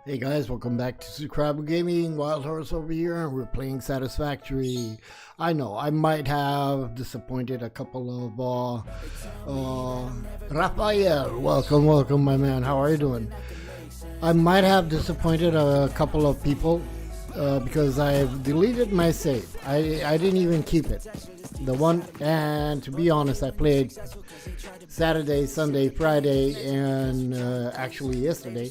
Hey guys, welcome back to Subscriber Gaming. Wild Horse over here, and we're playing Satisfactory. I know I might have disappointed a couple of Raphael. Welcome, my man. How are you doing? I might have disappointed a couple of people because I've deleted my save. I didn't even keep it. And to be honest, I played Saturday, Sunday, Friday, and actually yesterday.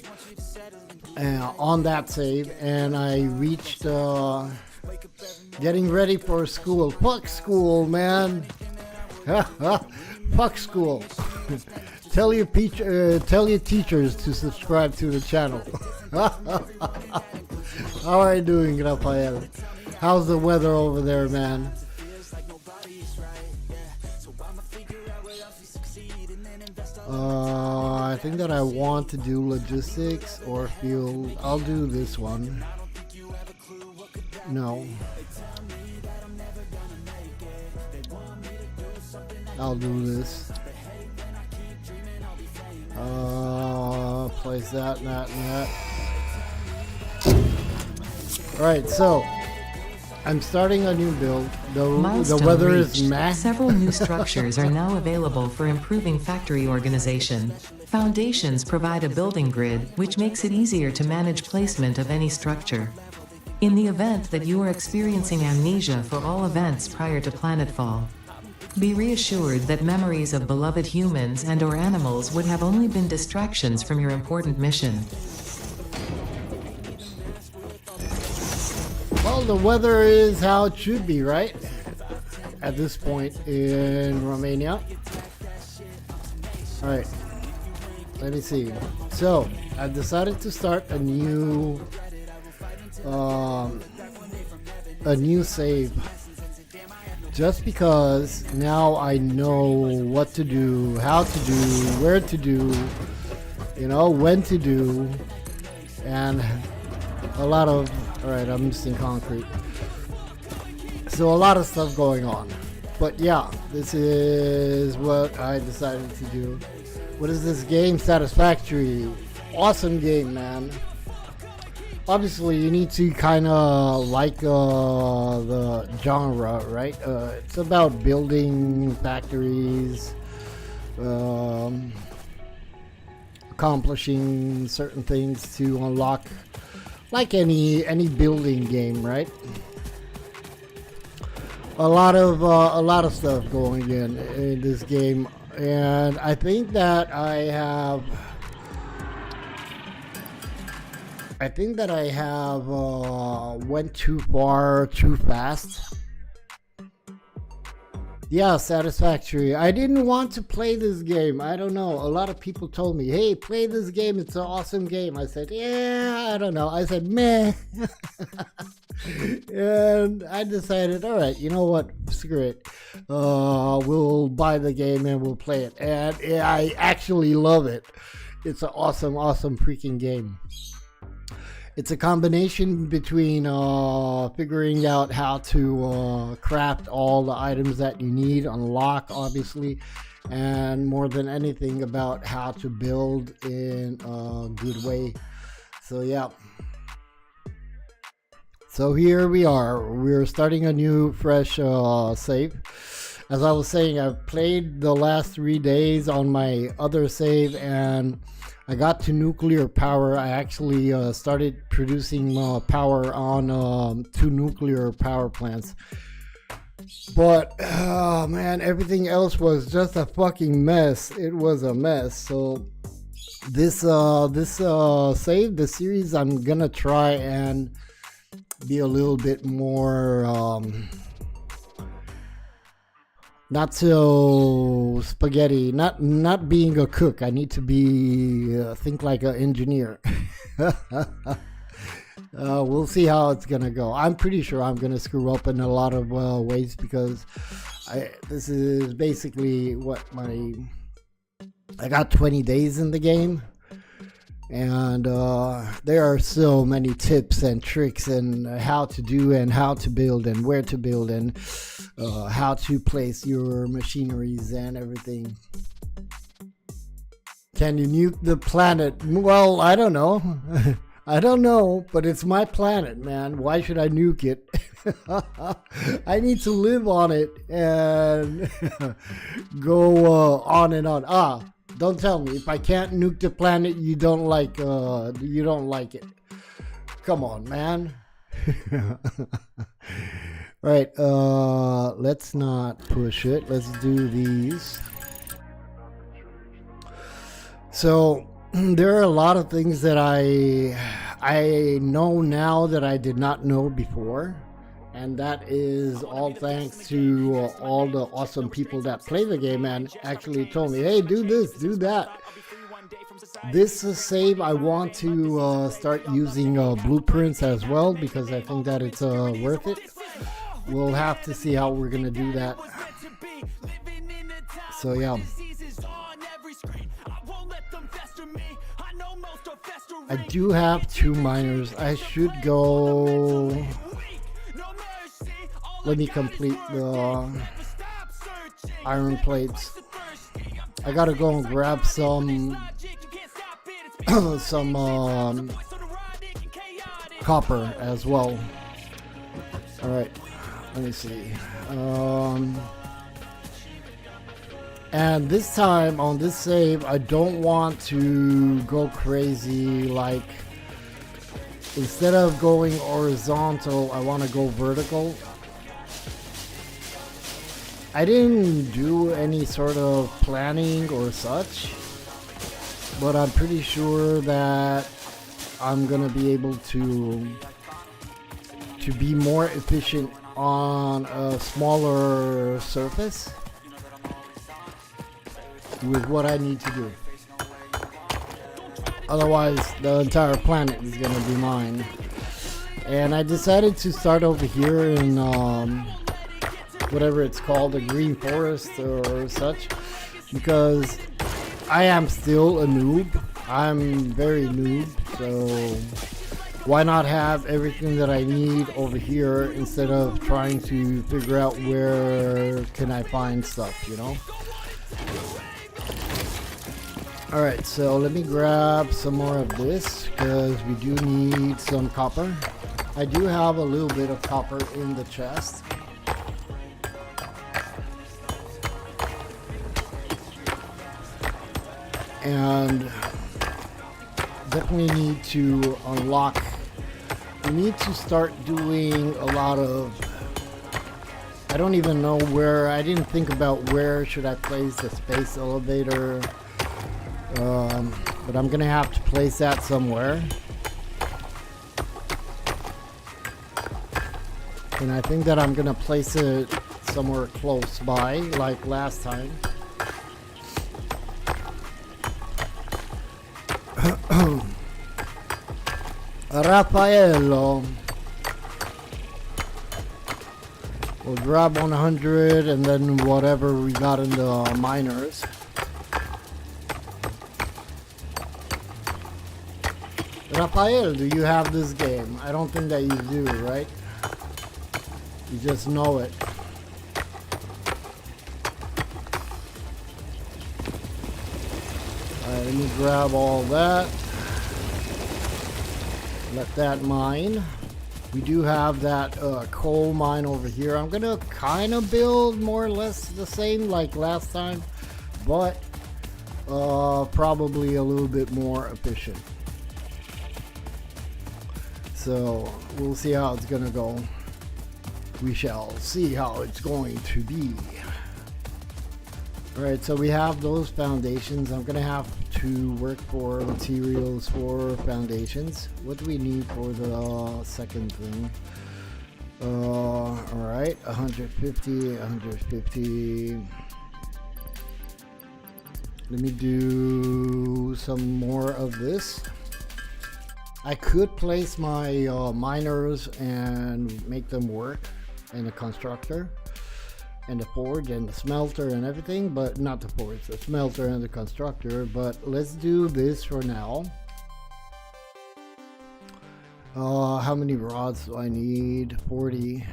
On that save, and I reached getting ready for school. Fuck school, man. Fuck school. Tell your teachers to subscribe to the channel. How are you doing, Raphael? How's the weather over there, man? I think that I want to do logistics or fuel. I'll do this one. No. I'll do this. Place that, and that, and that. Alright, so I'm starting a new build. The weather is meh. Several new structures are now available for improving factory organization. Foundations provide a building grid, which makes it easier to manage placement of any structure. In the event that you are experiencing amnesia for all events prior to planetfall, be reassured that memories of beloved humans and/or animals would have only been distractions from your important mission. Well, the weather is how it should be, right? At this point in Romania. Alright. Let me see. So, I decided to start a new save. Just because now I know what to do, how to do, where to do, when to do, and a lot of... Alright, I'm using concrete. So a lot of stuff going on. But yeah, this is what I decided to do. What is this game? Satisfactory. Awesome game, man. Obviously, you need to kind of like the genre, right? It's about building factories, accomplishing certain things to unlock, like any building game, right? A lot of stuff going in this game, and I think that I have went too far too fast. Yeah, Satisfactory. I didn't want to play this game. I don't know. A lot of people told me, hey, play this game. It's an awesome game. I said, yeah, I don't know. I said, meh. And I decided, all right, you know what? Screw it. We'll buy the game and we'll play it. And I actually love it. It's an awesome, awesome freaking game. It's a combination between figuring out how to craft all the items that you need, unlock obviously, and more than anything about how to build in a good way. So yeah. So here we are. We're starting a new fresh save. As I was saying, I've played the last 3 days on my other save and I got to nuclear power. I actually started producing power on 2 nuclear power plants. But, man, everything else was just a fucking mess. It was a mess. So this save, the series, I'm gonna try and be a little bit more... not so spaghetti, not being a cook. I need to be think like an engineer. We'll see how it's gonna go. I'm pretty sure I'm gonna screw up in a lot of ways because this is basically what I got 20 days in the game, and there are so many tips and tricks and how to do and how to build and where to build and how to place your machineries and everything. Can you nuke the planet? Well, I don't know. I don't know, but it's my planet, man. Why should I nuke it? I need to live on it and go on and on. Don't tell me if I can't nuke the planet, you don't like it. Come on, man. Right, let's not push it. Let's do these. So there are a lot of things that I know now that I did not know before, and that is all thanks to all the awesome people that play the game and actually told me, hey, do this, do that. This is save. I want to start using blueprints as well because I think that it's worth it. We'll have to see how we're gonna do that. So yeah, I do have 2 miners. I should go. Let me complete the iron plates. I gotta go and grab some copper as well. All right, let me see. And this time on this save, I don't want to go crazy. Like, instead of going horizontal, I want to go vertical. I didn't do any sort of planning or such, but I'm pretty sure that I'm gonna be able to be more efficient on a smaller surface with what I need to do. Otherwise, the entire planet is gonna be mine. And I decided to start over here in whatever it's called, the green forest or such, because I am still a noob. I'm very noob, so why not have everything that I need over here instead of trying to figure out where can I find stuff, you know? Alright, so let me grab some more of this because we do need some copper. I do have a little bit of copper in the chest. And definitely need to unlock. We need to start doing a lot of, I don't even know where, I didn't think about where should I place the space elevator, but I'm gonna have to place that somewhere. And I think that I'm gonna place it somewhere close by, like last time. Raffaello. We'll grab 100 and then whatever we got in the miners. Raphael, do you have this game? I don't think that you do, right? You just know it. Alright, let me grab all that. Let that mine. We do have that coal mine over here. I'm gonna kind of build more or less the same like last time, but probably a little bit more efficient. So we'll see how it's gonna go. We shall see how it's going to be. Alright, so we have those foundations. I'm gonna have to work for materials for foundations. What do we need for the second thing? Alright, 150, 150. Let me do some more of this. I could place my miners and make them work in the constructor and the forge and the smelter and everything, but not the forge, the smelter and the constructor. But let's do this for now. How many rods do I need? 40.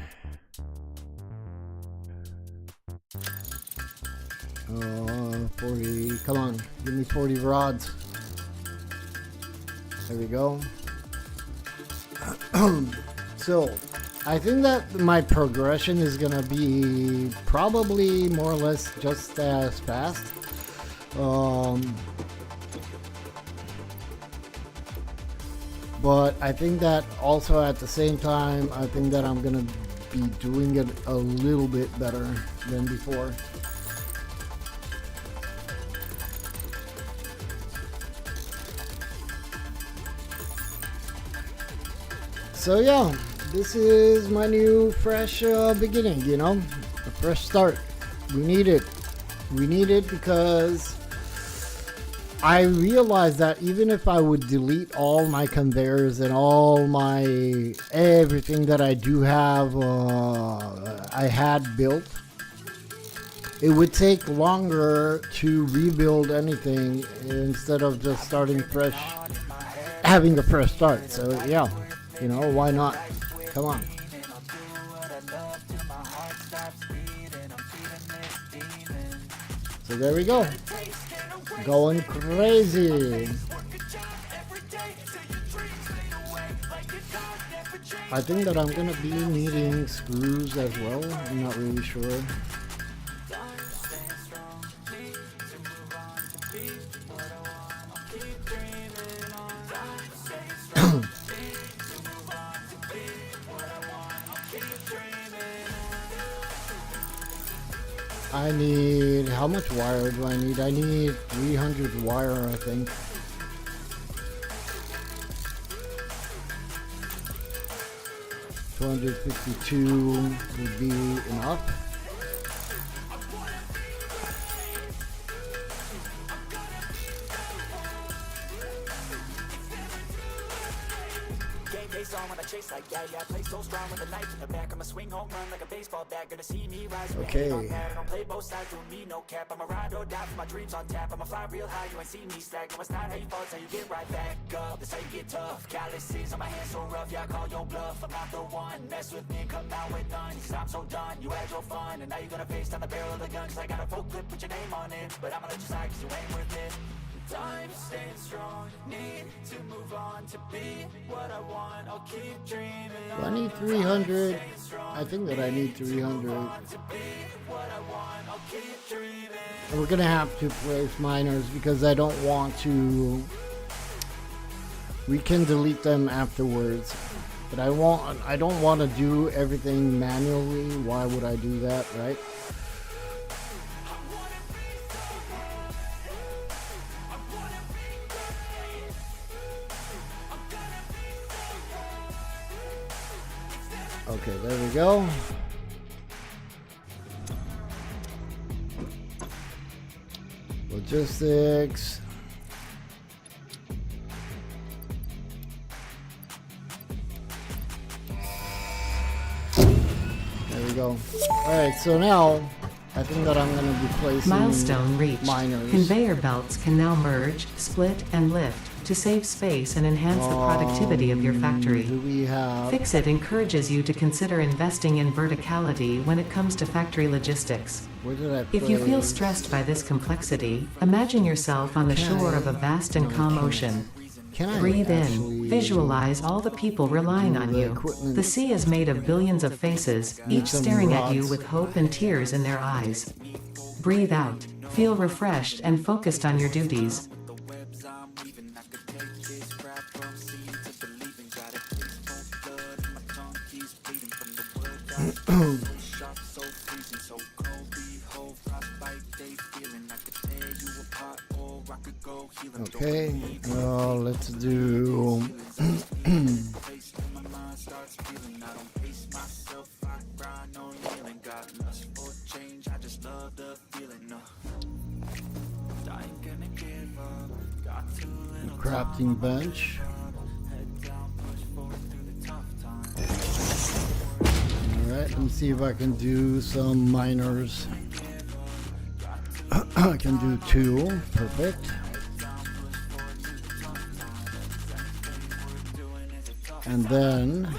40. Come on, give me 40 rods. There we go. So I think that my progression is gonna be probably more or less just as fast. But I think that also at the same time, I think that I'm gonna be doing it a little bit better than before. So yeah, this is my new fresh beginning, you know, a fresh start. We need it. We need it because I realized that even if I would delete all my conveyors and all my everything that I do have, I had built, it would take longer to rebuild anything instead of just starting fresh, having a fresh start. So yeah, you know, why not? Come on. So there we go. Going crazy. I think that I'm gonna be needing screws as well. I'm not really sure. I need, how much wire do I need? I need 300 wire, I think. $252 would be enough. Okay. Time staying strong, need to move on to be what I want. I'll keep dreaming. Do I need 300? I think that I need 300. And we're gonna have to place miners because I don't want to. We can delete them afterwards, but I don't want to do everything manually. Why would I do that, right? Okay, there we go. Logistics. There we go. Alright, so now I think that I'm going to be placing Milestone reached. miners. Conveyor belts can now merge, split, and lift to save space and enhance the productivity of your factory. Do we have... FICSIT encourages you to consider investing in verticality when it comes to factory logistics. Where did I If you feel place- stressed by this complexity, imagine yourself on the shore of a vast and calm ocean. Can I Breathe actually- in, visualize all the people relying on you. The sea is made of billions of faces, each some staring at you rods. with hope and tears in their eyes. Breathe out, feel refreshed and focused on your duties. Okay, let's do... crafting bench. Alright, let me see if I can do some miners. I can do 2, perfect. And then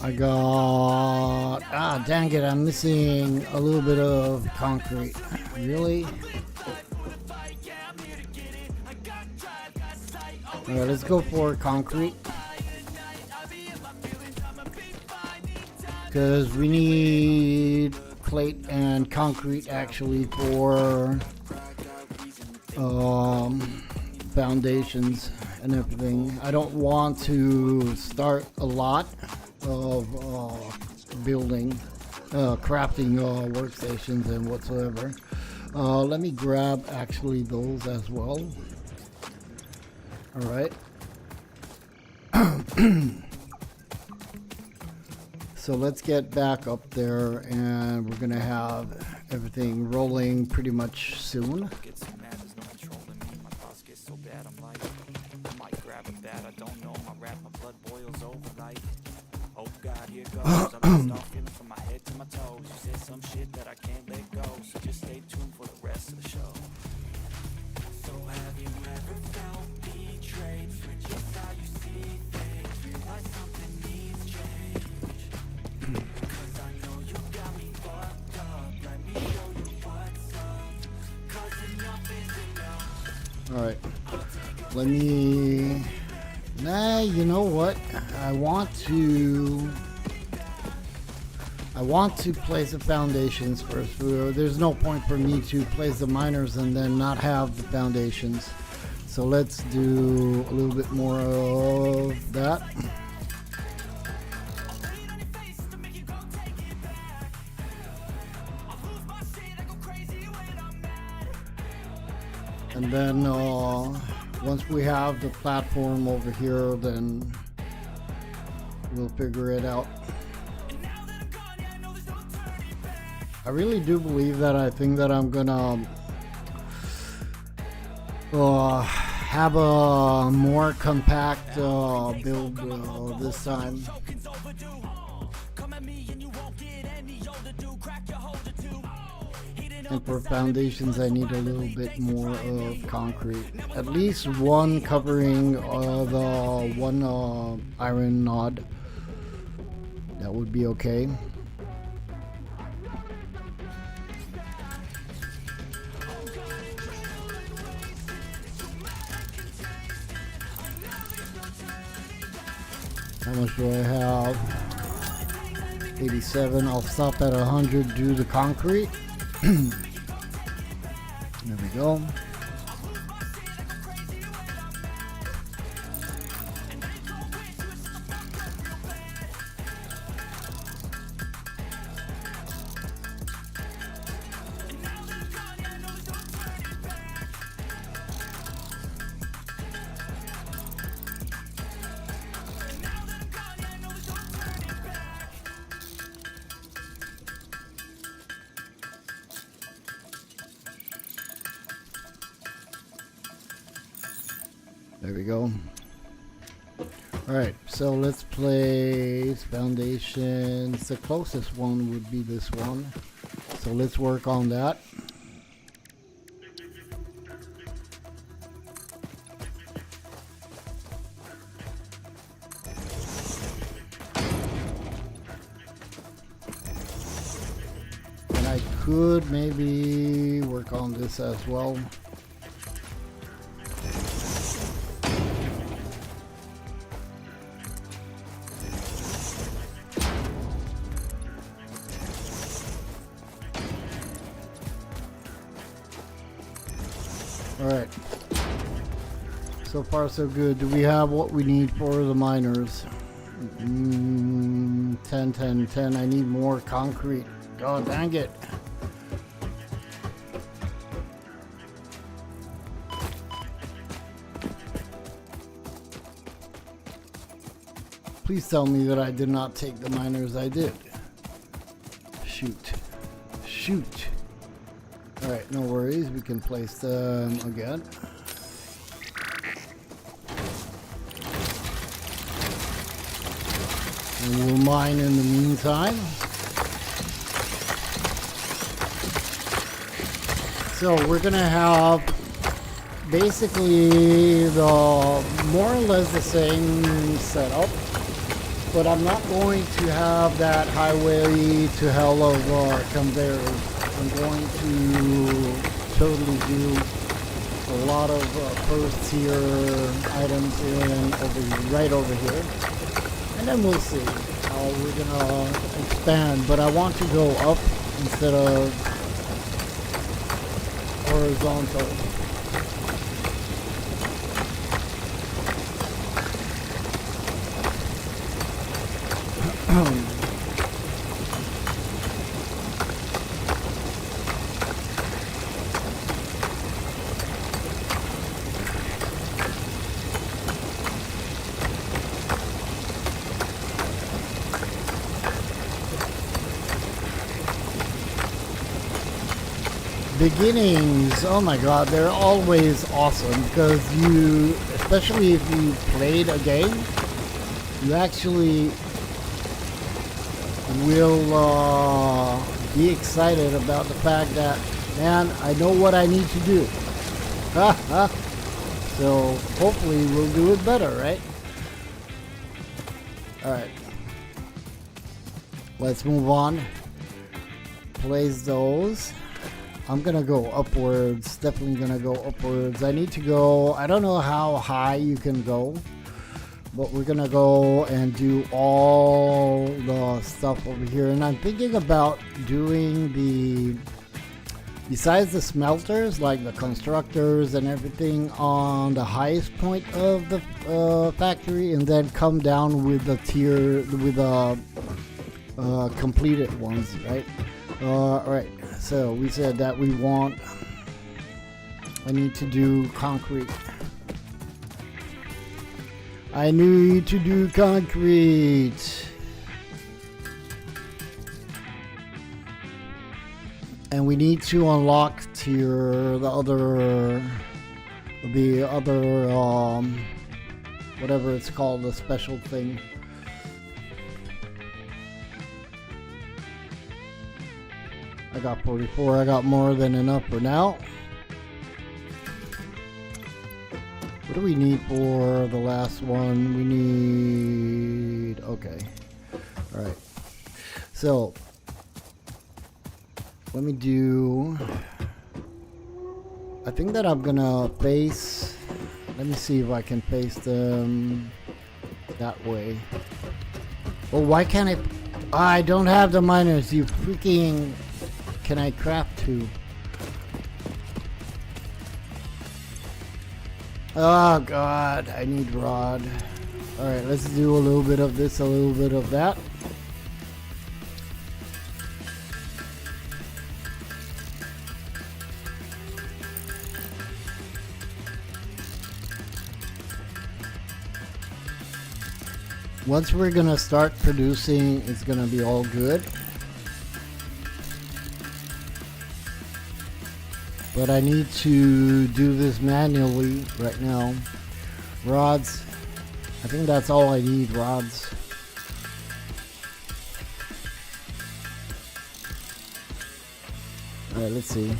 I got, dang it, I'm missing a little bit of concrete. Really? Alright, let's go for concrete. Because we need plate and concrete actually for foundations and everything. I don't want to start a lot of building, crafting workstations and whatsoever. Let me grab actually those as well. Alright. So let's get back up there, and we're gonna have everything rolling pretty much soon. Get so mad, there's no controlling me. My thoughts get so bad, I'm like, I might grab a bat, I don't know. My rap, my blood boils over like, oh God, here goes. I'm just off feeling from my head to my toes. You said some shit that I can't let go, so just stay tuned for the rest of the show. So have you ever felt betrayed? Switches how you see things, realize something needs change. Cause I know you got me fucked up. Let me show you what's up. Cause enough is enough. Alright. Let me... Nah, you know what? I want to place the foundations first. There's no point for me to place the miners and then not have the foundations. So let's do a little bit more of that. And then once we have the platform over here, then we'll figure it out. I really do believe that I think that I'm gonna have a more compact build this time. And for foundations, I need a little bit more of concrete. At least one covering the one iron nod. That would be okay. How much do I have? 87. I'll stop at 100, do the concrete. There we go. There we go. Alright, so let's place foundations. The closest one would be this one. So let's work on that. And I could maybe work on this as well. Alright, so far so good. Do we have what we need for the miners? 10, 10, 10. I need more concrete. God dang it. Please tell me that I did not take the miners. I did. Shoot. Shoot. Alright, no worries, we can place them again. And we'll mine in the meantime. So we're gonna have basically the more or less the same setup, but I'm not going to have that highway to hell of conveyors. I'm going to totally do a lot of first tier items in right over here, and then we'll see how we're gonna expand. But I want to go up instead of horizontal. Beginnings, oh my god, they're always awesome because you, especially if you played a game, you actually will be excited about the fact that, man, I know what I need to do. So hopefully we'll do it better, right? Alright. Let's move on. Place those. I'm gonna go upwards, definitely gonna go upwards. I need to go, I don't know how high you can go, but we're gonna go and do all the stuff over here. And I'm thinking about doing besides the smelters, like the constructors and everything on the highest point of the factory, and then come down with the tier, with the completed ones, right? Alright, so we said that we want, I need to do concrete. I need to do concrete. And we need to unlock tier, the other, whatever it's called, the special thing. I got 44, I got more than enough for now. What do we need for the last one? We need, okay. Alright. So, let me do, I think that I'm gonna face, let me see if I can face them that way. Well, why can't I don't have the miners, you freaking, can I craft two? Oh god, I need rod. Alright, let's do a little bit of this, a little bit of that. Once we're gonna start producing, it's gonna be all good. But I need to do this manually right now. Rods. I think that's all I need, rods. Alright, let's see.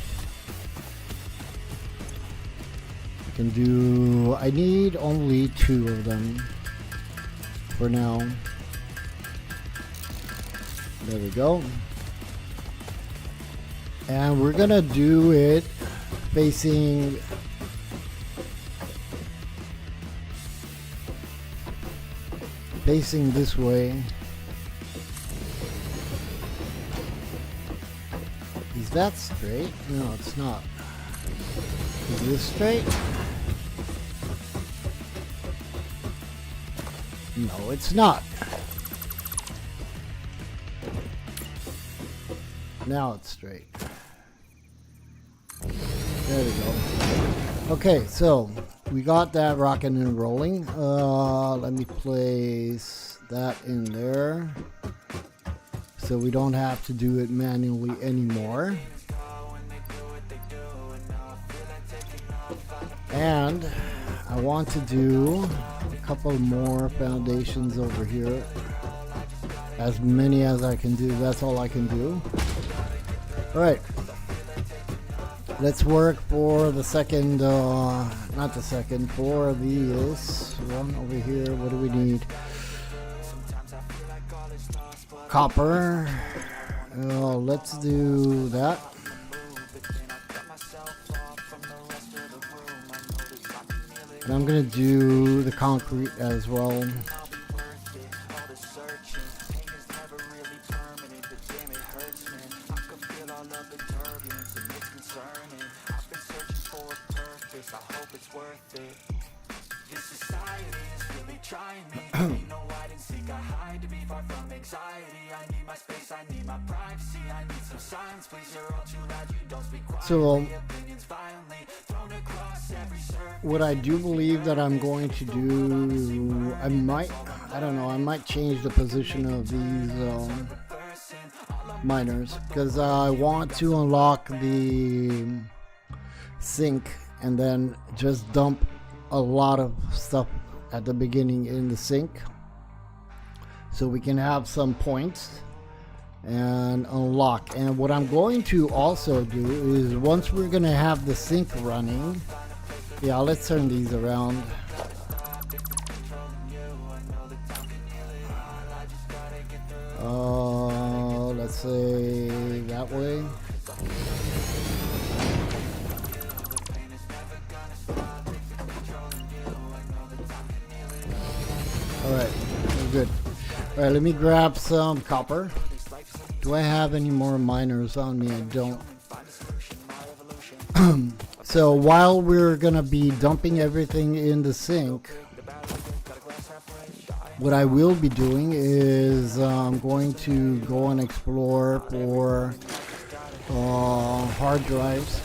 I can do, I need only 2 of them for now. There we go. And we're gonna do it facing this way. Is that straight? No, it's not. Is this straight? No, it's not. Now it's straight. There we go. Okay, so we got that rocking and rolling. Let me place that in there so we don't have to do it manually anymore. And I want to do a couple more foundations over here. As many as I can do. That's all I can do. Alright. Let's work for the second, not the second, for this one over here. What do we need? Copper. Let's do that. And I'm gonna do the concrete as well. So what I do believe that I'm going to do, I don't know, I might change the position of these miners, because I want to unlock the sink and then just dump a lot of stuff at the beginning in the sink, so we can have some points and unlock. And what I'm going to also do is, once we're gonna have the sink running, yeah, let's turn these around. Let's say that way. Alright, we're good. Alright, let me grab some copper. Do I have any more miners on me? I don't. So while we're gonna be dumping everything in the sink, what I will be doing is I'm going to go and explore for hard drives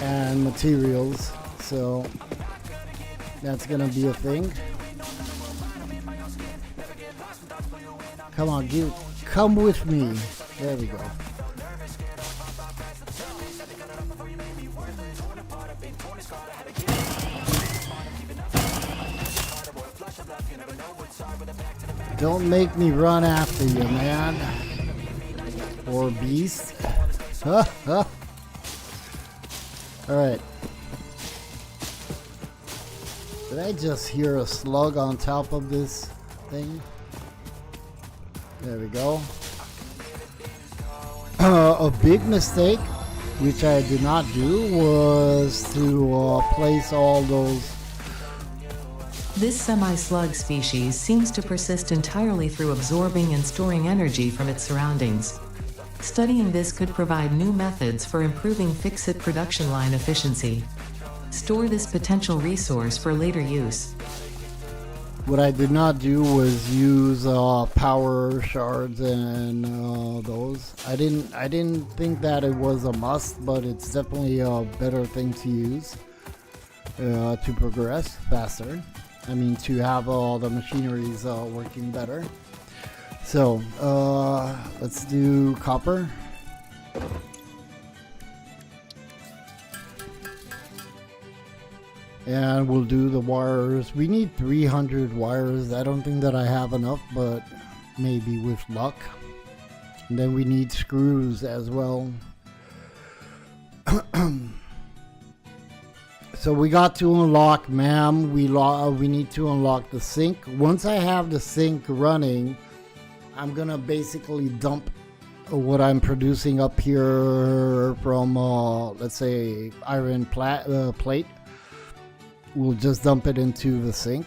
and materials. So that's gonna be a thing. Come on, come with me. There we go. Don't make me run after you, man. Or beast. Alright. Did I just hear a slug on top of this thing? There we go. A big mistake, which I did not do, was to place all those. This semi-slug species seems to persist entirely through absorbing and storing energy from its surroundings. Studying this could provide new methods for improving FICSIT production line efficiency. Store this potential resource for later use. What I did not do was use power shards and those. I didn't think that it was a must, but it's definitely a better thing to use to progress faster. I mean, to have all the machineries working better. So let's do copper. And we'll do the wires. We need 300 wires. I don't think that I have enough, but maybe with luck. And then we need screws as well. So we got to unlock, ma'am. We need to unlock the sink. Once I have the sink running, I'm gonna basically dump what I'm producing up here from, let's say, iron plate. We'll just dump it into the sink.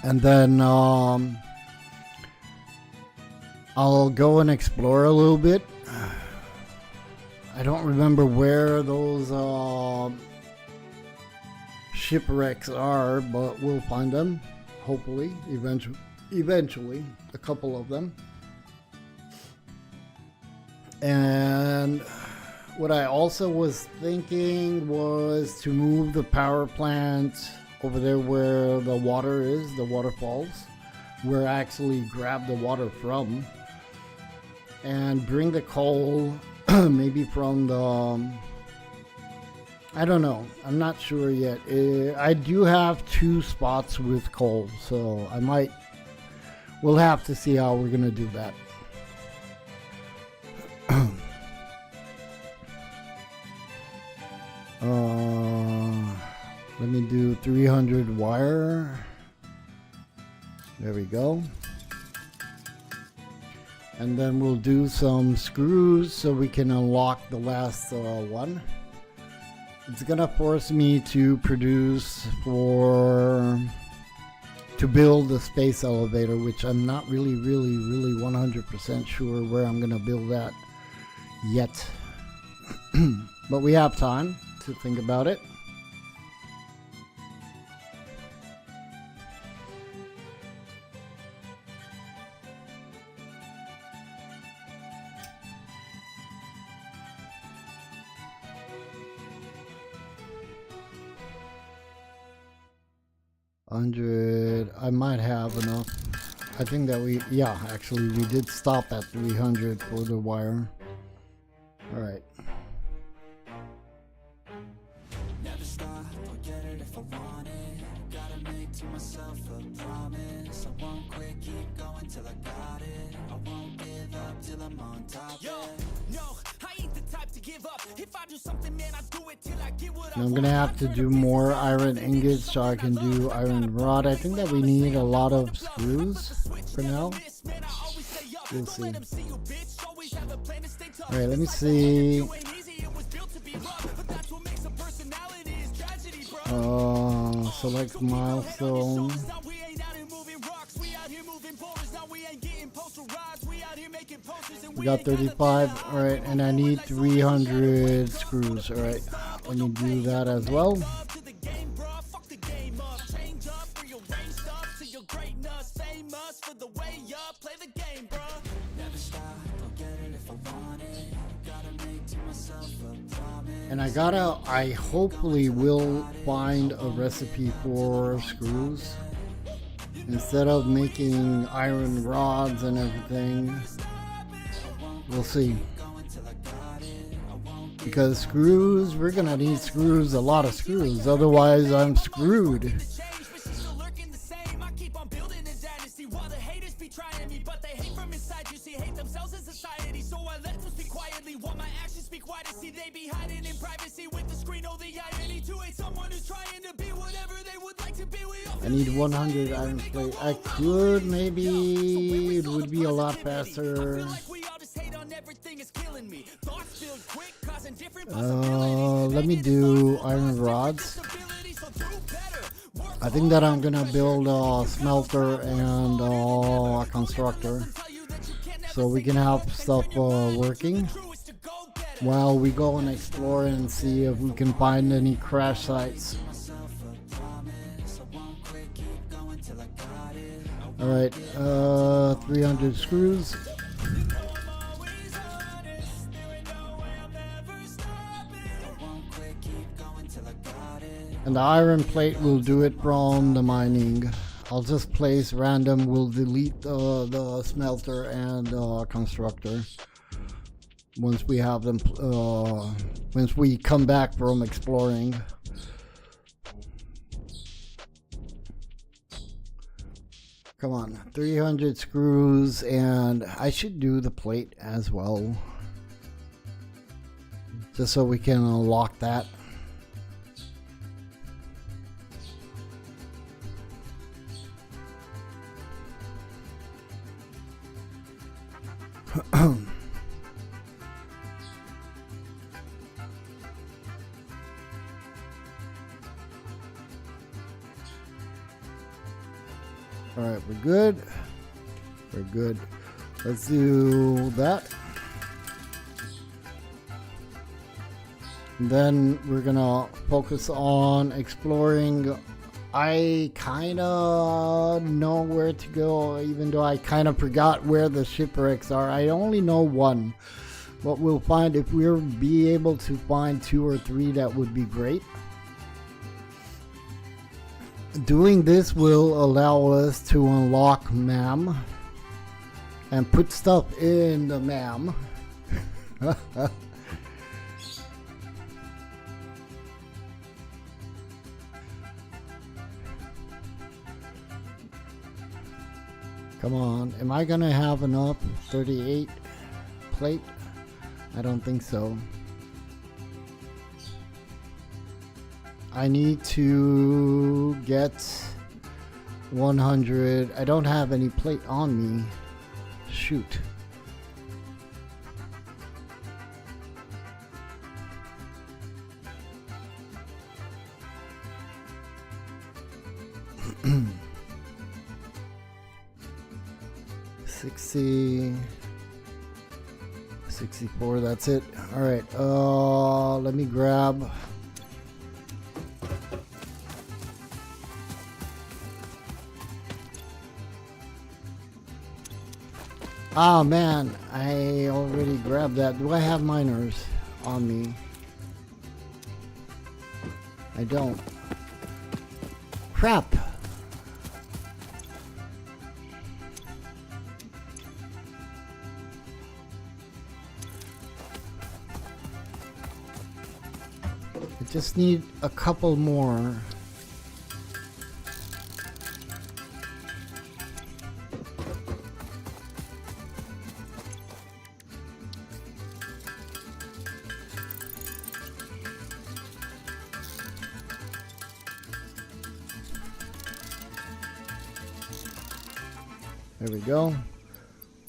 And then I'll go and explore a little bit. I don't remember where those shipwrecks are, but we'll find them. Hopefully, eventually, a couple of them. And what I also was thinking was to move the power plant over there where the water is, the waterfalls, where I actually grab the water from, and bring the coal maybe from the, I don't know, I'm not sure yet. I do have 2 spots with coal, so we'll have to see how we're gonna do that. Let me do 300 wire. There we go. And then we'll do some screws so we can unlock the last one. it's gonna force me to produce to build the space elevator, which I'm not really 100% sure where I'm gonna build that yet. But we have time to think about it. I might have enough. I think that actually we did stop at 300 for the wire. All right. Never stop, I'll get it if I want it. Gotta make to myself a promise. I won't quit, keep going till I got it. I won't give up till I'm on top. Yo, no, I ain't the type to give up. If I do something, man, I do it till I get what I I'm gonna have to do more iron ingots so I can do iron rod. I think that we need a lot of screws for now. We'll see. Alright, let me see. Select milestone. We got 35. Alright, and I need 300 screws. Alright, let me do that as well. And I hopefully will find a recipe for screws instead of making iron rods and everything. We'll see. Because screws, we're gonna need screws, a lot of screws, otherwise I'm screwed. I need 100 iron plate. I could, maybe it would be a lot faster. Let me do iron rods. I think that I'm gonna build a smelter and a constructor so we can have stuff working while we go and explore and see if we can find any crash sites. Alright, 300 screws. And the iron plate will do it from the mining. I'll just place random, we'll delete the smelter and constructor once we have them, once we come back from exploring. Come on, 300 screws, and I should do the plate as well, just so we can unlock that. Alright, we're good. We're good. Let's do that. And then we're gonna focus on exploring. I kinda know where to go, even though I kinda forgot where the shipwrecks are. I only know one. What we'll find, if we'll be able to find 2 or 3, that would be great. Doing this will allow us to unlock MAM and put stuff in the MAM. Come on, am I gonna have enough 38 plate? I don't think so. I need to get 100. I don't have any plate on me. Shoot. 60, 64, that's it. All right, let me grab. Ah, man, I already grabbed that. Do I have miners on me? I don't. Crap. I just need a couple more. There we go.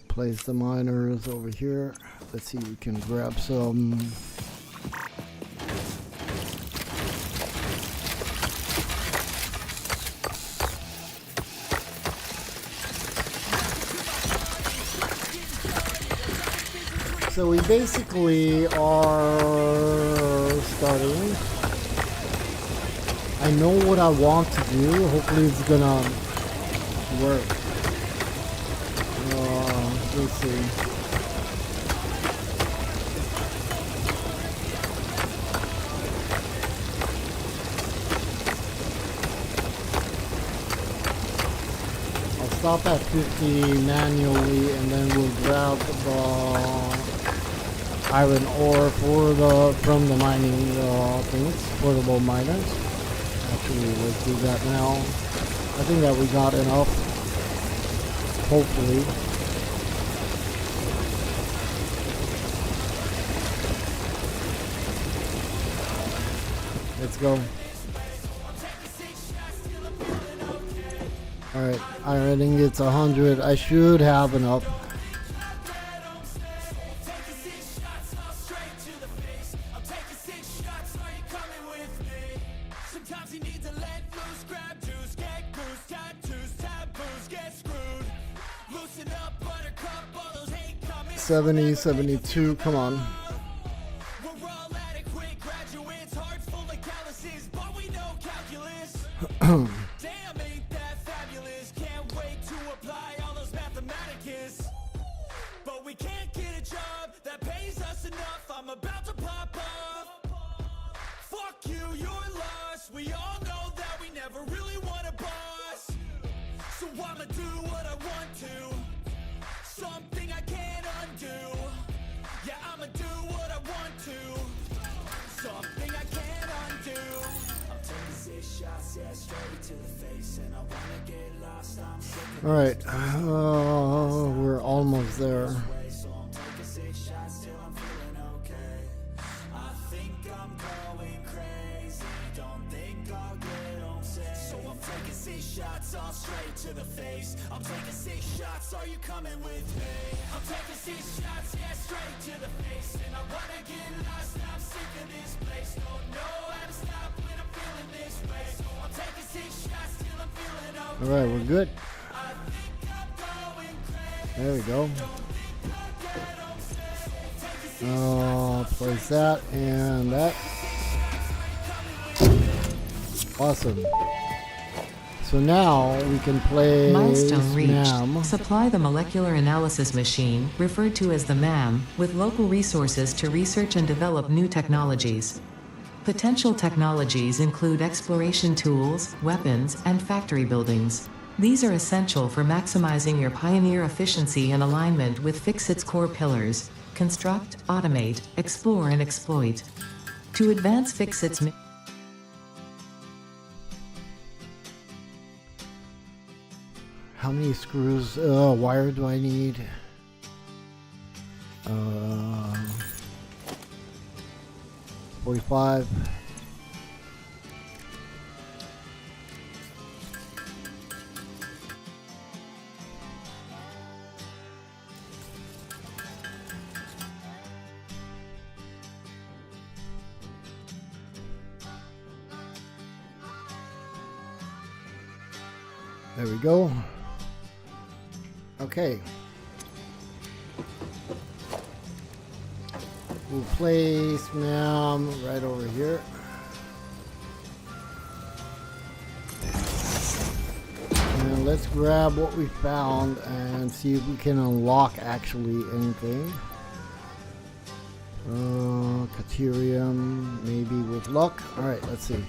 Place the miners over here. Let's see if we can grab some. So we basically are starting. I know what I want to do. Hopefully it's gonna work. Let's see. I'll stop at 50 manually, and then we'll grab the iron ore from the mining things, portable miners. Actually, let's do that now. I think that we got enough. Hopefully. Let's go. Alright, iron ingots 100. I should have enough. Sometimes you need to let loose, grab juice, get goose, tattoos, taboos, get screwed. Loosen up, buttercup, all those hate comments. 70, 72, come on. We're all adequate graduates, hearts full of calluses, but we know calculus. Damn, ain't that fabulous? Can't wait to apply all those mathematicus. But we can't get a job that pays us enough. I'm about to pop off. Fuck you, you're lost. We all know that we never really want a boss. So I'ma do what I want to. Something I can't undo. Yeah, I'ma do what I want to. Something I can't undo. I'm taking 6 shots, yeah, straight to the face. And I wanna get lost, I'm sick of Alright, we're almost there. so I'm taking 6 shots till I'm feeling okay. I think I'm going crazy. Don't think I'll get home safe. So I'm taking 6 shots all straight to the face. I'm taking 6 shots, are you coming with me? I'm taking 6 shots, yeah, straight to the face. And I wanna get lost, I'm sick of this place. Don't know how to stop when I'm feeling this way. So I'm taking 6 shots till I'm feeling okay. Alright, we're good. I think I'm going crazy. There we go. Place that and that. Awesome. So now we can play Milestone reached. MAM. Supply the molecular analysis machine, referred to as the MAM, with local resources to research and develop new technologies. Potential technologies include exploration tools, weapons, and factory buildings. These are essential for maximizing your Pioneer efficiency and alignment with FICSIT's core pillars: construct, automate, explore, and exploit. To advance FICSIT's How many screws, wire do I need? 45. There we go. Okay. We'll place Ma'am right over here. And let's grab what we found and see if we can unlock actually anything. Caterium, maybe with luck. Alright, let's see.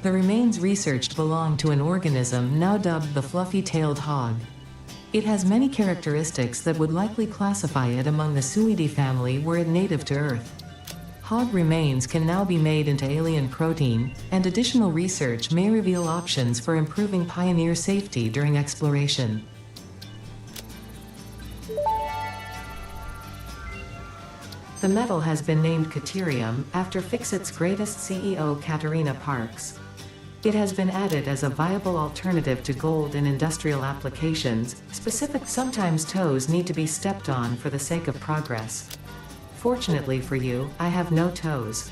The remains researched belong to an organism now dubbed the fluffy-tailed hog. It has many characteristics that would likely classify it among the Suidae family were it native to Earth. Hog remains can now be made into alien protein, and additional research may reveal options for improving pioneer safety during exploration. The metal has been named Caterium after FICSIT's greatest CEO Katerina Parks. It has been added as a viable alternative to gold in industrial applications. Sometimes toes need to be stepped on for the sake of progress. Fortunately for you, I have no toes.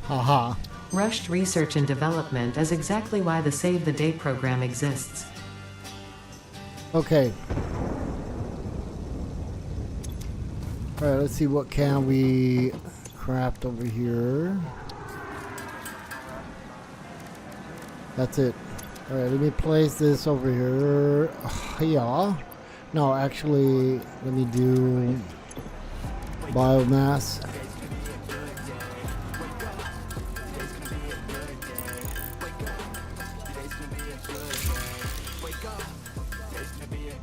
Haha. Rushed research and development is exactly why the Save the Day program exists. Okay. Alright, let's see what can we craft over here. That's it. Alright, let me place this over here. Yeah. No, actually, let me do biomass.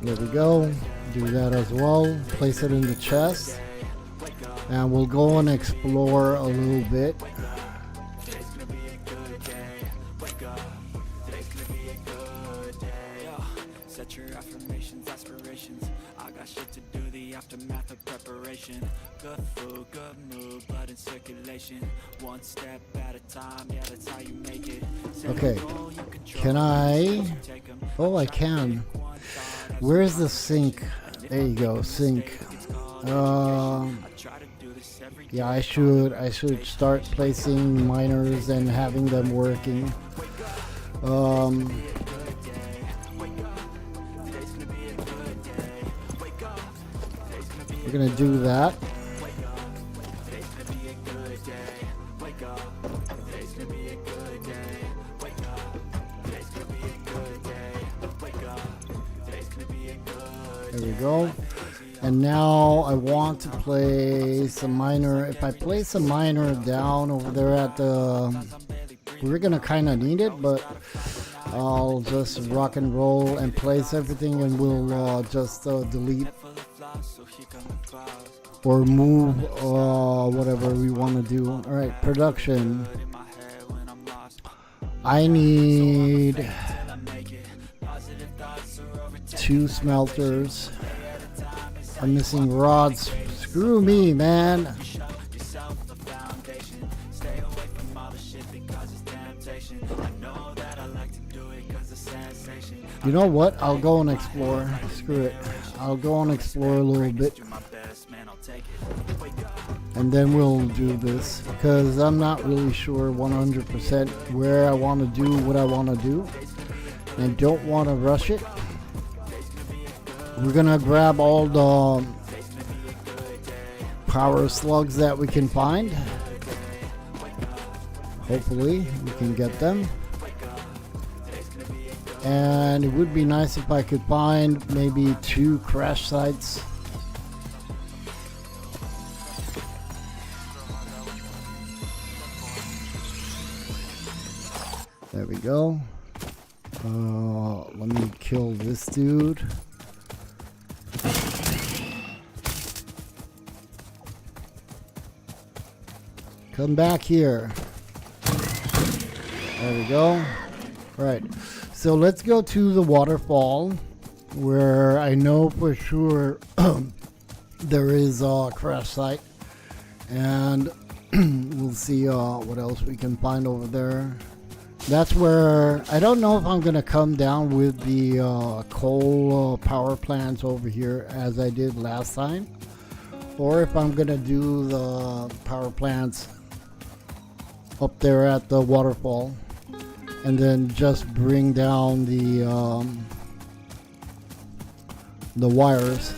There we go. Do that as well. Place it in the chest. And we'll go and explore a little bit. Set your affirmations, aspirations. I got shit to do, the aftermath of preparation. Good food, good mood, blood in circulation. One step at a time, yeah, that's how you make it. Okay. Can I? Oh, I can. Where's the sink? There you go, sink. Yeah, I should start placing miners and having them working. We're gonna do that. There we go. And now I want to place a miner. If I place a miner down over there at the... We're gonna kind of need it, but I'll just rock and roll and place everything, and we'll just delete or move whatever we want to do. Alright, production. I need 2 smelters. I'm missing rods. Screw me, man. You know what? I'll go and explore. Screw it. I'll go and explore a little bit. And then we'll do this. Because I'm not really sure 100% where I want to do what I want to do. And I don't want to rush it. We're gonna grab all the power slugs that we can find. Hopefully we can get them. And it would be nice if I could find maybe 2 crash sites. There we go. Let me kill this dude. Come back here. There we go. Right. So let's go to the waterfall where I know for sure there is a crash site. And we'll see what else we can find over there. That's where I don't know if I'm gonna come down with the coal power plants over here as I did last time, or if I'm gonna do the power plants up there at the waterfall and then just bring down the wires.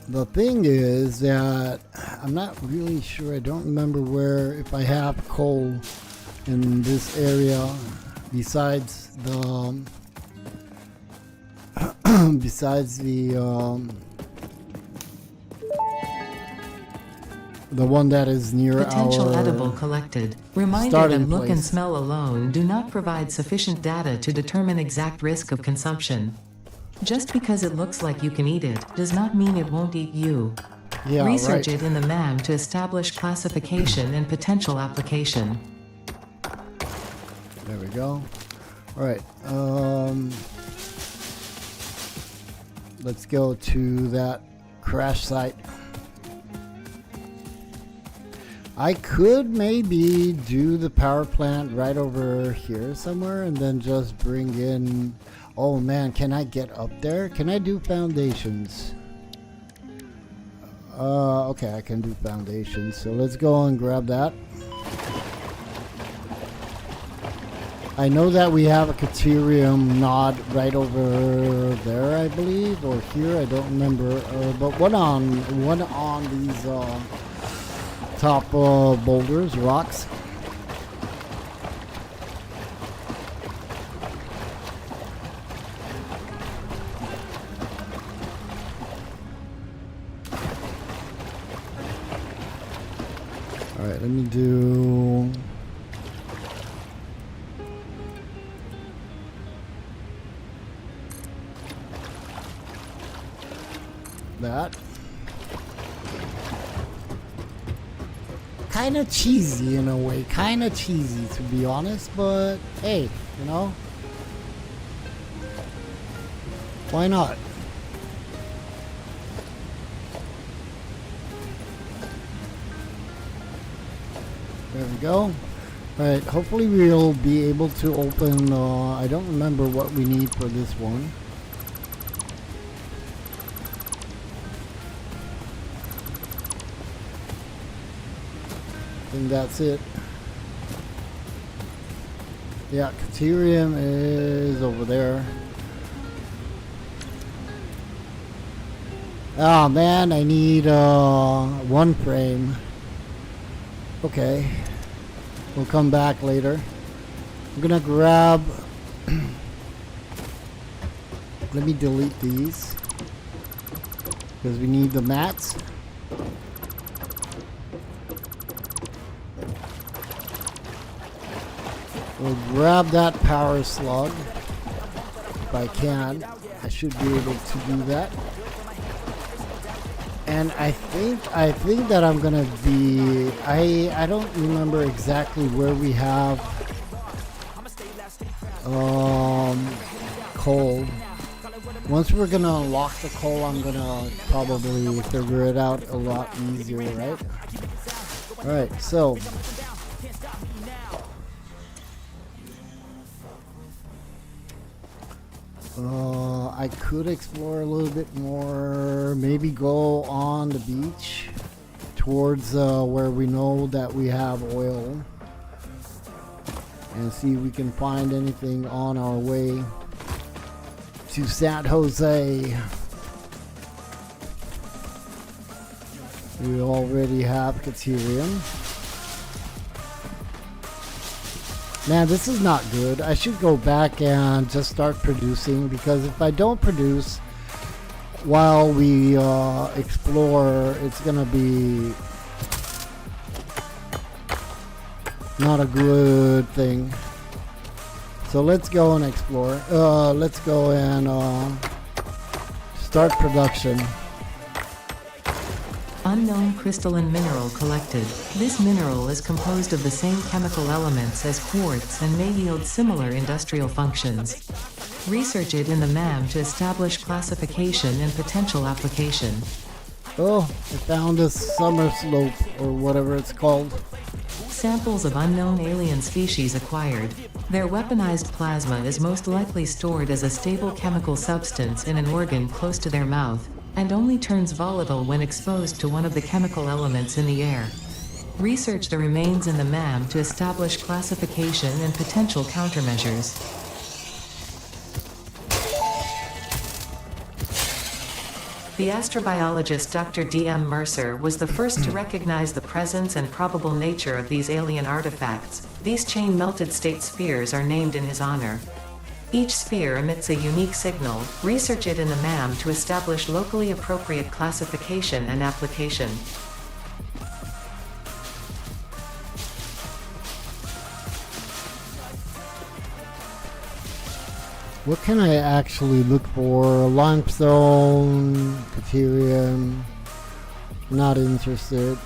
The thing is that I'm not really sure. I don't remember where, if I have coal in this area besides the the one that is near Potential our edible collected. Reminder starting that look and place. smell alone do not provide sufficient data to determine exact risk of consumption. Just because it looks like you can eat it, does not mean it won't eat you. Yeah, Research right. it in the MAM to establish classification and potential application. There we go. All right. Let's go to that crash site. I could maybe do the power plant right over here somewhere and then just bring in... Oh man, can I get up there? Can I do foundations? Okay, I can do foundations. So let's go and grab that. I know that we have a Caterium nod right over there, I believe, or here. I don't remember. But one on these top boulders, rocks. All right, let me do. That. Kind of cheesy in a way, kind of cheesy to be honest, but hey, you know, why not? There we go. Alright, hopefully we'll be able to open, I don't remember what we need for this one. I think that's it. Yeah, Caterium is over there. Oh man, I need one frame. Okay, we'll come back later. I'm gonna grab. Let me delete these because we need the mats. We'll grab that power slug if I can. I should be able to do that. And I think that I'm gonna be. I don't remember exactly where we have coal. Once we're gonna unlock the coal, I'm gonna probably figure it out a lot easier, right? All right, so. I could explore a little bit more, maybe go on the beach towards where we know that we have oil and see if we can find anything on our way to San Jose. We already have Caterium. Man, this is not good. I should go back and just start producing, because if I don't produce while we explore, it's gonna be not a good thing. So let's go and explore. Let's go and start production. Unknown crystalline mineral collected. This mineral is composed of the same chemical elements as quartz and may yield similar industrial functions. Research it in the MAM to establish classification and potential application. Oh, I found a summer slope, or whatever it's called. Samples of unknown alien species acquired. Their weaponized plasma is most likely stored as a stable chemical substance in an organ close to their mouth, and only turns volatile when exposed to one of the chemical elements in the air. Research the remains in the MAM to establish classification and potential countermeasures. The astrobiologist Dr. D.M. Mercer was the first to recognize the presence and probable nature of these alien artifacts. These chain-melted state spheres are named in his honor. Each sphere emits a unique signal. Research it in the MAM to establish locally appropriate classification and application. What can I actually look for? Limestone, Deuterium. Not interested.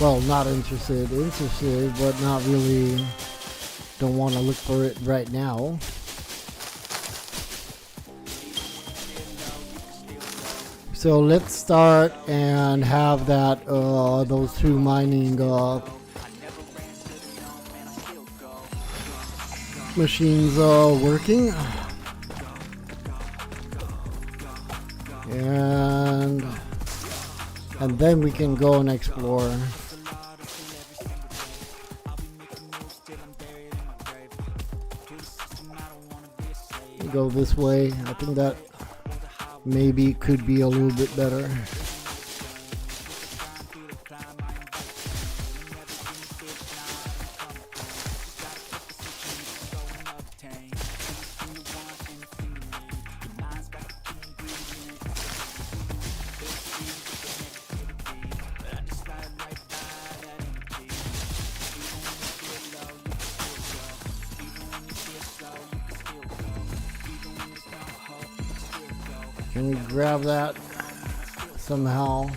Well, not interested. Interested, but not really. Don't want to look for it right now. So let's start and have that those two mining machines working, and then we can go and explore. Go this way. I think that maybe could be a little bit better. Can we grab that somehow?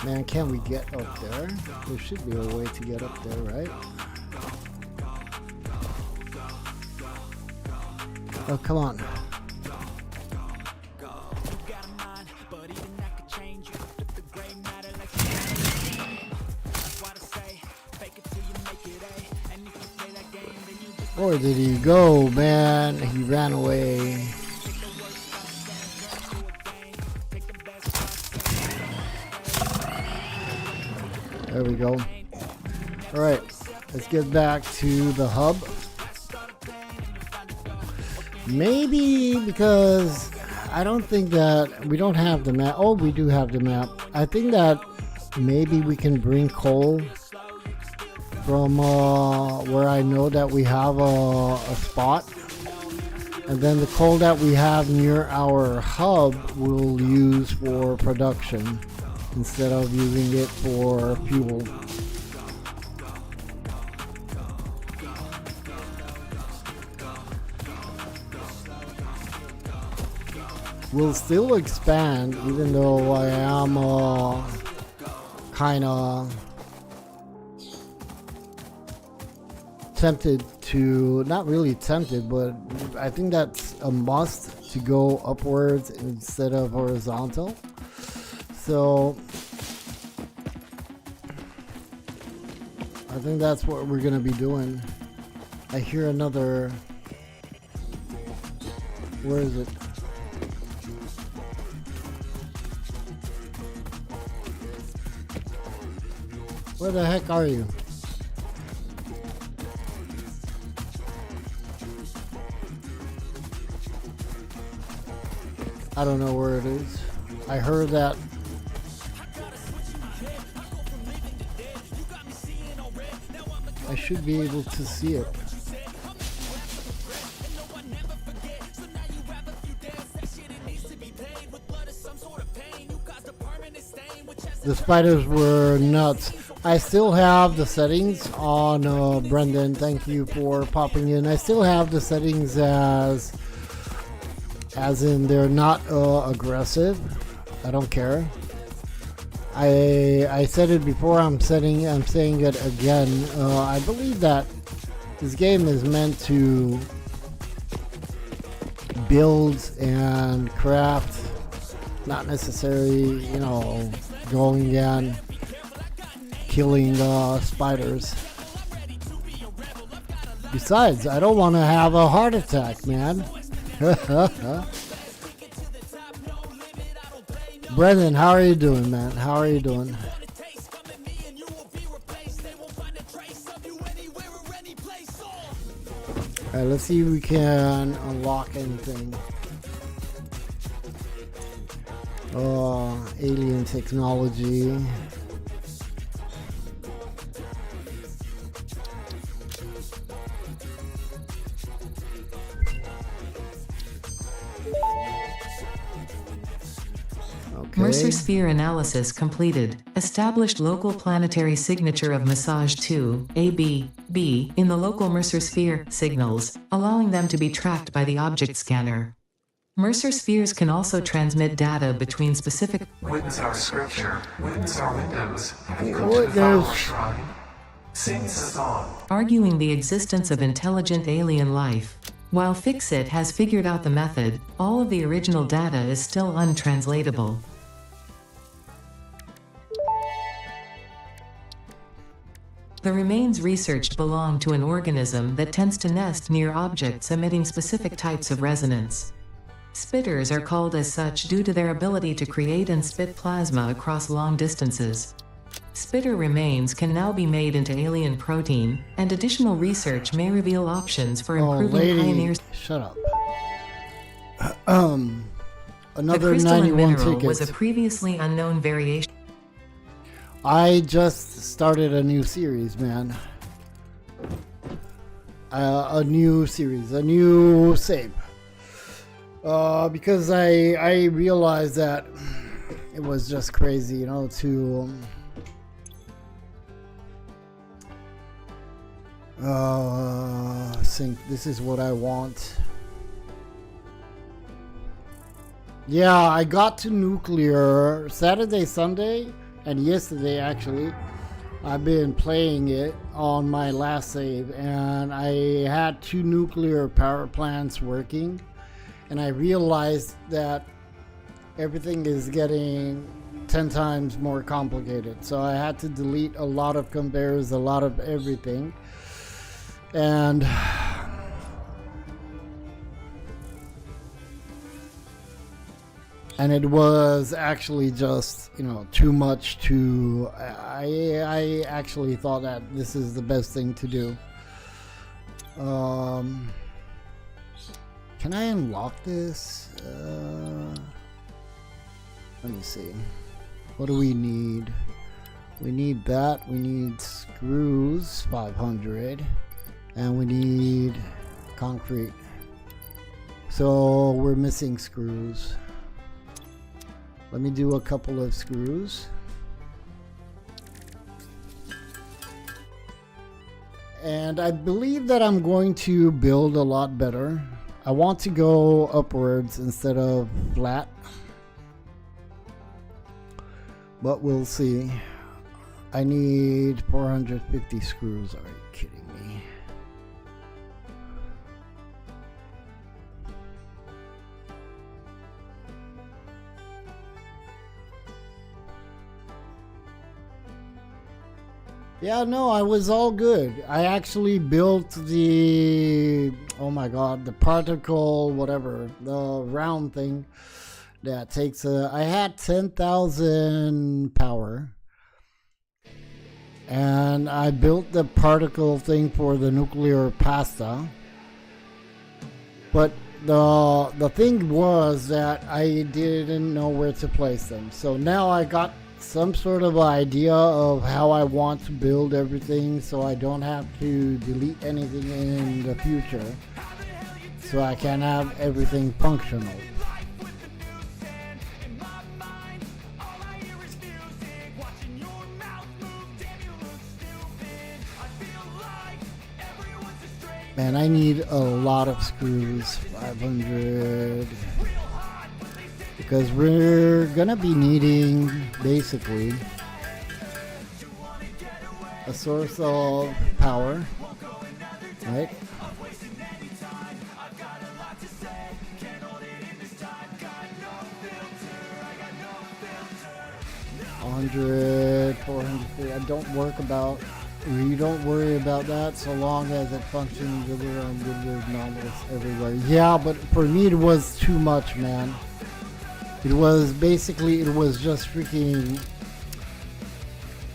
Man, can we get up there? There should be a way to get up there, right? Oh, come on. Where did he go, man? He ran away. There we go. Alright, let's get back to the hub. Maybe because I don't think that we don't have the map. Oh, we do have the map. I think that maybe we can bring coal from where I know that we have a spot, and then the coal that we have near our hub we'll use for production instead of using it for fuel. We'll still expand, even though I am kind of tempted to, not really tempted, but I think that's a must to go upwards instead of horizontal. So I think that's what we're gonna be doing. I hear another, where is it? Where the heck are you? I don't know where it is. I heard that. I should be able to see it. The spiders were nuts. I still have the settings on, Brendan, thank you for popping in. I still have the settings as in they're not aggressive. I don't care. I said it before. I'm saying it again. I believe that this game is meant to build and craft, not necessarily, going and killing spiders. Besides, I don't want to have a heart attack, man. Brendan, how are you doing, man? How are you doing? Alright, let's see if we can unlock anything. Alien technology. Mercer sphere analysis completed. Established local planetary signature of massage 2, AB, B, in the local Mercer sphere signals, allowing them to be tracked by the object scanner. Mercer spheres can also transmit data between specific. Witness our scripture, witness our windows. Have you come What to defile is- our shrine? Sing us on. Arguing the existence of intelligent alien life. While FICSIT has figured out the method, all of the original data is still untranslatable. The remains researched belong to an organism that tends to nest near objects emitting specific types of resonance. Spitters are called as such due to their ability to create and spit plasma across long distances. Spitter remains can now be made into alien protein, and additional research may reveal options for improving lady, pioneers. shut up. The Another crystalline 91 mineral tickets. was a previously unknown variation. I just started a new series, man. A new series, a new save. Because I realized that it was just crazy, to think this is what I want. Yeah, I got to nuclear Saturday, Sunday, and yesterday actually. I've been playing it on my last save, and I had 2 nuclear power plants working, and I realized that everything is getting 10 times more complicated. So I had to delete a lot of conveyors, a lot of everything, and it was actually just too much to I actually thought that this is the best thing to do. Can I unlock this? Let me see, what do we need? We need that, we need screws 500, and we need concrete, so we're missing screws. Let me do a couple of screws. And I believe that I'm going to build a lot better. I want to go upwards instead of flat. But we'll see. I need 450 screws. Are you kidding me? Yeah, no, I was all good. I actually built the, oh my god, the particle, whatever, the round thing that takes I had 10,000 power. And I built the particle thing for the nuclear pasta. But the thing was that I didn't know where to place them. So now I got some sort of idea of how I want to build everything, so I don't have to delete anything in the future, so I can have everything functional. Man, I need a lot of screws. 500. because we're gonna be needing basically a source of power, right? $100, $400. I don't work about. You don't worry about that so long as it functions good on good with novels everywhere. Yeah, but for me it was too much, man. It was basically, it was just freaking.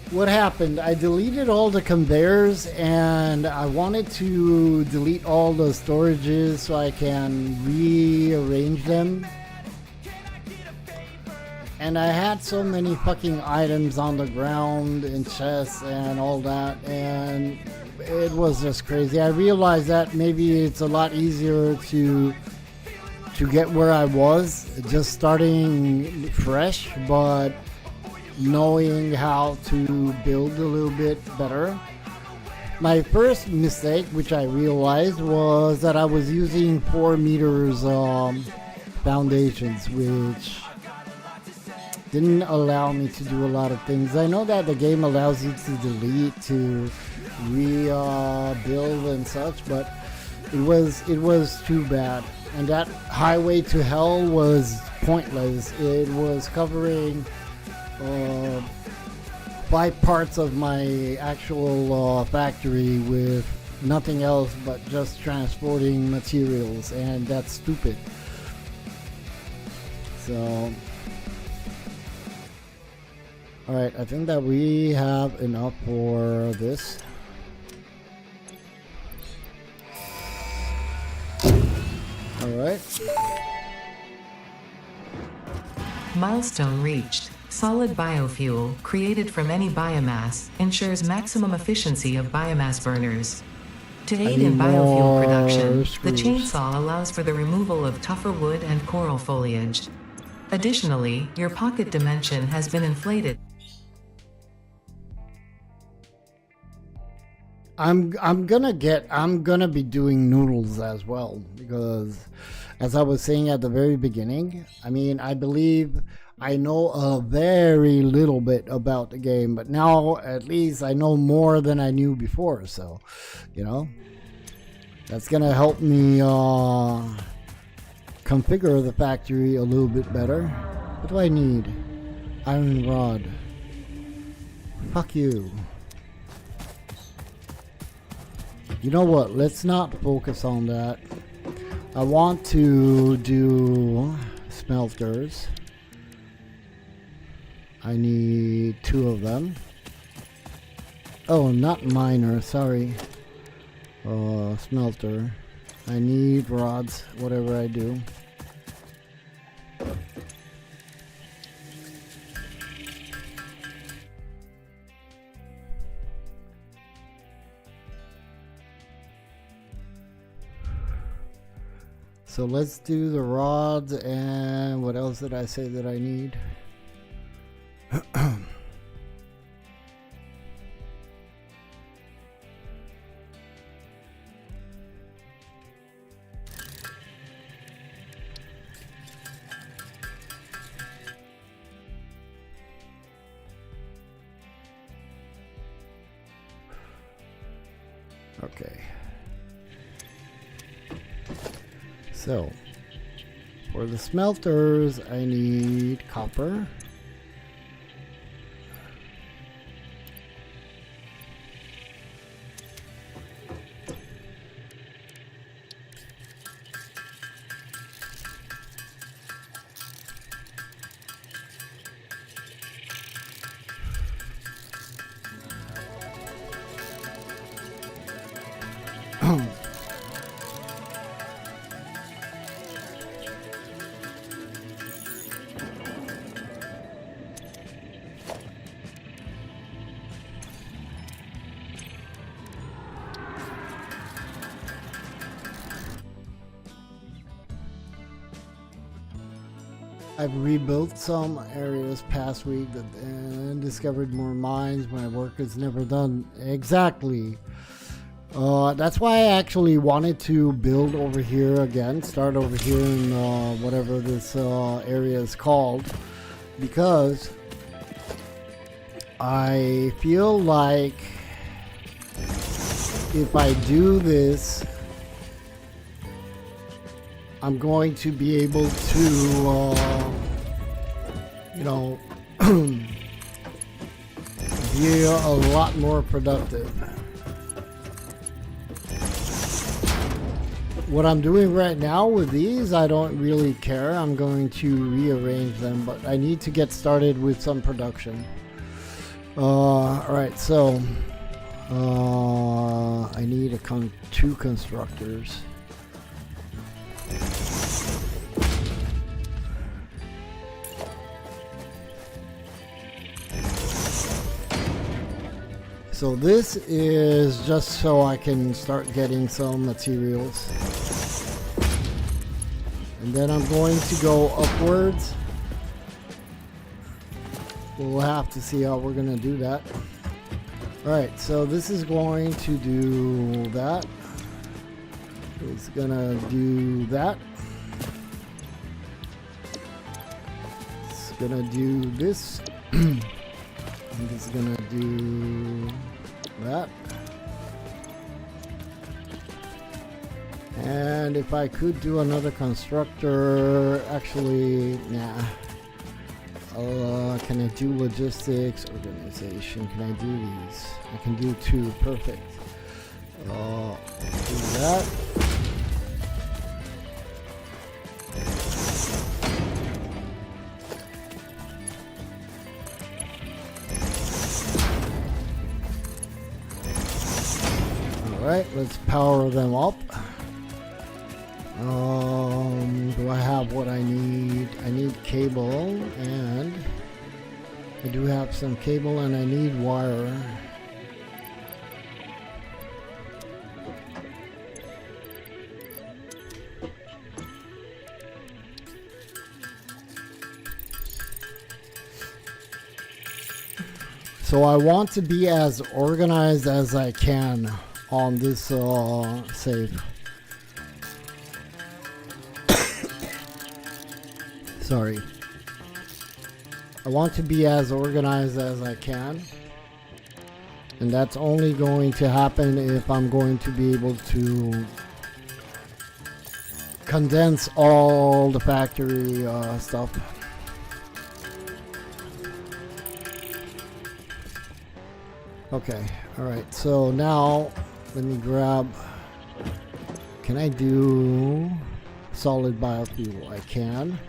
What happened? I deleted all the conveyors and I wanted to delete all the storages so I can rearrange them. And I had so many fucking items on the ground and chests and all that, and it was just crazy. I realized that maybe it's a lot easier to get where I was, just starting fresh, but knowing how to build a little bit better. My first mistake, which I realized, was that I was using 4 meters foundations, which didn't allow me to do a lot of things. I know that the game allows you to delete, to rebuild and such, but it was too bad. And that highway to hell was pointless. It was covering 5 parts of my actual factory with nothing else but just transporting materials, and that's stupid. So alright, I think that we have enough for this. Alright. Milestone reached. Solid biofuel, created from any biomass, ensures maximum efficiency of biomass burners. To aid in biofuel production, the chainsaw allows for the removal of tougher wood and coral foliage. Additionally, your pocket dimension has been inflated. I'm gonna be doing noodles as well, because as I was saying at the very beginning, I mean, I believe I know a very little bit about the game, but now at least I know more than I knew before, so you know, that's gonna help me configure the factory a little bit better. What do I need? Iron rod. Fuck you. You know what, let's not focus on that. I want to do smelters. I need 2 of them. Oh, not miner, sorry. Smelter. I need rods, whatever I do. So let's do the rods, and what else did I say that I need? Okay. So, for the smelters, I need copper. I've rebuilt some areas past week and discovered more mines. My work is never done. Exactly. That's why I actually wanted to build over here again, start over here in whatever this area is called, because I feel like if I do this, I'm going to be able to, you know, be a lot more productive. What I'm doing right now with these, I don't really care. I'm going to rearrange them, but I need to get started with some production. Alright, so I need two constructors. So this is just so I can start getting some materials. And then I'm going to go upwards. We'll have to see how we're going to do that. Alright, so this is going to do that. It's going to do that. It's going to do this. And it's going to do that. And if I could do another constructor, actually, nah. Can I do logistics, organization? Can I do these? I can do two, perfect. Do that. Alright, let's power them up. Do I have what I need? I need cable, and I do have some cable, and I need wire. So I want to be as organized as I can on this save. Sorry. I want to be as organized as I can. And that's only going to happen if I'm going to be able to condense all the factory stuff. Okay, alright, so now let me grab, can I do solid biofuel? I can.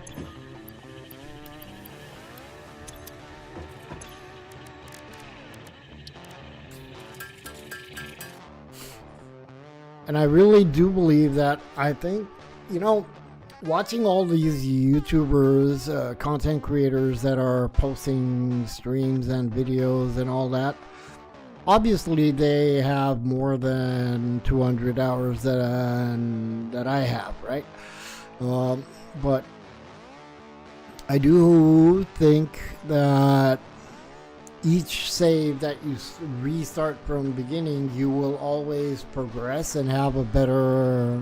And I really do believe that, I think, you know, watching all these YouTubers, content creators that are posting streams and videos and all that, obviously they have more than 200 hours that I have, right? But I do think that each save that you restart from the beginning, you will always progress and have a better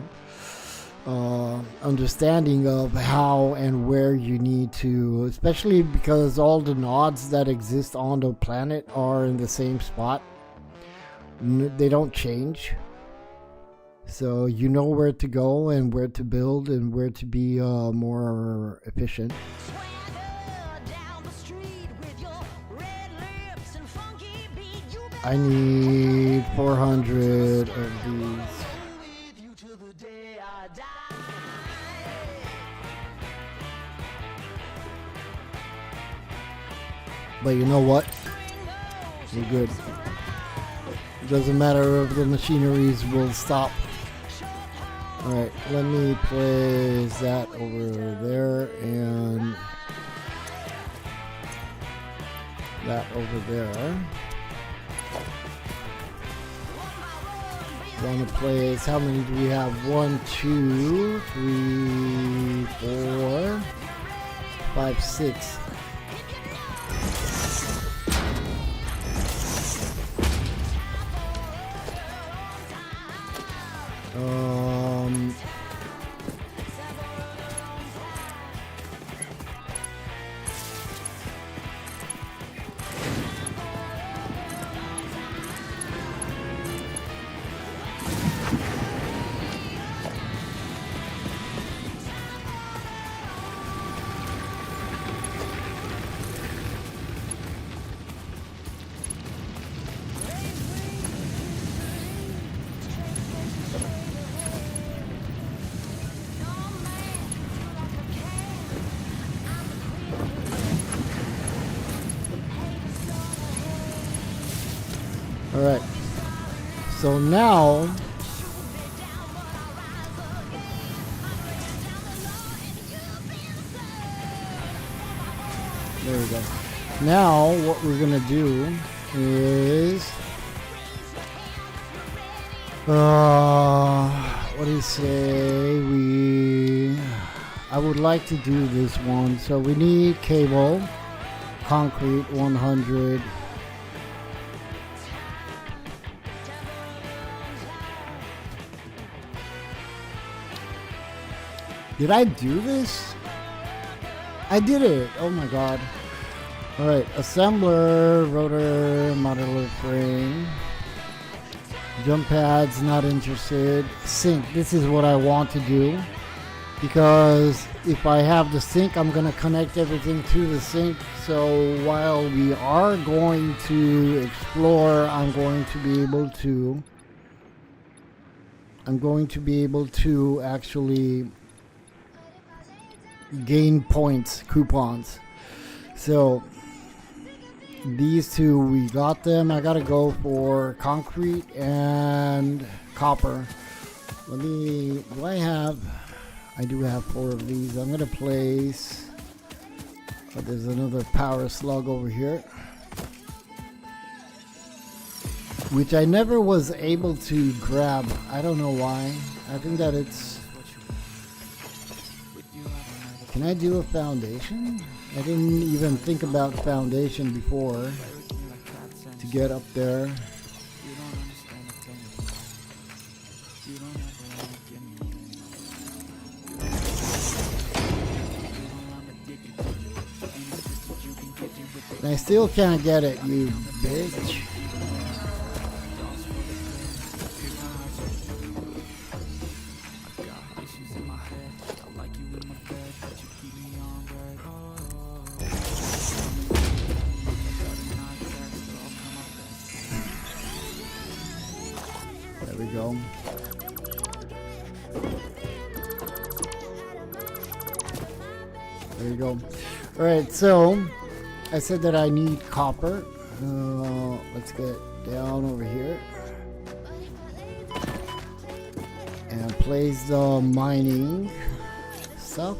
understanding of how and where you need to, especially because all the nodes that exist on the planet are in the same spot. They don't change. So you know where to go and where to build and where to be more efficient. I need 400 of these. But you know what? We're good. It doesn't matter if the machineries will stop. Alright, let me place that over there and that over there. Want to place, how many do we have? 1, 2, 3, 4, 5, 6. All right. So now, there we go. Now what we're gonna do is, what do you say? I would like to do this one. So we need cable, concrete 100. Did I do this? I did it. Oh my god. Alright, assembler, rotor, modular frame. Jump pads, not interested. Sink, this is what I want to do. Because if I have the sink, I'm going to connect everything to the sink. So while we are going to explore, I'm going to be able to actually gain points, coupons. So these two, we got them. I gotta go for concrete and copper. I do have 4 of these. I'm gonna place, there's another power slug over here, which I never was able to grab. I don't know why. I think that it's, can I do a foundation? I didn't even think about foundation before to get up there. And I still can't get it, you bitch. There we go. There you go. All right, so I said that I need copper. Let's get down over here and place the mining stuff.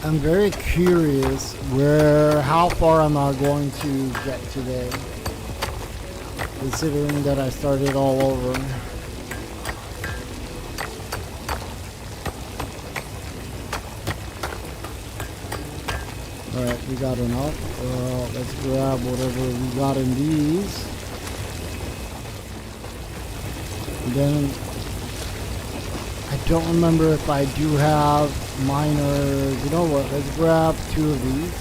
I'm very curious how far am I going to get today, considering that I started all over. Alright, we got enough. Let's grab whatever we got in these. And then I don't remember if I do have miners. You know what? Let's grab 2 of these.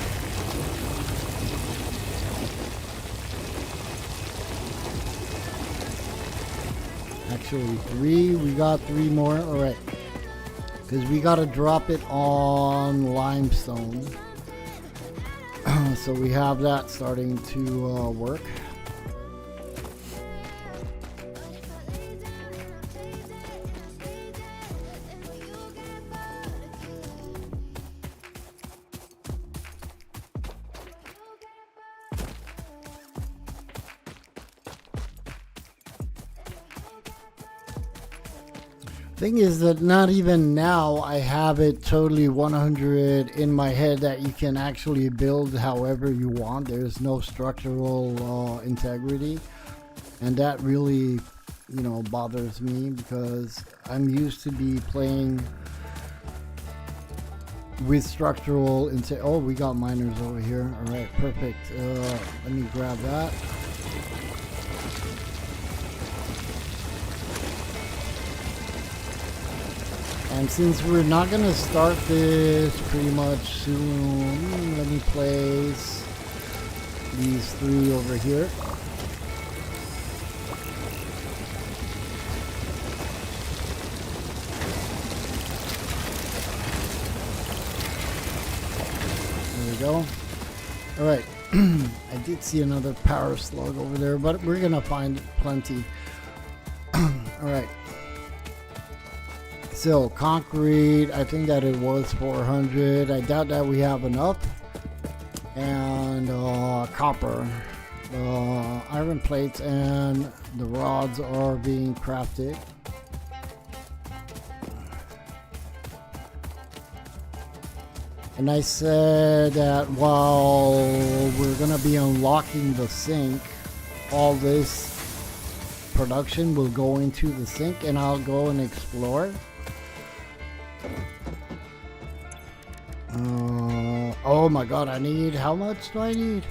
Actually 3. We got 3 more. Alright. Because we got to drop it on limestone. So we have that starting to work. Thing is that not even now I have it totally 100 in my head that you can actually build however you want. There's no structural integrity, and that really, bothers me because I'm used to be playing with structural oh, we got miners over here. All right, perfect. Let me grab that. And since we're not going to start this pretty much soon, let me place these 3 over here. There we go. All right. I did see another power slug over there, but we're gonna find plenty. All right. So concrete, I think that it was 400. I doubt that we have enough. And copper, iron plates and the rods are being crafted. And I said that while we're gonna be unlocking the sink, all this production will go into the sink and I'll go and explore. Oh my god, I need, how much do I need?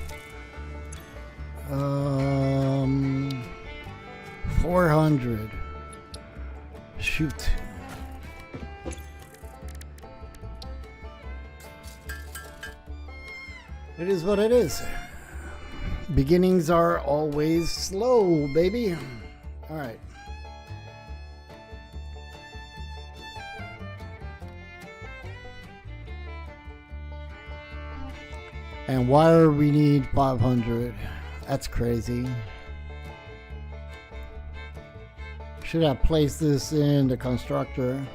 400. Shoot. It is what it is. Beginnings are always slow, baby. All right. And wire we need 500. That's crazy. Should have placed this in the constructor.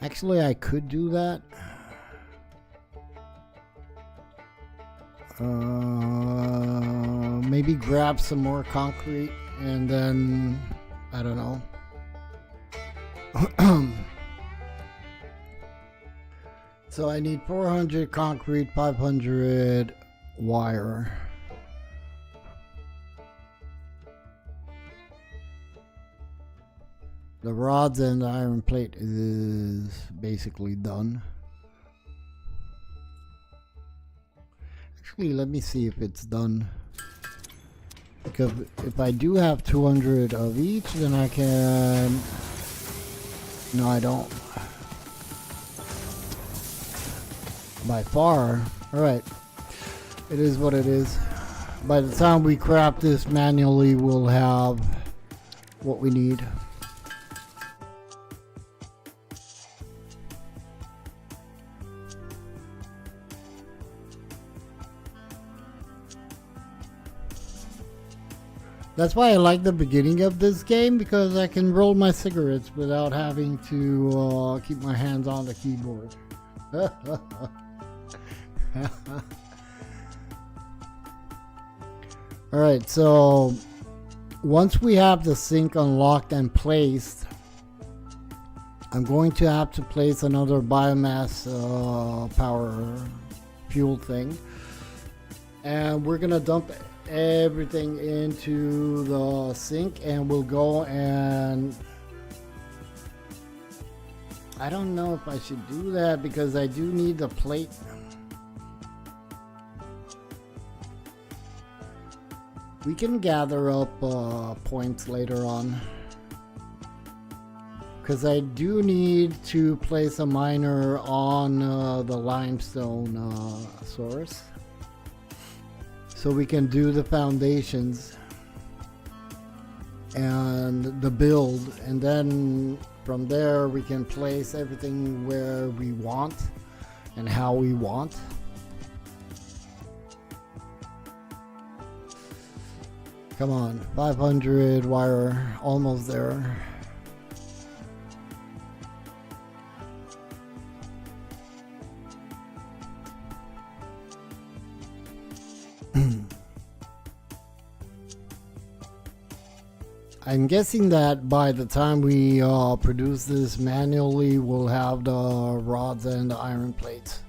Actually, I could do that. Maybe grab some more concrete and then, I don't know. So I need 400 concrete, 500 wire. The rods and the iron plate is basically done. Actually, let me see if it's done. Because if I do have 200 of each, then I can... No, I don't. By far. Alright. It is what it is. By the time we craft this manually, we'll have what we need. That's why I like the beginning of this game, because I can roll my cigarettes without having to keep my hands on the keyboard. Alright, so once we have the sink unlocked and placed, I'm going to have to place another biomass power fuel thing. And we're going to dump everything into the sink and we'll go and I don't know if I should do that because I do need the plate. We can gather up points later on because I do need to place a miner on the limestone source. So we can do the foundations and the build, and then from there we can place everything where we want and how we want. Come on, 500 wire, almost there. I'm guessing that by the time we produce this manually, we'll have the rods and the iron plates.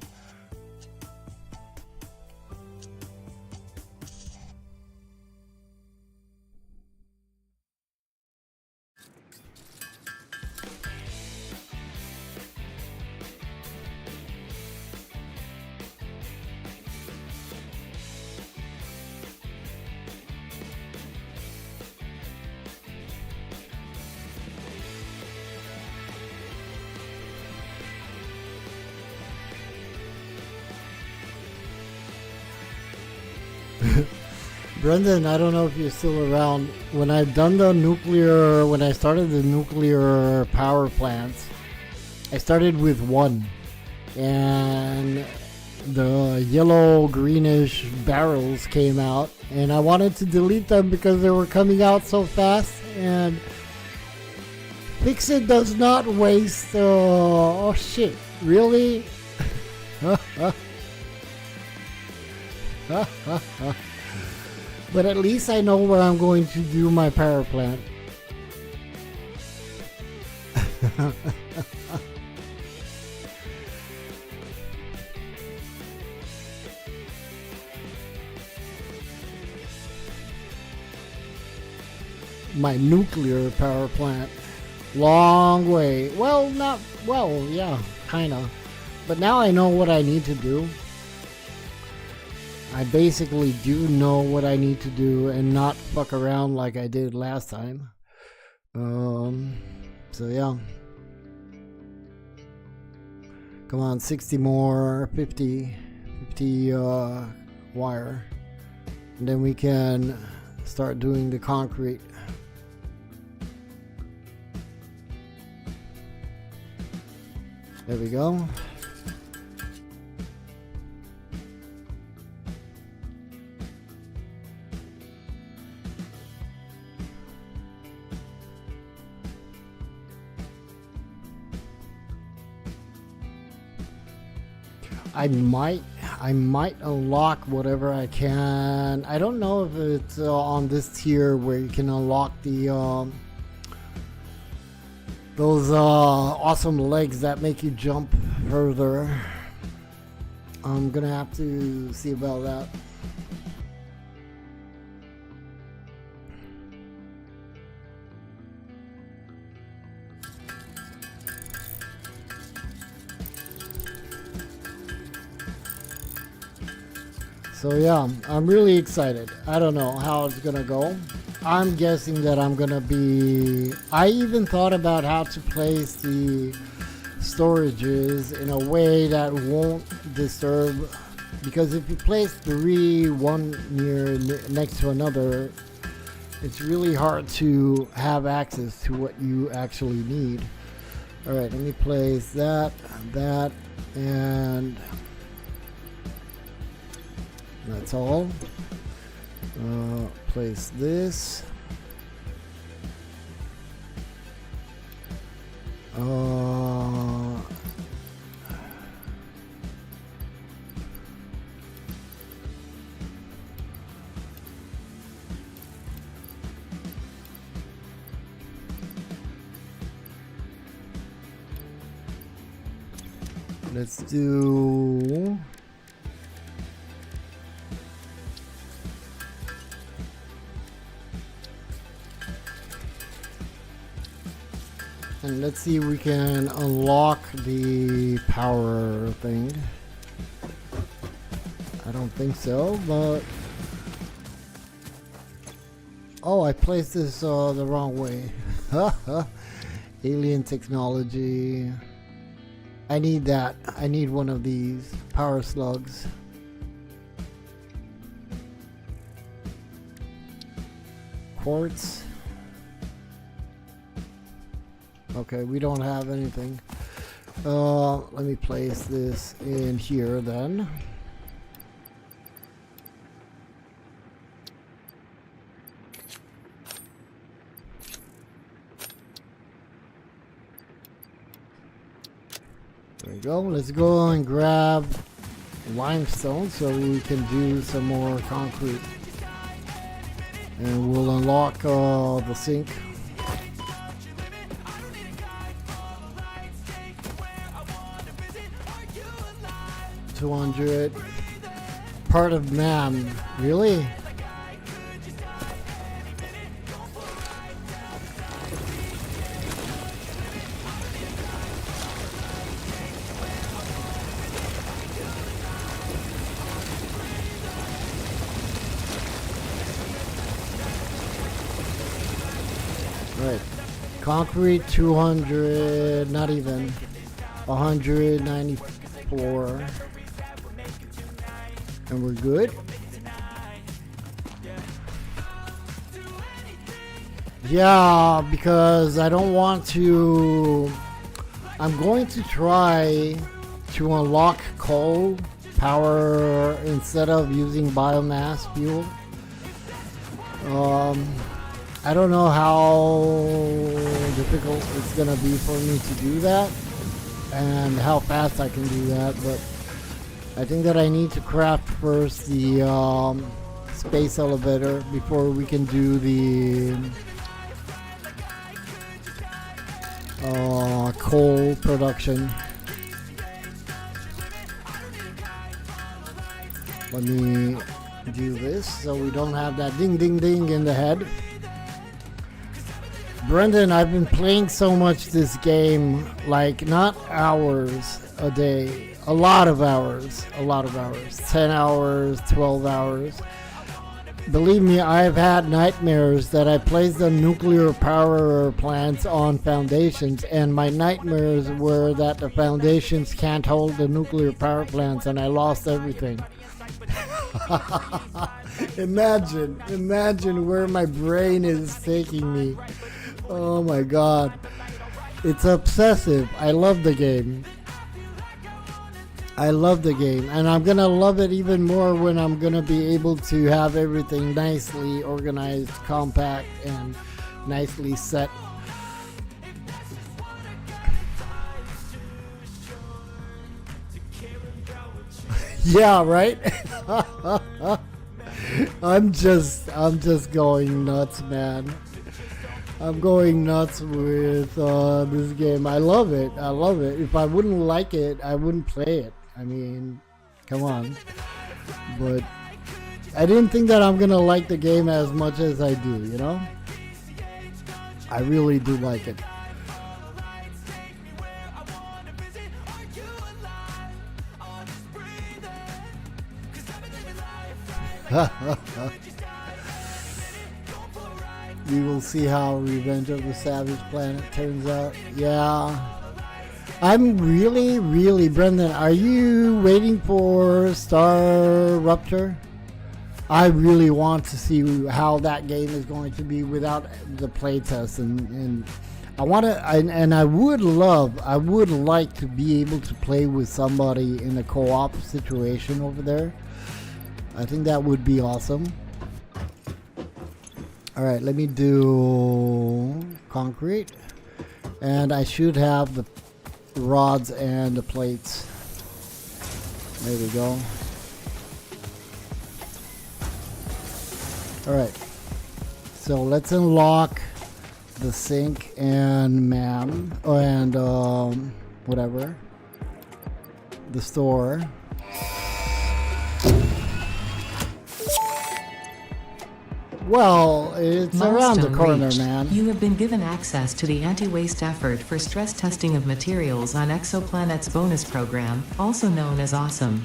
Brendan, I don't know if you're still around. When I started the nuclear power plants, I started with one, and the yellow greenish barrels came out, and I wanted to delete them because they were coming out so fast, and FICSIT does not waste, oh shit, really? But at least I know where I'm going to do my power plant. My nuclear power plant. Long way. Well, yeah, kinda. But now I know what I need to do. I basically do know what I need to do and not fuck around like I did last time. So yeah. Come on, 60 more, 50 wire. And then we can start doing the concrete. There we go. I might unlock whatever I can. I don't know if it's on this tier where you can unlock the those awesome legs that make you jump further. I'm gonna have to see about that. So yeah, I'm really excited. I don't know how it's gonna go. I'm guessing that I'm gonna be... I even thought about how to place the storages in a way that won't disturb, because if you place three, one next to another, it's really hard to have access to what you actually need. Alright, let me place that, and that's all. Place this. Let's do... And let's see if we can unlock the power thing. I don't think so, but... Oh, I placed this the wrong way. Alien technology. I need that. I need one of these power slugs. Quartz. Okay, we don't have anything. Let me place this in here then. There we go. Let's go and grab limestone so we can do some more concrete. And we'll unlock the sink. 200. Part of man. Really? Right. Concrete 200, not even. 194. And we're good. Yeah, because I don't want to. I'm going to try to unlock coal power instead of using biomass fuel. I don't know how difficult it's gonna be for me to do that and how fast I can do that, but I think that I need to craft first the space elevator before we can do the coal production. Let me do this so we don't have that ding ding ding in the head. Brendan, I've been playing so much this game, like not hours a day, a lot of hours, 10 hours, 12 hours. Believe me, I've had nightmares that I placed the nuclear power plants on foundations, and my nightmares were that the foundations can't hold the nuclear power plants and I lost everything. Imagine where my brain is taking me. Oh my god. It's obsessive. I love the game. And I'm gonna love it even more when I'm gonna be able to have everything nicely organized, compact, and nicely set. Yeah, right? I'm just going nuts, man. I'm going nuts with this game. I love it. If I wouldn't like it, I wouldn't play it. I mean, come on. But I didn't think that I'm gonna like the game as much as I do, you know? I really do like it. We will see how Revenge of the Savage Planet turns out. Yeah. I'm really, Brendan, are you waiting for Star Rupture? I really want to see how that game is going to be without the playtest, and I want to, and I would like to be able to play with somebody in a co-op situation over there. I think that would be awesome. All right, let me do concrete, and I should have the rods and the plates. There we go. All right, so let's unlock the sink and whatever, the store. Well, it's around the corner, reached. man. You have been given access to the anti-waste effort for stress testing of materials on Exoplanet's bonus program, also known as Awesome.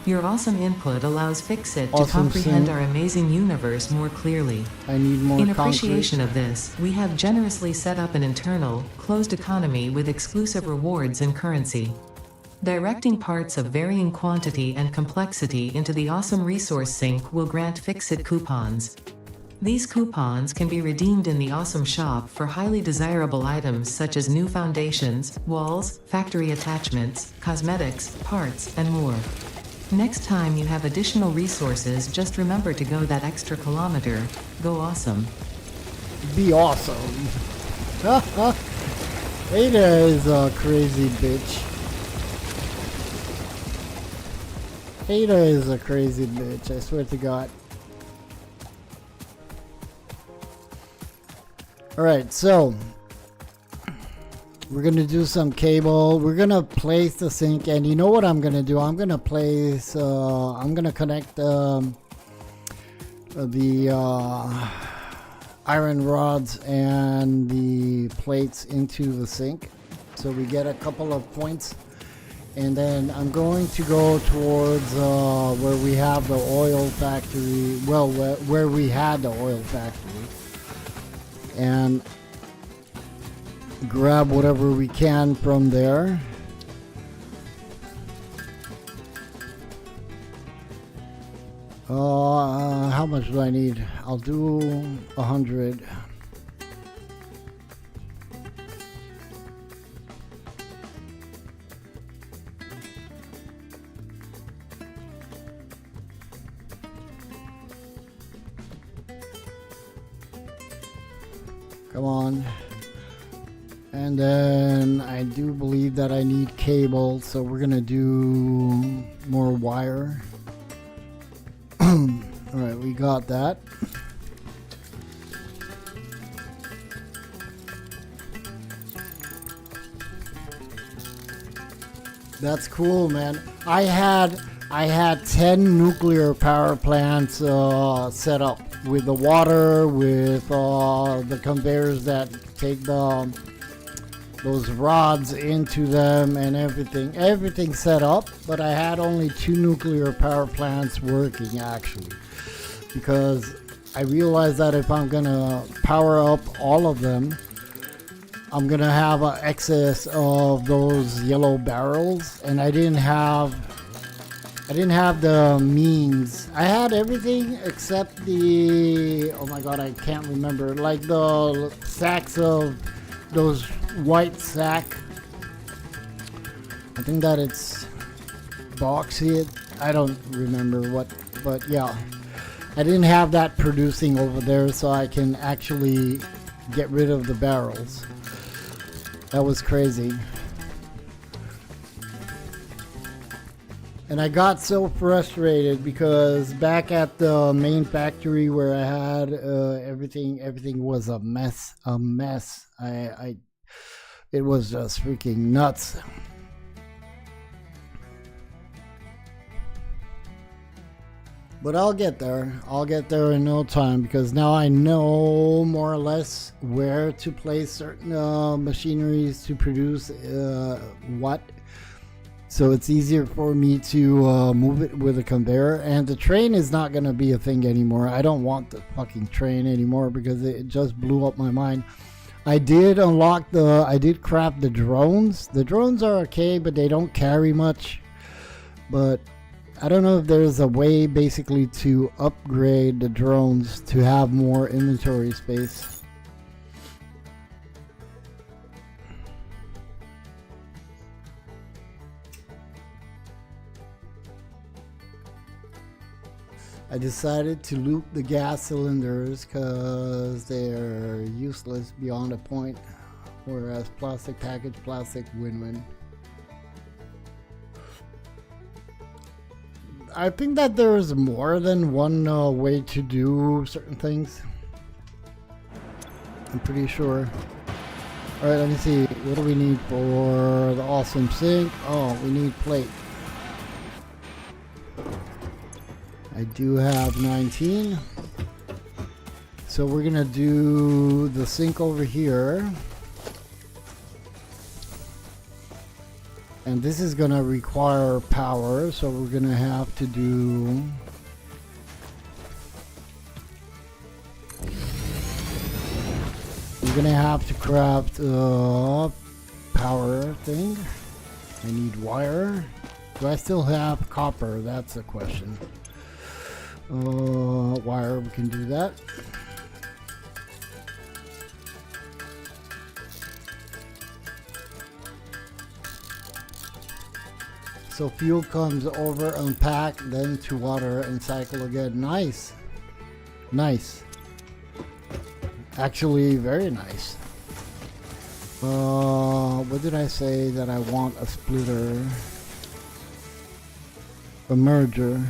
Your awesome input allows FICSIT to comprehend our amazing universe more clearly. I need more In appreciation of this, we have generously set up an internal, closed economy with exclusive rewards and currency. Directing parts of varying quantity and complexity into the awesome resource sink will grant FICSIT coupons. These coupons can be redeemed in the Awesome Shop for highly desirable items such as new foundations, walls, factory attachments, cosmetics, parts, and more. Next time you have additional resources, just remember to go that extra kilometer. Go awesome. Be awesome. Ada is a crazy bitch. Ada is a crazy bitch, I swear to God. Alright, so we're gonna do some cable. We're gonna place the sink, and you know what I'm gonna do? I'm gonna place I'm gonna connect the iron rods and the plates into the sink, so we get a couple of points. And then I'm going to go towards where we have the oil factory, well, where we had the oil factory, and grab whatever we can from there. How much do I need? I'll do 100. Come on. And then I do believe that I need cable, so we're gonna do more wire. Alright, we got that. That's cool, man. I had 10 nuclear power plants set up with the water, with the conveyors that take those rods into them and everything set up, but I had only 2 nuclear power plants working actually, because I realized that if I'm gonna power up all of them, I'm gonna have an excess of those yellow barrels, and I didn't have the means. I had everything except the, oh my god, I can't remember, like the sacks of those white sack. I think that it's bauxite. I don't remember what, but yeah. I didn't have that producing over there, so I can actually get rid of the barrels. That was crazy. And I got so frustrated because back at the main factory where I had everything was a mess. It was just freaking nuts. But I'll get there. I'll get there in no time, because now I know more or less where to place certain machineries to produce what. So it's easier for me to move it with a conveyor. And the train is not going to be a thing anymore. I don't want the fucking train anymore because it just blew up my mind. I did craft the drones. The drones are okay, but they don't carry much. But I don't know if there's a way basically to upgrade the drones to have more inventory space. I decided to loop the gas cylinders because they're useless beyond a point, whereas plastic package, plastic win-win. I think that there's more than one way to do certain things. I'm pretty sure. Alright, let me see. What do we need for the awesome sink? Oh, we need plate. I do have 19. So we're gonna do the sink over here. And this is gonna require power, so we're gonna have to do to craft a power thing. I need wire. Do I still have copper? That's the question. Wire, we can do that. So fuel comes over, unpack, then to water and cycle again. Nice. Nice. Actually, very nice. What did I say that I want? A splitter. A merger.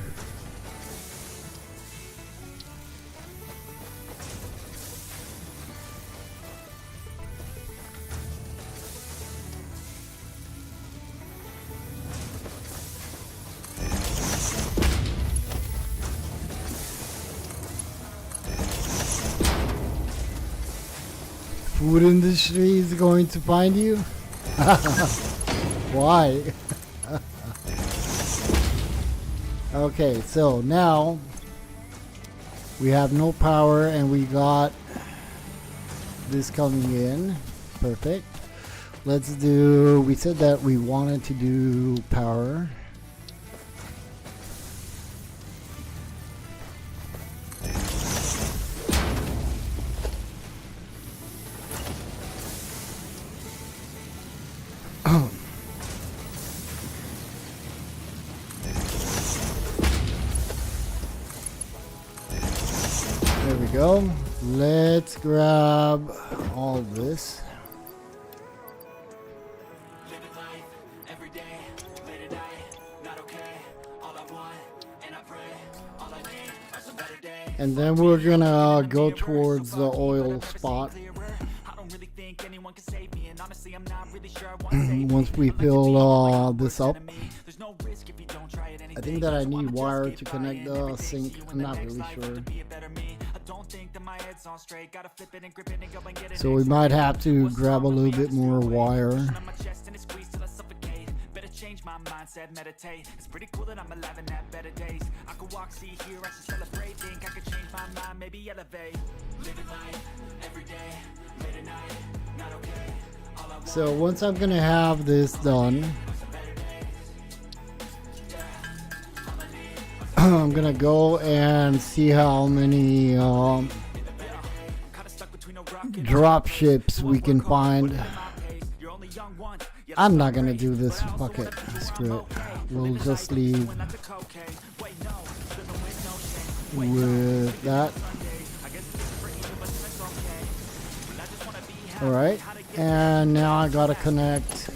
Food industry is going to find you? Why? Okay, so now we have no power and we got this coming in. Perfect. Let's do, we said that we wanted to do power. let's grab all this. And then we're gonna go towards the oil spot. Once we fill this up. I think that I need wire to connect the sink. I'm not really sure. So we might have to grab a little bit more wire. Change my mindset, meditate. It's pretty cool that I'm alive and have better days. I could walk, see, hear, I should celebrate. Think I could change my mind, maybe elevate. Living life every day, late at night, not okay. So once I'm gonna have this done, I'm gonna go and see how many drop ships we can find. I'm not gonna do this. Fuck it. Screw it. We'll just leave with that. Alright. And now I gotta connect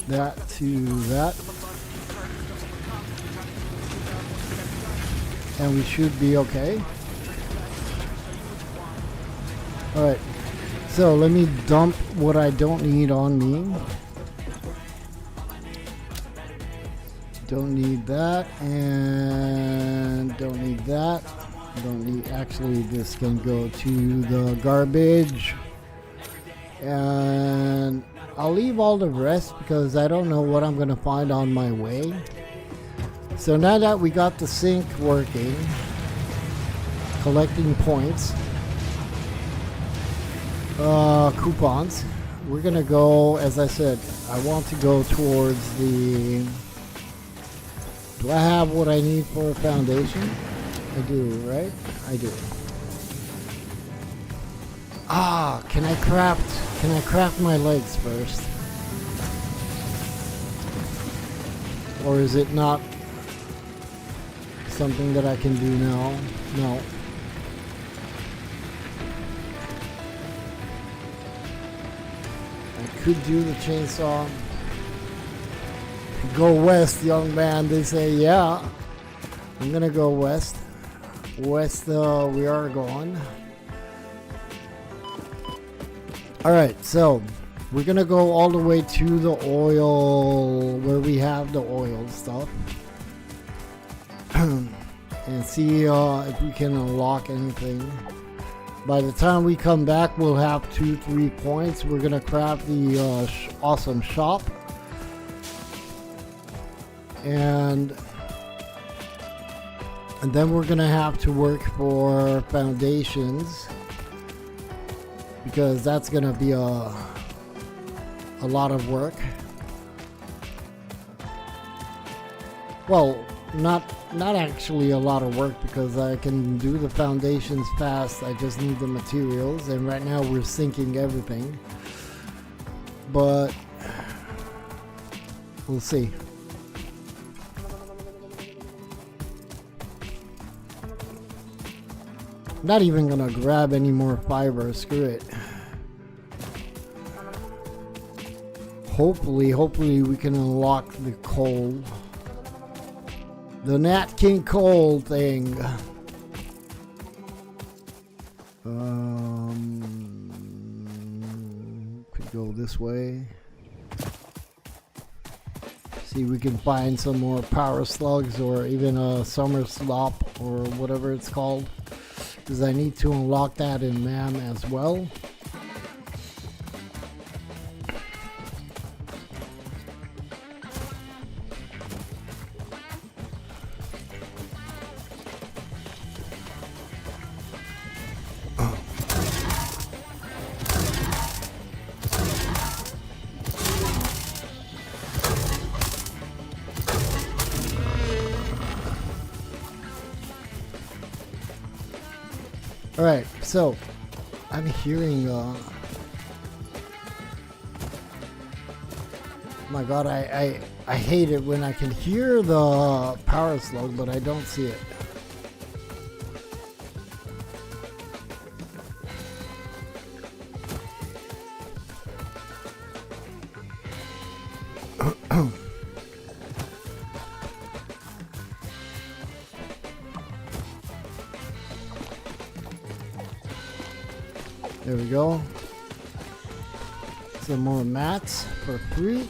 that to that. And we should be okay. Alright. So let me dump what I don't need on me. Don't need that, and don't need that. Don't need, actually this can go to the garbage. And I'll leave all the rest because I don't know what I'm gonna find on my way. So now that we got the sink working, collecting points, coupons, we're gonna go, as I said, I want to go towards the, do I have what I need for a foundation? I do, right? I do. Ah, can I craft my legs first? Or is it not something that I can do now? No. Could do the chainsaw. Go west, young man. They say, yeah. I'm gonna go west. West, we are going. Alright, so we're gonna go all the way to the oil, where we have the oil stuff. And see if we can unlock anything. By the time we come back, we'll have 2-3 points. We're gonna craft the awesome shop, and then we're gonna have to work for foundations, because that's gonna be a lot of work. Well, not actually a lot of work, because I can do the foundations fast. I just need the materials, and right now we're sinking everything, but we'll see. Not even gonna grab any more fiber. Screw it. Hopefully we can unlock the coal. The Nat King Cole thing. Could go this way. See, we can find some more power slugs, or even a summer slop, or whatever it's called, because I need to unlock that in MAM as well. Alright, so I'm hearing my god, I hate it when I can hear the power slug but I don't see it. There we go. Some more mats for free.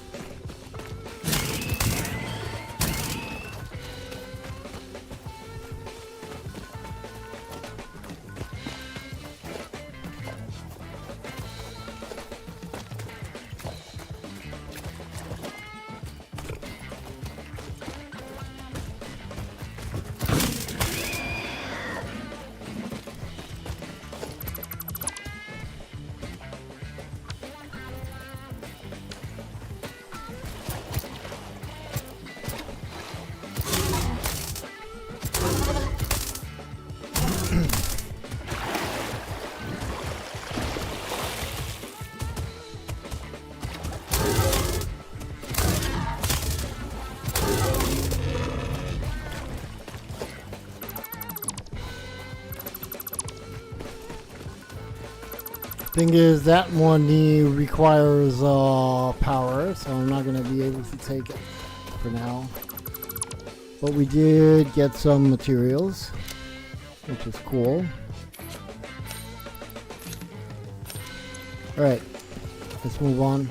Thing is, that one requires power, so I'm not going to be able to take it for now. But we did get some materials, which is cool. Alright, let's move on.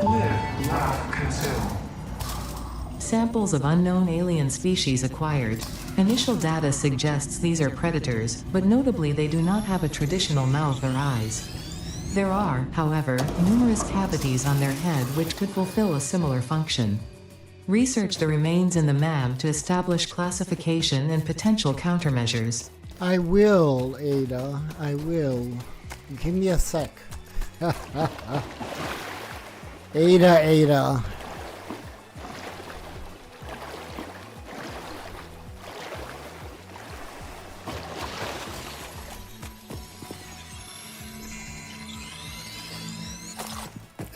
Live, laugh, consume. Samples of unknown alien species acquired. Initial data suggests these are predators, but notably they do not have a traditional mouth or eyes. There are, however, numerous cavities on their head which could fulfill a similar function. Research the remains in the MAM to establish classification and potential countermeasures. I will, Ada. I will. Give me a sec. Ada.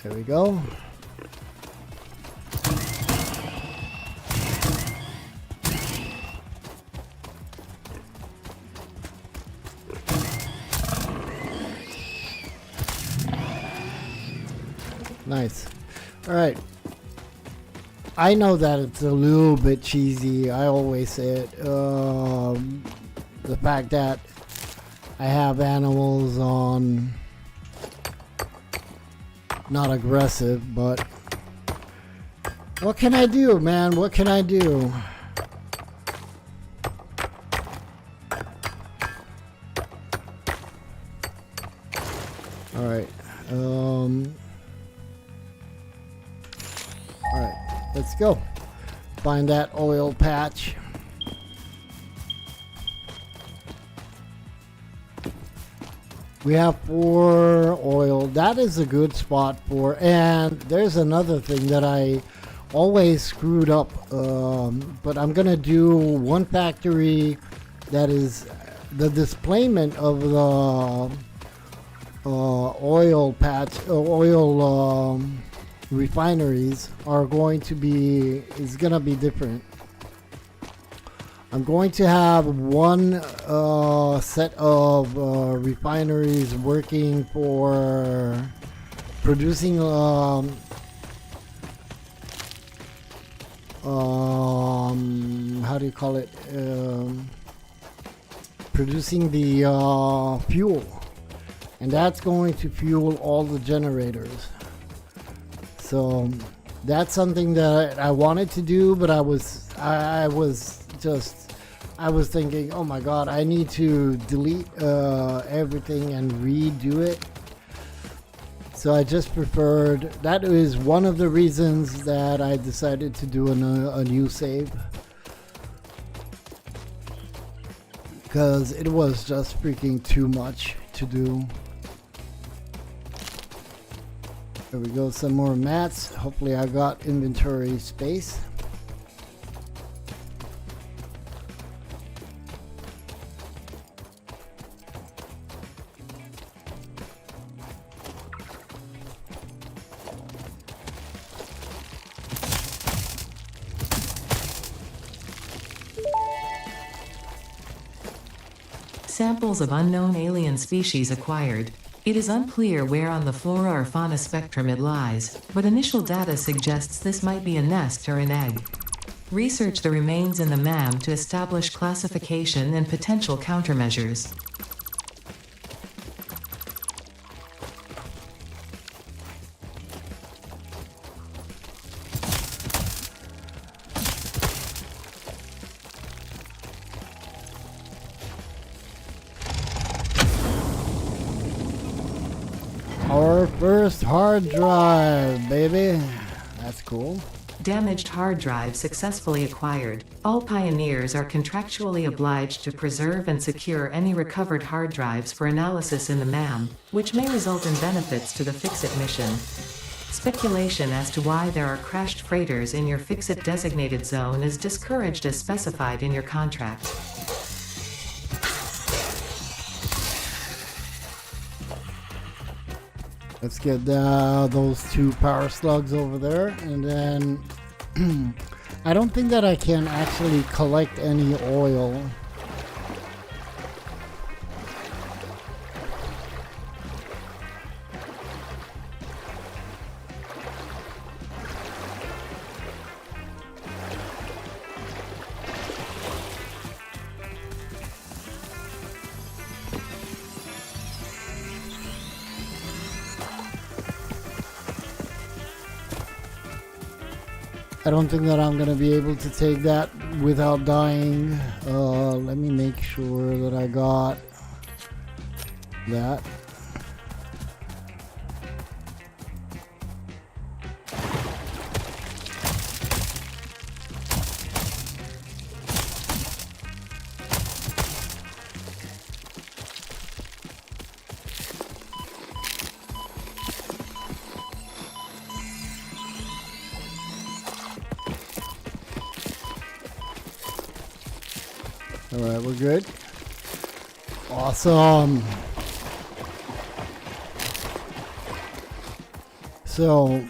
There we go. Nice. All right. I know that it's a little bit cheesy. I always say it. The fact that I have animals on not aggressive, but what can I do, man? What can I do? All right. Alright, let's go. Find that oil patch. We have 4 oil. That is a good spot for. And there's another thing that I always screwed up. But I'm going to do one factory that is the displayment of the oil patch, oil refineries are going to be different. I'm going to have one set of refineries working for producing how do you call it, producing the fuel, and that's going to fuel all the generators. So that's something that I wanted to do, but I was thinking, oh my god, I need to delete everything and redo it. So I just preferred, that is one of the reasons that I decided to do a new save, because it was just freaking too much to do. There we go, some more mats. Hopefully I got inventory space. Samples of unknown alien species acquired. It is unclear where on the flora or fauna spectrum it lies, but initial data suggests this might be a nest or an egg. Research the remains in the MAM to establish classification and potential countermeasures. Our first hard drive, baby. That's cool. Damaged hard drive successfully acquired. All pioneers are contractually obliged to preserve and secure any recovered hard drives for analysis in the MAM, which may result in benefits to the FICSIT mission. Speculation as to why there are crashed freighters in your FICSIT designated zone is discouraged as specified in your contract. Let's get those 2 power slugs over there, and then I don't think that I can actually collect any oil. I don't think that I'm gonna be able to take that without dying. Let me make sure that I got that. Alright, we're good. Awesome. So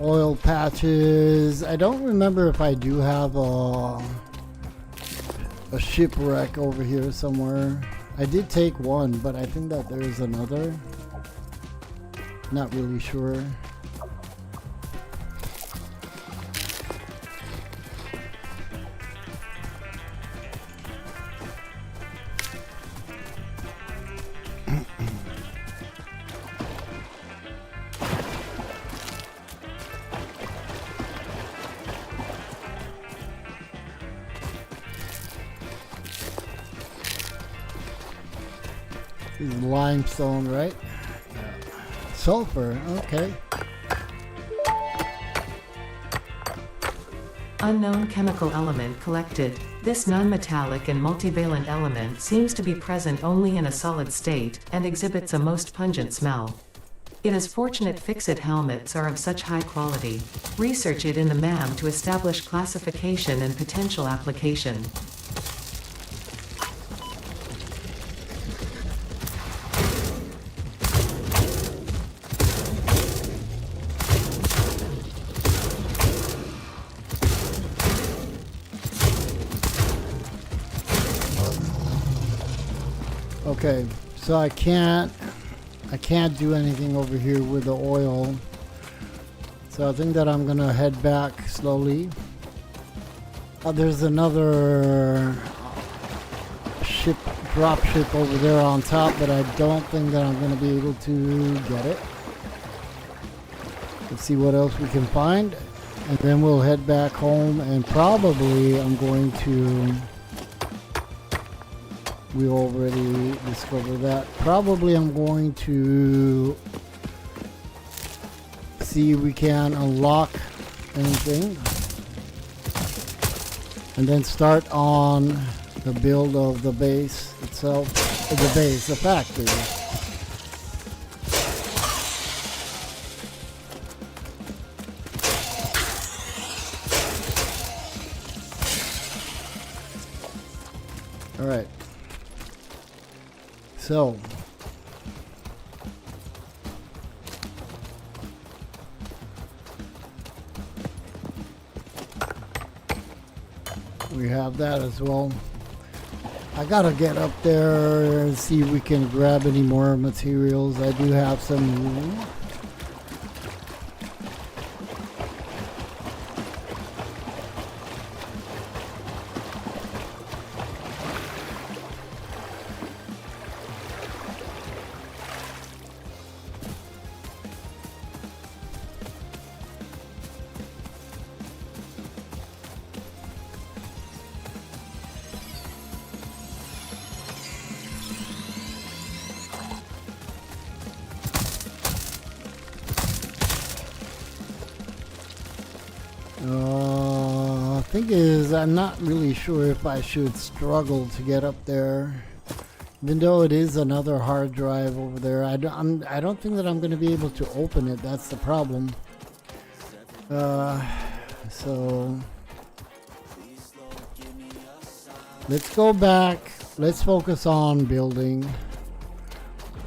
oil patches. I don't remember if I do have a shipwreck over here somewhere. I did take one, but I think that there's another. Not really sure. This is limestone, right? Yeah. Sulfur, okay. Unknown chemical element collected. This non-metallic and multivalent element seems to be present only in a solid state, and exhibits a most pungent smell. It is fortunate FICSIT helmets are of such high quality. Research it in the MAM to establish classification and potential application. Okay, so I can't do anything over here with the oil. So I think that I'm gonna head back slowly. There's another ship, drop ship over there on top, but I don't think that I'm gonna be able to get it. Let's see what else we can find, and then we'll head back home, and probably I'm going to, we already discovered that. Probably I'm going to see if we can unlock anything. And then start on the build of the base itself, the factory. All right. So we have that as well. I gotta get up there and see if we can grab any more materials. I do have some. Thing is, I'm not really sure if I should struggle to get up there, even though it is another hard drive over there. I don't think that I'm going to be able to open it. That's the problem. So let's go back. Let's focus on building.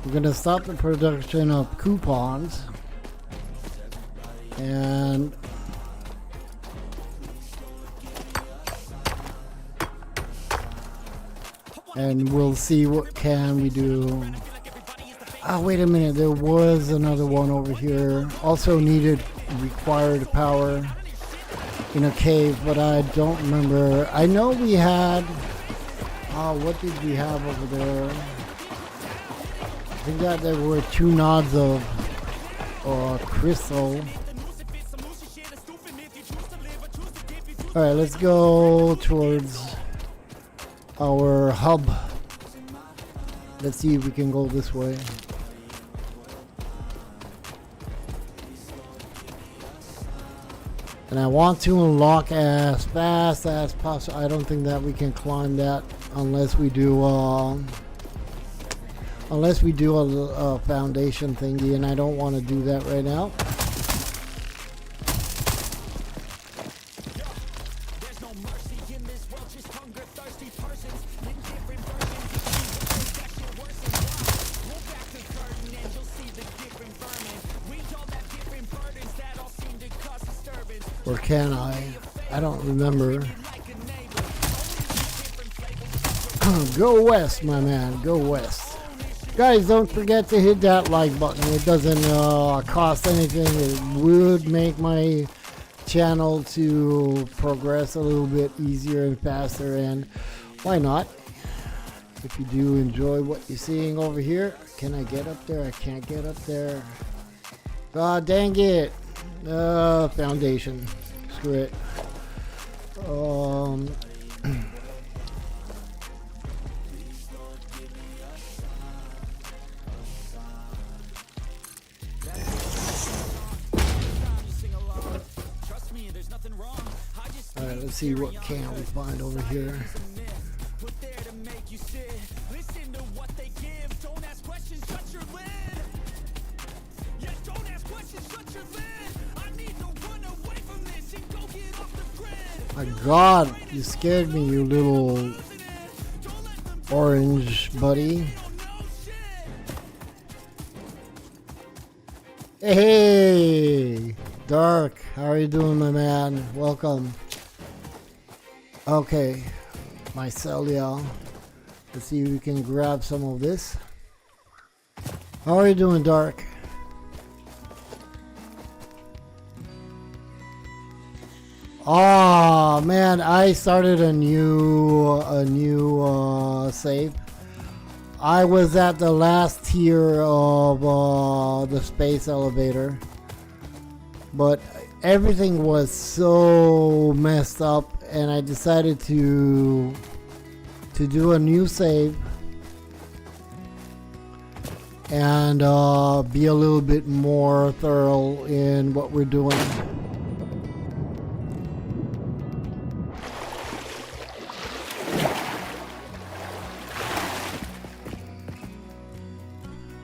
We're going to stop the production of coupons, and we'll see what can we do. Ah, wait a minute, there was another one over here. Also required power in a cave, but I don't remember. I know we had, what did we have over there? I think that there were 2 nodes of crystal. Alright, let's go towards our hub. Let's see if we can go this way. And I want to unlock as fast as possible. I don't think that we can climb that unless we do a foundation thingy, and I don't want to do that right now. Or can I? I don't remember. Go west, my man. Go west. Guys, don't forget to hit that like button. It doesn't cost anything. It would make my channel to progress a little bit easier and faster. And why not? If you do enjoy what you're seeing over here. Can I get up there? I can't get up there. God dang it. Foundation. Screw it. Alright, let's see what can we find over here. My God, you scared me, you little orange buddy. Hey, Dark, how are you doing, my man? Welcome. Okay, Mycelia. Let's see if we can grab some of this. How are you doing, Dark? Oh man, I started a new save. I was at the last tier of the space elevator, but everything was so messed up, and I decided to do a new save and be a little bit more thorough in what we're doing.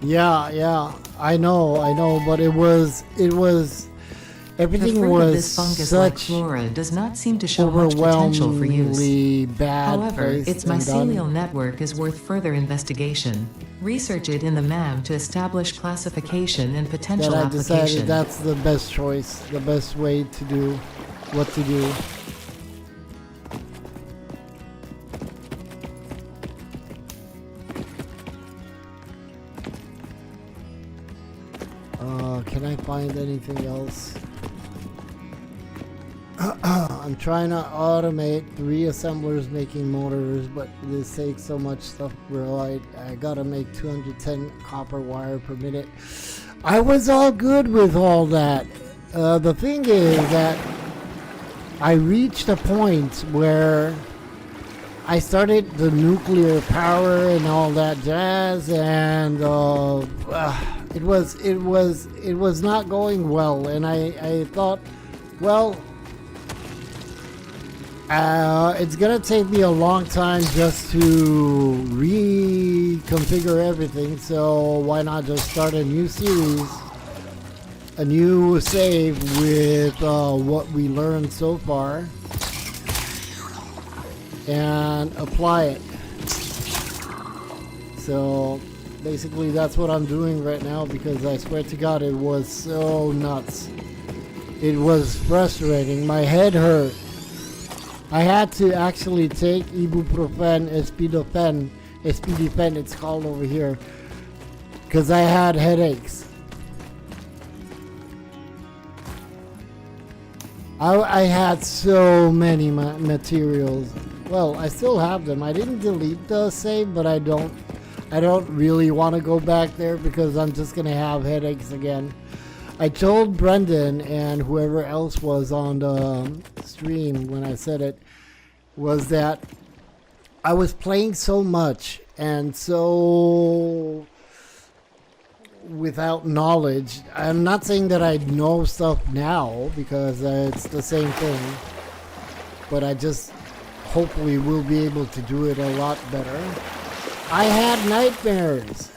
Yeah, I know, but it was, The everything fruit of was this fungus-like such flora does not seem to show much potential for use. overwhelmingly bad However, placed its and done. mycelial network is worth further investigation. Research it in the MAM to establish classification and potential That I decided application. that's the best choice, the best way to do what to do. Can I find anything else? I'm trying to automate 3 assemblers making motors, but this takes so much stuff, bro. I gotta make 210 copper wire per minute. I was all good with all that. The thing is that I reached a point where I started the nuclear power and all that jazz, and it was not going well, and I thought, well, it's gonna take me a long time just to reconfigure everything, so why not just start a new series, a new save with what we learned so far, and apply it. So basically that's what I'm doing right now, because I swear to God it was so nuts. It was frustrating. My head hurt. I had to actually take ibuprofen, Espidofen, it's called over here, because I had headaches. I had so many materials. Well, I still have them. I didn't delete the save, but I don't really want to go back there because I'm just gonna have headaches again. I told Brendan and whoever else was on the stream when I said it, was that I was playing so much and so without knowledge. I'm not saying that I know stuff now, because it's the same thing, but I just hopefully will be able to do it a lot better. I had nightmares.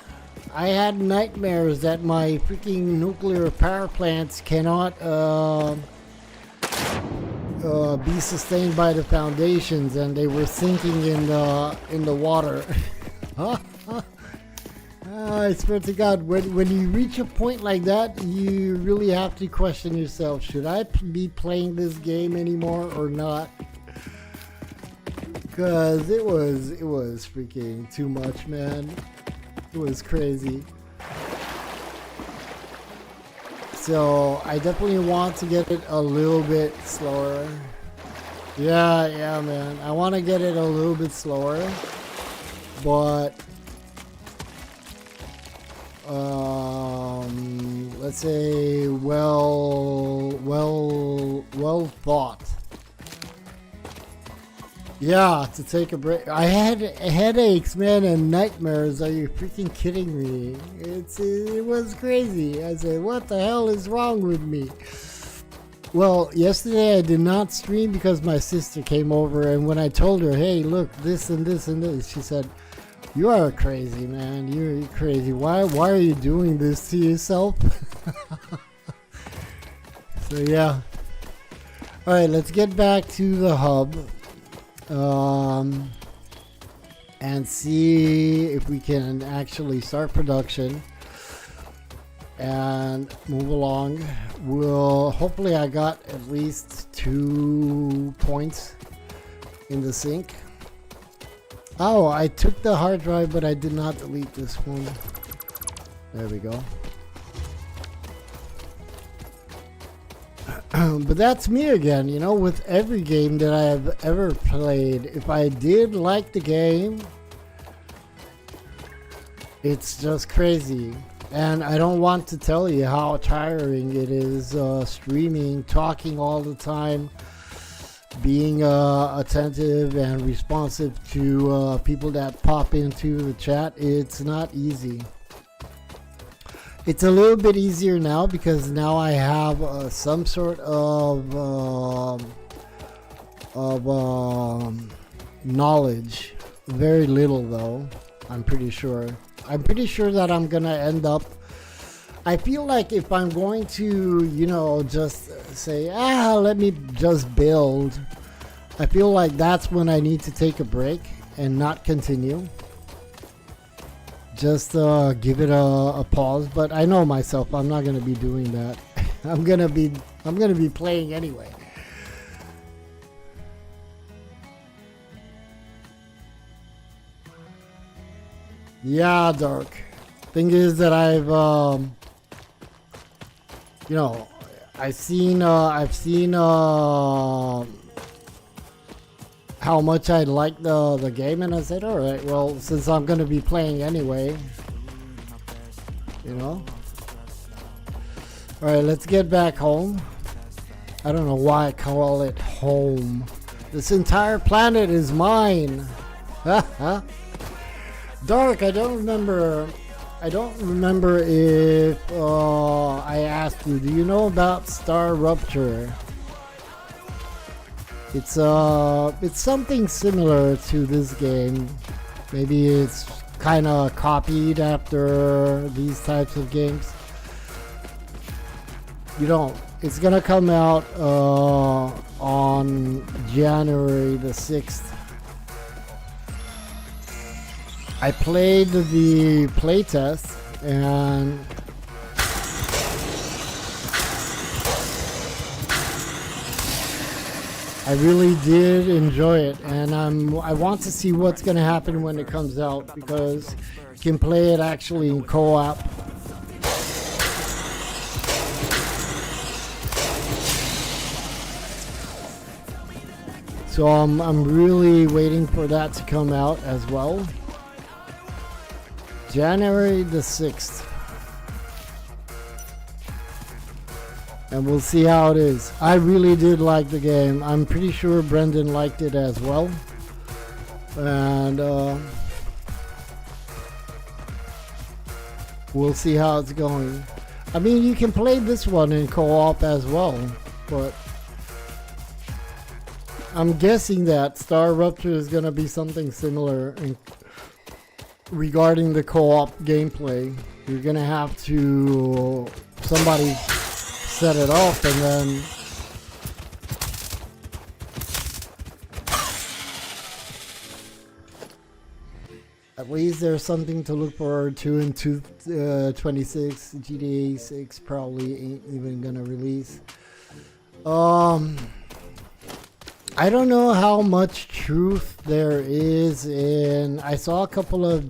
That my freaking nuclear power plants cannot be sustained by the foundations, and they were sinking in the water. I swear to God, when you reach a point like that, you really have to question yourself: should I be playing this game anymore or not? Because it was freaking too much, man. It was crazy. So I definitely want to get it a little bit slower. Yeah, man. I want to get it a little bit slower, but let's say well thought. Yeah, to take a break. I had headaches, man, and nightmares. Are you freaking kidding me? It was crazy. I said, what the hell is wrong with me? Well, yesterday I did not stream because my sister came over, and when I told her, hey, look, this and this and this, she said, you are crazy, man. You're crazy. Why are you doing this to yourself? So yeah. All right, let's get back to the hub. And see if we can actually start production and move along. Hopefully I got at least 2 points in the sink. Oh, I took the hard drive, but I did not delete this one. There we go. But that's me again, you know, with every game that I have ever played. If I did like the game, it's just crazy. And I don't want to tell you how tiring it is streaming, talking all the time, being attentive and responsive to people that pop into the chat. It's not easy. It's a little bit easier now because now I have some sort of knowledge. Very little though, I'm pretty sure. I'm pretty sure that I'm gonna end up. I feel like if I'm going to, you know, just say, let me just build, I feel like that's when I need to take a break and not continue. Just give it a pause. But I know myself, I'm not gonna be doing that. I'm gonna be playing anyway. Yeah, Dark. Thing is that I've you know, I've seen how much I like the game, and I said, all right, well, since I'm gonna be playing anyway, you know. All right, let's get back home. I don't know why I call it home. This entire planet is mine. Dark, I don't remember if I asked you, do you know about Star Rupture? It's something similar to this game. Maybe it's kind of copied after these types of games. You don't. It's gonna come out on January the 6th. I played the playtest and I really did enjoy it, and I want to see what's going to happen when it comes out, because you can play it actually in co-op. So I'm really waiting for that to come out as well. January the 6th. And we'll see how it is. I really did like the game. I'm pretty sure Brendan liked it as well. And we'll see how it's going. I mean, you can play this one in co-op as well, but I'm guessing that Star Rupture is going to be something similar regarding the co-op gameplay. You're going to have to somebody set it off, and then at least there's something to look forward to in 26. GTA 6 probably ain't even gonna release. I don't know how much truth there is in. I saw a couple of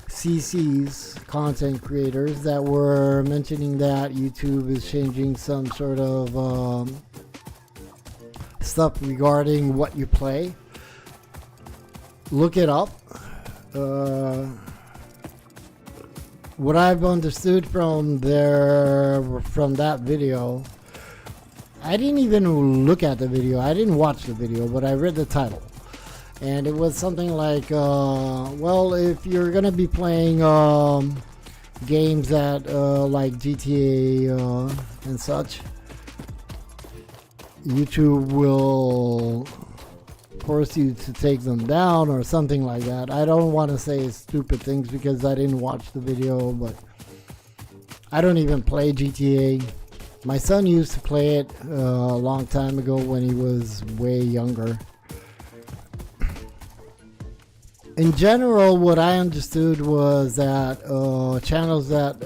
CCs, content creators, that were mentioning that YouTube is changing some sort of stuff regarding what you play. Look it up. What I've understood from that video, I didn't even look at the video. I didn't watch the video, but I read the title. And it was something like, well, if you're gonna be playing games that like GTA and such, YouTube will force you to take them down or something like that. I don't want to say stupid things because I didn't watch the video, but I don't even play GTA. My son used to play it a long time ago when he was way younger. In general, what I understood was that channels that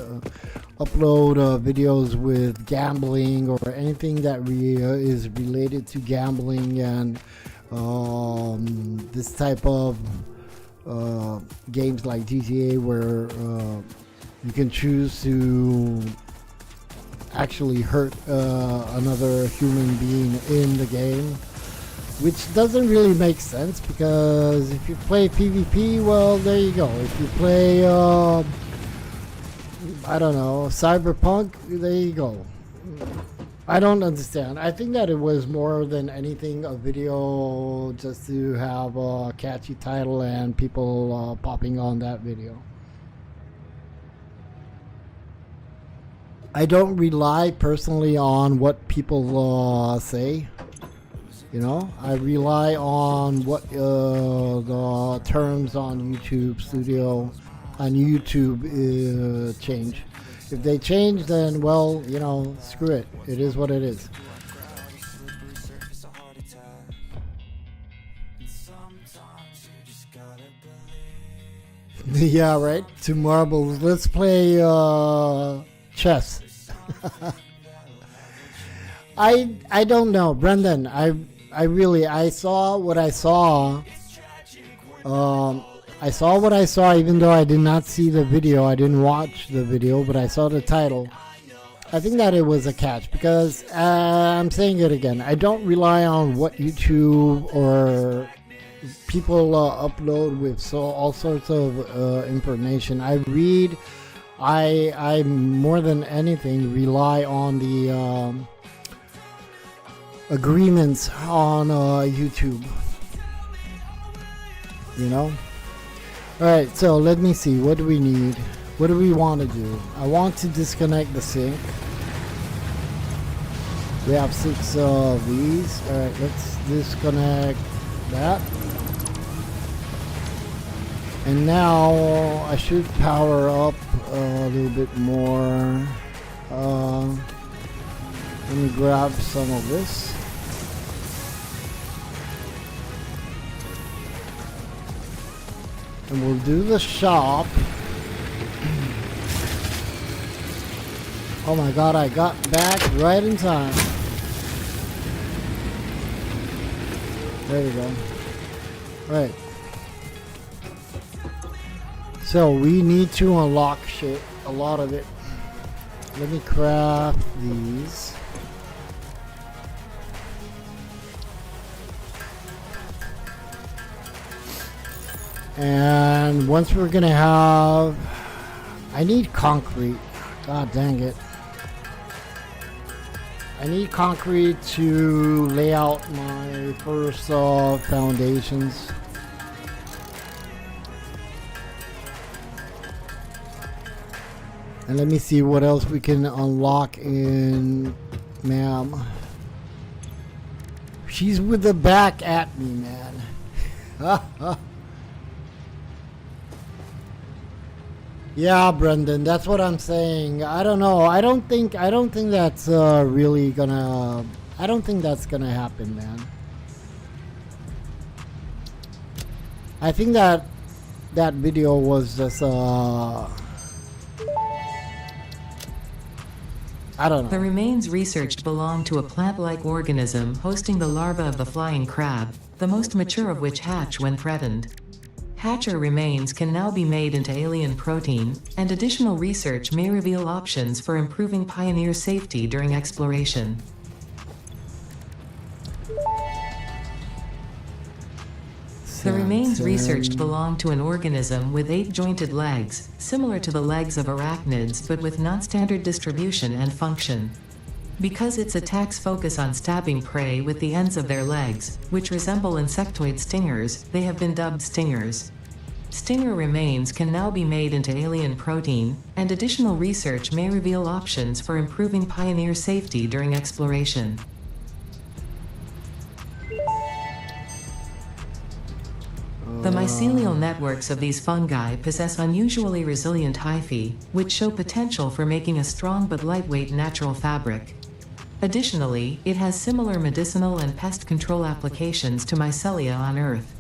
upload videos with gambling or anything that is related to gambling and this type of games like GTA, where you can choose to actually hurt another human being in the game, which doesn't really make sense, because if you play PvP, well, there you go. If you play, I don't know, Cyberpunk, there you go. I don't understand. I think that it was more than anything a video just to have a catchy title and people popping on that video. I don't rely personally on what people say. You know, I rely on what the terms on YouTube Studio on YouTube change. If they change, then well, you know, screw it. It is what it is. Yeah, right. Two marbles. Let's play chess. I don't know, Brendan. I really saw what I saw. I saw what I saw, even though I did not see the video. I didn't watch the video, but I saw the title. I think that it was a catch because I'm saying it again. I don't rely on what YouTube or people upload with all sorts of information. I read. I more than anything rely on the agreements on YouTube. You know. All right. So let me see. What do we need? What do we want to do? I want to disconnect the sink. We have 6 of these. All right. Let's disconnect that. And now I should power up a little bit more. Let me grab some of this. And we'll do the shop. Oh my god, I got back right in time. There we go. Alright. So we need to unlock shit, a lot of it. Let me craft these. And once we're gonna have, I need concrete. God dang it. I need concrete to lay out my first foundations. And let me see what else we can unlock in, ma'am. She's with the back at me, man. Yeah, Brendan, that's what I'm saying. I don't know. I don't think that's really gonna. I don't think that's gonna happen, man. I think that video was just I don't know. The remains researched belong to a plant-like organism hosting the larva of the flying crab, the most mature of which hatch when threatened. Hatcher remains can now be made into alien protein, and additional research may reveal options for improving pioneer safety during exploration. The remains researched belong to an organism with 8 jointed legs, similar to the legs of arachnids but with non-standard distribution and function. Because its attacks focus on stabbing prey with the ends of their legs, which resemble insectoid stingers, they have been dubbed stingers. Stinger remains can now be made into alien protein, and additional research may reveal options for improving pioneer safety during exploration. The mycelial networks of these fungi possess unusually resilient hyphae, which show potential for making a strong but lightweight natural fabric. Additionally, it has similar medicinal and pest control applications to mycelia on Earth.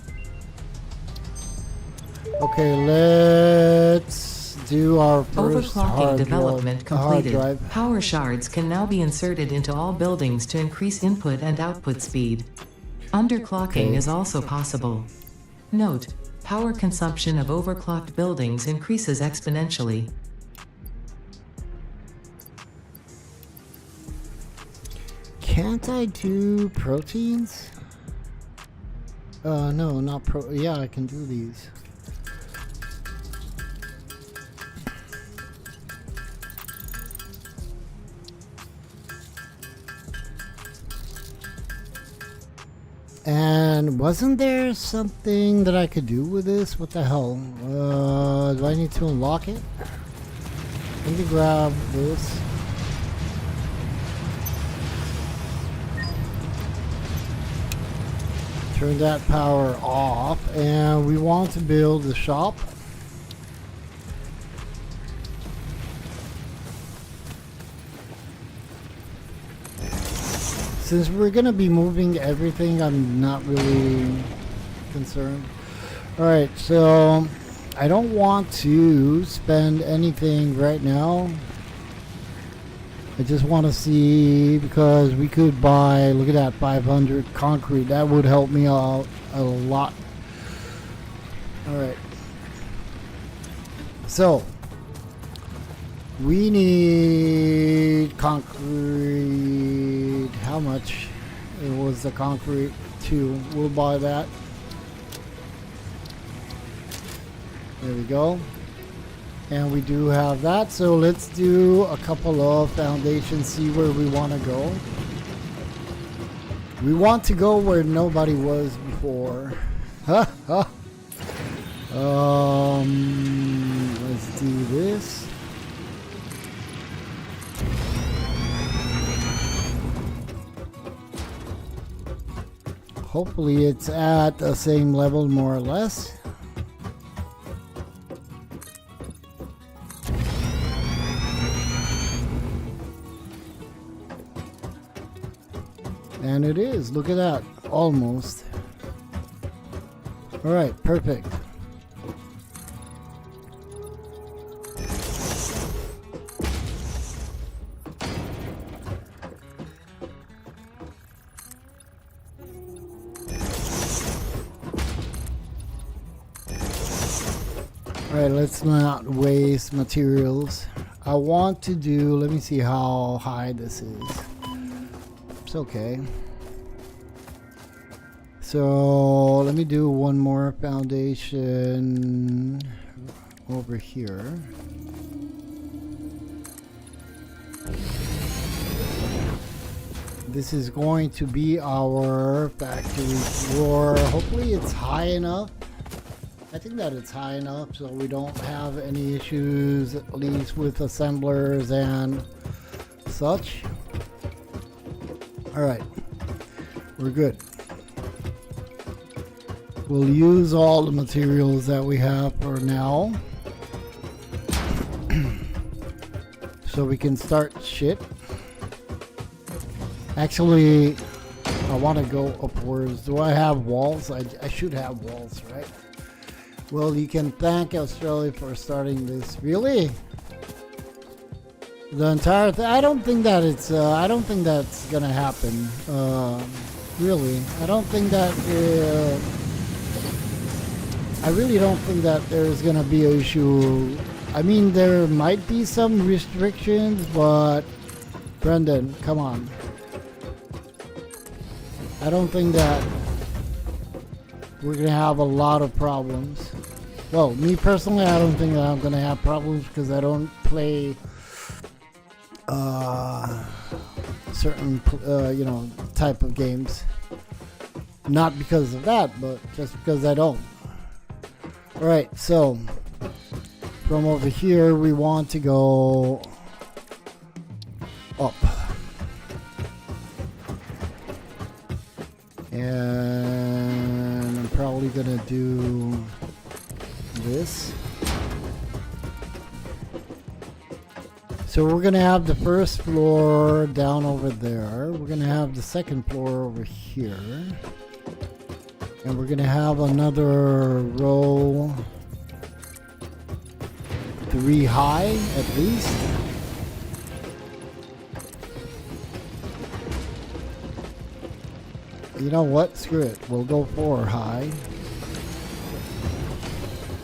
Okay, let's do our first Overclocking development completed. drive. Power shards can now be inserted into all buildings to increase input and output speed. Underclocking is also possible. Note, power consumption of overclocked buildings increases exponentially. Can't I do proteins? No, not yeah, I can do these. And wasn't there something that I could do with this? What the hell? Do I need to unlock it? Let me grab this. Turn that power off, and we want to build the shop. since we're gonna be moving everything, I'm not really concerned. Alright, so I don't want to spend anything right now. I just want to see, because we could buy, look at that, 500 concrete. That would help me out a lot. Alright. So, we need concrete. How much? It was the concrete 2. We'll buy that. There we go. And we do have that, so let's do a couple of foundations, see where we want to go. We want to go where nobody was before. Let's do this. Hopefully it's at the same level more or less. And it is, look at that, almost. Alright, perfect. Alright, let's not waste materials. I want to do, let me see how high this is. It's okay. So let me do one more foundation over here. This is going to be our factory floor. Hopefully it's high enough. I think that it's high enough so we don't have any issues, at least with assemblers and such. Alright, we're good. We'll use all the materials that we have for now. So we can start shit. Actually, I want to go upwards. Do I have walls? I should have walls, right? Well, you can thank Australia for starting this. Really? The entire thing? I don't think that it's. I don't think that's gonna happen. Really, I don't think that. I really don't think that there's gonna be an issue. I mean, there might be some restrictions, but Brendan, come on. I don't think that we're gonna have a lot of problems. Well, me personally, I don't think that I'm gonna have problems because I don't play certain you know, type of games. Not because of that, but just because I don't. Alright, so from over here we want to go up. And I'm probably gonna do this. So we're gonna have the first floor down over there. We're gonna have the second floor over here. And we're gonna have another row 3 high at least. You know what? Screw it. We'll go 4 high.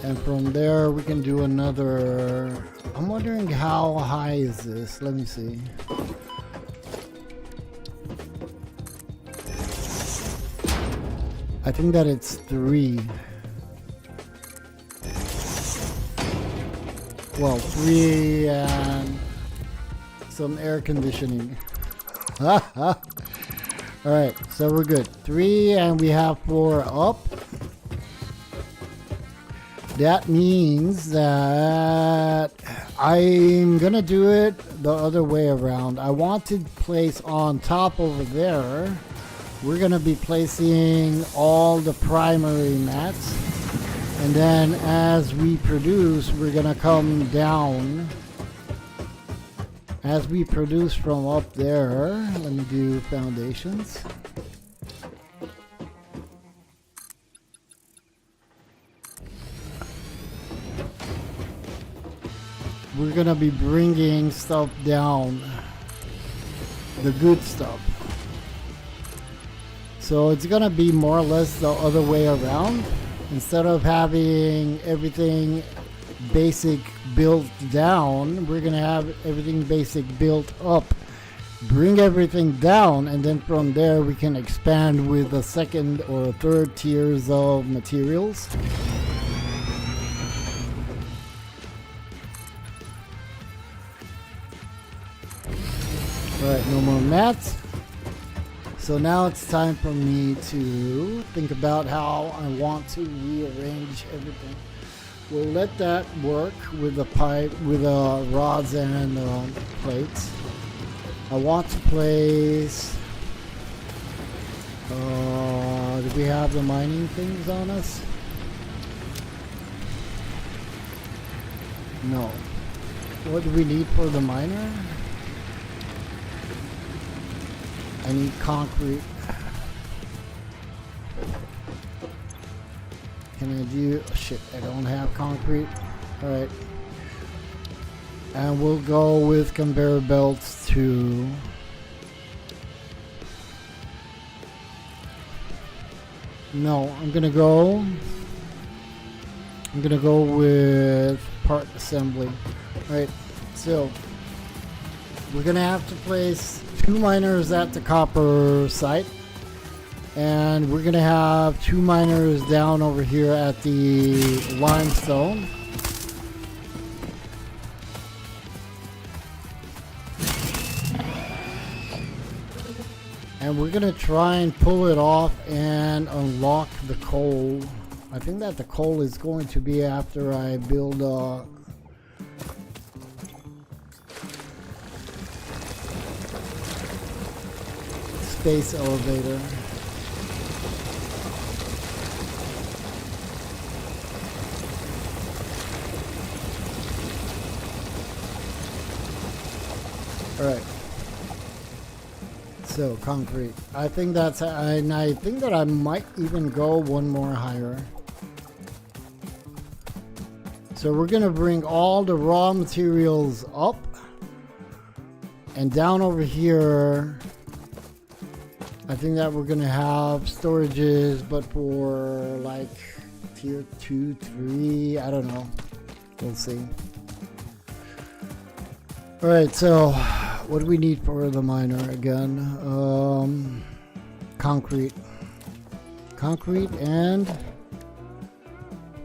And from there we can do another. I'm wondering how high is this? Let me see. I think that it's 3. Well, 3 and some air conditioning. Alright, so we're good. 3 and we have 4 up. That means that I'm gonna do it the other way around. I want to place on top over there. We're gonna be placing all the primary mats, and then as we produce, we're gonna come down As we produce from up there, let me do foundations. We're gonna be bringing stuff down, the good stuff. So it's gonna be more or less the other way around. Instead of having everything basic built down, we're gonna have everything basic built up. Bring everything down, and then from there we can expand with the second or third tiers of materials. Alright, no more mats. So now it's time for me to think about how I want to rearrange everything. We'll let that work with the pipe, with the rods and plates. I want to place. Do we have the mining things on us? No. What do we need for the miner? I need concrete. Can I do... shit, I don't have concrete. Alright. And we'll go with conveyor belts to... no, I'm gonna go with part assembly. Alright, so we're gonna have to place 2 miners at the copper site, and we're gonna have 2 miners down over here at the limestone. And we're gonna try and pull it off and unlock the coal. I think that the coal is going to be after I build a space elevator. Alright. So, concrete. I think that's... and I think that I might even go one more higher. So we're gonna bring all the raw materials up. And down over here, I think that we're gonna have storages, but for like tier 2, 3, I don't know. We'll see. Alright, so what do we need for the miner again? Concrete. Concrete and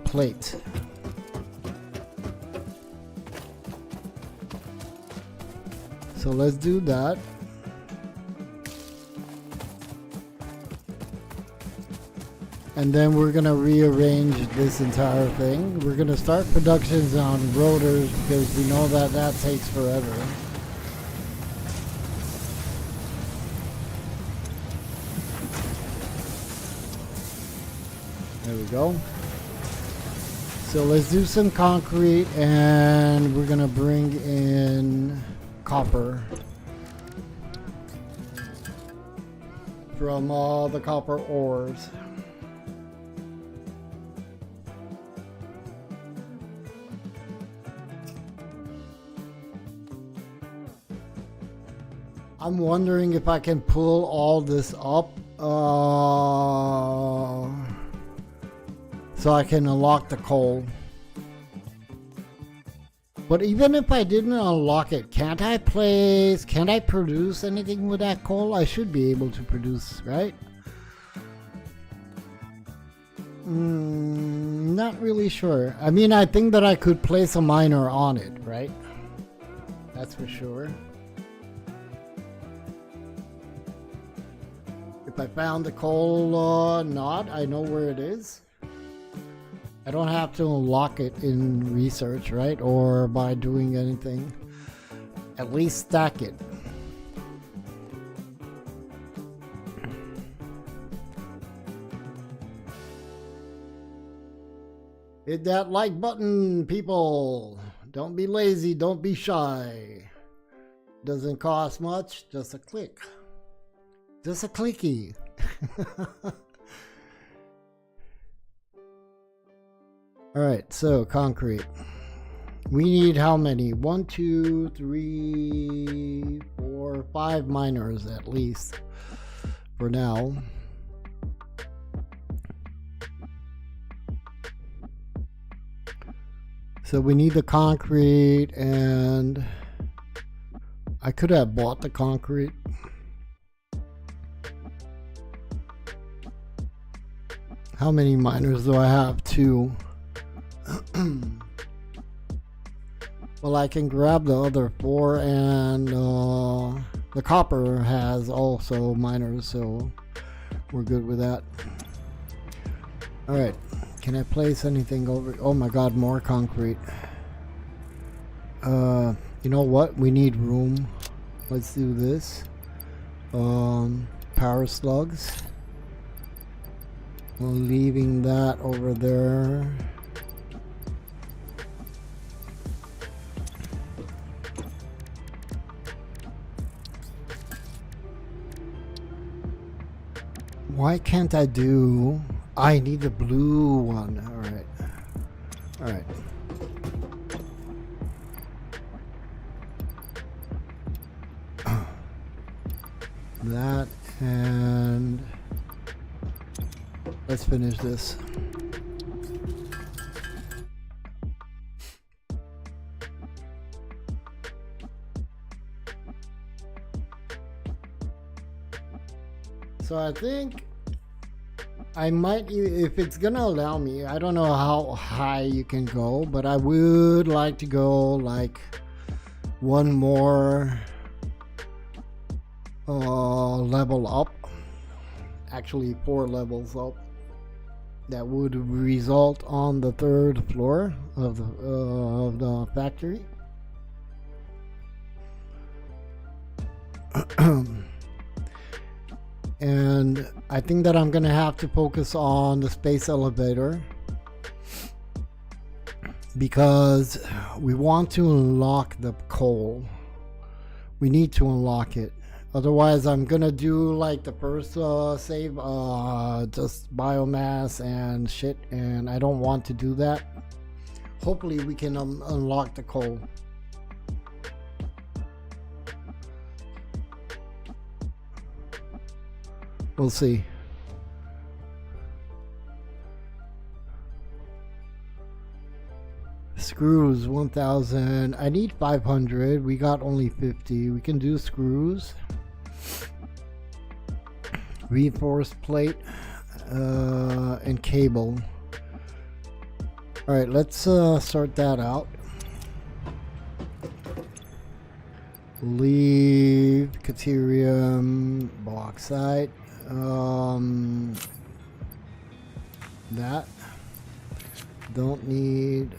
plate. So let's do that. And then we're gonna rearrange this entire thing. We're gonna start productions on rotors because we know that that takes forever. There we go. So let's do some concrete, and we're gonna bring in copper from all the copper ores. I'm wondering if I can pull all this up so I can unlock the coal. But even if I didn't unlock it, can't I produce anything with that coal? I should be able to produce, right? Not really sure. I mean, I think that I could place a miner on it, right? That's for sure. If I found the coal knot, I know where it is. I don't have to unlock it in research, right? Or by doing anything. At least stack it. Hit that like button, people. Don't be lazy, don't be shy. Doesn't cost much, just a click. Just a clicky. Alright, so concrete. We need how many? 1, 2, 3, 4, 5 miners at least for now. So we need the concrete, and I could have bought the concrete. How many miners do I have? 2. Well, I can grab the other 4, and the copper has also miners, so we're good with that. Alright, can I place anything over? Oh my god, more concrete. You know what? We need room. Let's do this. Power slugs. We're leaving that over there. Why can't I do... I need the blue one. Alright. Alright. That, and let's finish this. So I think I might, if it's gonna allow me, I don't know how high you can go, but I would like to go like one more level up, actually 4 levels up. That would result on the 3rd floor of the factory. And I think that I'm gonna have to focus on the space elevator, because we want to unlock the coal. We need to unlock it. Otherwise, I'm gonna do like the first save, just biomass and shit, and I don't want to do that. Hopefully we can unlock the coal. We'll see. Screws 1000. I need 500. We got only 50. We can do screws. Reinforced plate and cable. All right, let's sort that out. Leave Caterium, bauxite. That don't need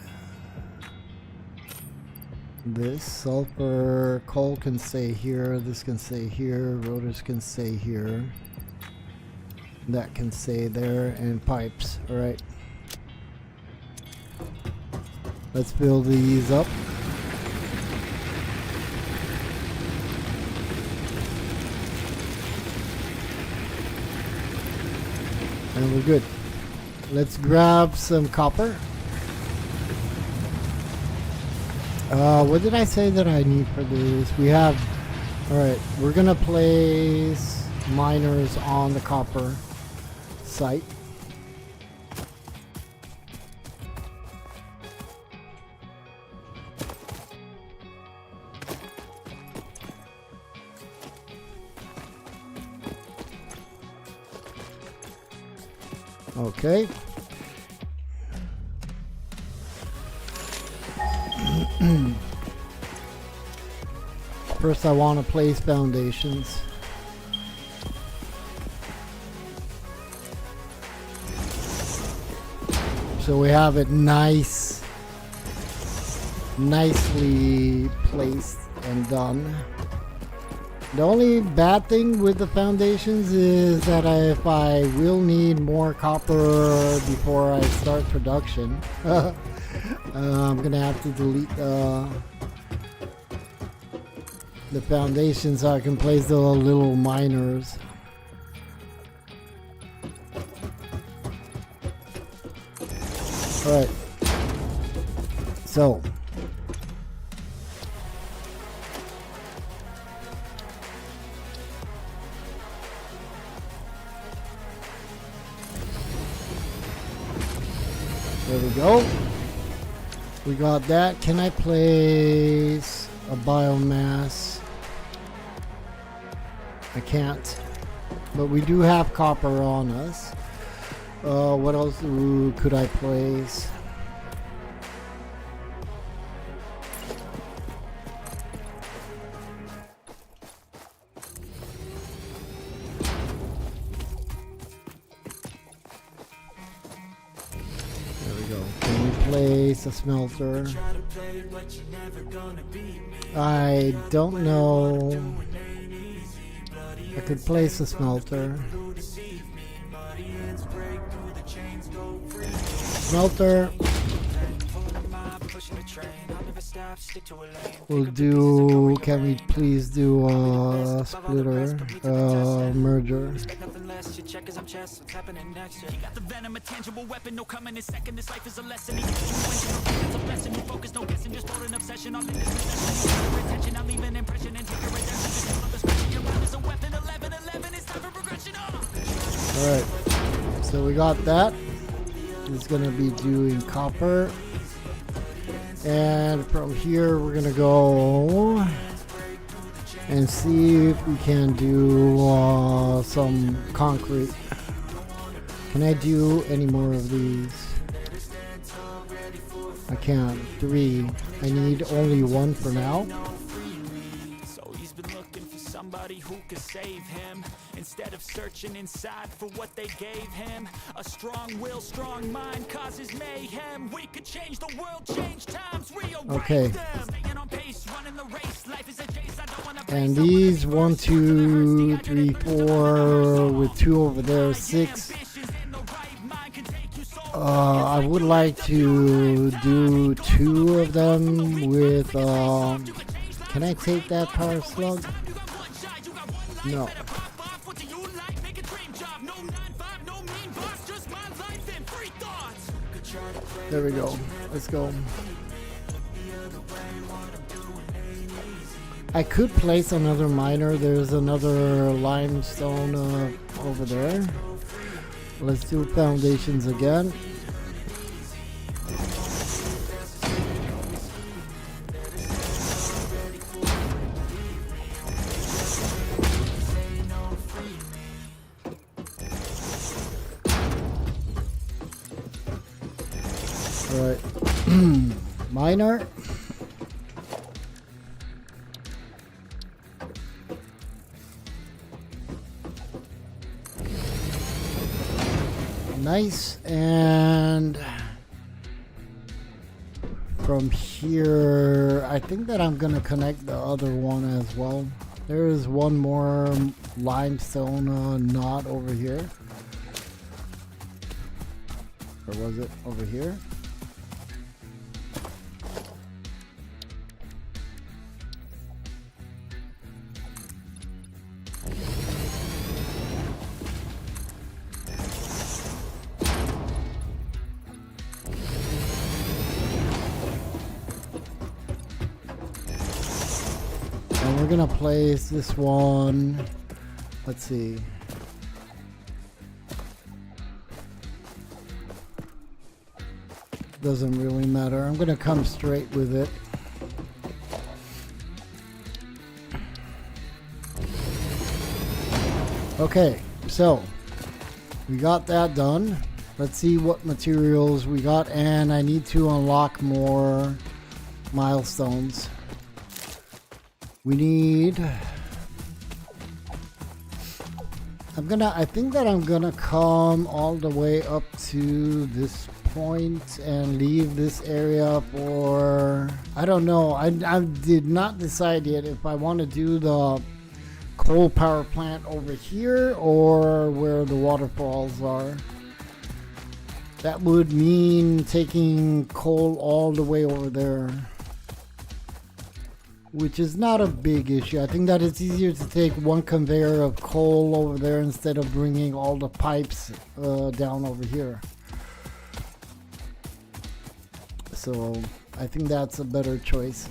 this. Sulfur, coal can stay here, this can stay here, rotors can stay here, that can stay there, and pipes. All right, let's build these up. And we're good. Let's grab some copper. What did I say that I need for this? We have... Alright, we're gonna place miners on the copper site. Okay. First I want to place foundations. So we have it nicely placed and done. The only bad thing with the foundations is that if I will need more copper before I start production, I'm gonna have to delete the foundation so I can place the little miners. Alright. So. There we go. We got that. Can I place a biomass? I can't. But we do have copper on us. What else could I place? There we go. Can we place a smelter? I don't know. I could place a smelter. Smelter. We'll do. Can we please do a splitter, merger? Alright, so we got that. It's gonna be doing copper, and from here we're gonna go and see if we can do some concrete. Can I do any more of these? I can't. 3. I need only 1 for now. Somebody who could save him instead of searching inside for what they gave him. A strong will, strong mind causes mayhem. We could change the world, change times, rearrange okay. them. Staying on pace, running the race. Life is a chase. I don't wanna and these 1, 2, 3, 4 with 2 over there, 6. I would like to do 2 of them with. Can I take that power slug? No. There we go. Let's go. I could place another miner. There's another limestone over there. Let's do foundations again. Alright. Miner. Nice. And from here, I think that I'm gonna connect the other one as well. There is one more limestone knot over here. Or was it over here? And we're gonna place this one. Let's see. Doesn't really matter. I'm gonna come straight with it. Okay, so we got that done. Let's see what materials we got, and I need to unlock more milestones. We need. I think that I'm gonna come all the way up to this point and leave this area for, I don't know. I did not decide yet if I want to do the coal power plant over here or where the waterfalls are. That would mean taking coal all the way over there. which is not a big issue. I think that it's easier to take one conveyor of coal over there instead of bringing all the pipes down over here. So I think that's a better choice.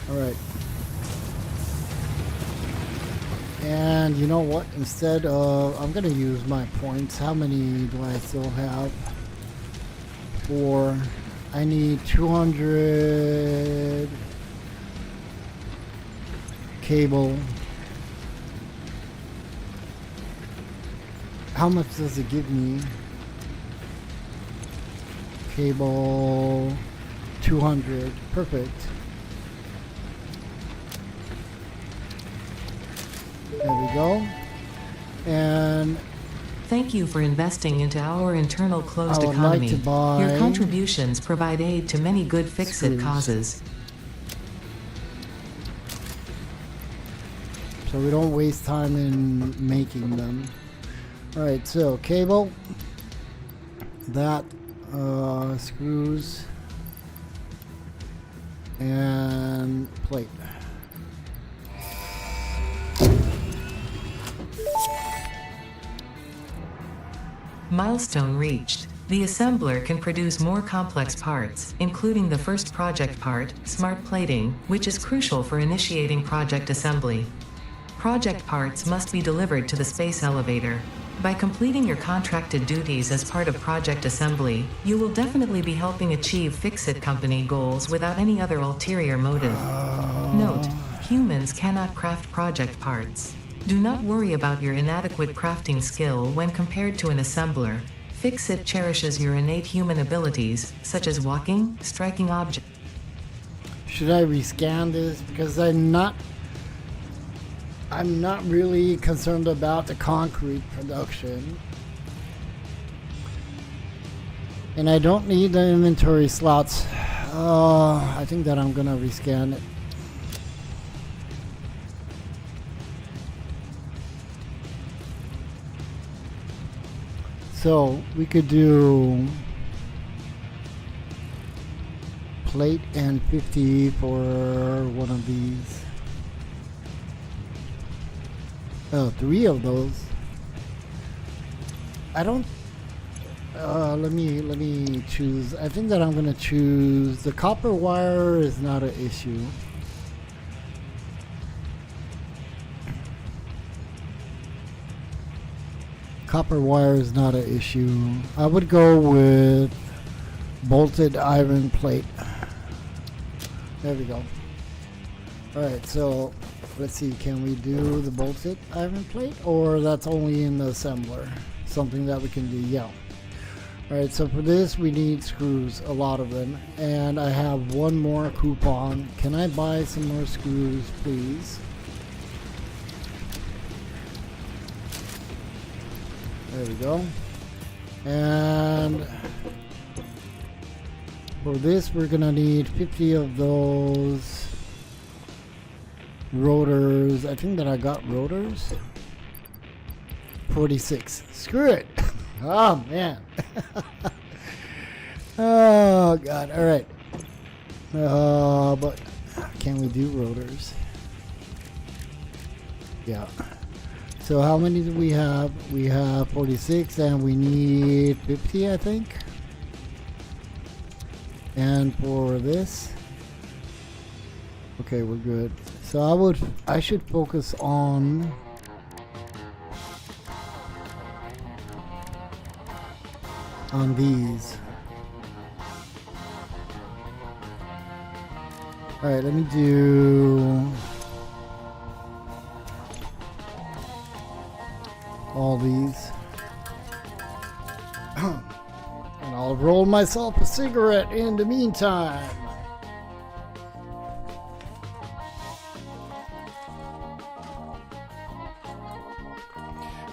All right. And you know what? Instead of, I'm gonna use my points. How many do I still have? 4. I need 200 cable. How much does it give me? Cable 200. Perfect. There we go. And Thank you for investing into our internal closed I would economy. like to buy Your contributions provide aid to many good FICSIT screws. causes. so we don't waste time in making them. Alright, so cable, that, screws, and plate. Milestone reached. The assembler can produce more complex parts, including the first project part, smart plating, which is crucial for initiating project assembly. Project parts must be delivered to the space elevator. By completing your contracted duties as part of project assembly, you will definitely be helping achieve FICSIT company goals without any other ulterior motive. Note, humans cannot craft project parts. Do not worry about your inadequate crafting skill when compared to an assembler. FICSIT cherishes your innate human abilities, such as walking, striking objects. Should I rescan this? Because I'm not really concerned about the concrete production. And I don't need the inventory slots. I think that I'm gonna rescan it. So we could do plate and 50 for one of these. Oh, 3 of those. I don't. Let me choose. I think that I'm gonna choose the copper wire. Is not an issue. Copper wire is not an issue. I would go with bolted iron plate. There we go. Alright, so let's see, can we do the bolted iron plate, or that's only in the assembler? Something that we can do, yeah. Alright, so for this we need screws, a lot of them, and I have one more coupon. Can I buy some more screws, please? There we go. And for this we're gonna need 50 of those rotors. I think that I got rotors. 46. Screw it. Oh man. Oh god. Alright. But can we do rotors? Yeah. So how many do we have? We have 46 and we need 50, I think. And for this, okay, we're good. So I should focus on these. All right, let me do all these. And I'll roll myself a cigarette in the meantime.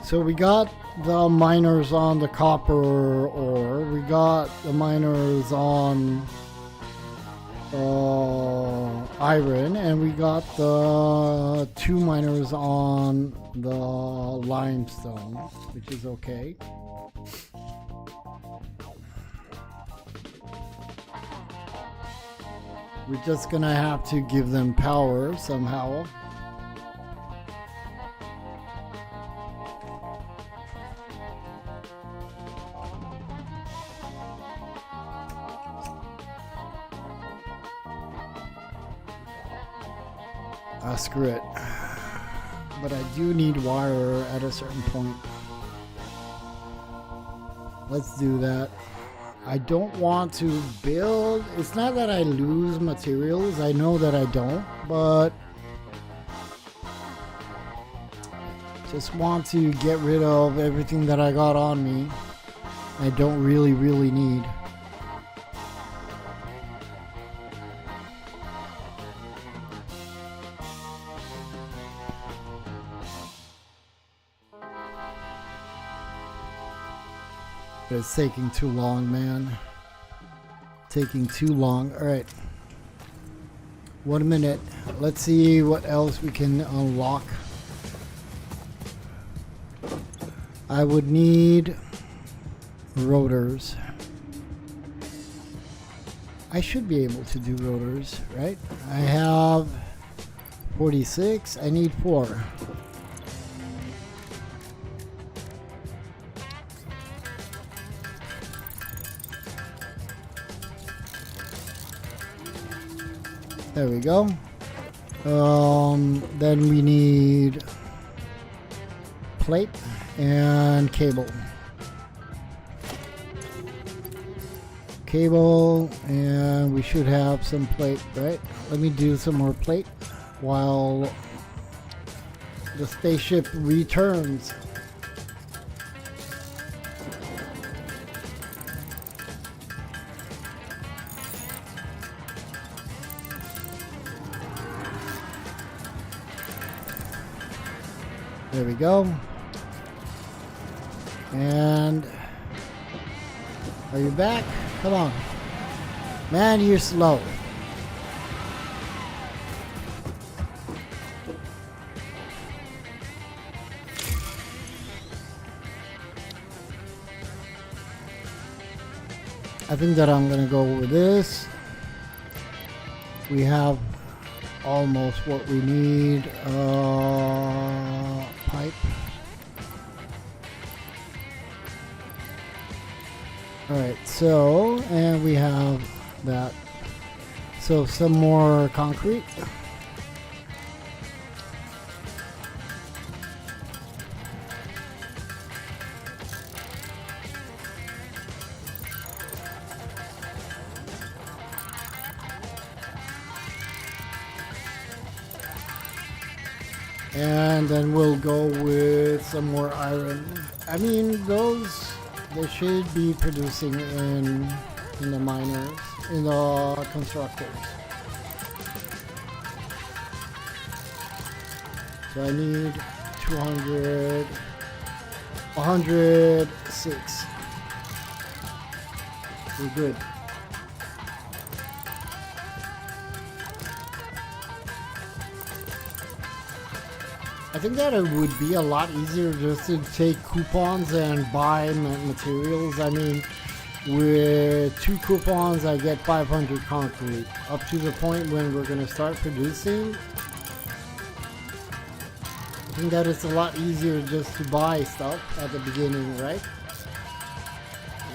So we got the miners on the copper ore. We got the miners on iron, and we got the 2 miners on the limestone, which is okay. We're just gonna have to give them power somehow. Screw it. But I do need wire at a certain point. Let's do that. I don't want to build. It's not that I lose materials. I know that I don't, but just want to get rid of everything that I got on me. I don't really need. It's taking too long, man. Taking too long. All right. 1 minute. Let's see what else we can unlock. I would need rotors. I should be able to do rotors, right? I have 46. I need 4. There we go. Then we need plate and cable. Cable, and we should have some plate, right? Let me do some more plate while the spaceship returns. There we go. And are you back? Come on. Man, you're slow. I think that I'm gonna go with this. We have almost what we need. Pipe. Alright, so, and we have that. So some more concrete. And then we'll go with some more iron. I mean, those, they should be producing in the miners, in the constructors. So I need 200, 106. We're good. I think that it would be a lot easier just to take coupons and buy materials. I mean, with 2 coupons, I get 500 concrete. Up to the point when we're going to start producing, I think that it's a lot easier just to buy stuff at the beginning, right?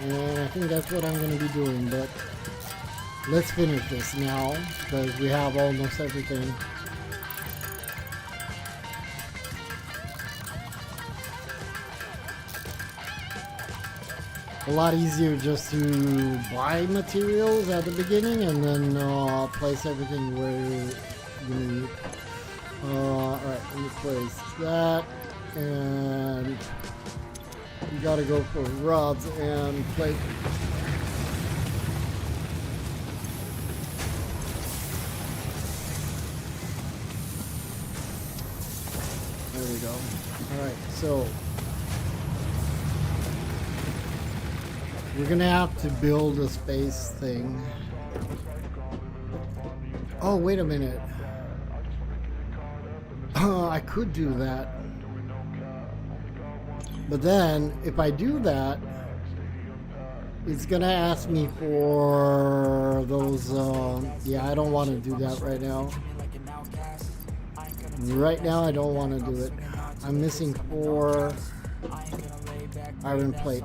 And I think that's what I'm going to be doing, but let's finish this now, because we have almost everything. A lot easier just to buy materials at the beginning and then place everything where you need. Alright, let me place that, and you gotta go for rods and plate. There we go. Alright, so we're gonna have to build a space thing. Oh, wait a minute. I could do that. But then, if I do that, it's gonna ask me for those, yeah, I don't want to do that right now. Right now, I don't want to do it. I'm missing 4 iron plate.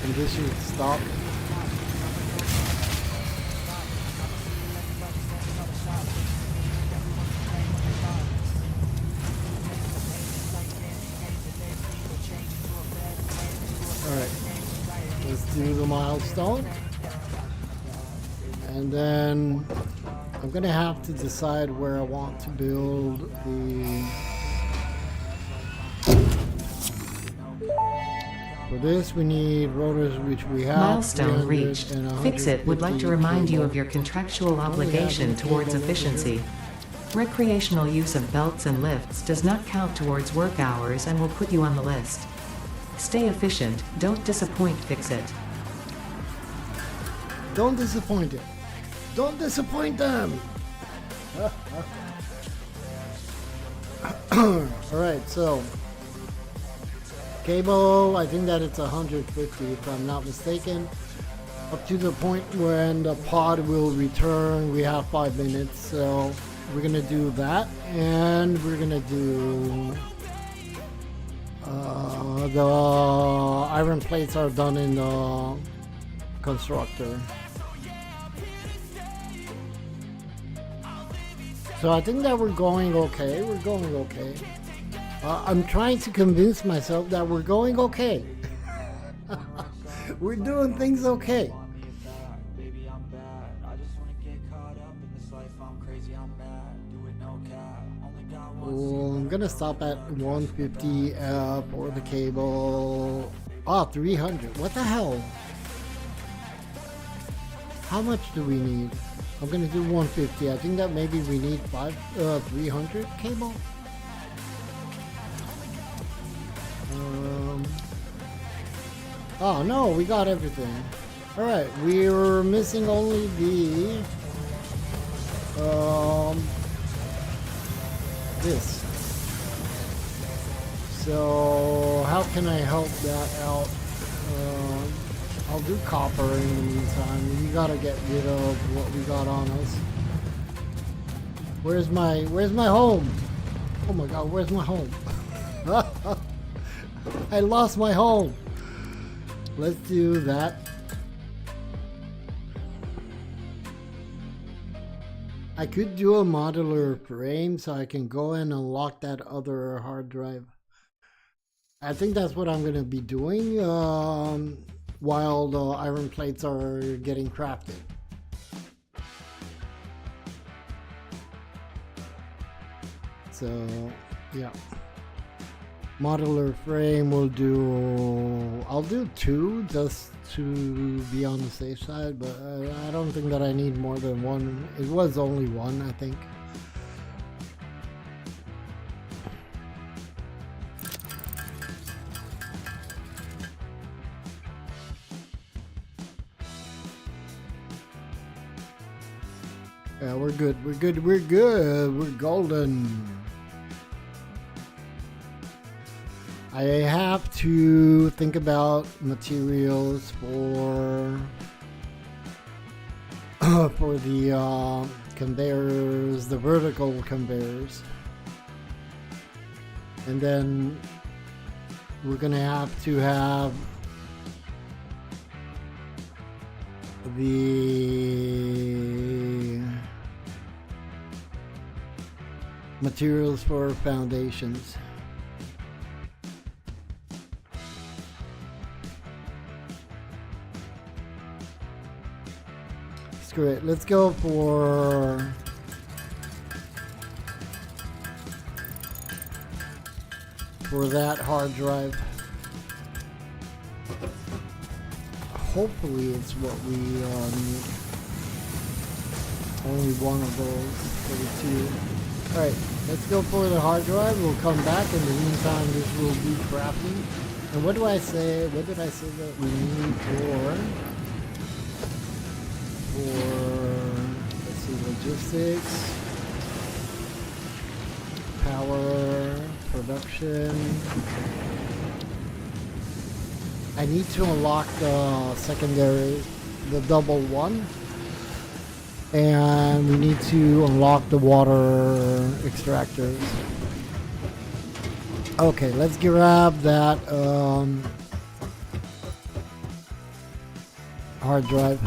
And this should stop. Alright, let's do the milestone. And then I'm gonna have to decide where I want to build the... For this we need rotors, which we have. Milestone reached. FICSIT would like to remind you of your contractual obligation towards efficiency. Recreational use of belts and lifts does not count towards work hours and will put you on the list. Stay efficient, don't disappoint FICSIT. Don't disappoint it. Don't disappoint them. Alright, so cable, I think that it's 150 if I'm not mistaken. Up to the point when the pod will return. We have 5 minutes, so we're gonna do that, and we're gonna do the iron plates are done in the constructor. So I think that we're going okay. We're going okay. I'm trying to convince myself that we're going okay. We're doing things okay. Well, I'm gonna stop at 150 for the cable. Oh, 300. What the hell? How much do we need? I'm gonna do 150. I think that maybe we need 300 cable. Oh no, we got everything. All right, we're missing only the this. So how can I help that out? I'll do copper in the meantime. We gotta get rid of what we got on us. Where's my home? Oh my god, where's my home? I lost my home. Let's do that. I could do a modular frame so I can go and unlock that other hard drive. I think that's what I'm gonna be doing while the iron plates are getting crafted. So yeah, modular frame will do, I'll do 2 just to be on the safe side, but I don't think that I need more than 1. It was only 1, I think. Yeah, we're good, we're good, we're good, we're golden. I have to think about materials for the conveyors, the vertical conveyors, and then we're gonna have to have the materials for foundations. Screw it, let's go for that hard drive. Hopefully it's what we need. Only one of those for the 2. Alright, let's go for the hard drive. We'll come back. In the meantime, this will be crafting. And what do I say? What did I say that we need for, let's see, logistics, power, production. I need to unlock the secondary, the double one. And we need to unlock the water extractors. Okay, let's grab that hard drive.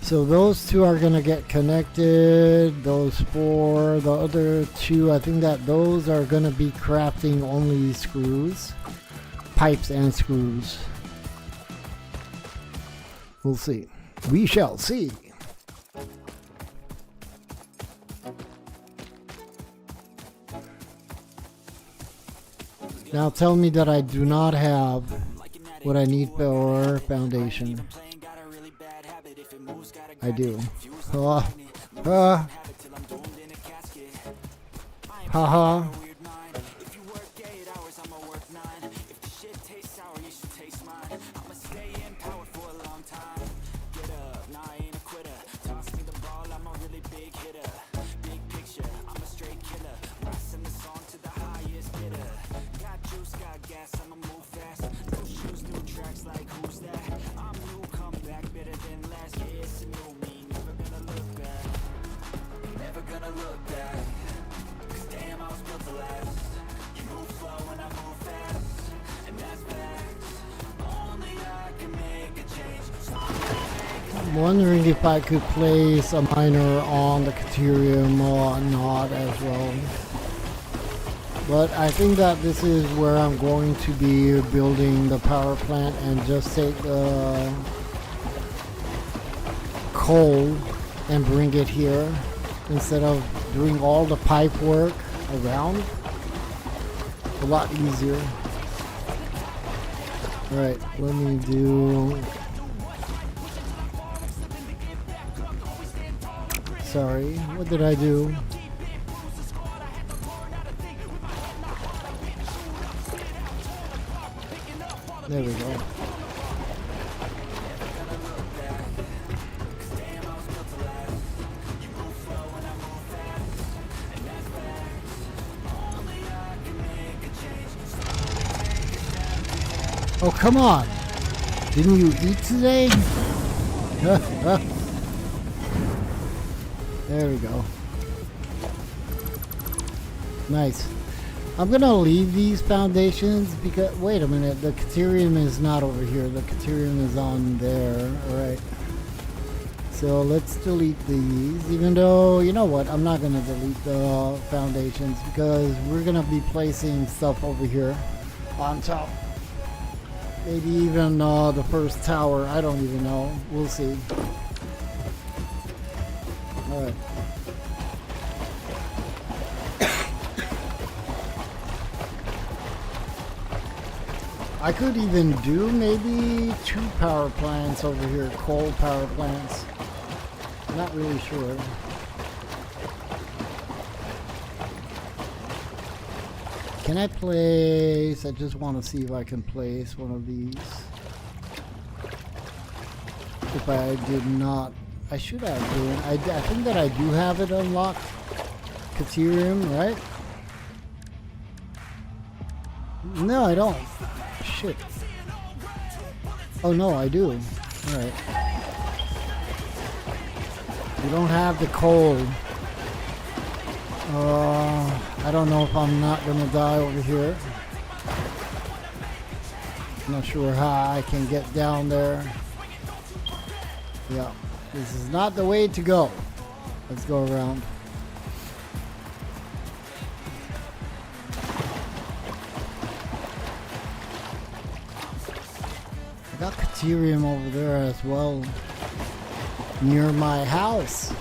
So those two are gonna get connected. Those four, the other two, I think that those are gonna be crafting only screws, pipes and screws. We'll see. We shall see. Now tell me that I do not have what I need for foundation. I do. Haha. I'm wondering if I could place a miner on the Caterium or not as well. But I think that this is where I'm going to be building the power plant and just take the coal and bring it here instead of doing all the pipe work around. A lot easier. Alright, let me do... Sorry, what did I do? There we go. Oh, come on! Didn't you eat today? There we go. Nice. I'm gonna leave these foundations because, wait a minute, the Caterium is not over here. The Caterium is on there. Alright. So let's delete these, even though, you know what, I'm not gonna delete the foundations because we're gonna be placing stuff over here on top. Maybe even the first tower, I don't even know. We'll see. Alright. I could even do maybe 2 power plants over here, coal power plants. Not really sure. Can I place, I just want to see if I can place one of these. If I did not, I should have done. I think that I do have it unlocked. Caterium, right? No, I don't. Shit. Oh no, I do. Alright. We don't have the coal. I don't know if I'm not gonna die over here. Not sure how I can get down there. Yeah, this is not the way to go. Let's go around. I got Caterium over there as well. Near my house.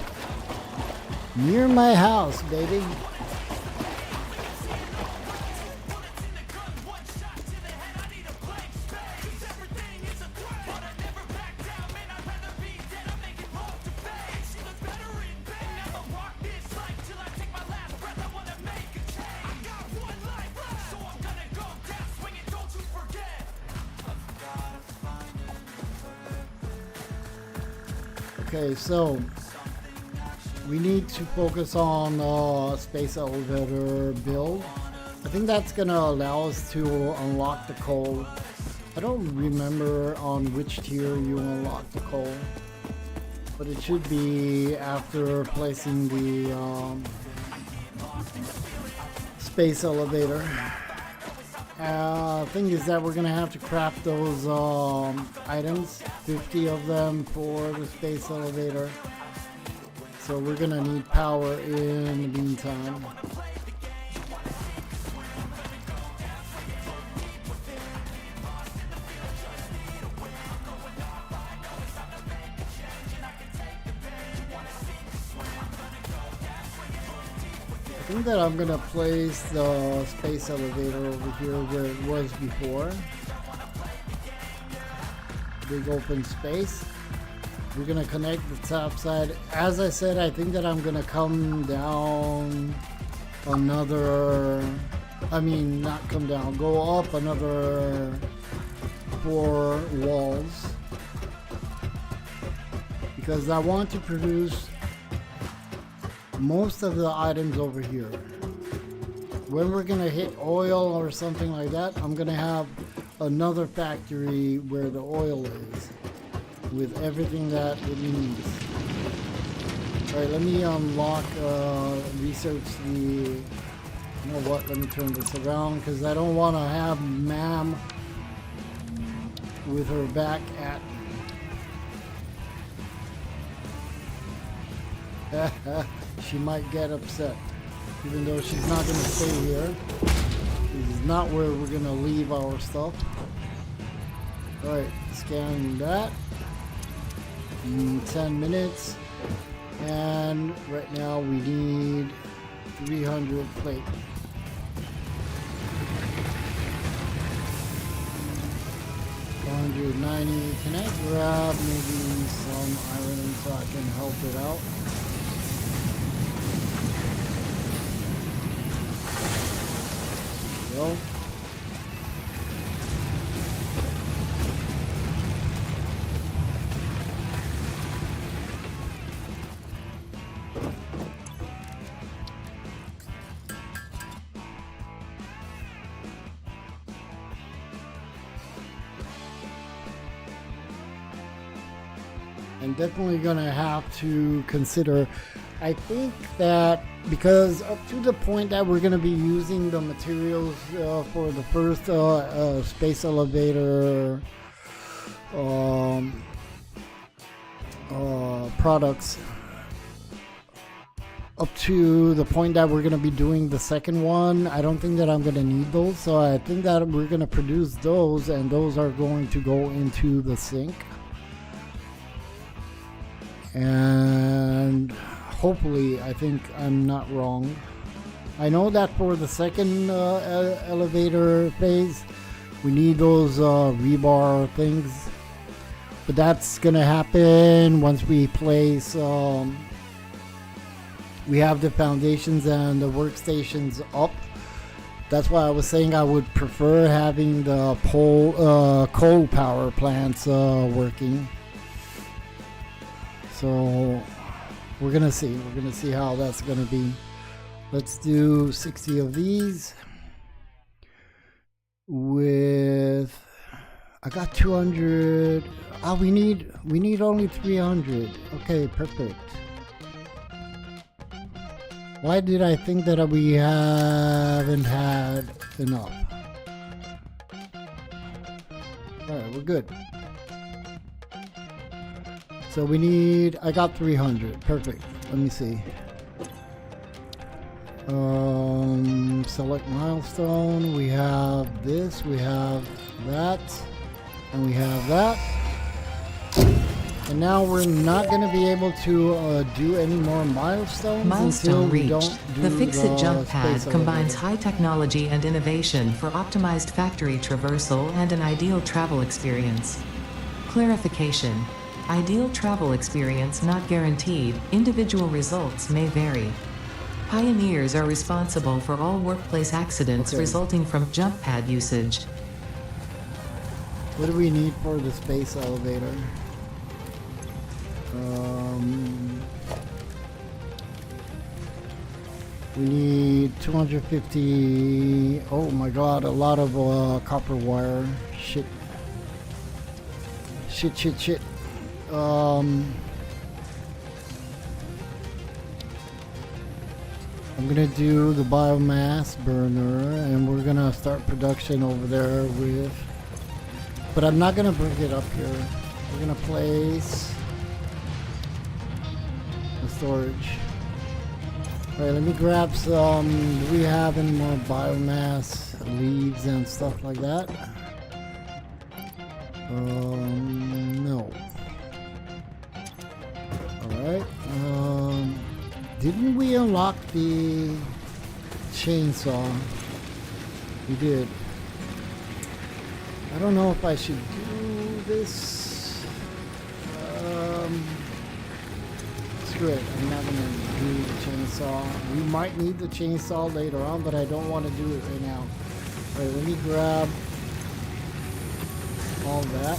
Near my house, baby. Okay, so we need to focus on space elevator build. I think that's gonna allow us to unlock the coal. I don't remember on which tier you unlock the coal, but it should be after placing the space elevator. Thing is that we're gonna have to craft those items, 50 of them for the space elevator. So we're gonna need power in the meantime. I think that I'm gonna place the space elevator over here where it was before. Big open space. We're gonna connect the top side. As I said, I think that I'm gonna come down another, not come down, go up another 4 walls, because I want to produce most of the items over here. When we're gonna hit oil or something like that, I'm gonna have another factory where the oil is with everything that it needs. Alright, let me unlock, research the, you know what, let me turn this around because I don't want to have ma'am with her back at me. She might get upset, even though she's not going to stay here. This is not where we're going to leave our stuff. Alright, scanning that. 10 minutes. And right now we need 300 plate. $190. Can I grab maybe some iron so I can help it out? Well, I'm definitely gonna have to consider. I think that because up to the point that we're gonna be using the materials for the first space elevator products, up to the point that we're gonna be doing the second one, I don't think that I'm gonna need those. So I think that we're gonna produce those, and those are going to go into the sink. And hopefully, I think I'm not wrong. I know that for the second elevator phase, we need those rebar things, but that's gonna happen once we place. We have the foundations and the workstations up. That's why I was saying I would prefer having the coal power plants working. So we're gonna see how that's gonna be. Let's do 60 of these with, I got 200. We need only 300. Okay, perfect. Why did I think that we haven't had enough? Alright, we're good. So we need, I got 300. Perfect. Let me see. Select milestone. We have this, we have that, and we have that. And now we're not going to be able to do any more milestones. Milestone reached. Don't do The FICSIT jump space pad combines elevator. high technology and innovation for optimized factory traversal and an ideal travel experience. Clarification. Ideal travel experience not guaranteed, individual results may vary. Pioneers are responsible for all workplace accidents resulting from jump pad usage. What do we need for the space elevator? We need 250. Oh my god, a lot of copper wire. Shit. Shit. I'm gonna do the biomass burner and we're gonna start production over there with, but I'm not gonna bring it up here. We're gonna place the storage. Alright, let me grab some. Do we have any more biomass leaves and stuff like that? No. Alright. Didn't we unlock the chainsaw? We did. I don't know if I should do this. Screw it. I'm not gonna do the chainsaw. We might need the chainsaw later on, but I don't want to do it right now. Alright, let me grab all that.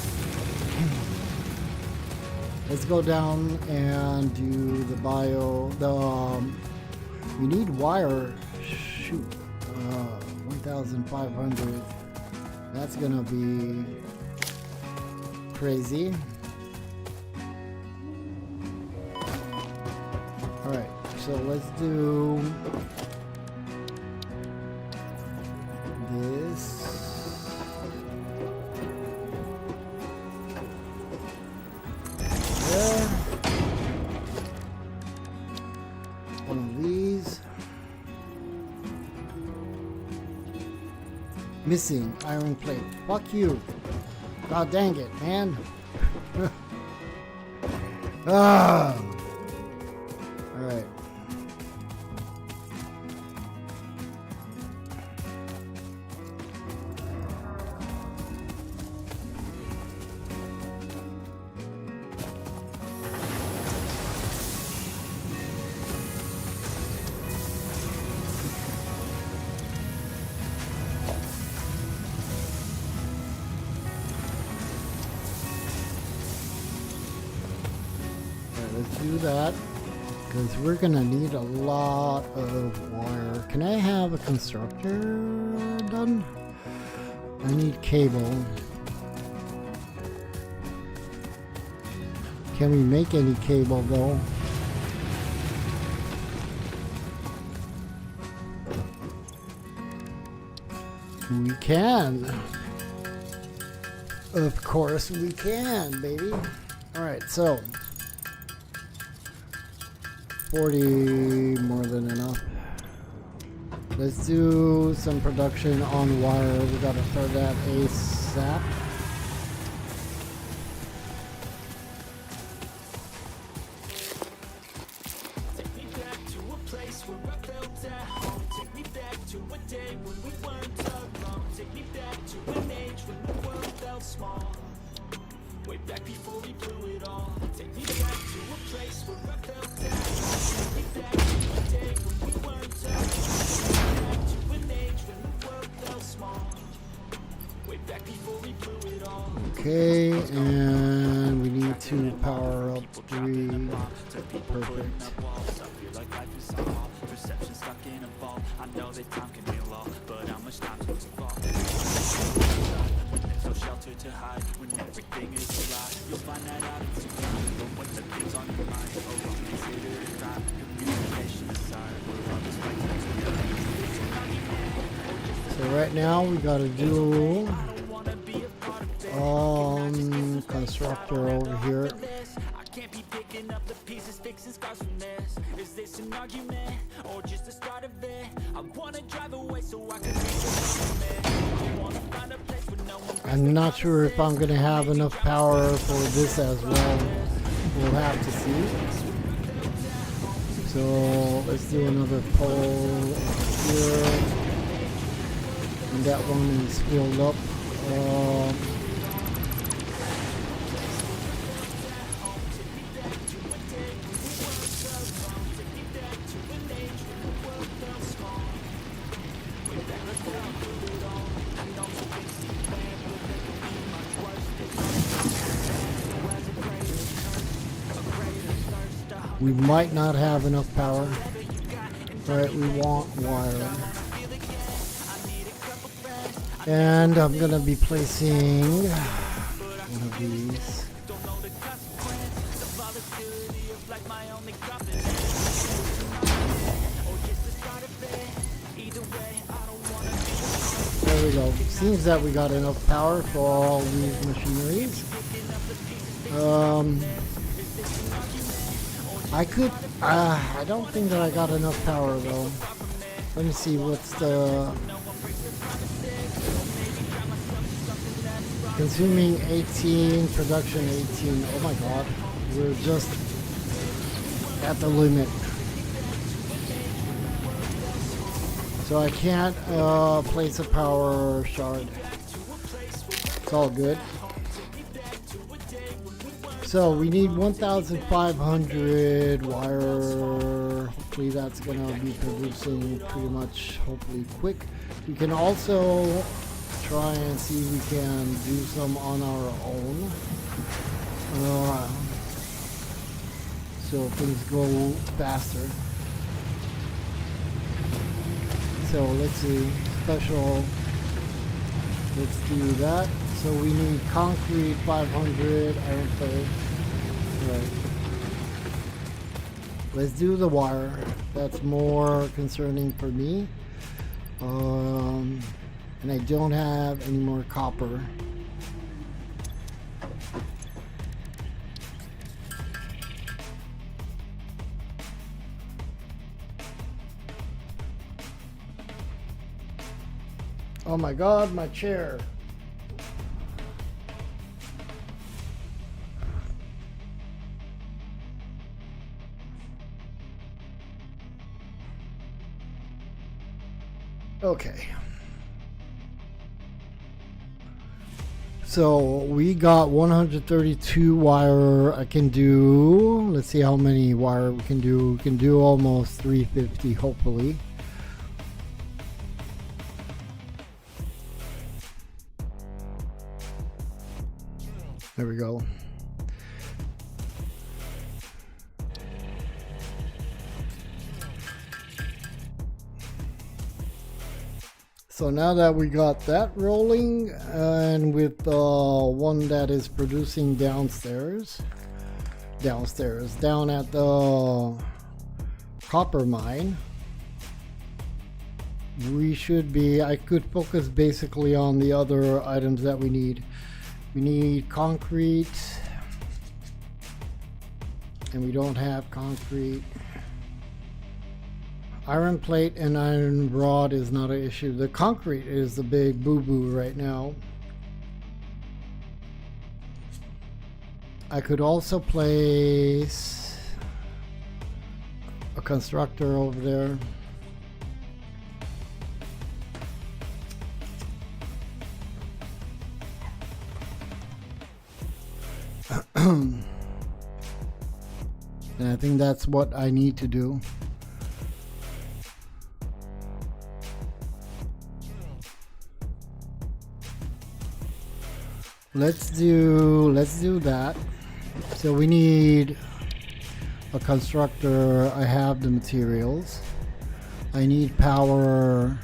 Let's go down and do the we need wire. Shoot. 1,500. That's gonna be crazy. Alright, so let's do this. There. One of these. Missing iron plate. Fuck you. God dang it, man. Ah. All right. Let's do that because we're gonna need a lot of wire. Can I have a constructor done? I need cable. Can we make any cable though? We can. Of course we can, baby. All right, so 40 more than enough. Let's do some production on wire. We gotta start that ASAP. Take me back to a place where I felt at home. Take me back to a day when we weren't alone. Take me back to an age when the world felt small. Way back before we blew it all. Take me back to a place where I felt at home. Take me back to a day when we weren't alone. Take me back to an age when the world felt small. Way back before we blew it all. Okay, and we need to power up 3. Perfect. Perception stuck in a vault. I know that time can heal all, but how much time to fall? When there's no shelter to hide, when everything is a lie, you'll find that out in time. But when the things on your mind, oh, don't consider it crime. Communication aside, we're on this fight together. So right now we gotta do constructor over here. I can't be picking up the pieces, fixing scars from this. Is this an argument or just the start of it? I wanna drive away so I can reach the I wanna find a place where no one. I'm not sure if I'm gonna have enough power for this as well. We'll have to see. So let's do another pole here. And that one is filled up. We might not have enough power. Right, we want wire. And I'm gonna be placing one of these. There we go. Seems that we got enough power for all these machineries. I don't think that I got enough power though. Let me see what's the consuming 18, production 18. Oh my god, we're just at the limit. So I can't place a power shard. It's all good. So we need 1,500 wire. Hopefully that's gonna be producing pretty much, hopefully quick. We can also try and see if we can do some on our own. So things go faster. So let's see, special, let's do that. So we need concrete 500, iron plate. Right. Let's do the wire. That's more concerning for me. And I don't have any more copper. Oh my god, my chair. Okay. So we got 132 wire. I can do, let's see how many wire we can do. We can do almost 350 hopefully. There we go. So now that we got that rolling, and with the one that is producing downstairs, down at the copper mine, we should be, I could focus basically on the other items that we need. We need concrete, and we don't have concrete. Iron plate and iron rod is not an issue. The concrete is the big boo-boo right now. I could also place a constructor over there. And I think that's what I need to do. Let's do that. So we need a constructor. I have the materials. I need power.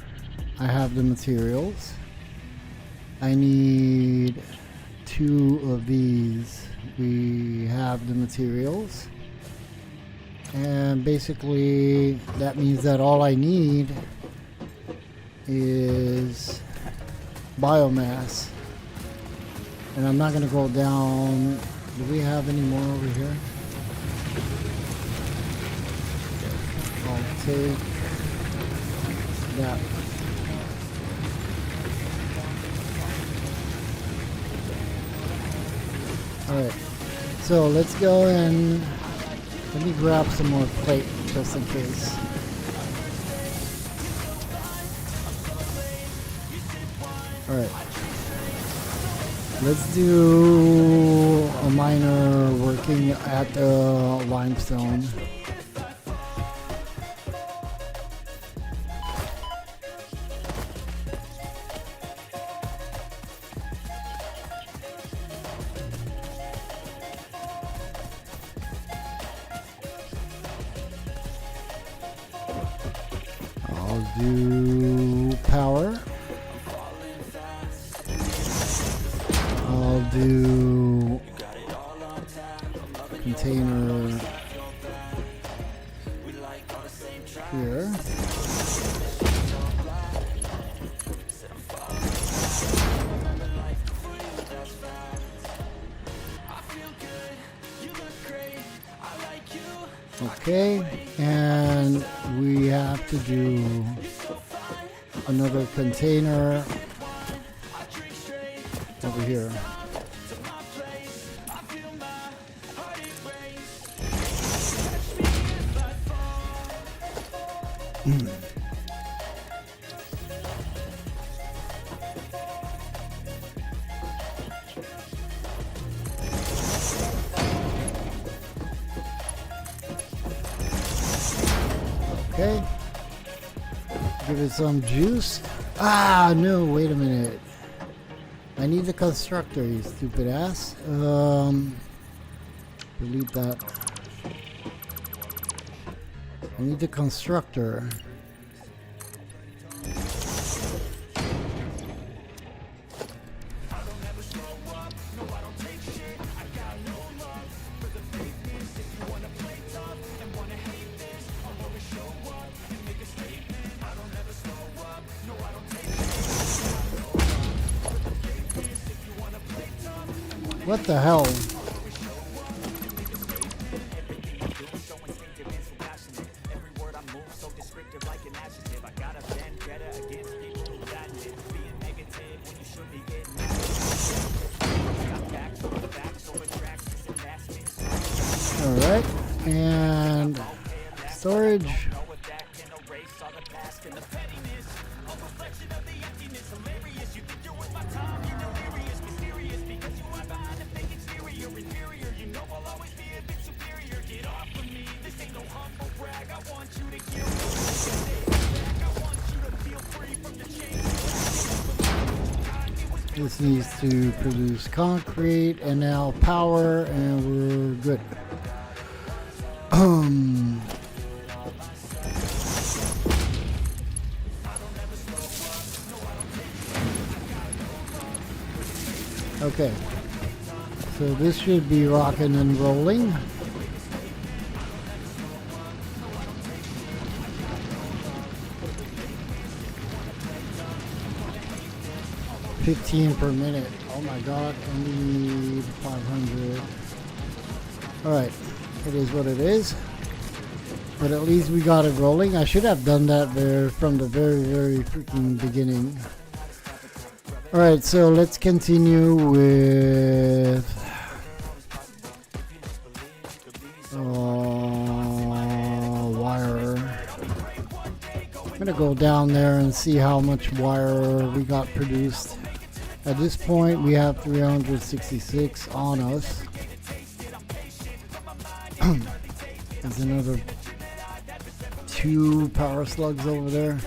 I have the materials. I need 2 of these. We have the materials. And basically that means that all I need is biomass. And I'm not going to go down. Do we have any more over here? I'll take that. Alright, so let's go and let me grab some more plate just in case. Alright. Let's do a miner working at the limestone. I'll do power. I'll do container here. Okay, and we have to do another container over here. Okay, give it some juice. Ah, no, wait a minute. I need the constructor, you stupid ass. Delete that. I need the constructor. What the hell? Alright, and storage. This needs to produce concrete and now power, and we're good. Okay, so this should be rocking and rolling. $15 per minute. Oh my god, I need 500. Alright, it is what it is. But at least we got it rolling. I should have done that there from the very freaking beginning. Alright, so let's continue with wire. I'm gonna go down there and see how much wire we got produced. At this point we have 366 on us. There's another 2 power slugs over there.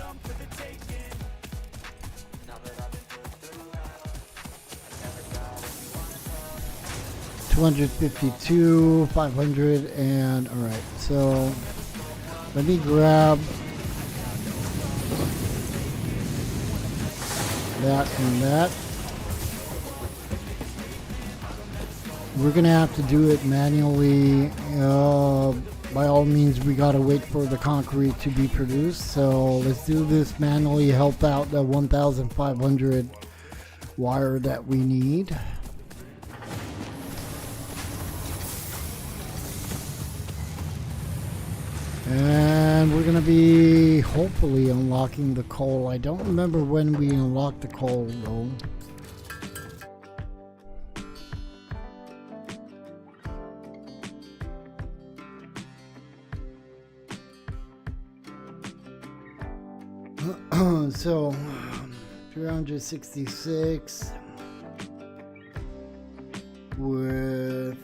$252, 500, and alright, so let me grab that and that. We're gonna have to do it manually. By all means, we gotta wait for the concrete to be produced, so let's do this manually, help out the 1,500 wire that we need. And we're gonna be hopefully unlocking the coal. I don't remember when we unlocked the coal though. So 366 with,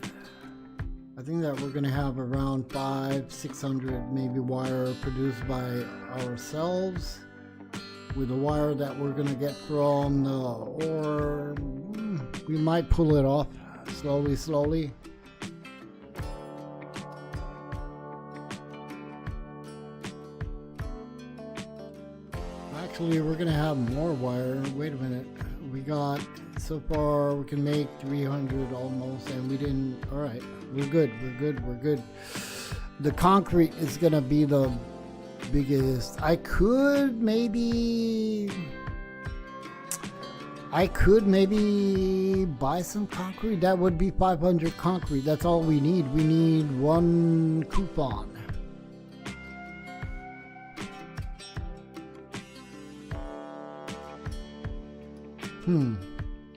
I think that we're gonna have around 500-600 maybe wire produced by ourselves with the wire that we're gonna get from the ore. We might pull it off slowly. Actually, we're gonna have more wire. Wait a minute. We got, so far we can make 300 almost, and we didn't. All right, we're good. We're good. The concrete is gonna be the biggest. I could maybe buy some concrete. That would be 500 concrete. That's all we need. We need one coupon.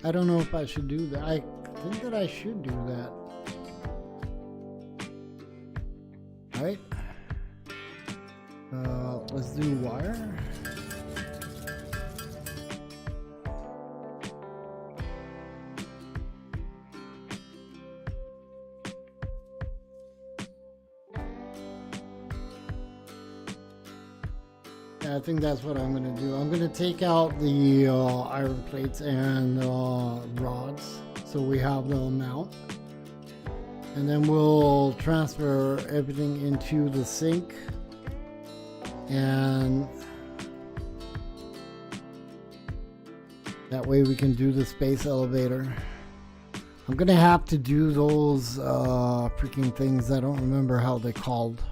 I don't know if I should do that. I think that I should do that. Alright. Let's do wire. I think that's what I'm going to do. I'm going to take out the iron plates and rods so we have the amount. And then we'll transfer everything into the sink. And that way we can do the space elevator. I'm going to have to do those freaking things. I don't remember how they're called.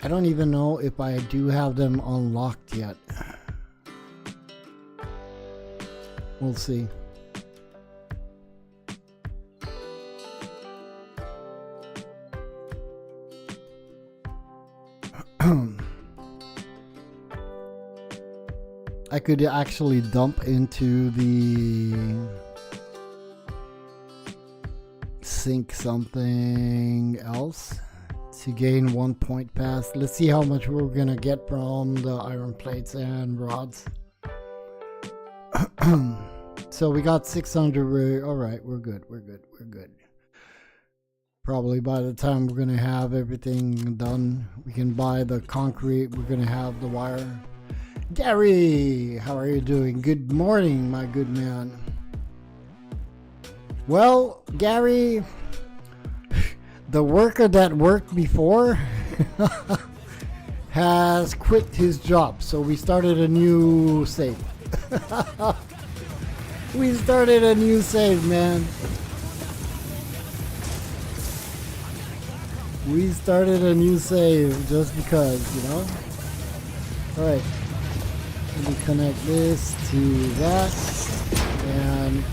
I don't even know if I do have them unlocked yet. We'll see. I could actually dump into the sink something else to gain 1 point pass. Let's see how much we're gonna get from the iron plates and rods. So we got 600. All right, we're good. Probably by the time we're gonna have everything done, we can buy the concrete. We're gonna have the wire. Gary, how are you doing? Good morning, my good man. Well, Gary, the worker that worked before has quit his job, so we started a new save. We started a new save, man. We started a new save just because, you know. Alright. Let me connect this to that. And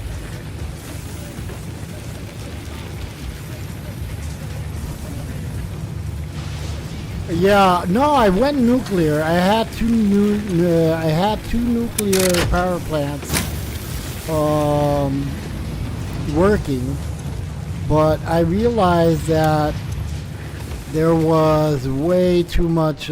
yeah, no, I went nuclear. I had two nuclear power plants working, but I realized that there was way too much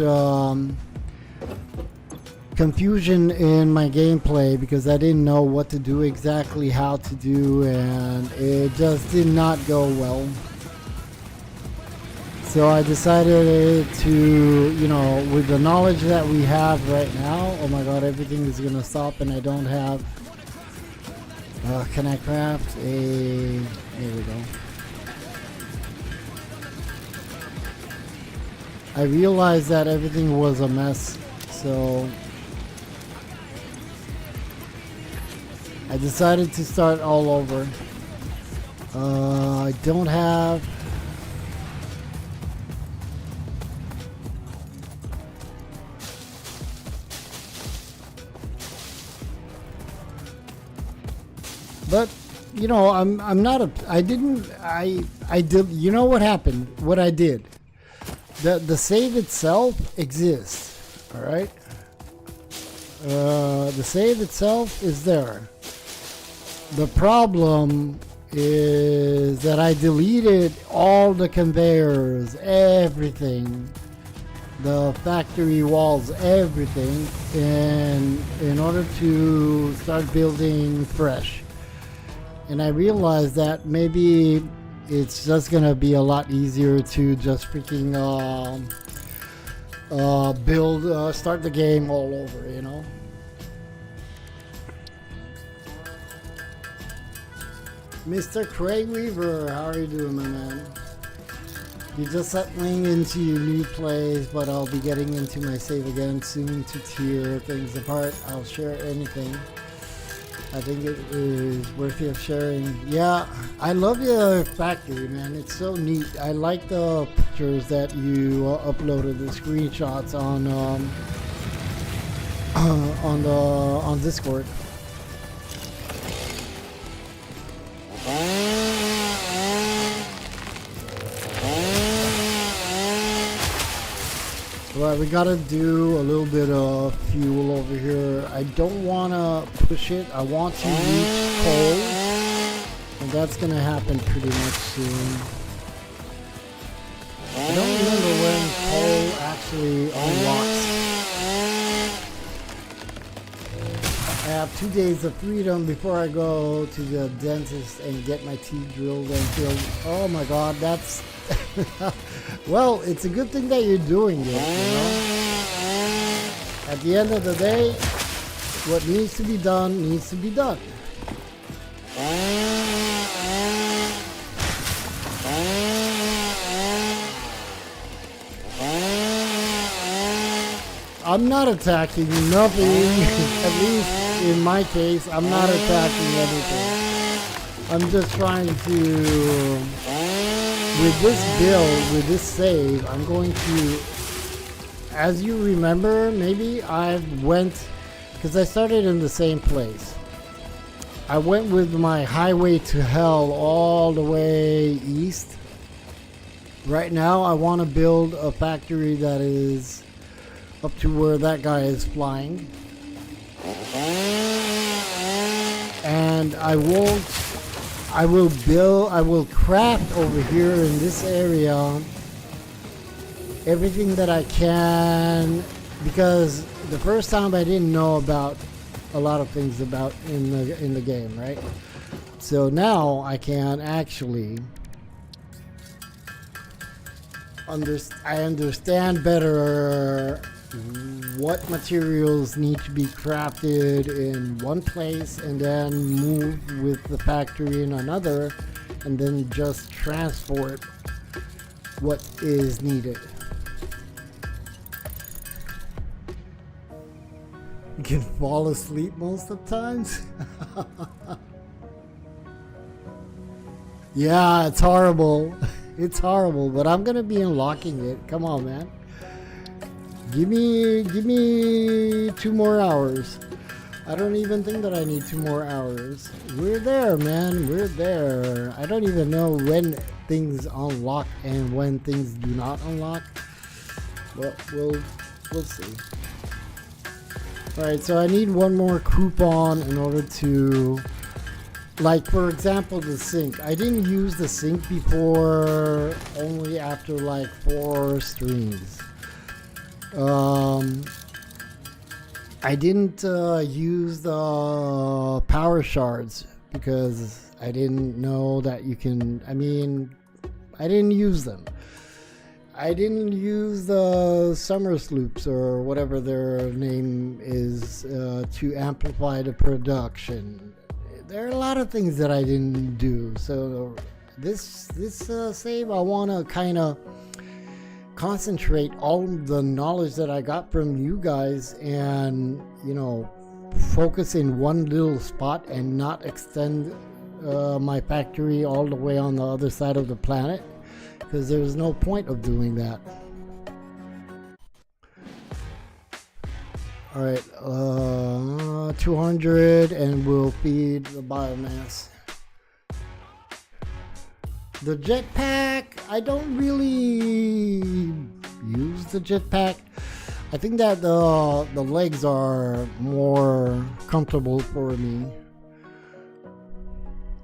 confusion in my gameplay because I didn't know what to do, exactly how to do, and it just did not go well. So I decided to, you know, with the knowledge that we have right now, oh my god, everything is gonna stop and I don't have, can I craft a, there we go. I realized that everything was a mess, so I decided to start all over. I don't have, but you know, I'm not a, I did, you know what happened, what I did. The save itself exists, all right? The save itself is there. The problem is that I deleted all the conveyors, everything, the factory walls, everything, in order to start building fresh. And I realized that maybe it's just gonna be a lot easier to just freaking start the game all over, you know. Mr. Craig Weaver, how are you doing, my man? You're just settling into your new place, but I'll be getting into my save again soon to tear things apart. I'll share anything. I think it is worthy of sharing. Yeah, I love your factory, man. It's so neat. I like the pictures that you uploaded, the screenshots on Discord. Right, we gotta do a little bit of fuel over here. I don't wanna push it. I want to reach coal, and that's gonna happen pretty much soon. I don't remember when coal actually unlocks. I have 2 days of freedom before I go to the dentist and get my teeth drilled and filled. Oh my god, that's... Well, it's a good thing that you're doing it, you know? At the end of the day, what needs to be done needs to be done. I'm not attacking nothing, at least in my case, I'm not attacking anything. I'm just trying to... With this build, with this save, I'm going to, as you remember, maybe I went, because I started in the same place. I went with my highway to hell all the way east. Right now, I want to build a factory that is up to where that guy is flying. And I will craft over here in this area everything that I can, because the first time I didn't know about a lot of things about in the game, right? So now I can actually I understand better what materials need to be crafted in one place and then move with the factory in another, and then just transport what is needed. You can fall asleep most of the times. Yeah, it's horrible. It's horrible, but I'm gonna be unlocking it. Come on, man. Give me 2 more hours. I don't even think that I need 2 more hours. We're there, man. We're there. I don't even know when things unlock and when things do not unlock. But we'll see. Alright, so I need 1 more coupon in order to, like, for example, the sink. I didn't use the sink before, only after like 4 streams. I didn't use the power shards because I didn't know that you can, I didn't use them. I didn't use the summer sloops or whatever their name is to amplify the production. There are a lot of things that I didn't do. So this save, I want to kind of concentrate all the knowledge that I got from you guys and, you know, focus in one little spot and not extend my factory all the way on the other side of the planet, because there's no point of doing that. Alright, 200, and we'll feed the biomass. The jetpack, I don't really use the jetpack. I think that the legs are more comfortable for me.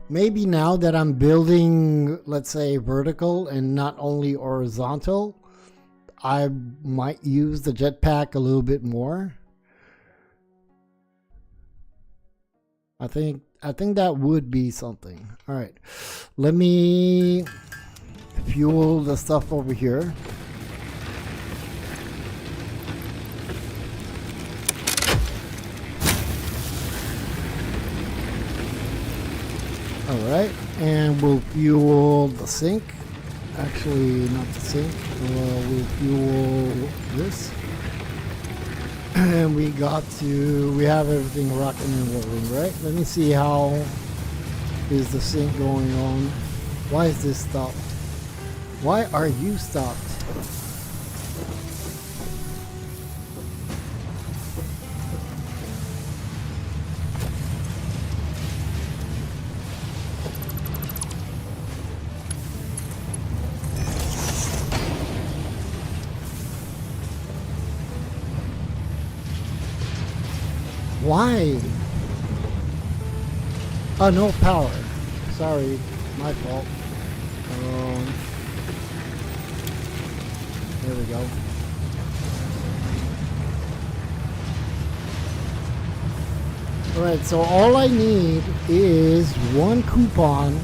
Maybe now that I'm building, let's say, vertical and not only horizontal, I might use the jetpack a little bit more. I think that would be something. All right, let me fuel the stuff over here. All right, and we'll fuel the sink actually not the sink. We'll fuel this. And we have everything rocking and rolling, right? Let me see how is the sync going on. Why is this stopped? Why are you stopped? Why? Oh, no power. Sorry, my fault. There we go. Alright, so all I need is one coupon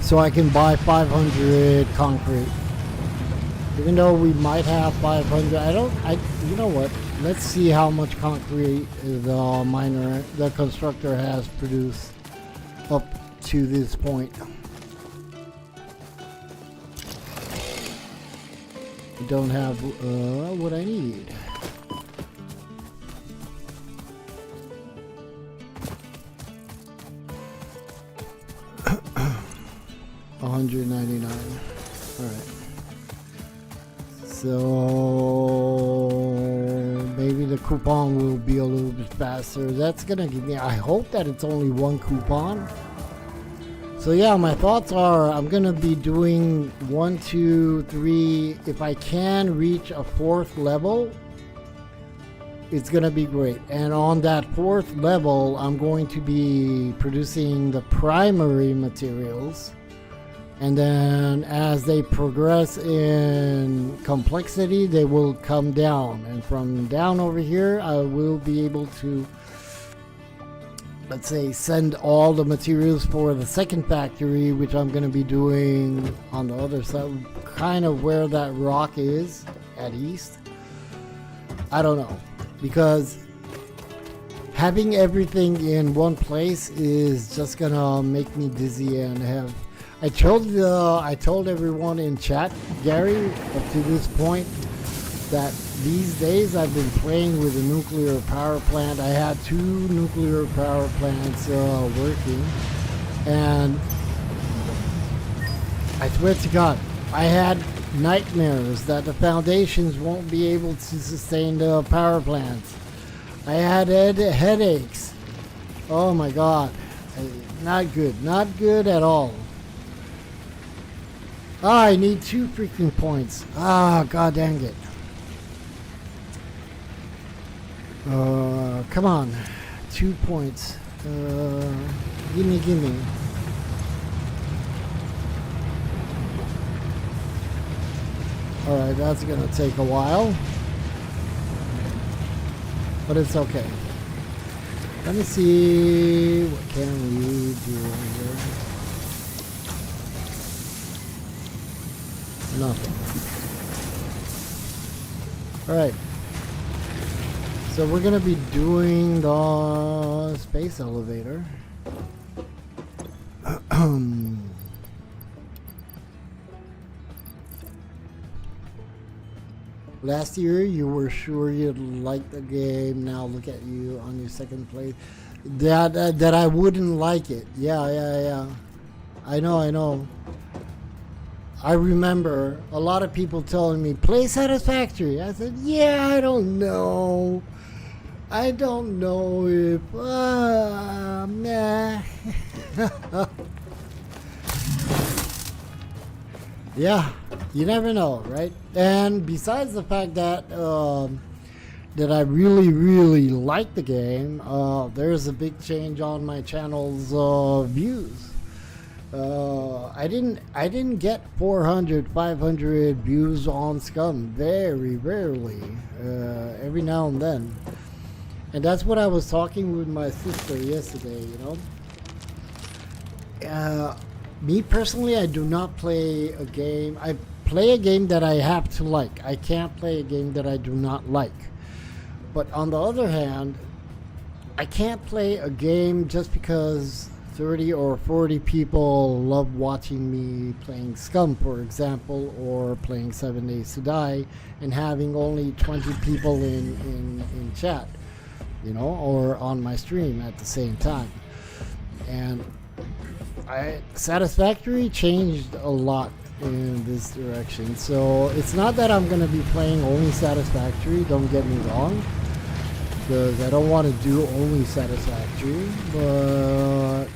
so I can buy 500 concrete. Even though we might have 500, you know what? Let's see how much concrete the constructor has produced up to this point. I don't have what I need. $199. All right. So maybe the coupon will be a little bit faster. That's gonna give me, I hope that it's only one coupon. So yeah, my thoughts are I'm gonna be doing 1, 2, 3. If I can reach a 4th level, it's gonna be great. And on that 4th level, I'm going to be producing the primary materials. And then as they progress in complexity, they will come down. And from down over here, I will be able to, let's say, send all the materials for the second factory, which I'm going to be doing on the other side, kind of where that rock is at east. I don't know, because having everything in one place is just going to make me dizzy and have... I told everyone in chat, Gary, up to this point, that these days I've been playing with a nuclear power plant. I had 2 nuclear power plants working, and I swear to God, I had nightmares that the foundations won't be able to sustain the power plants. I had headaches. Oh my God, not good at all. Oh, I need 2 freaking points. Ah, God dang it. Come on. 2 points. Gimme. Alright, that's gonna take a while. But it's okay. Let me see, what can we do here? Nothing. Alright. So we're gonna be doing the space elevator. Last year you were sure you'd like the game. Now look at you on your second place. That I wouldn't like it. Yeah. I know. I remember a lot of people telling me, play Satisfactory. I said, yeah, I don't know. I don't know if, nah. Yeah, you never know, right? And besides the fact that, that I really like the game, there's a big change on my channel's views. I didn't get 400, 500 views on Scum. Very rarely. Every now and then. And that's what I was talking with my sister yesterday, you know. Me personally, I do not play a game. I play a game that I have to like. I can't play a game that I do not like. But on the other hand, I can't play a game just because 30 or 40 people love watching me playing Scum, for example, or playing 7 Days to Die, and having only 20 people in chat, you know, or on my stream at the same time. And Satisfactory changed a lot in this direction. So it's not that I'm gonna be playing only Satisfactory, don't get me wrong, because I don't want to do only Satisfactory, but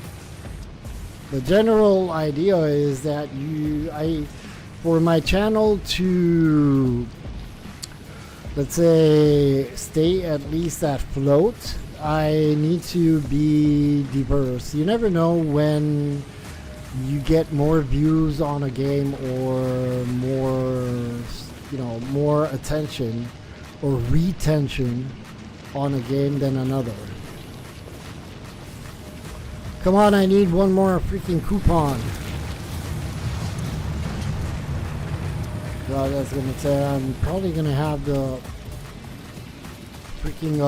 the general idea is that for my channel to, let's say, stay at least at float, I need to be diverse. You never know when you get more views on a game or more, you know, more attention or retention on a game than another. Come on, I need one more freaking coupon. God, that's gonna say I'm probably gonna have the freaking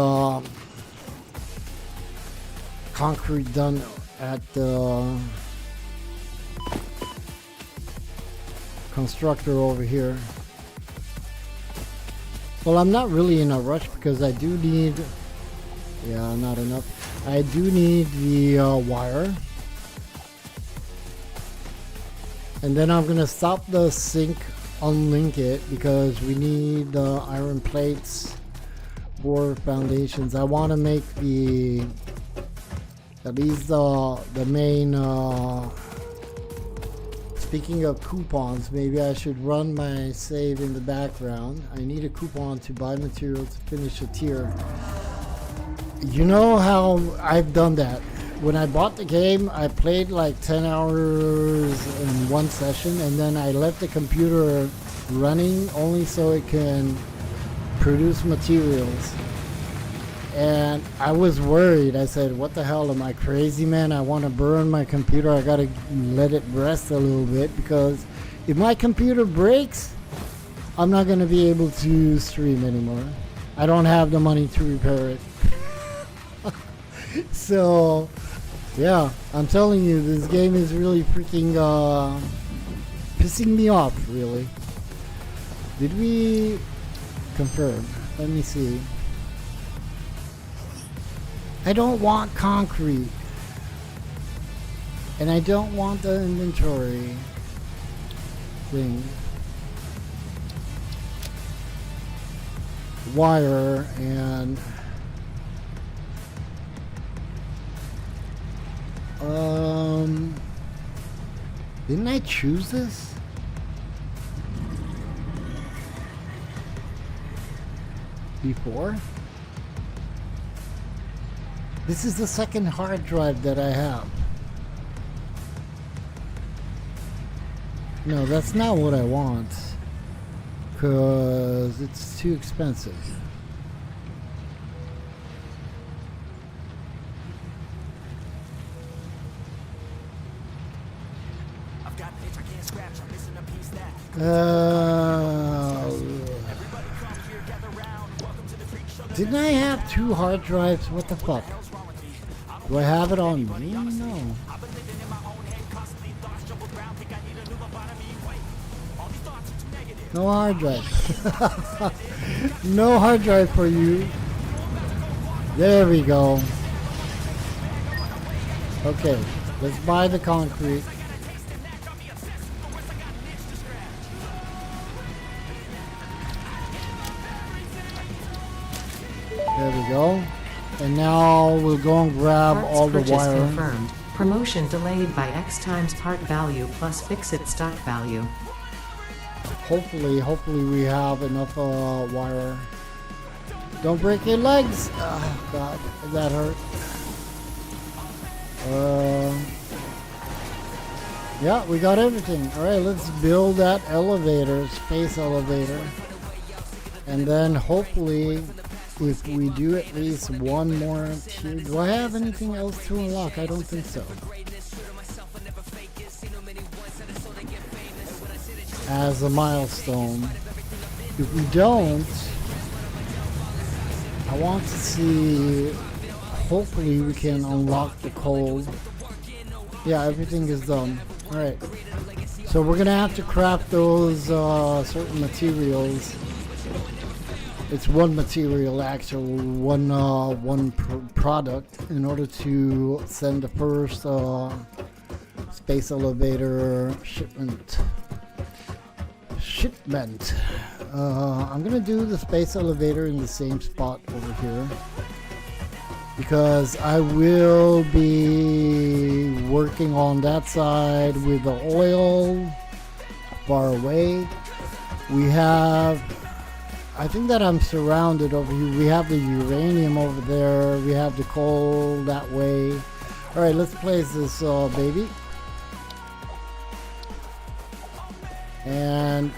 concrete done at the constructor over here. Well, I'm not really in a rush because I do need, yeah, not enough. I do need the wire. And then I'm gonna stop the sink, unlink it, because we need the iron plates for foundations. I want to make the, at least the main, speaking of coupons, maybe I should run my save in the background. I need a coupon to buy material to finish a tier. You know how I've done that. When I bought the game, I played like 10 hours in one session, and then I left the computer running only so it can produce materials. And I was worried. I said, what the hell, am I crazy, man? I want to burn my computer. I gotta let it rest a little bit, because if my computer breaks, I'm not gonna be able to stream anymore. I don't have the money to repair it. So yeah, I'm telling you, this game is really freaking pissing me off, really. Did we confirm? Let me see. I don't want concrete, and I don't want the inventory thing. Wire and didn't I choose this? Before? This is the second hard drive that I have. No, that's not what I want, because it's too expensive. Didn't I have 2 hard drives? What the fuck? Do I have it on me? No. No hard drive. No hard drive for you. There we go. Okay, let's buy the concrete. There we go. And now we'll go and grab Parts all the purchase wire. confirmed. Promotion delayed by X times part value plus FICSIT stock value. Hopefully we have enough wire. Don't break your legs. Oh God, that hurt. Yeah, we got everything. All right, let's build that elevator, space elevator, and then hopefully, if we do at least one more tier. Do I have anything else to unlock? I don't think so. As a milestone. If we don't, I want to see, hopefully we can unlock the coal Yeah, everything is done. Alright. So we're gonna have to craft those certain materials. It's one material, actually, one product, in order to send the first space elevator shipment. I'm gonna do the space elevator in the same spot over here, because I will be working on that side with the oil far away. We have, I think that I'm surrounded over here. We have the uranium over there. We have the coal that way. All right, let's place this baby. And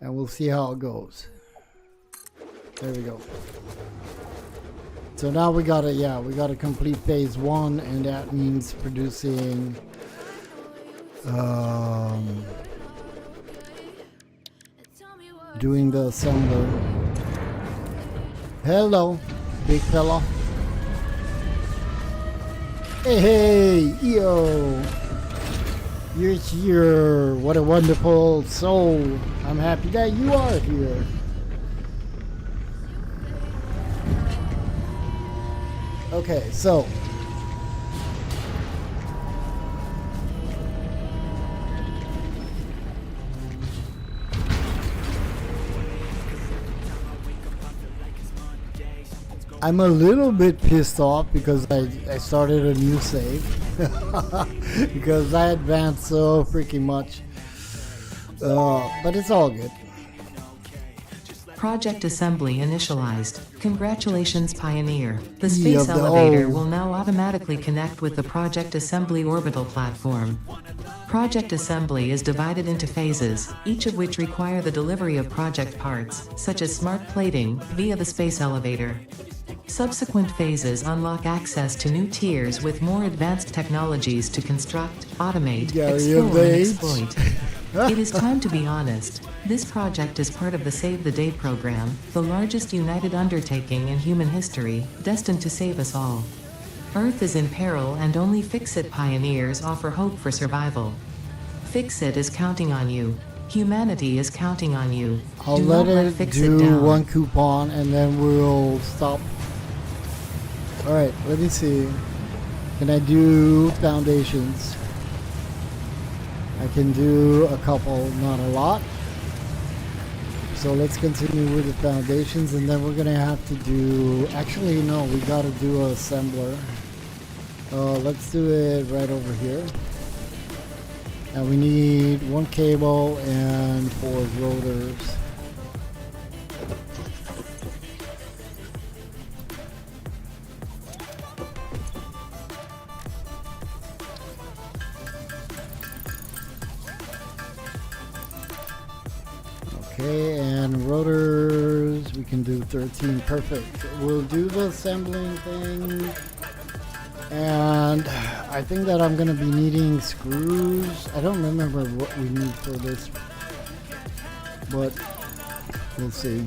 we'll see how it goes. There we go. So now we gotta complete phase 1, and that means producing doing the assembler. Hello, big fella. Hey, yo. You're here. What a wonderful soul. I'm happy that you are here. Okay, so I'm a little bit pissed off because I started a new save because I advanced so freaking much, but it's all good. Project assembly initialized. Congratulations, Pioneer. The space elevator will now automatically connect with the Project Assembly orbital platform. Project assembly is divided into phases, each of which require the delivery of project parts, such as smart plating, via the space elevator. Subsequent phases unlock access to new tiers with more advanced technologies to construct, automate, explore, and exploit. It is time to be honest. This project is part of the Save the Day program, the largest united undertaking in human history, destined to save us all. Earth is in peril and only FICSIT pioneers offer hope for survival. FICSIT is counting on you. Humanity is counting on you. I'll let it do one coupon and then we'll stop. Alright, let me see. Can I do foundations? I can do a couple, not a lot. So let's continue with the foundations, and then we're gonna have to do, actually no, we gotta do an assembler. Let's do it right over here. And we need 1 cable and 4 rotors. Okay, and rotors, we can do 13, perfect. We'll do the assembling thing, and I think that I'm gonna be needing screws. I don't remember what we need for this, but we'll see.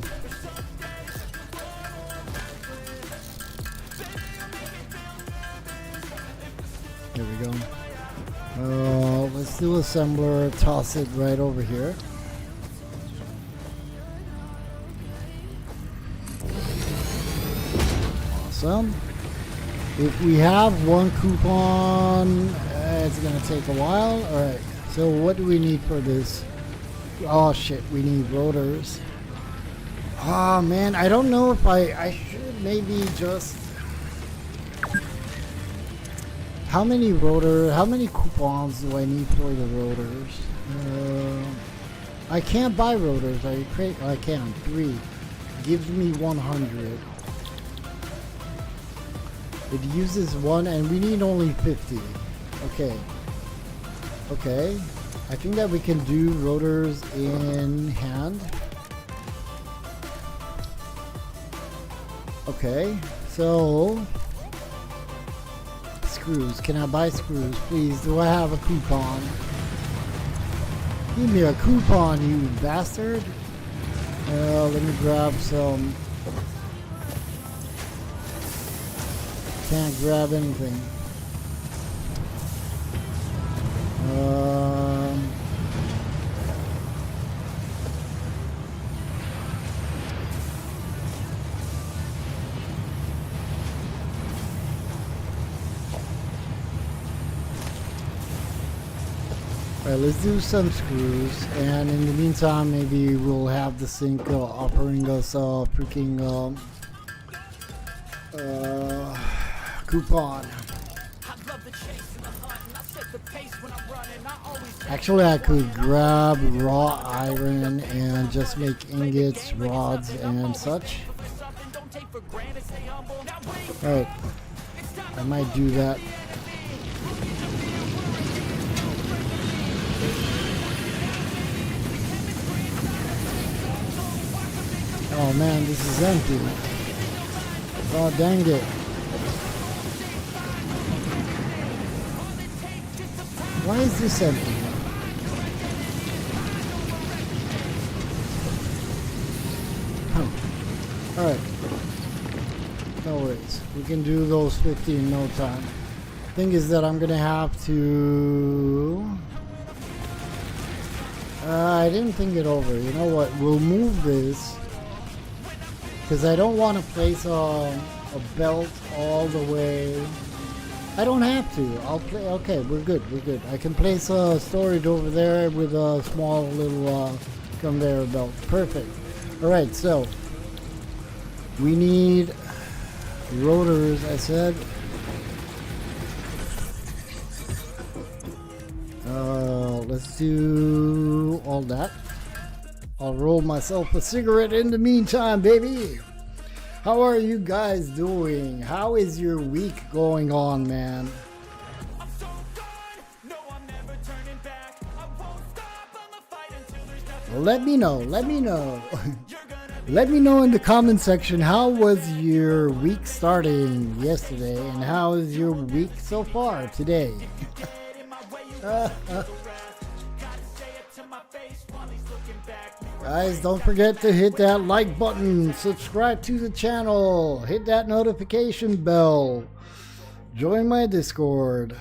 Here we go. Let's do assembler, toss it right over here. Awesome. If we have 1 coupon, it's gonna take a while. Alright, so what do we need for this? Oh shit, we need rotors. Oh man, I don't know if I should maybe just... How many coupons do I need for the rotors? I can't buy rotors. I can. 3. Gives me 100. It uses 1 and we need only 50. Okay. Okay. I think that we can do rotors in hand. Okay. So screws. Can I buy screws, please? Do I have a coupon? Give me a coupon, you bastard. Let me grab some. Can't grab anything. Alright, let's do some screws, and in the meantime, maybe we'll have the sink offering us a freaking coupon. Actually, I could grab raw iron and just make ingots, rods, and such. Alright, I might do that. Oh man, this is empty. Oh dang it. Why is this empty? Huh. Alright. No worries. We can do those 50 in no time. Thing is that I'm gonna have to... I didn't think it over. You know what? We'll move this. Because I don't want to place a belt all the way. I don't have to. I'll play. Okay, we're good. We're good. I can place a storage over there with a small little conveyor belt. Perfect. Alright, so we need rotors, I said. Let's do all that. I'll roll myself a cigarette in the meantime, baby. How are you guys doing? How is your week going on, man? Let me know. Let me know. Let me know in the comment section, how was your week starting yesterday and how is your week so far today? Guys, don't forget to hit that like button, subscribe to the channel, hit that notification bell, join my Discord.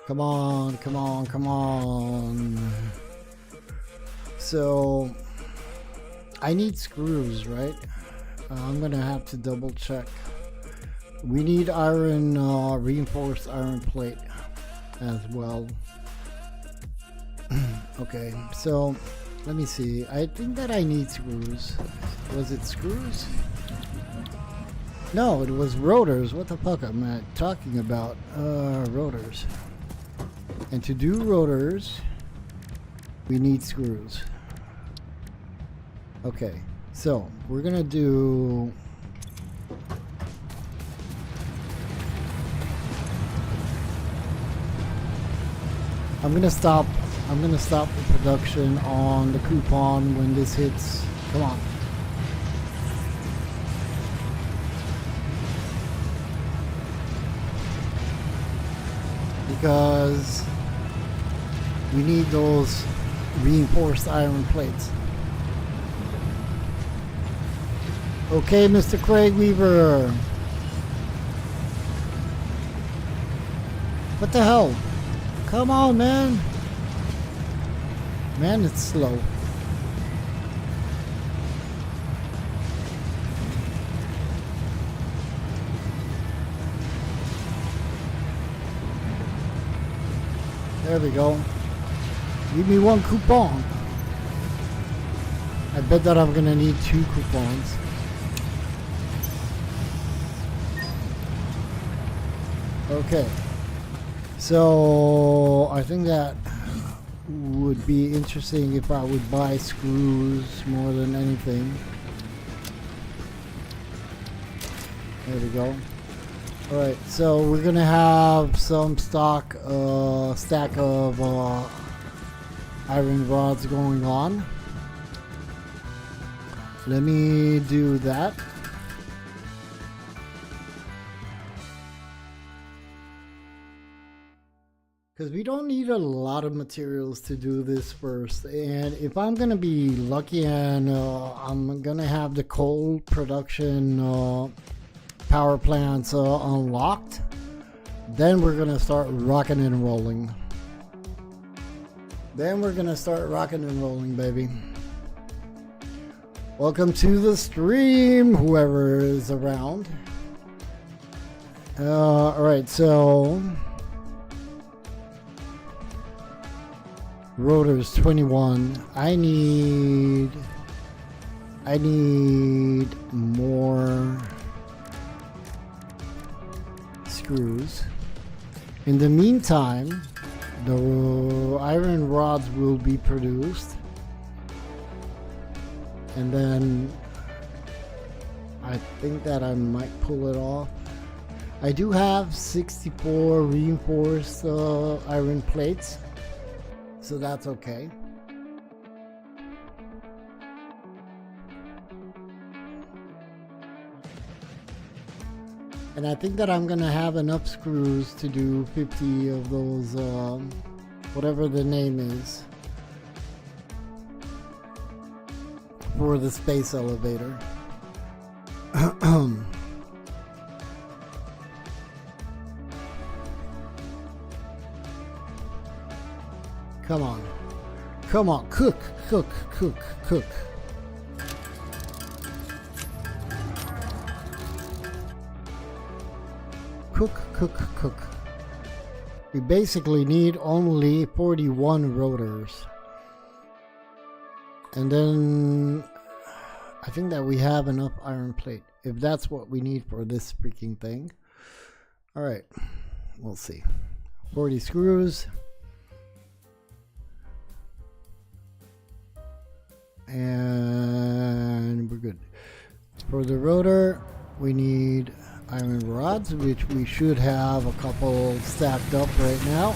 Come on, come on, come on. So, I need screws, right? I'm gonna have to double check. We need iron, reinforced iron plate as well. Okay, so let me see. I think that I need screws. Was it screws? No, it was rotors. What the fuck am I talking about? Rotors. And to do rotors, we need screws. Okay, so we're gonna do... I'm gonna stop the production on the coupon when this hits. Come on. Because we need those reinforced iron plates. Okay, Mr. Craig Weaver. What the hell? Come on, man. Man, it's slow. There we go. Give me one coupon. I bet that I'm gonna need 2 coupons. Okay. So I think that would be interesting if I would buy screws more than anything. There we go. Alright, so we're gonna have some stack of iron rods going on. Let me do that. Because we don't need a lot of materials to do this first. And if I'm gonna be lucky and I'm gonna have the coal production power plants unlocked, then we're gonna start rocking and rolling. Baby. Welcome to the stream, whoever is around. Alright, so rotors 21. I need more screws. In the meantime, the iron rods will be produced, and then I think that I might pull it off. I do have 64 reinforced iron plates, so that's okay. And I think that I'm gonna have enough screws to do 50 of those, whatever the name is, for the space elevator. Come on. Come on, cook. Cook. We basically need only 41 rotors. And then I think that we have enough iron plate, if that's what we need for this freaking thing. Alright, we'll see. 40 screws. And we're good. For the rotor, we need iron rods, which we should have a couple stacked up right now.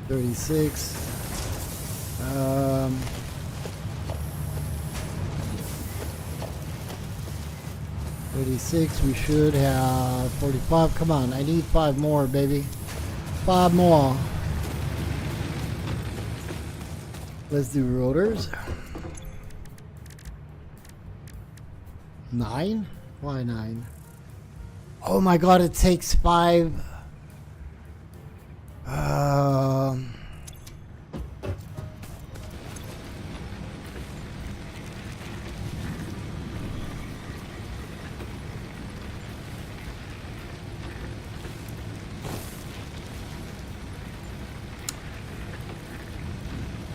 $36. 36. We should have 45. Come on, I need 5 more, baby. 5 more. Let's do rotors. 9? Why 9? Oh my god, it takes 5.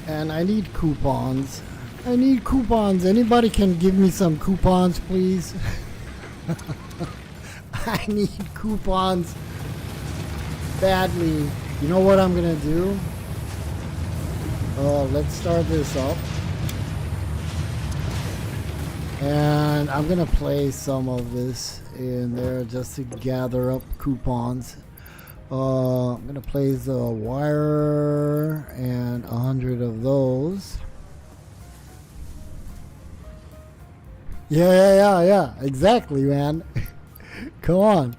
And I need coupons. Anybody can give me some coupons, please? I need coupons badly. You know what I'm gonna do? Let's start this up. And I'm gonna place some of this in there just to gather up coupons. I'm gonna place a wire and 100 of those. Yeah, exactly, man. Come on,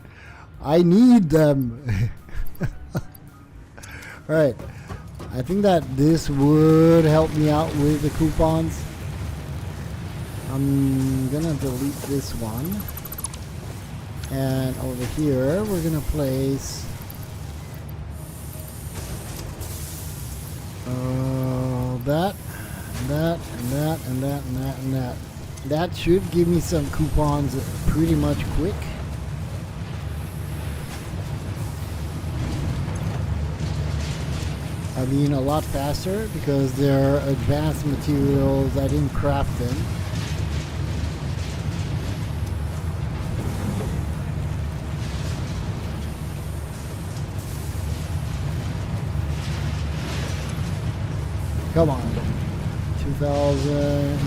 I need them. Alright, I think that this would help me out with the coupons. I'm gonna delete this one, and over here we're gonna place that, and that, and that, and that, and that, and that. That should give me some coupons pretty much quick. I mean, a lot faster because they're advanced materials. I didn't craft them. Come on. 2000.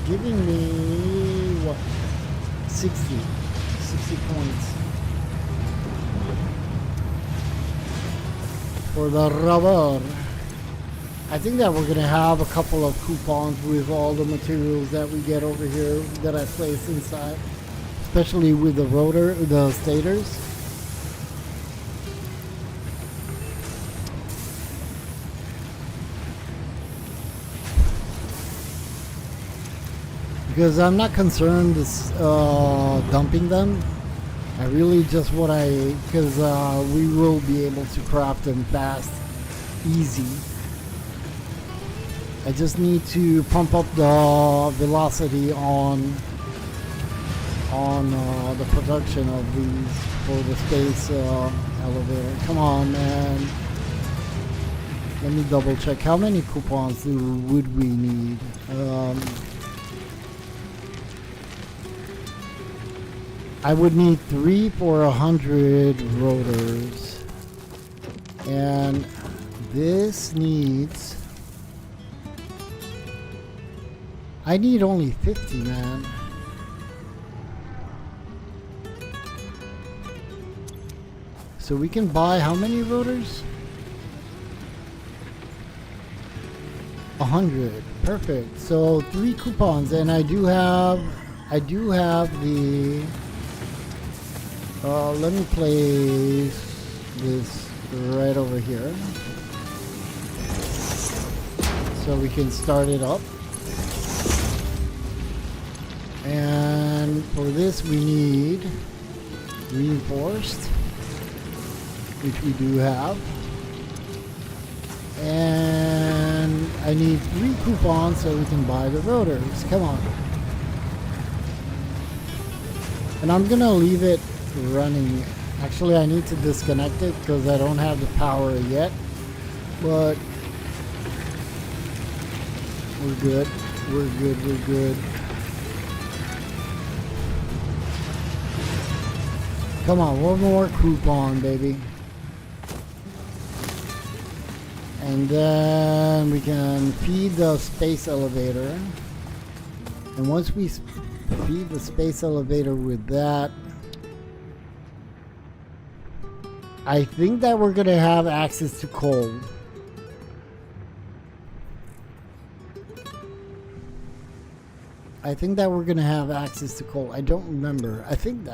giving me what? 60 points for the rubber. I think that we're gonna have a couple of coupons with all the materials that we get over here that I place inside, especially with the rotor, the stators. Because I'm not concerned with dumping them. I really just because we will be able to craft them fast, easy. I just need to pump up the velocity on the production of these for the space elevator. Come on, man. Let me double check. How many coupons would we need? I would need 3 for 100 rotors, and this needs, I need only 50, man. So we can buy how many rotors? 100. Perfect. So 3 coupons, and I do have the let me place this right over here so we can start it up. And for this we need reinforced, which we do have. And I need 3 coupons so we can buy the rotors. Come on. And I'm gonna leave it running. Actually, I need to disconnect it because I don't have the power yet, but we're good. We're good. Come on, one more coupon, baby. And then we can feed the space elevator. And once we feed the space elevator with that, I think that we're gonna have access to coal. I think that we're gonna have access to coal. I don't remember. I think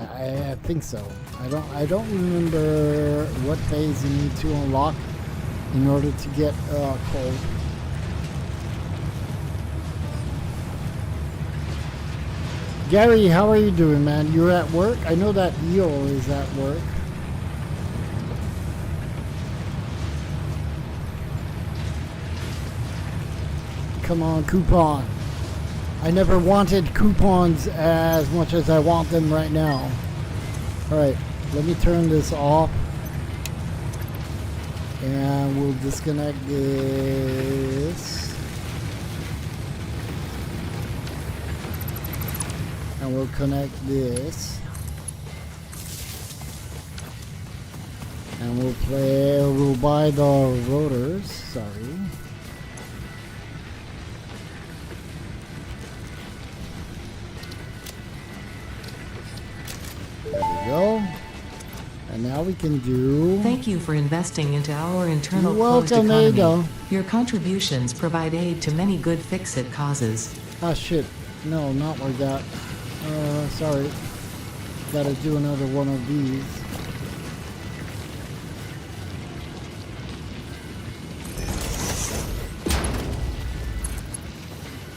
so. I don't remember what phase you need to unlock in order to get coal. Gary, how are you doing, man? You're at work? I know that Eo is at work. Come on, coupon. I never wanted coupons as much as I want them right now. Alright, let me turn this off. And we'll disconnect this. And we'll connect this. And we'll buy the rotors, sorry. There we go. And now we can do... Thank you for investing into our internal You're closed welcome, economy. Ada. Your contributions provide aid to many good FICSIT causes. Ah, shit. No, not like that. Sorry. Gotta do another one of these.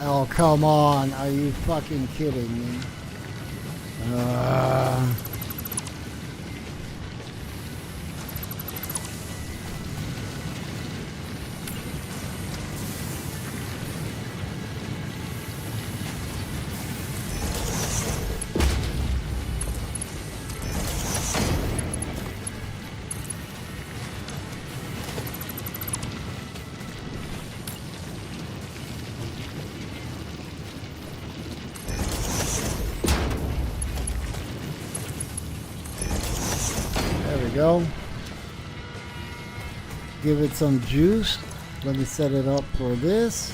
Oh, come on. Are you fucking kidding me? Go. Give it some juice. Let me set it up for this.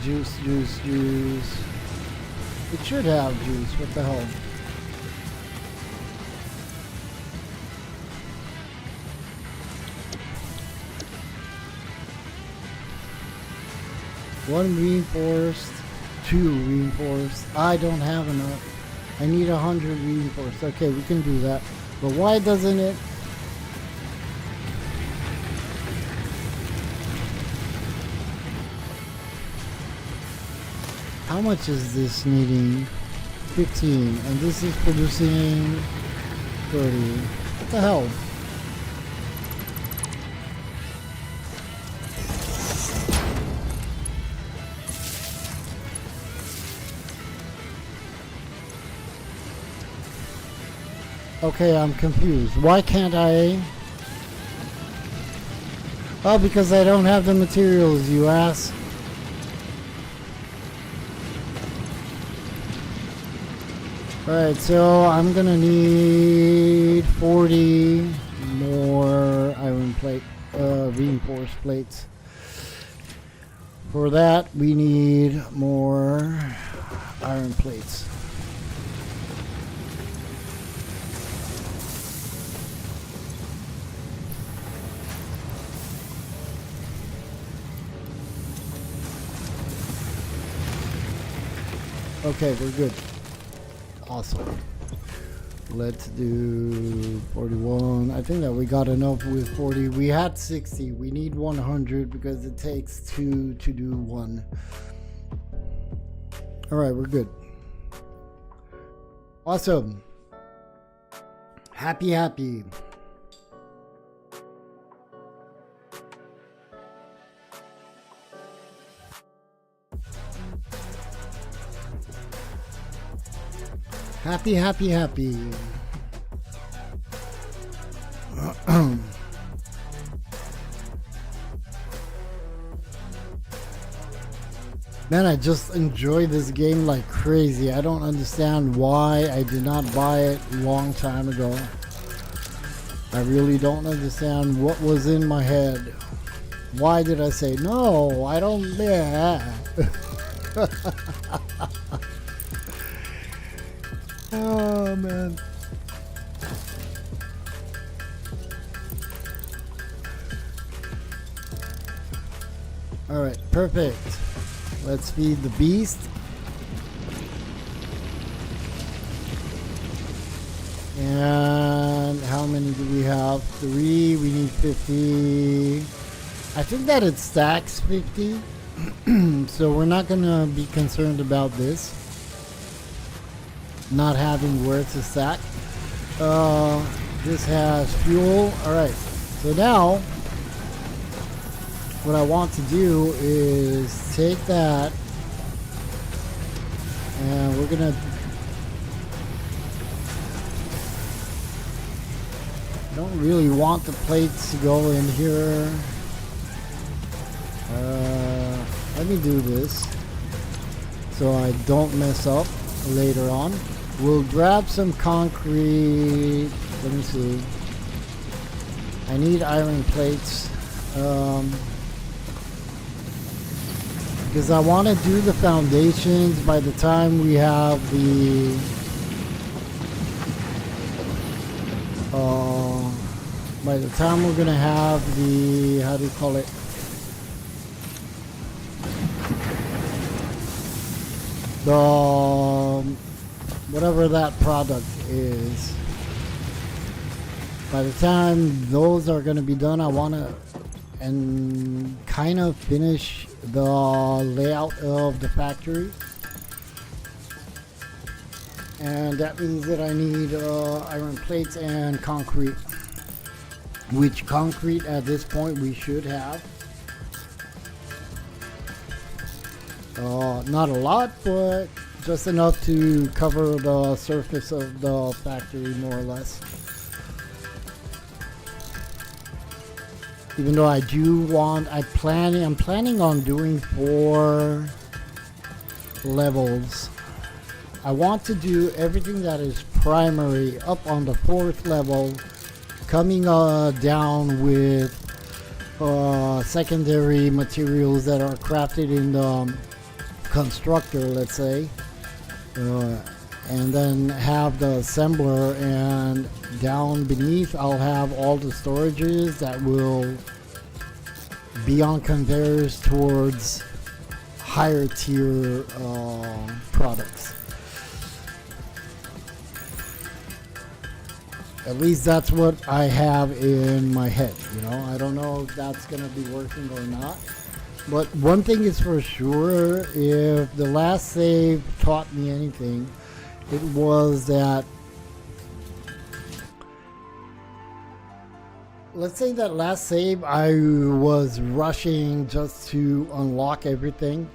Juice, juice, juice. It should have juice. What the hell? One reinforced, 2 reinforced. I don't have enough. I need 100 reinforced. Okay, we can do that. But why doesn't it? How much is this needing? 15. And this is producing 30. What the hell? Okay, I'm confused. Why can't I? Oh, because I don't have the materials, you ass. Alright, so I'm gonna need 40 more iron plate, reinforced plates. For that, we need more iron plates. Okay, we're good. Awesome. Let's do 41. I think that we got enough with 40. We had 60. We need 100 because it takes 2 to do 1. Alright, we're good. Awesome. Happy, happy. Happy, happy, happy. Man, I just enjoy this game like crazy. I don't understand why I did not buy it a long time ago. I really don't understand what was in my head. Why did I say, no, I don't... Oh man. Alright, perfect. Let's feed the beast. And how many do we have? 3, we need 50. I think that it stacks 50. So we're not gonna be concerned about this. Not having where to stack. This has fuel. Alright, so now what I want to do is take that and we're gonna don't really want the plates to go in here. Let me do this so I don't mess up later on. We'll grab some concrete. Let me see. I need iron plates. Because I want to do the foundations by the time we have the by the time we're gonna have the, how do you call it, the whatever that product is. By the time those are going to be done, I want to and kind of finish the layout of the factory. And that means that I need iron plates and concrete, which concrete at this point we should have. Not a lot, but just enough to cover the surface of the factory more or less. Even though I do want, I'm planning on doing 4 levels. I want to do everything that is primary up on the 4th level, coming down with secondary materials that are crafted in the constructor, let's say, and then have the assembler, and down beneath I'll have all the storages that will be on conveyors towards higher tier products. At least that's what I have in my head, you know. I don't know if that's gonna be working or not. But one thing is for sure, if the last save taught me anything, it was that, let's say that last save I was rushing just to unlock everything.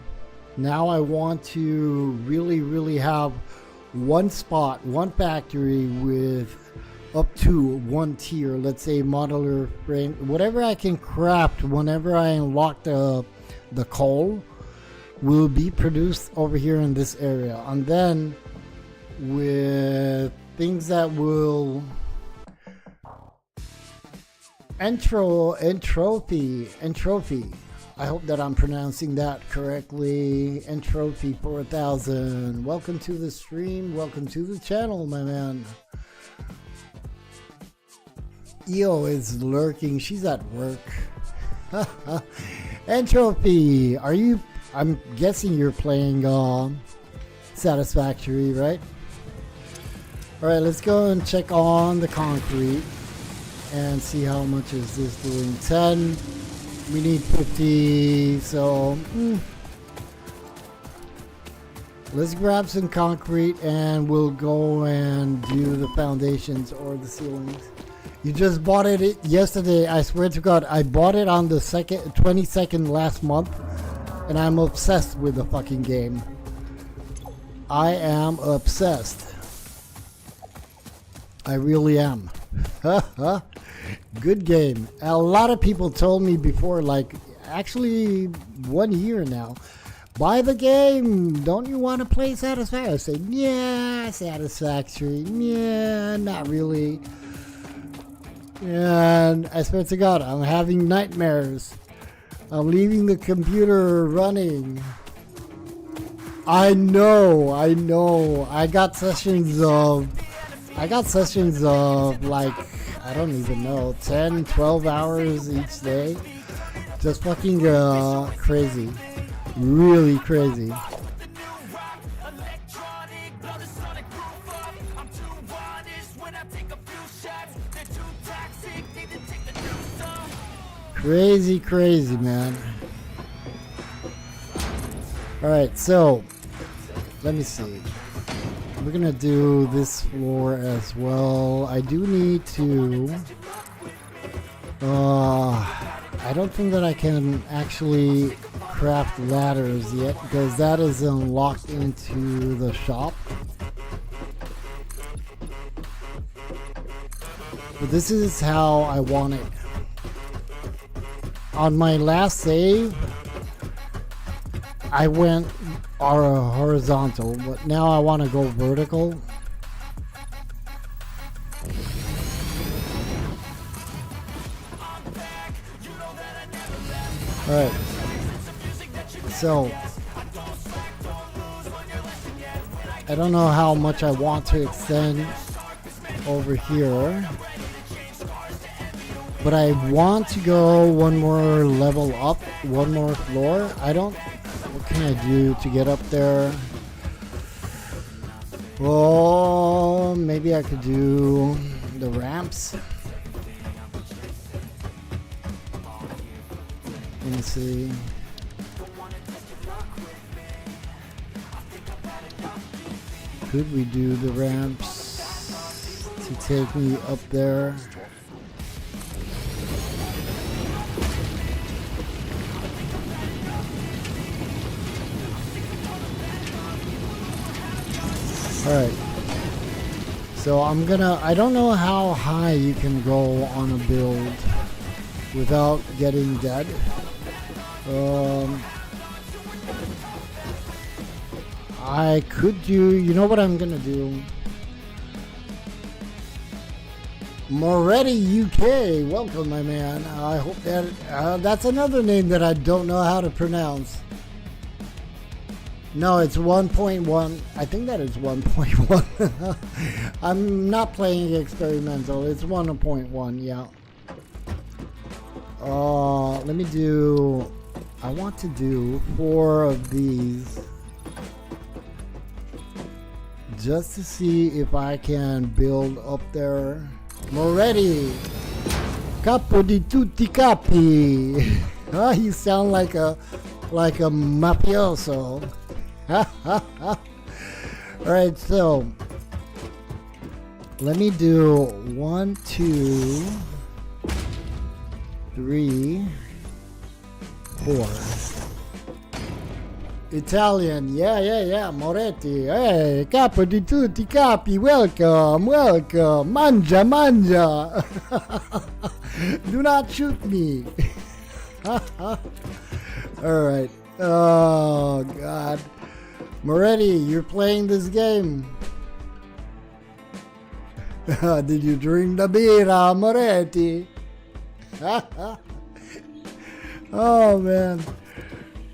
Now I want to really have one spot, one factory with up to one tier, let's say modular frame, whatever I can craft whenever I unlock the coal will be produced over here in this area. And then with things that will entropy, I hope that I'm pronouncing that correctly. Entropy 4000. Welcome to the stream, welcome to the channel, my man. EO is lurking, she's at work. Entropy, are you, I'm guessing you're playing Satisfactory, right? Alright, let's go and check on the concrete and see how much is this doing. 10, we need 50, so let's grab some concrete and we'll go and do the foundations or the ceilings. You just bought it yesterday. I swear to God, I bought it on the 22nd last month, and I'm obsessed with the fucking game. I am obsessed. I really am. Good game. A lot of people told me before, like actually 1 year now, buy the game. Don't you want to play Satisfactory? I say, yeah, Satisfactory. Yeah, not really. And I swear to God, I'm having nightmares. I'm leaving the computer running. I know. I got sessions of like, I don't even know, 10, 12 hours each day. Just fucking crazy. Really crazy. Crazy, man. Alright, so let me see. We're gonna do this floor as well. I do need to I don't think that I can actually craft ladders yet because that is unlocked into the shop. But this is how I want it. On my last save, I went horizontal, but now I want to go vertical. Alright, so I don't know how much I want to extend over here. But I want to go one more level up, one more floor. What can I do to get up there? Well, maybe I could do the ramps. Let me see. Could we do the ramps to take me up there? Alright, so I don't know how high you can go on a build without getting dead. I could do, you know what I'm gonna do? Moretti UK, welcome, my man. I hope that that's another name that I don't know how to pronounce. No, it's 1.1. I think that is 1.1. I'm not playing experimental. It's 1.1. Yeah. Let me do. I want to do 4 of these, just to see if I can build up there. Moretti, capo di tutti capi. Oh, you sound like a mafioso. Alright, so let me do 1, 2, 3, 4. Italian, yeah, Moretti. Hey, capo di tutti capi, welcome. Mangia. Do not shoot me. Alright. Oh, God. Moretti, you're playing this game. Did you drink the beer, Moretti? Oh, man.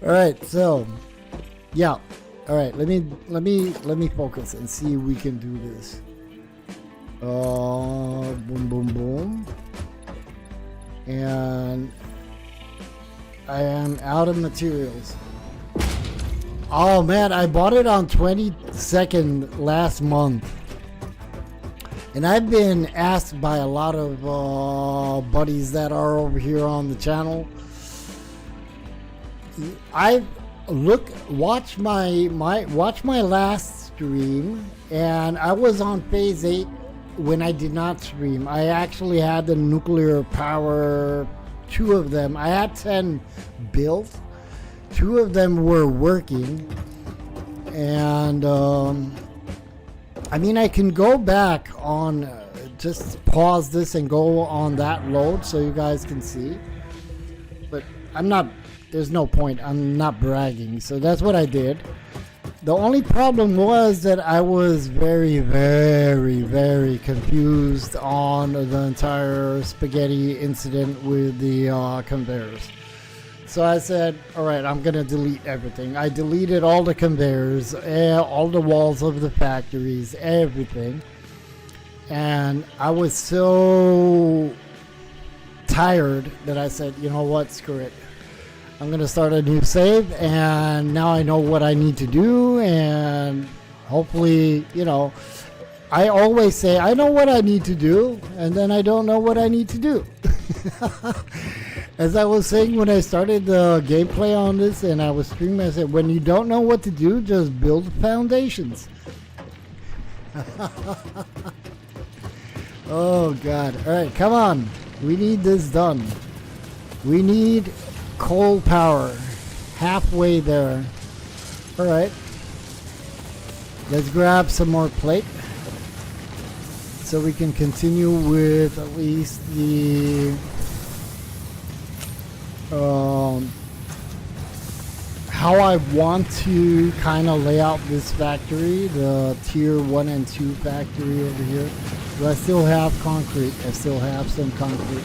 Alright, so yeah. Alright, let me focus and see if we can do this. Boom. And I am out of materials. Oh man, I bought it on 22nd last month. And I've been asked by a lot of buddies that are over here on the channel. Watch my last stream, and I was on phase 8 when I did not stream. I actually had the nuclear power, 2 of them. I had 10 built. 2 of them were working, and I mean, I can go back on, just pause this and go on that load so you guys can see, but I'm not, there's no point, I'm not bragging, so that's what I did. The only problem was that I was very confused on the entire spaghetti incident with the conveyors. So I said, alright, I'm gonna delete everything. I deleted all the conveyors, all the walls of the factories, everything. And I was so tired that I said, you know what, screw it. I'm gonna start a new save, and now I know what I need to do, and hopefully, you know, I always say I know what I need to do, and then I don't know what I need to do. As I was saying when I started the gameplay on this and I was streaming, I said, when you don't know what to do, just build foundations. Oh God. Alright, come on. We need this done. We need coal power. Halfway there. Alright. Let's grab some more plate, so we can continue with at least the how I want to kind of lay out this factory, the tier 1 and 2 factory over here. Do I still have concrete? I still have some concrete.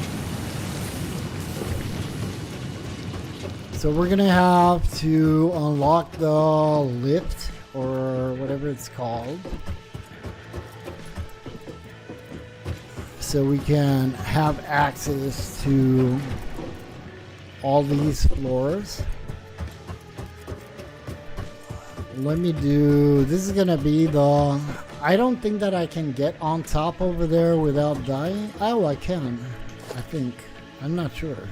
So we're gonna have to unlock the lift, or whatever it's called, so we can have access to all these floors. Let me do, this is gonna be the, I don't think that I can get on top over there without dying. Oh, I can, I think. I'm not sure.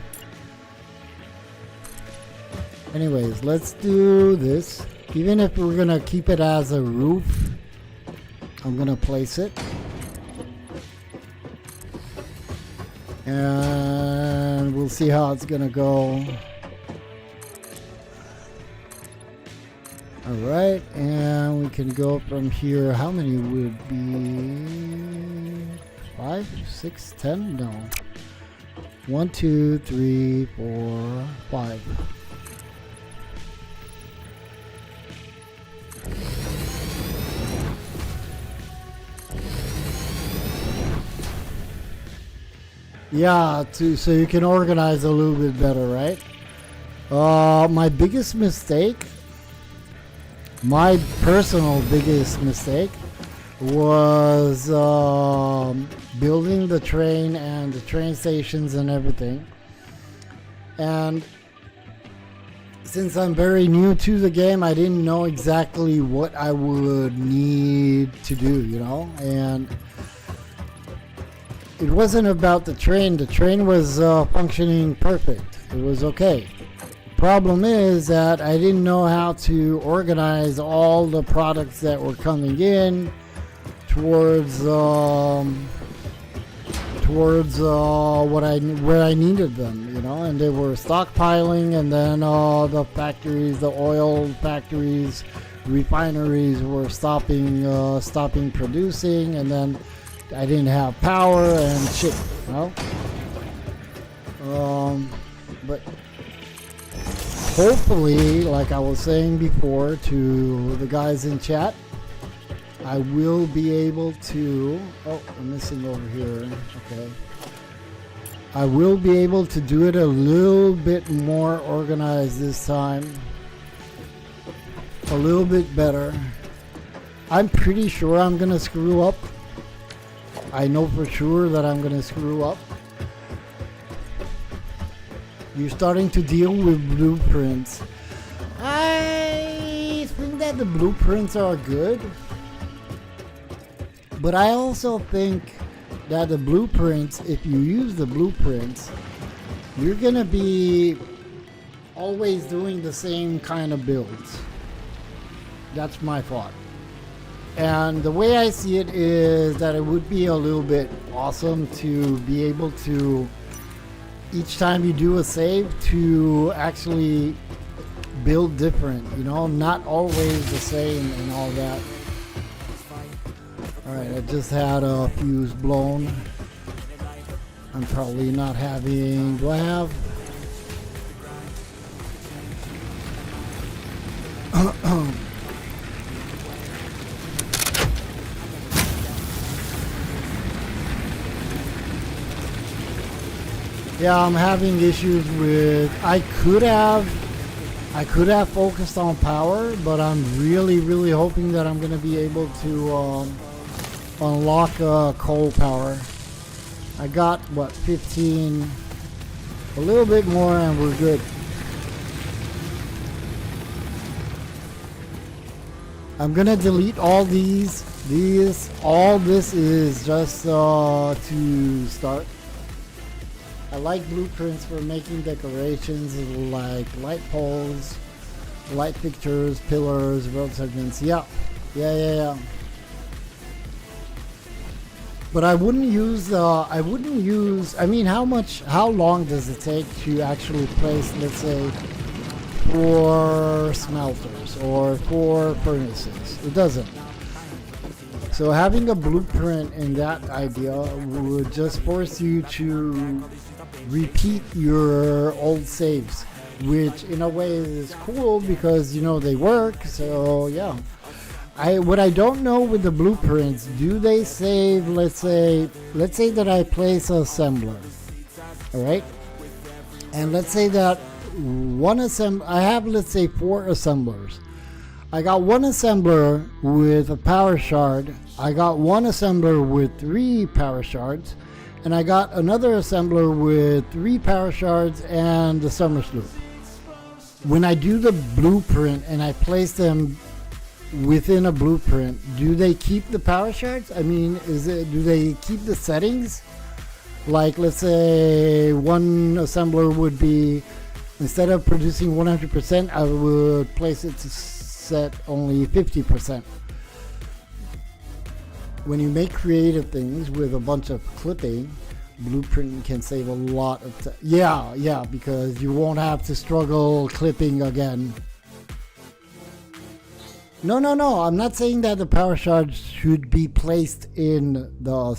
Anyways, let's do this. Even if we're gonna keep it as a roof, I'm gonna place it. And we'll see how it's gonna go. Alright, and we can go from here. How many would be 5, 6, 10? No. 1, 2, 3, 4, 5. Yeah, so you can organize a little bit better, right? My biggest mistake, my personal biggest mistake, was building the train and the train stations and everything. And since I'm very new to the game, I didn't know exactly what I would need to do, you know? And it wasn't about the train. The train was functioning perfect. It was okay. Problem is that I didn't know how to organize all the products that were coming in towards where I needed them, you know, and they were stockpiling, and then the factories, the oil factories, refineries were stopping producing, and then I didn't have power and shit, you know. But hopefully, like I was saying before to the guys in chat, I will be able to, oh, I'm missing over here, okay. I will be able to do it a little bit more organized this time. A little bit better. I'm pretty sure I'm gonna screw up. I know for sure that I'm gonna screw up. You're starting to deal with blueprints. I think that the blueprints are good. But I also think that the blueprints, if you use the blueprints, you're gonna be always doing the same kind of builds. That's my thought. And the way I see it is that it would be a little bit awesome to be able to, each time you do a save, to actually build different, you know, not always the same and all that. Alright, I just had a fuse blown. I'm probably not having... Do I have? Yeah, I'm having issues with... I could have focused on power, but I'm really hoping that I'm going to be able to... unlock coal power. I got what, 15, a little bit more, and we're good. I'm gonna delete all these. All this is just to start. I like blueprints for making decorations like light poles, light fixtures, pillars, road segments. Yeah. But I wouldn't use, I mean, how long does it take to actually place, let's say, 4 smelters or 4 furnaces? It doesn't. So having a blueprint in that idea would just force you to repeat your old saves, which in a way is cool because, you know, they work, so yeah. What I don't know with the blueprints, do they save, let's say that I place an assembler, alright? And let's say that I have, let's say, 4 assemblers. I got 1 assembler with a power shard, I got 1 assembler with 3 power shards, and I got another assembler with 3 power shards and the summer sloop. When I do the blueprint and I place them within a blueprint, do they keep the power shards? I mean, do they keep the settings? Like, let's say one assembler would be, instead of producing 100%, I would place it to set only 50%. When you make creative things with a bunch of clipping, blueprint can save a lot of time. Yeah, because you won't have to struggle clipping again. No, I'm not saying that the power shards should be placed in the...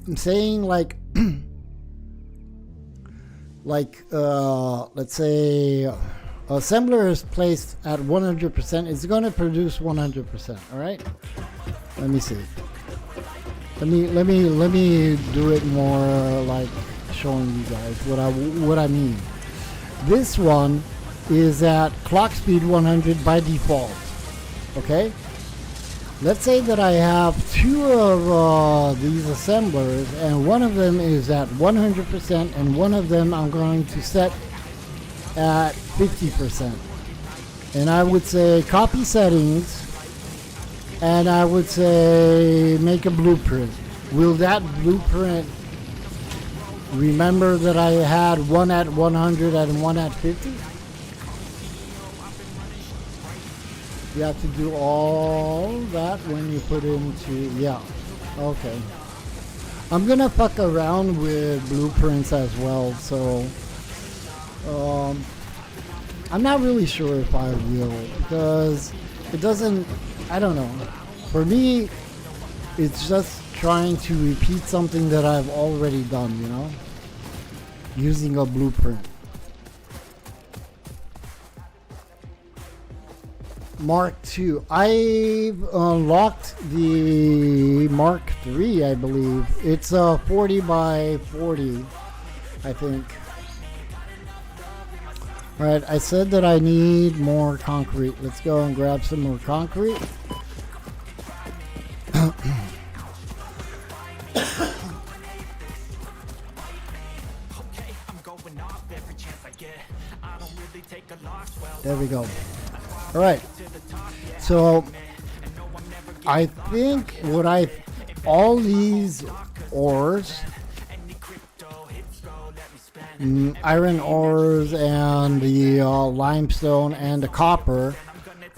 I'm saying like... let's say assembler is placed at 100%, it's going to produce 100%, alright? Let me see. Let me do it more like showing you guys what I mean. This one is at clock speed 100 by default. Okay? Let's say that I have two of these assemblers, and one of them is at 100% and one of them I'm going to set at 50%. And I would say copy settings, and I would say make a blueprint. Will that blueprint remember that I had one at 100 and one at 50? You have to do all that when you put into, yeah, okay. I'm gonna fuck around with blueprints as well, so I'm not really sure if I will, because it doesn't, I don't know. For me, it's just trying to repeat something that I've already done, you know, using a blueprint. Mark II. I've unlocked the Mark III, I believe. It's 40 by 40, I think. Alright, I said that I need more concrete. Let's go and grab some more concrete. There we go. Alright, so I think all these ores, iron ores and the limestone and the copper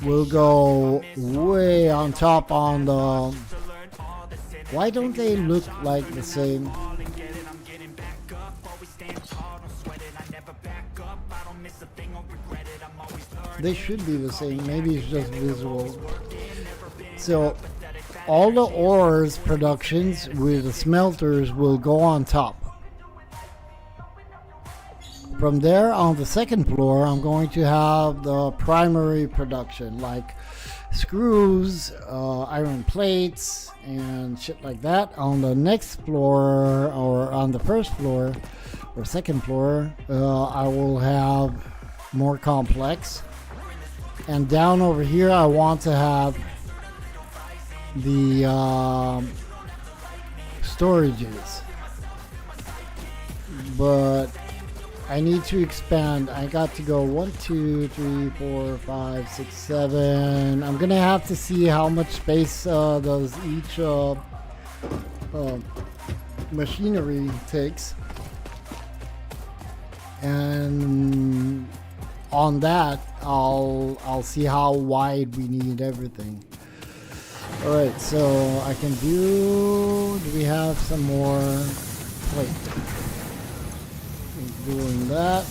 will go way on top on the, why don't they look like the same? They should be the same, maybe it's just visual. So all the ores productions with the smelters will go on top. From there on the second floor, I'm going to have the primary production like screws, iron plates and shit like that. On the next floor, or on the first floor or second floor, I will have more complex. And down over here, I want to have the storages. But I need to expand. I got to go 1, 2, 3, 4, 5, 6, 7. I'm gonna have to see how much space does each machinery takes, and on that I'll see how wide we need everything. Alright, so I can do we have some more plate? Doing that.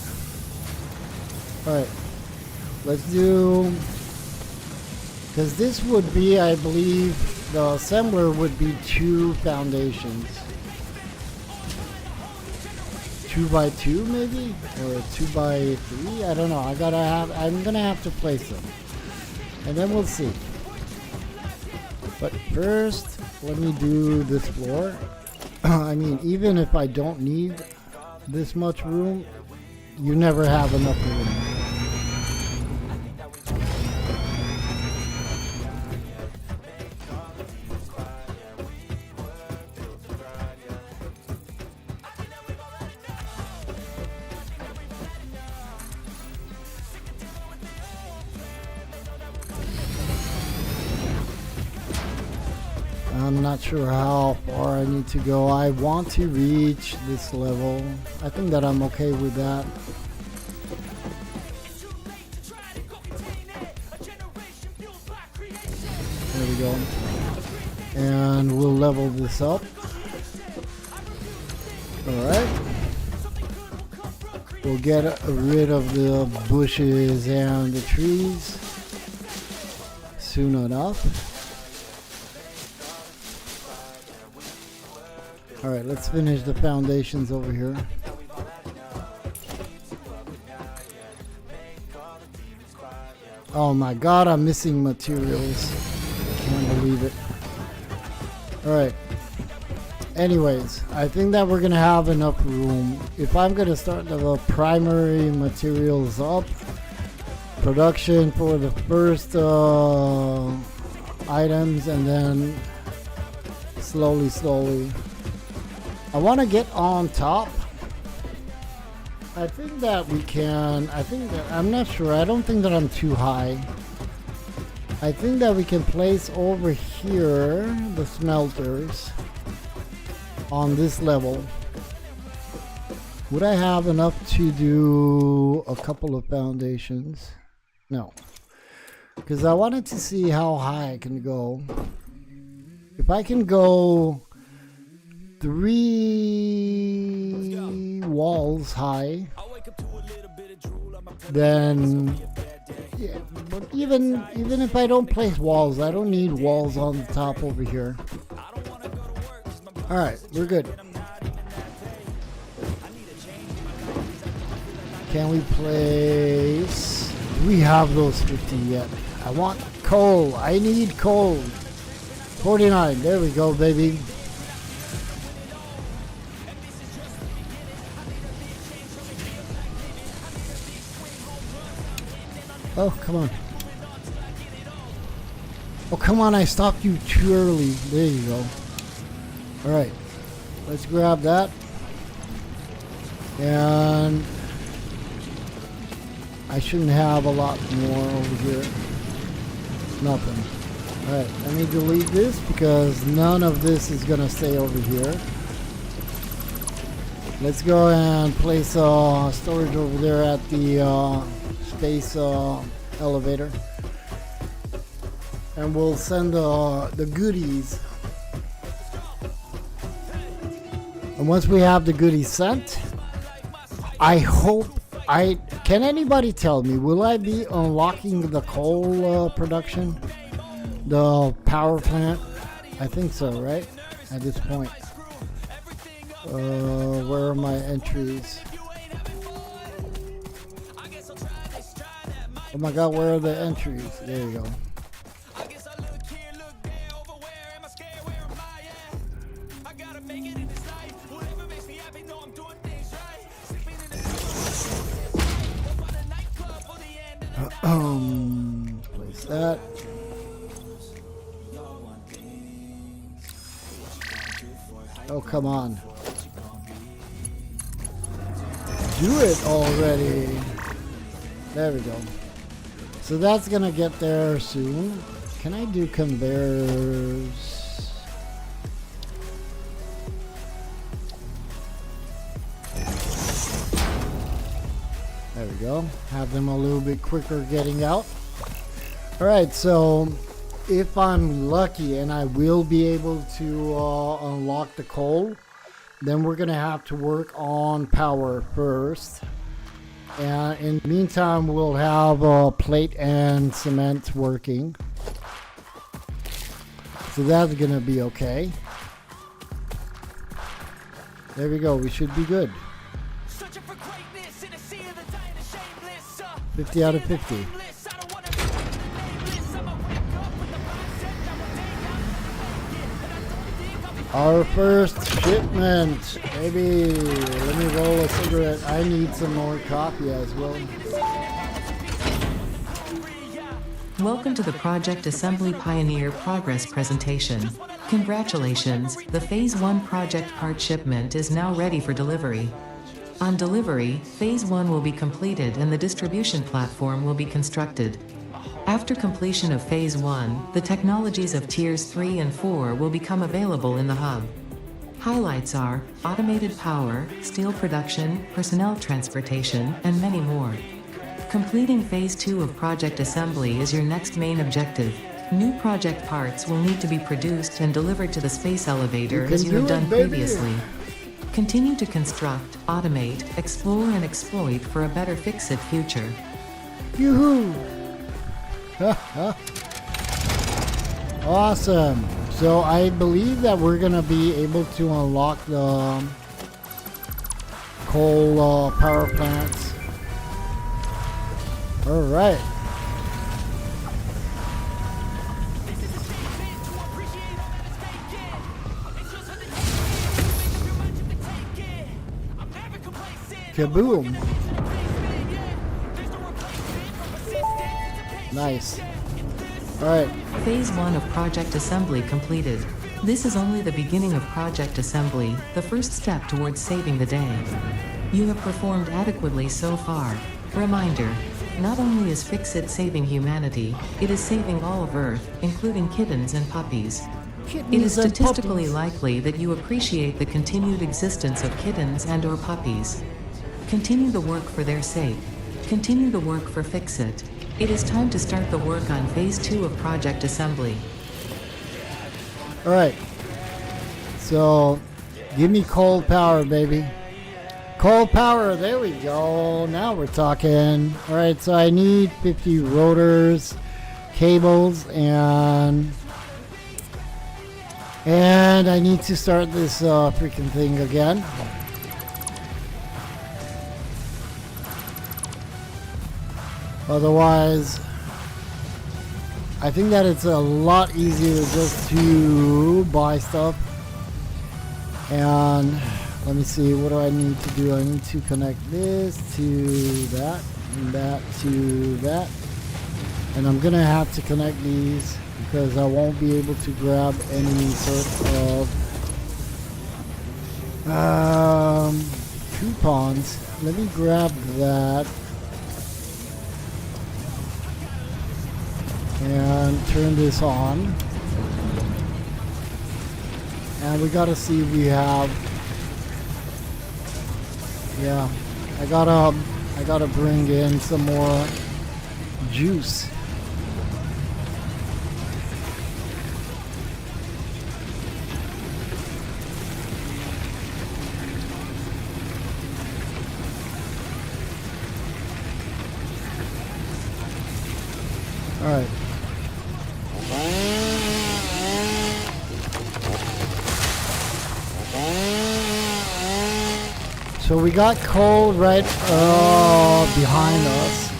Alright, let's do, because this would be, I believe the assembler would be 2 foundations, 2 by 2 maybe, or 2 by 3. I don't know. I'm gonna have to place them, and then we'll see. But first, let me do this floor. I mean, even if I don't need this much room, you never have enough room. I'm not sure how far I need to go. I want to reach this level. I think that I'm okay with that. There we go. And we'll level this up. Alright. We'll get rid of the bushes and the trees soon enough. Alright, let's finish the foundations over here. Oh my god, I'm missing materials. I can't believe it. Alright. Anyways, I think that we're gonna have enough room. If I'm gonna start the primary materials up, production for the first items, and then slowly. I want to get on top. I think that we can. I'm not sure. I don't think that I'm too high. I think that we can place over here the smelters on this level. Would I have enough to do a couple of foundations? No. Because I wanted to see how high I can go. If I can go 3 walls high, then yeah, but even if I don't place walls, I don't need walls on the top over here. Alright, we're good. Can we place... Do we have those 50 yet? I want coal. I need coal. 49. There we go, baby. Oh, come on. Oh, come on. I stopped you too early. There you go. Alright. Let's grab that. And I shouldn't have a lot more over here. Nothing. Alright, let me delete this because none of this is gonna stay over here. Let's go and place storage over there at the space elevator. And we'll send the goodies. And once we have the goodies sent, I hope can anybody tell me, will I be unlocking the coal production? The power plant? I think so, right? At this point. Where are my entries? Oh my god, where are the entries? There you go. Place that. Oh, come on. Do it already. There we go. So that's gonna get there soon. Can I do conveyors? There we go. Have them a little bit quicker getting out. Alright, so if I'm lucky and I will be able to unlock the coal, then we're gonna have to work on power first. And in the meantime, we'll have plate and cement working. So that's gonna be okay. There we go. We should be good. 50 out of 50. Our first shipment, baby. Let me roll a cigarette. I need some more coffee as well. Welcome to the Project Assembly Pioneer Progress presentation. Congratulations, the Phase 1 project part shipment is now ready for delivery. On delivery, Phase 1 will be completed and the distribution platform will be constructed. After completion of Phase 1, the technologies of Tiers 3 and 4 will become available in the hub. Highlights are automated power, steel production, personnel transportation, and many more. Completing Phase 2 of Project Assembly is your next main objective. New project parts will need to be produced and delivered to the space elevator as you have done previously. Continue to construct, automate, explore and exploit for a better FICSIT future. Yoo-hoo! Awesome. So I believe that we're gonna be able to unlock the coal power plants. All right. Kaboom. Nice. Alright. Phase 1 of project assembly completed. This is only the beginning of project assembly, the first step towards saving the day. You have performed adequately so far. Reminder, not only is FICSIT saving humanity, it is saving all of Earth, including kittens and puppies. It is statistically likely that you appreciate the continued existence of kittens and/or puppies. Continue the work for their sake. Continue the work for FICSIT. It is time to start the work on Phase 2 of Project Assembly. Alright. So, give me cold power, baby. Cold power, there we go. Now we're talking. Alright, so I need 50 rotors, cables, and I need to start this freaking thing again. Otherwise, I think that it's a lot easier just to buy stuff. And let me see, what do I need to do? I need to connect this to that, and that to that. And I'm gonna have to connect these because I won't be able to grab any sort of coupons. Let me grab that and turn this on. And we gotta see if we have, yeah, I gotta bring in some more juice. All right. So we got coal right behind us.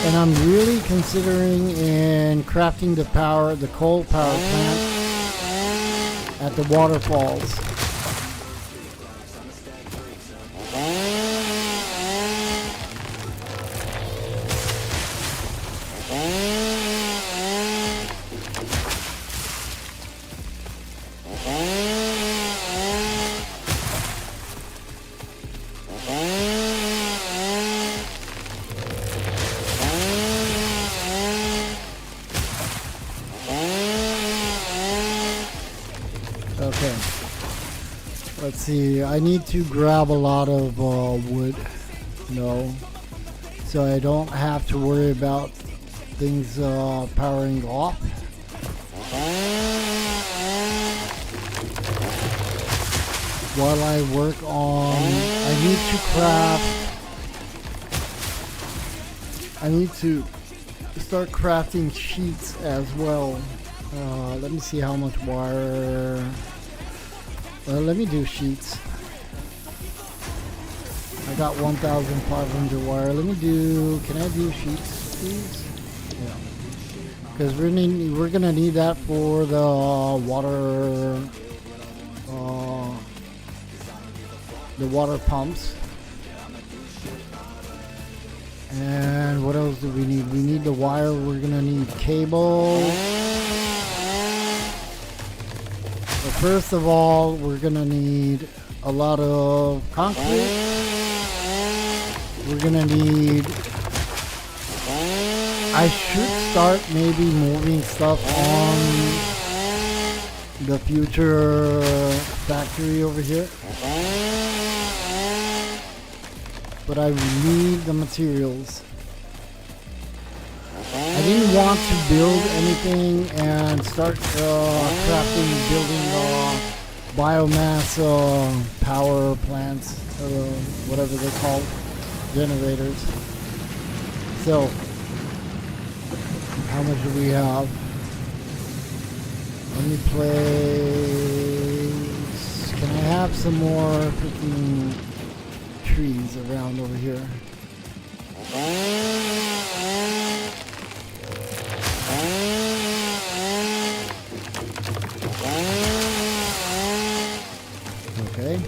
And I'm really considering in crafting the coal power plant at the waterfalls. Okay, let's see, I need to grab a lot of wood, so I don't have to worry about things powering off. While I work on, I need to start crafting sheets as well. Let me see how much wire. Let me do sheets. I got 1,500 wire. Can I do sheets, please? Yeah. Because we're gonna need that for the water pumps. And what else do we need? We need the wire. We're gonna need cable. First of all, we're gonna need a lot of concrete. We're gonna need, I should start maybe moving stuff on the future factory over here. But I need the materials. I didn't want to build anything and start building biomass power plants, whatever they're called, generators. So, how much do we have? Let me place. Can I have some more freaking trees around over here? Okay.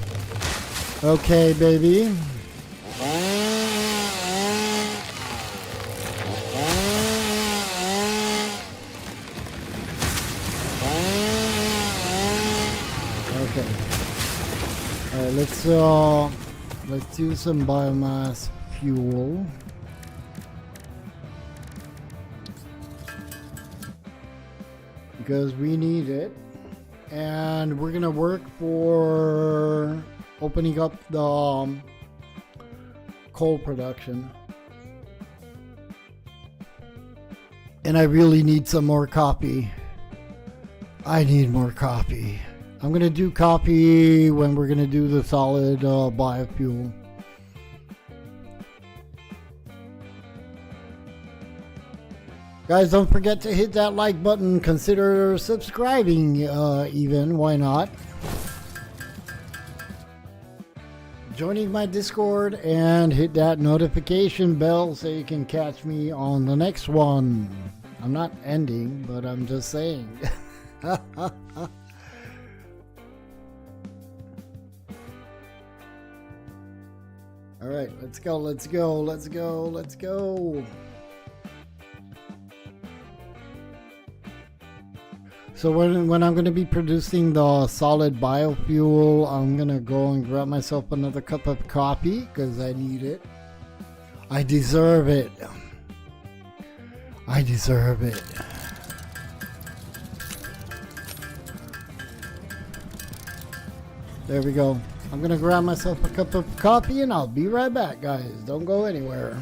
Okay, baby. Okay. Alright, let's do some biomass fuel. Because we need it. And we're gonna work for opening up the coal production. And I really need some more copy. I need more copy. I'm gonna do copy when we're gonna do the solid biofuel. Guys, don't forget to hit that like button. Consider subscribing even. Why not? Joining my Discord and hit that notification bell so you can catch me on the next one. I'm not ending, but I'm just saying. Alright, let's go, let's go, let's go, let's go. So when I'm going to be producing the solid biofuel, I'm going to go and grab myself another cup of coffee because I need it. I deserve it. I deserve it. There we go. I'm going to grab myself a cup of coffee and I'll be right back, guys. Don't go anywhere.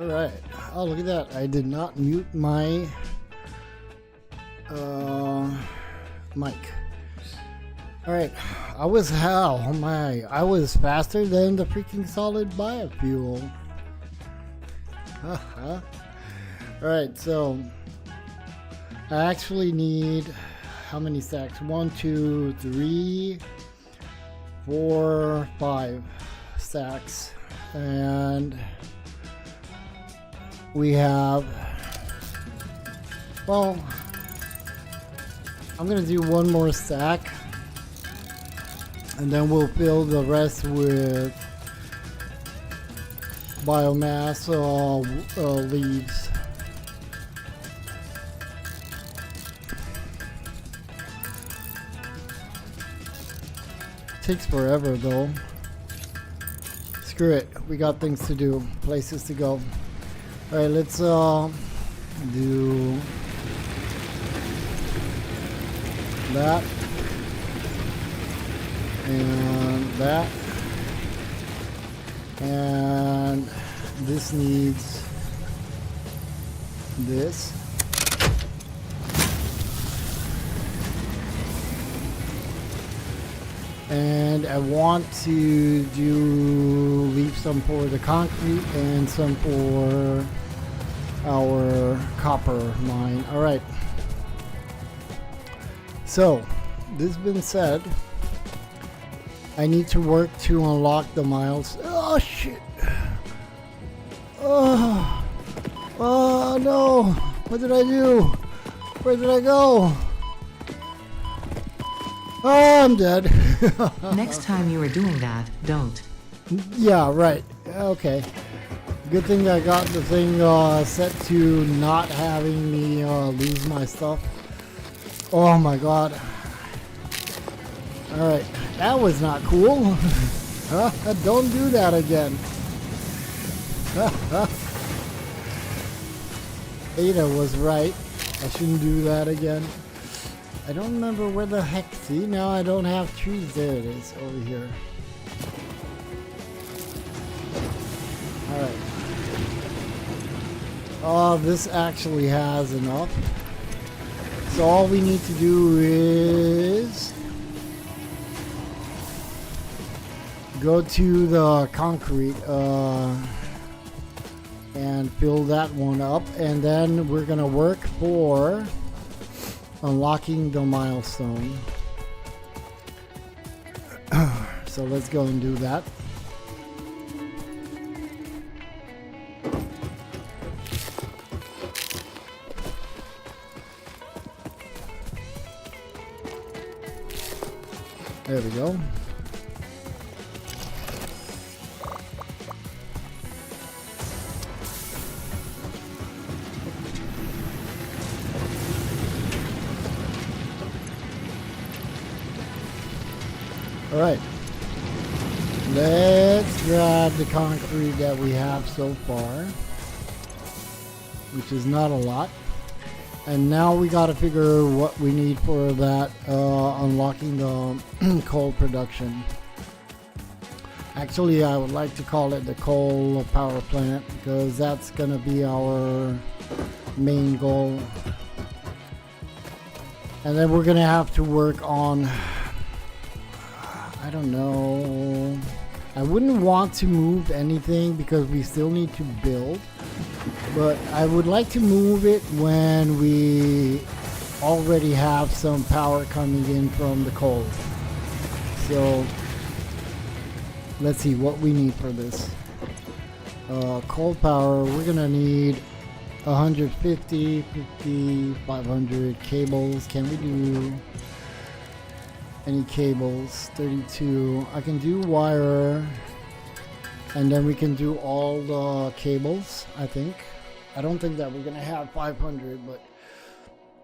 Alright. Oh, look at that. I did not mute my mic. Alright. I was faster than the freaking solid biofuel. Alright, so I actually need how many stacks? 1, 2, 3, 4, 5 stacks. And we have, well, I'm gonna do one more stack and then we'll fill the rest with biomass leaves. Takes forever though. Screw it. We got things to do. Places to go. Alright, let's do that. And that. And this needs this. And I want to leave some for the concrete and some for our copper mine. All right. So, this being said, I need to work to unlock the miles. Oh shit! Oh no! What did I do? Where did I go? Oh, I'm dead. Next time you are doing that, don't. Yeah, right. Okay. Good thing I got the thing set to not having me lose my stuff. Oh my god. Alright. That was not cool. Don't do that again. Ada was right. I shouldn't do that again. I don't remember where the heck. See, now I don't have trees. There it is, over here. Alright. Oh, this actually has enough. So all we need to do is go to the concrete and fill that one up, and then we're gonna work for unlocking the milestone. So let's go and do that. There we go. All right, let's grab the concrete that we have so far, which is not a lot. And now we got to figure what we need for that unlocking the coal production. Actually, I would like to call it the coal power plant, because that's going to be our main goal. And then we're going to have to work on, I don't know, I wouldn't want to move anything because we still need to build. But I would like to move it when we already have some power coming in from the coal. So let's see what we need for this. Coal power, we're gonna need 150, 50, 500 cables. Can we do any cables? 32. I can do wire, and then we can do all the cables, I think. I don't think that we're gonna have 500, but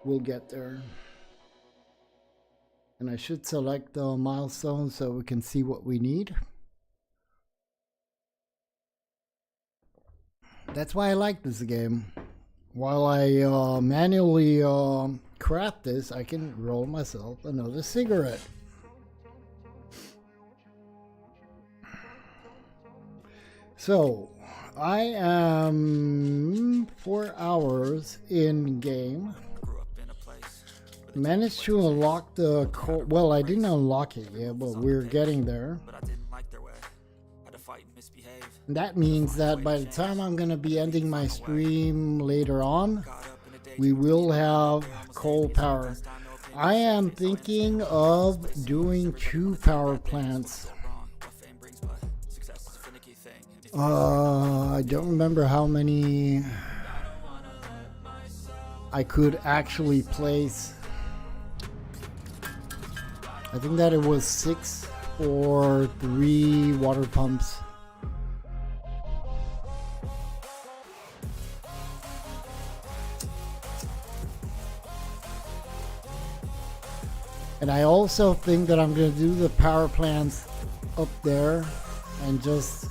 we'll get there. And I should select the milestone so we can see what we need. That's why I like this game. While I manually craft this, I can roll myself another cigarette. So I am 4 hours in game. Managed to unlock the coal. Well, I didn't unlock it yet, but we're getting there. That means that by the time I'm gonna be ending my stream later on, we will have coal power. I am thinking of doing 2 power plants. I don't remember how many I could actually place. I think that it was 6 or 3 water pumps. And I also think that I'm going to do the power plants up there and just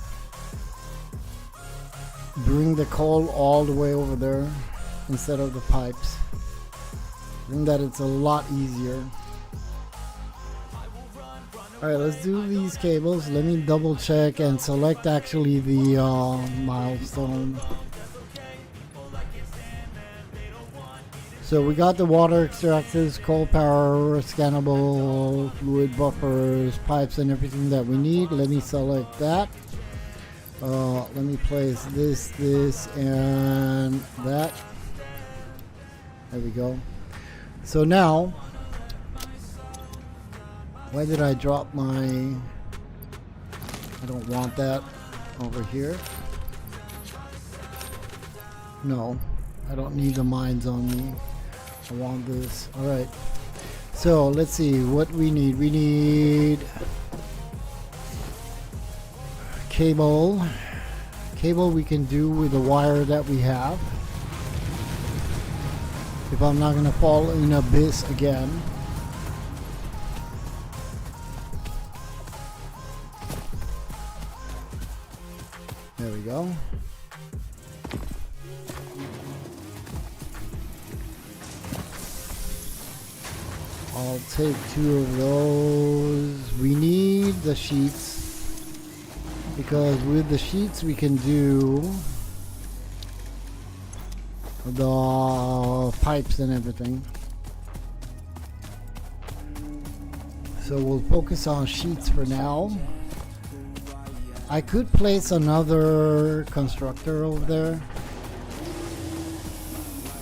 bring the coal all the way over there instead of the pipes. I think that it's a lot easier. Alright, let's do these cables. Let me double check and select actually the milestone. So we got the water extractors, coal power, scannable, fluid buffers, pipes, and everything that we need. Let me select that. Let me place this, and that. There we go. So now, why did I drop my... I don't want that over here. No, I don't need the mines on me. I want this. Alright. So let's see what we need. We need cable. Cable we can do with the wire that we have. If I'm not gonna fall in an abyss again. There we go. I'll take 2 of those. We need the sheets because with the sheets we can do the pipes and everything. So we'll focus on sheets for now. I could place another constructor over there.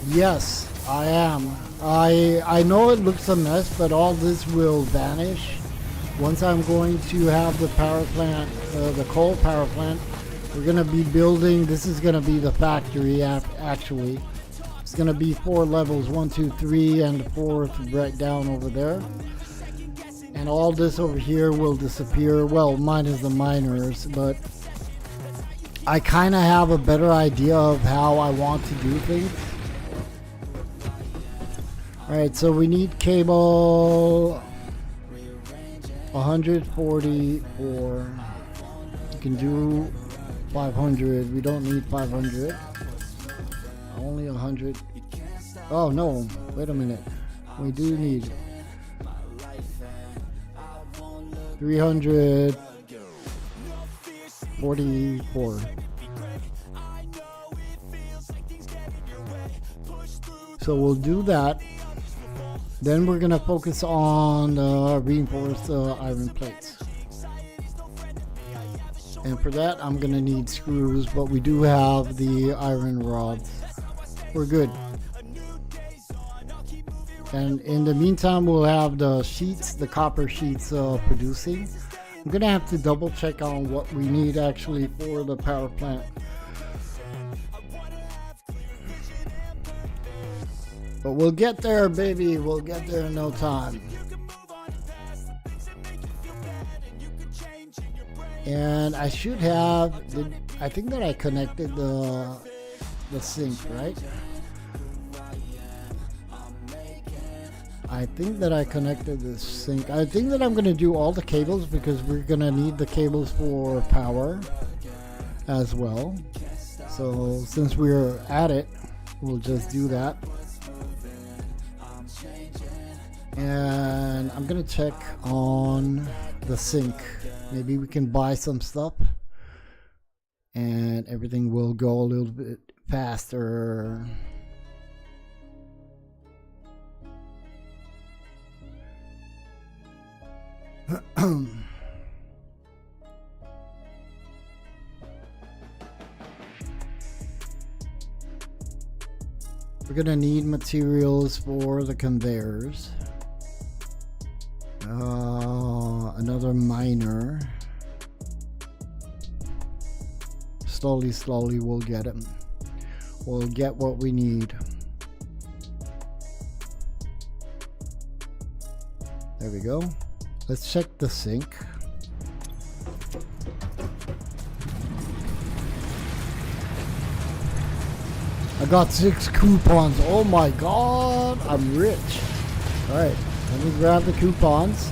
Yes, I am. I know it looks a mess, but all this will vanish once I'm going to have the power plant, the coal power plant. We're gonna be building. This is gonna be the factory. Actually, it's gonna be 4 levels: 1, 2, 3, and the 4th right down over there. And all this over here will disappear. Well, minus the miners, but I kind of have a better idea of how I want to do things. Alright, so we need cable 144. You can do 500. We don't need 500. Only 100. Oh no, wait a minute. We do need 344. So we'll do that. Then we're gonna focus on reinforced iron plates. And for that I'm gonna need screws, but we do have the iron rods. We're good. And in the meantime we'll have the sheets, the copper sheets producing. I'm gonna have to double check on what we need actually for the power plant. But we'll get there, baby. We'll get there in no time. And I should have, I think that I connected the sink, right? I think that I connected the sink. I think that I'm going to do all the cables because we're going to need the cables for power as well. So since we're at it, we'll just do that. And I'm going to check on the sink. Maybe we can buy some stuff and everything will go a little bit faster. We're gonna need materials for the conveyors. Another miner. Slowly we'll get them. We'll get what we need. There we go. Let's check the sink. I got 6 coupons. Oh my god, I'm rich. Alright, Let me grab the coupons.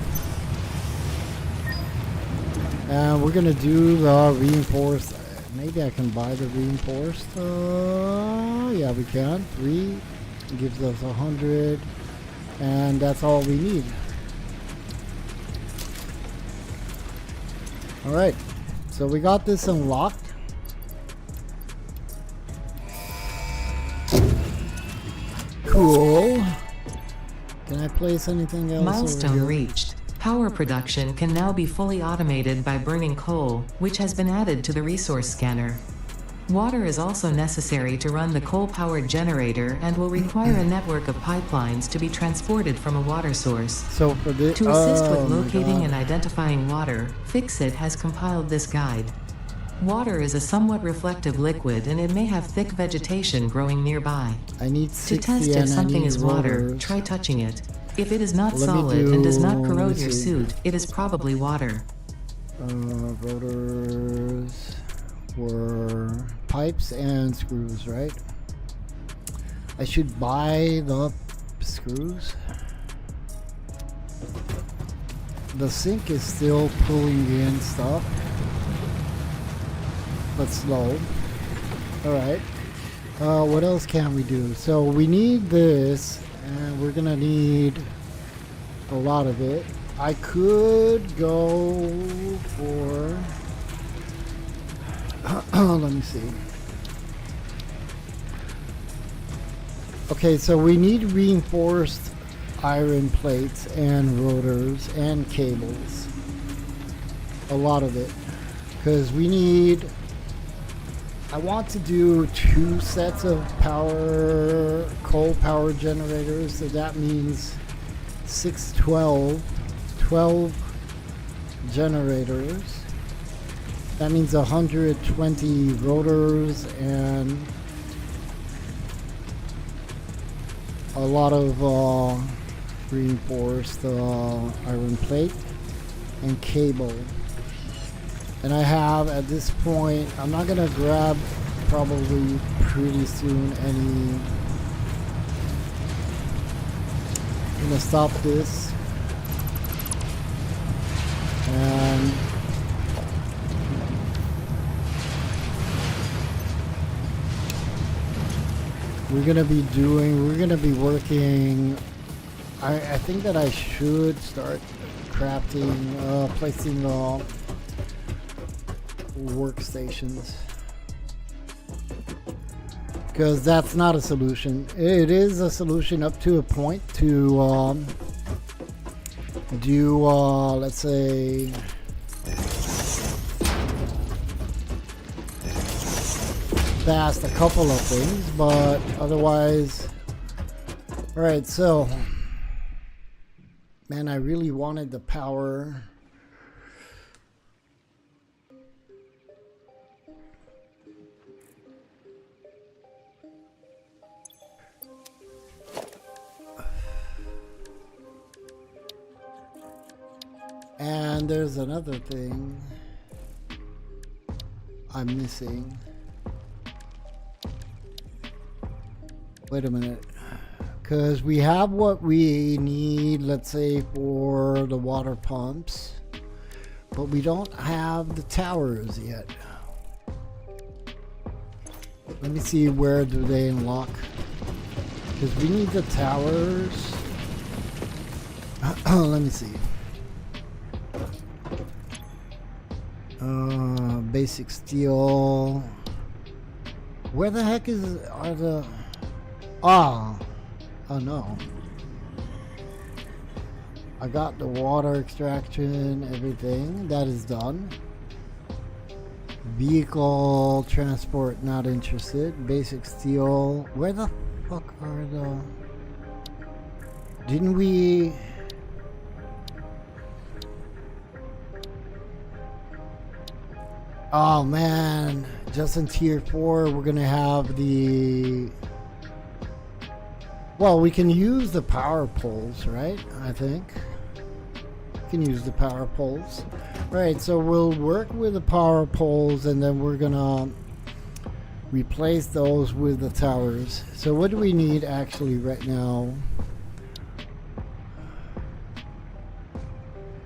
And we're gonna do the reinforced. Maybe I can buy the reinforced. Yeah, we can. 3 gives us 100, and that's all we need. All right, so we got this unlocked. Cool. Can I place anything else? Milestone over here? reached. Power production can now be fully automated by burning coal, which has been added to the resource scanner. Water is also necessary to run the coal-powered generator and will require a network of pipelines to be transported from a water source. So for this, To assist with locating and identifying water, FICSIT has compiled this guide. Water is a somewhat reflective liquid and it may have thick vegetation growing nearby. I need To 60 test if and I something need is water, rotors. try touching it. If it is not Let me solid and does not do- corrode let me your see. suit, it is probably water. Rotors were pipes and screws, right? I should buy the screws. The sink is still pulling in stuff, but slow. Alright. What else can we do? So we need this, and we're gonna need a lot of it. I could go for let me see. Okay, so we need reinforced iron plates and rotors and cables. A lot of it. Because we need... I want to do 2 sets of coal power generators, so that means 12 generators. That means 120 rotors and a lot of reinforced iron plate and cable. And I have at this point, I'm not gonna grab probably pretty soon any. I'm gonna stop this and we're gonna be working. I think that I should start crafting, placing workstations, because that's not a solution. It is a solution up to a point to do let's say fast a couple of things, but otherwise. All right, so man, I really wanted the power. And there's another thing I'm missing. Wait a minute. Because we have what we need, let's say, for the water pumps. But we don't have the towers yet. Let me see, where do they unlock? Because we need the towers. Let me see. Basic steel. Where the heck are the... Oh no. I got the water extraction, everything. That is done. Vehicle transport, not interested. Basic steel. Where the fuck are the... Didn't we... Oh man, just in tier 4 we're gonna have the... Well, we can use the power poles, right? I think we can use the power poles. Right, so we'll work with the power poles and then we're gonna replace those with the towers. So what do we need actually right now?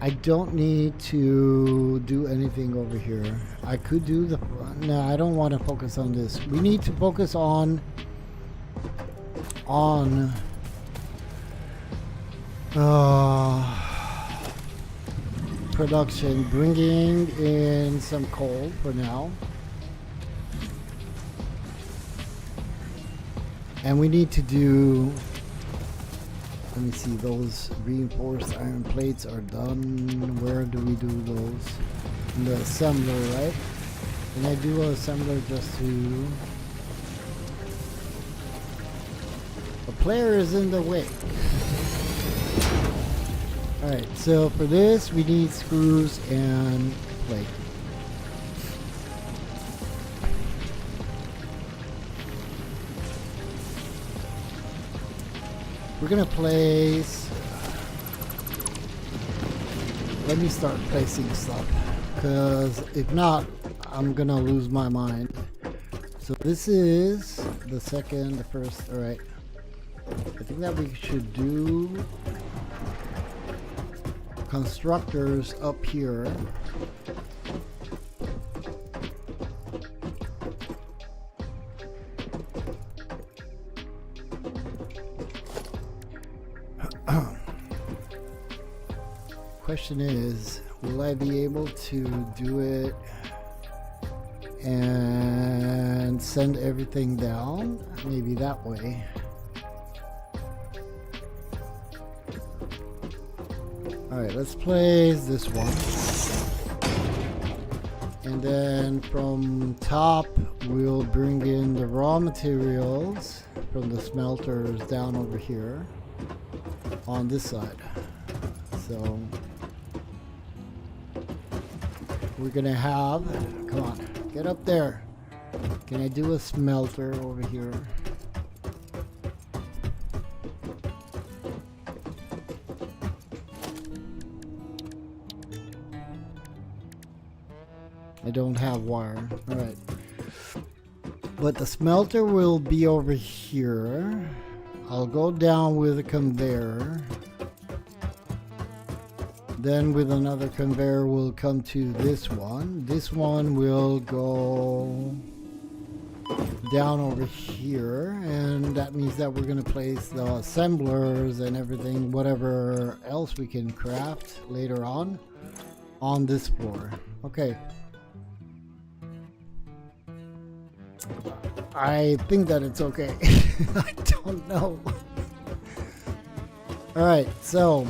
I don't need to do anything over here. I could do the... No, I don't want to focus on this. We need to focus on production, bringing in some coal for now. And we need to do, let me see, those reinforced iron plates are done. Where do we do those? In the assembler, right? Can I do an assembler just to... The player is in the way. Alright, so for this we need screws and plate. We're gonna place... Let me start placing stuff, because if not, I'm gonna lose my mind. So this is the second, the first, alright. I think that we should do constructors up here. Question is, will I be able to do it and send everything down? Maybe that way. Alright, let's place this one. And then from top, we'll bring in the raw materials from the smelters down over here on this side. So we're gonna have, come on, get up there. Can I do a smelter over here? I don't have wire. Alright. But the smelter will be over here. I'll go down with a conveyor. Then with another conveyor we'll come to this one. This one will go down over here, and that means that we're going to place the assemblers and everything, whatever else we can craft later on this floor. Okay. I think that it's okay. I don't know. Alright, so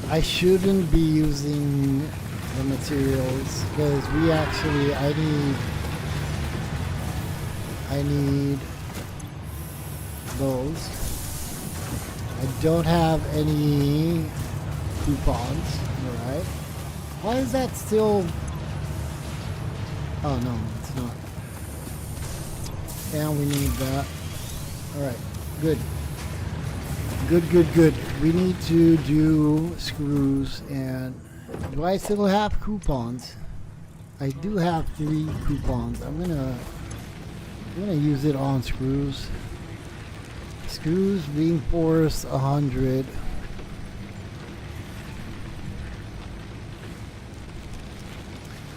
I shouldn't be using the materials because we actually, I need those. I don't have any coupons. Alright. Why is that still... Oh no, it's not. And we need that. Alright, good. Good. We need to do screws, and do I still have coupons? I do have 3 coupons. I'm gonna use it on screws. Screws reinforce 100.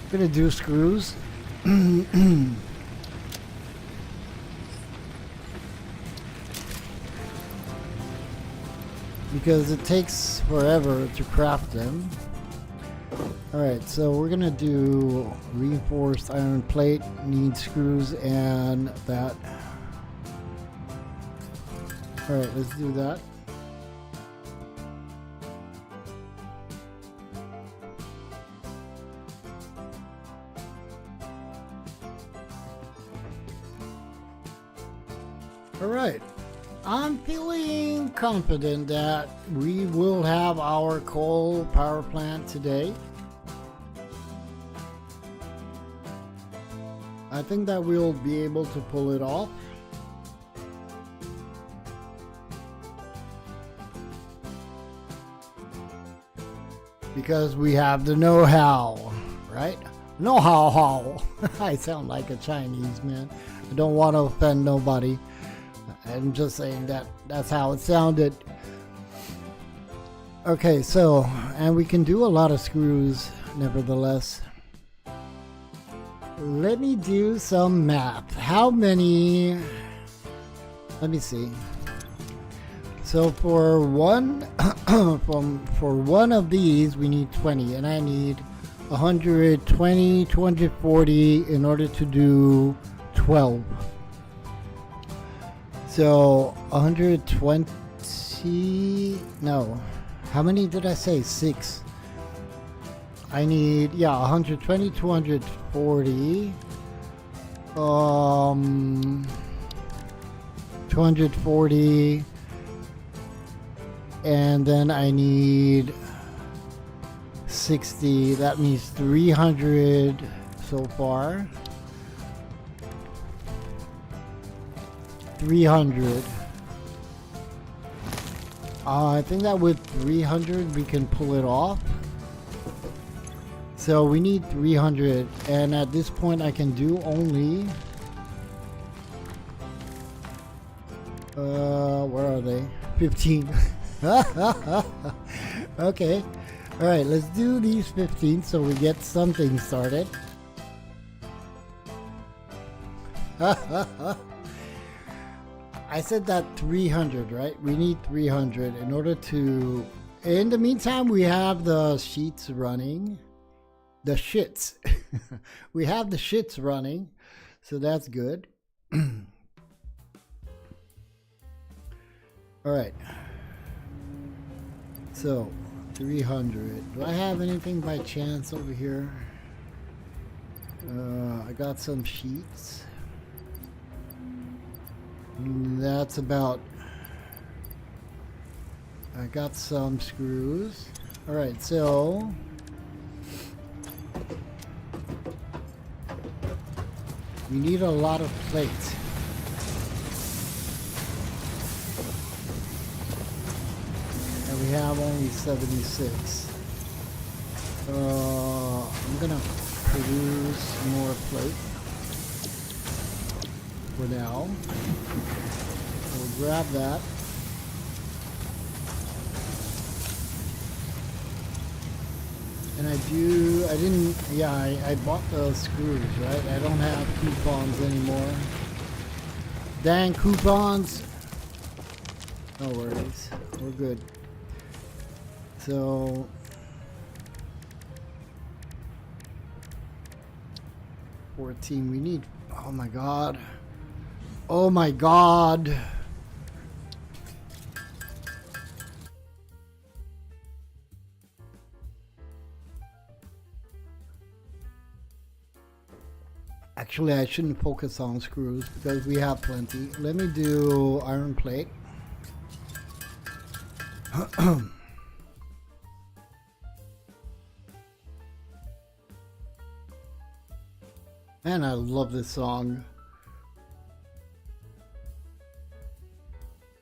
I'm gonna do screws. Because it takes forever to craft them. Alright, so we're gonna do reinforced iron plate, need screws and that. Alright, let's do that. Alright. I'm feeling confident that we will have our coal power plant today. I think that we'll be able to pull it off. Because we have the know-how, right? Know-how. I sound like a Chinese man. I don't want to offend nobody. I'm just saying that that's how it sounded. Okay, so, and we can do a lot of screws, nevertheless. Let me do some math. How many? Let me see. So for one, for one of these, we need 20, and I need 120, 240 in order to do 12. So 120. No, how many did I say? 6. I need, yeah, 120, 240. 240. And then I need 60. That means 300 so far. 300. I think that with 300 we can pull it off. So we need 300, and at this point I can do only where are they? 15. Okay. All right, let's do these 15 so we get something started. I said that 300, right? We need 300 in order to... In the meantime, we have the sheets running. The shits. We have the shits running, so that's good. All right. So, 300. Do I have anything by chance over here? I got some sheets. That's about... I got some screws. All right, so... we need a lot of plate. And we have only 76. I'm gonna produce more plate for now. We'll grab that. And I bought the screws, right? I don't have coupons anymore. Dang coupons! No worries, we're good. So... 14, we need... oh my god. Oh my god! Actually, I shouldn't focus on screws because we have plenty. Let me do iron plate. Man, I love this song.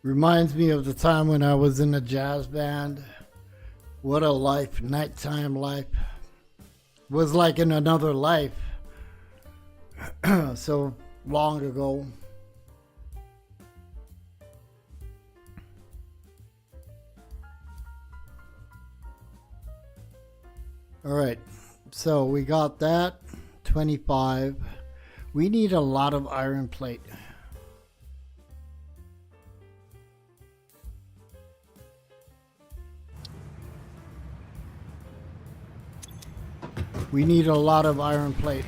Reminds me of the time when I was in a jazz band. What a life, nighttime life. Was like in another life. So long ago. All right, so we got that 25. We need a lot of iron plate. We need a lot of iron plate.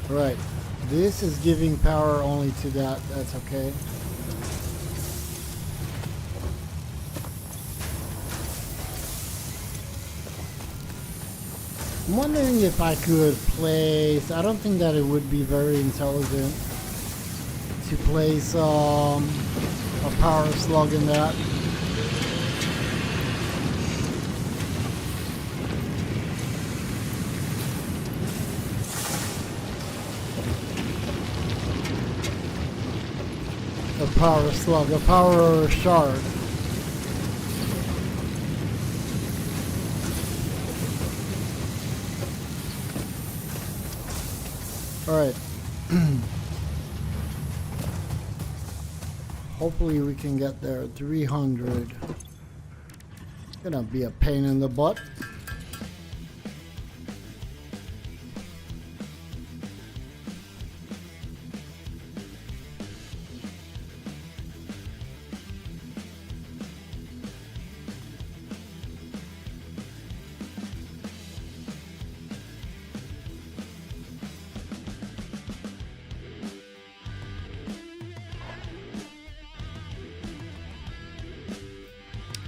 Right, this is giving power only to that, that's okay. I'm wondering if I could place, I don't think that it would be very intelligent to place a power slug in that. A power slug, a power shard. Alright. Hopefully we can get there. 300. Gonna be a pain in the butt.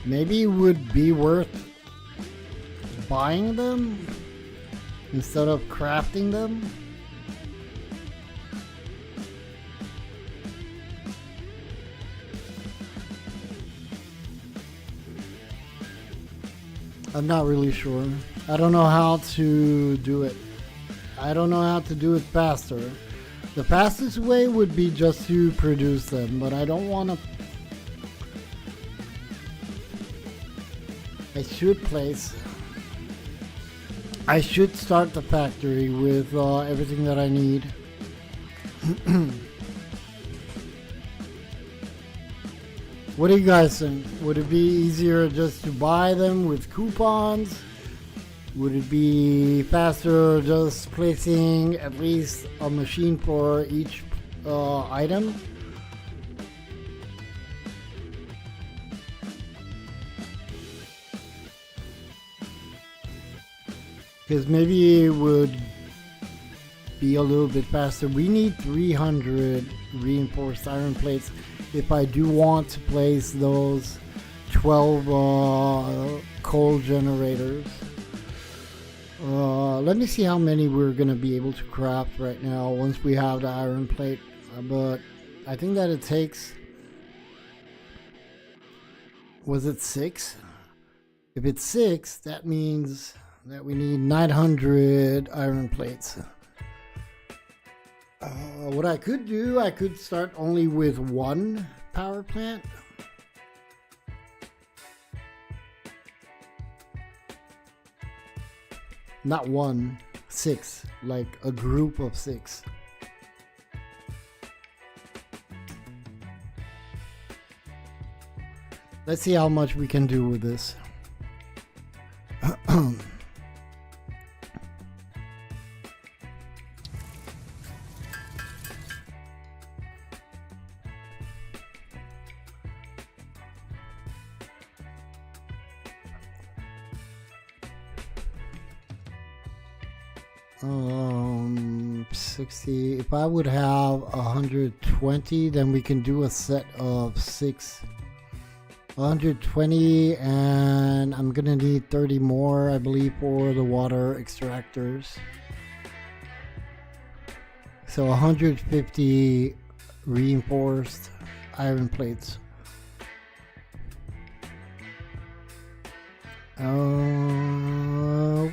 Maybe it would be worth buying them instead of crafting them. I'm not really sure. I don't know how to do it. I don't know how to do it faster. The fastest way would be just to produce them, but I don't want to. I should start the factory with everything that I need. What do you guys think? Would it be easier just to buy them with coupons? Would it be faster just placing at least a machine for each item? Because maybe it would be a little bit faster. We need 300 reinforced iron plates if I do want to place those 12 coal generators. Let me see how many we're going to be able to craft right now once we have the iron plate. But I think that it takes... Was it 6? If it's 6, that means that we need 900 iron plates. What I could do, I could start only with 1 power plant. Not 1, 6, like a group of 6. Let's see how much we can do with this. 60. If I would have 120, then we can do a set of 6. 120, and I'm gonna need 30 more, I believe, for the water extractors. So 150 reinforced iron plates.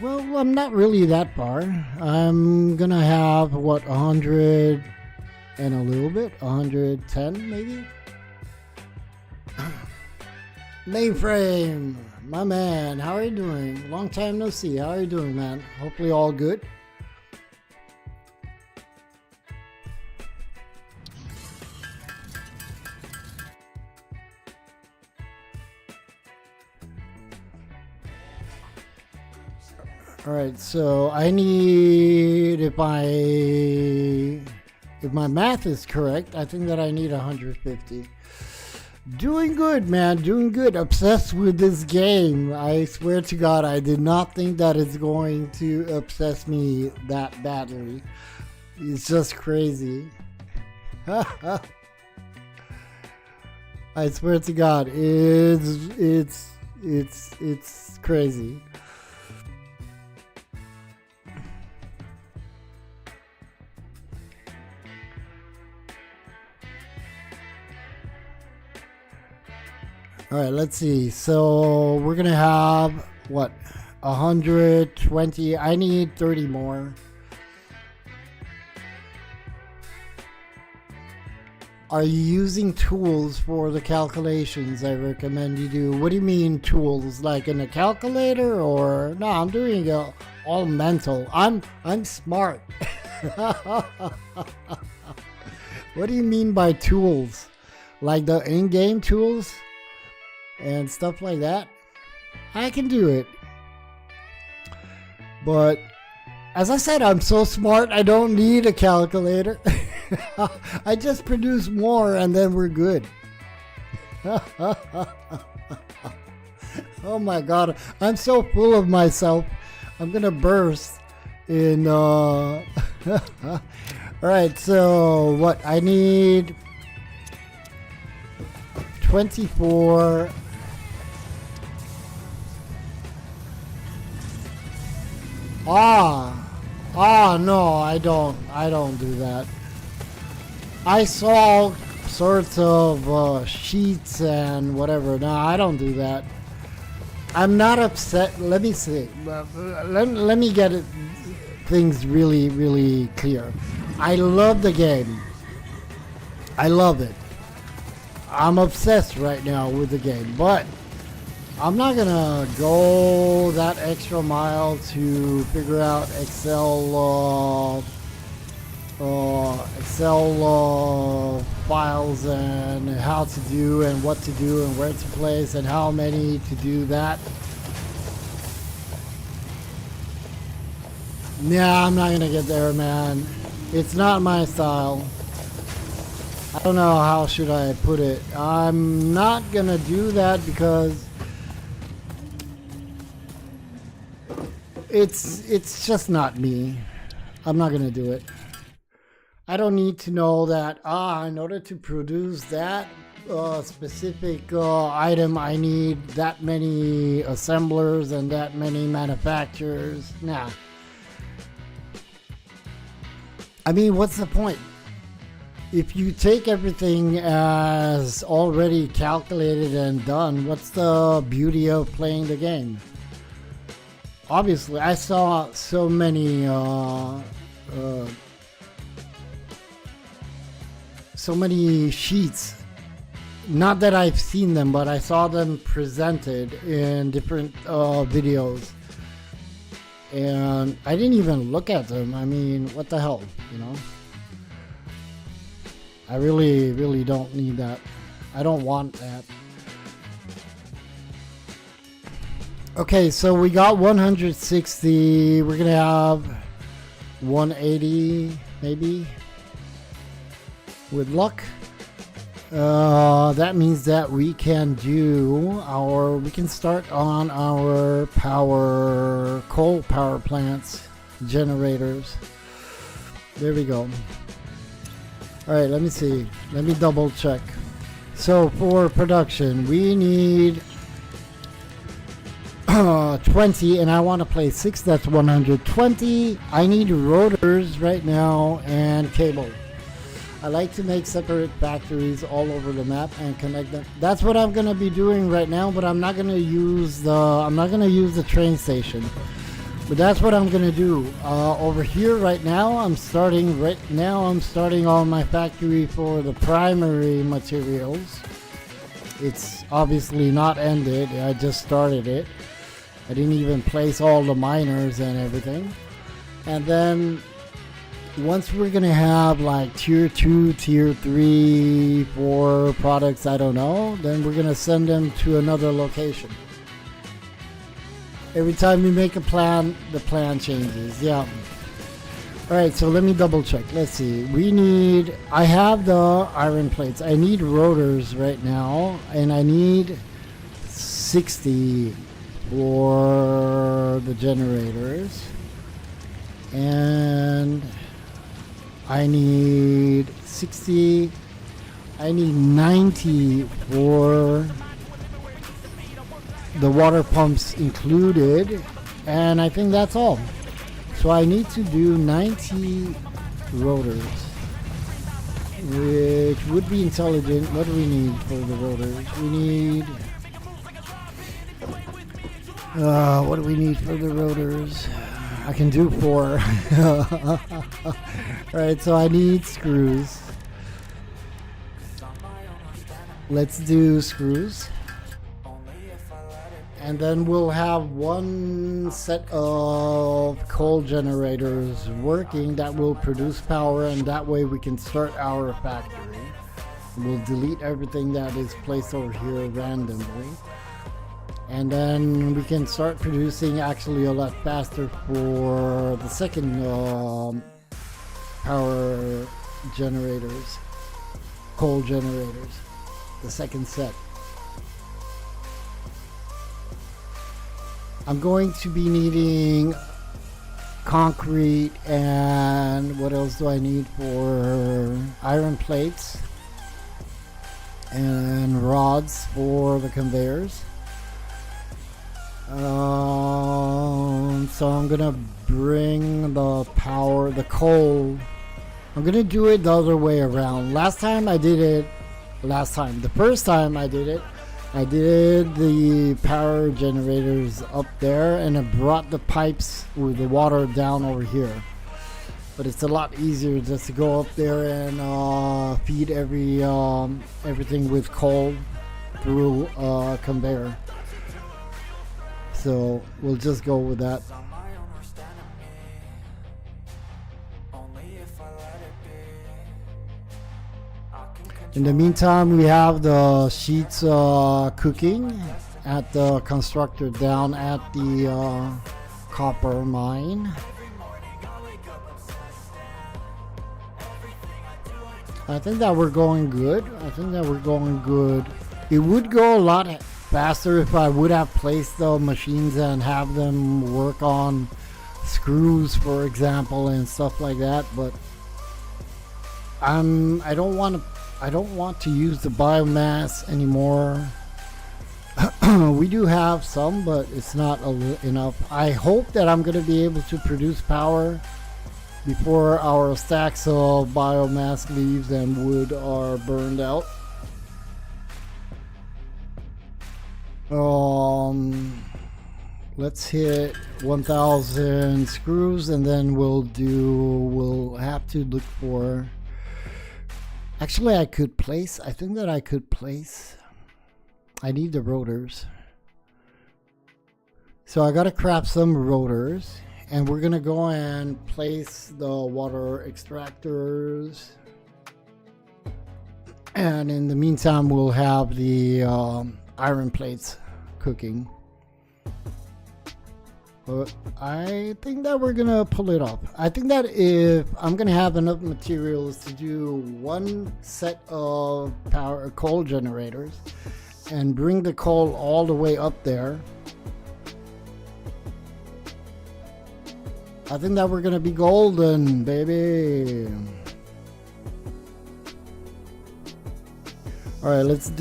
Well, I'm not really that far. I'm gonna have, what, 100 and a little bit? 110 maybe? Mainframe, my man, how are you doing? Long time no see. How are you doing, man? Hopefully all good. All right, so I need, if my math is correct, I think that I need 150. Doing good, man, doing good. Obsessed with this game. I swear to God, I did not think that it's going to obsess me that badly. It's just crazy. I swear to God, it's crazy. All right, let's see. So we're gonna have what, 120. I need 30 more. Are you using tools for the calculations I recommend you do? What do you mean tools? Like in a calculator, or no? I'm doing it all mental. I'm smart. What do you mean by tools? Like the in-game tools and stuff like that? I can do it. But as I said, I'm so smart, I don't need a calculator. I just produce more and then we're good. Oh my god, I'm so full of myself. I'm gonna burst in Alright, so what I need 24. No, I don't do that. I saw sorts of sheets and whatever. No, I don't do that. I'm not upset. Let me see. Let me get it, things really, really clear. I love the game. I love it. I'm obsessed right now with the game, but I'm not gonna go that extra mile to figure out Excel files and how to do and what to do and where to place and how many to do that. Yeah, I'm not gonna get there, man. It's not my style. I don't know how should I put it. I'm not gonna do that because it's just not me. I'm not gonna do it. I don't need to know that in order to produce that specific item I need that many assemblers and that many manufacturers. Nah. I mean, what's the point? If you take everything as already calculated and done, what's the beauty of playing the game? Obviously, I saw so many sheets. Not that I've seen them, but I saw them presented in different videos. And I didn't even look at them. I mean, what the hell, you know? I really, really don't need that. I don't want that. Okay, so we got 160. We're gonna have 180, maybe, with luck. That means that we can start on our coal power plants, generators. There we go. All right, let me see. Let me double check. So for production, we need 20, and I want to play 6. That's 120. I need rotors right now and cable. I like to make separate factories all over the map and connect them. That's what I'm gonna be doing right now, but I'm not gonna use the train station. But that's what I'm gonna do. Over here right now, I'm starting on my factory for the primary materials. It's obviously not ended. I just started it. I didn't even place all the miners and everything. And then once we're gonna have like tier 2, tier 3, 4 products, I don't know, then we're gonna send them to another location. Every time we make a plan, the plan changes. Yeah. Alright, so let me double check. Let's see. I have the iron plates. I need rotors right now, and I need 60 for the generators. And I need 60. I need 90 for the water pumps included, and I think that's all. So I need to do 90 rotors, which would be intelligent. What do we need for the rotors? We need what do we need for the rotors? I can do 4. Alright, so I need screws. Let's do screws. And then we'll have one set of coal generators working that will produce power, and that way we can start our factory. We'll delete everything that is placed over here randomly. And then we can start producing actually a lot faster for the second power generators, coal generators, the second set. I'm going to be needing concrete, and what else do I need for iron plates and rods for the conveyors. So I'm gonna bring the power, the coal. I'm gonna do it the other way around. The first time I did it, I did the power generators up there, and I brought the pipes with the water down over here. But it's a lot easier just to go up there and feed everything with coal through a conveyor. So we'll just go with that. In the meantime, we have the sheets cooking at the constructor down at the copper mine. I think that we're going good. It would go a lot faster if I would have placed the machines and have them work on screws, for example, and stuff like that. But I don't want to use the biomass anymore. We do have some, but it's not enough. I hope that I'm going to be able to produce power before our stacks of biomass leaves and wood are burned out. Let's hit 1,000 screws, and then we'll have to look for. Actually, I think that I could place. I need the rotors. So I gotta craft some rotors, and we're gonna go and place the water extractors. And in the meantime, we'll have the iron plates cooking. But I think that we're gonna pull it off. I think that if I'm gonna have enough materials to do one set of coal generators and bring the coal all the way up there, I think that we're gonna be golden, baby. All right, let's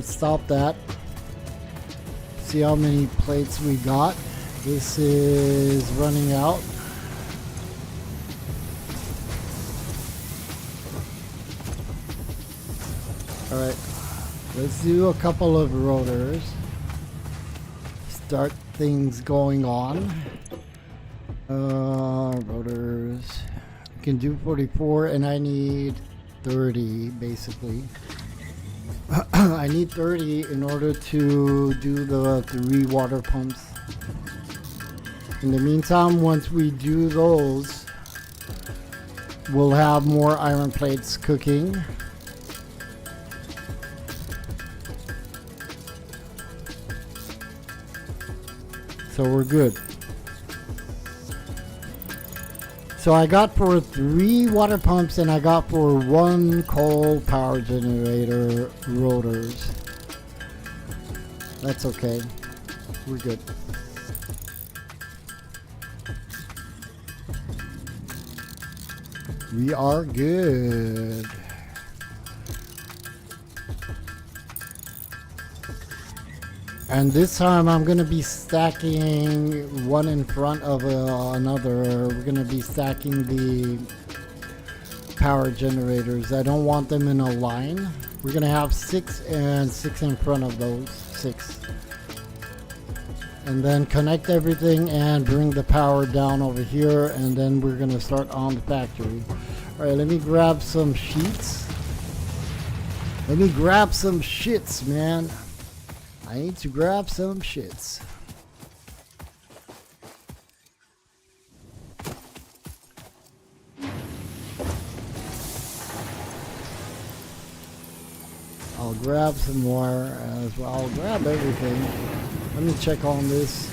stop that. See how many plates we got. This is running out. All right, let's do a couple of rotors. Start things going on. Rotors. We can do 44, and I need 30 basically. I need 30 in order to do the 3 water pumps. In the meantime, once we do those, we'll have more iron plates cooking. So we're good. So I got for 3 water pumps, and I got for 1 coal power generator rotors. That's okay. We're good. We are good. And this time I'm going to be stacking one in front of another. We're going to be stacking the power generators. I don't want them in a line. We're going to have 6 and 6 in front of those 6. And then connect everything and bring the power down over here, and then we're going to start on the factory. Alright, let me grab some sheets. Let me grab some shits, man. I need to grab some shits. I'll grab some more as well. I'll grab everything. Let me check on this.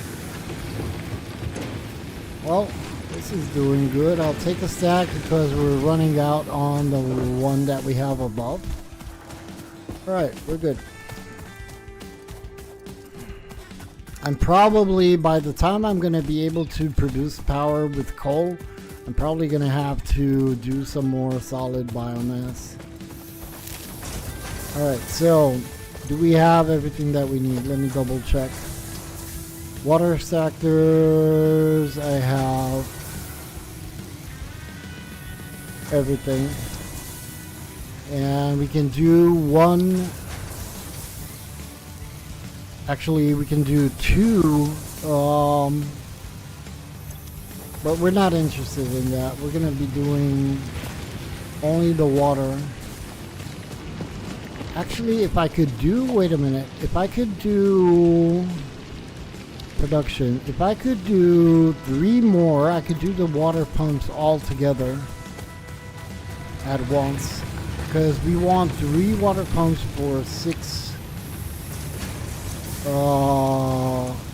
Well, this is doing good. I'll take a stack because we're running out on the one that we have above. Alright, we're good. I'm probably, by the time I'm going to be able to produce power with coal, I'm probably going to have to do some more solid biomass. Alright, so do we have everything that we need? Let me double check. Water sectors, I have everything. And we can do one, actually we can do two, but we're not interested in that. We're going to be doing only the water. Actually, if I could do, wait a minute, if I could do production, if I could do 3 more, I could do the water pumps all together at once, because we want 3 water pumps for 6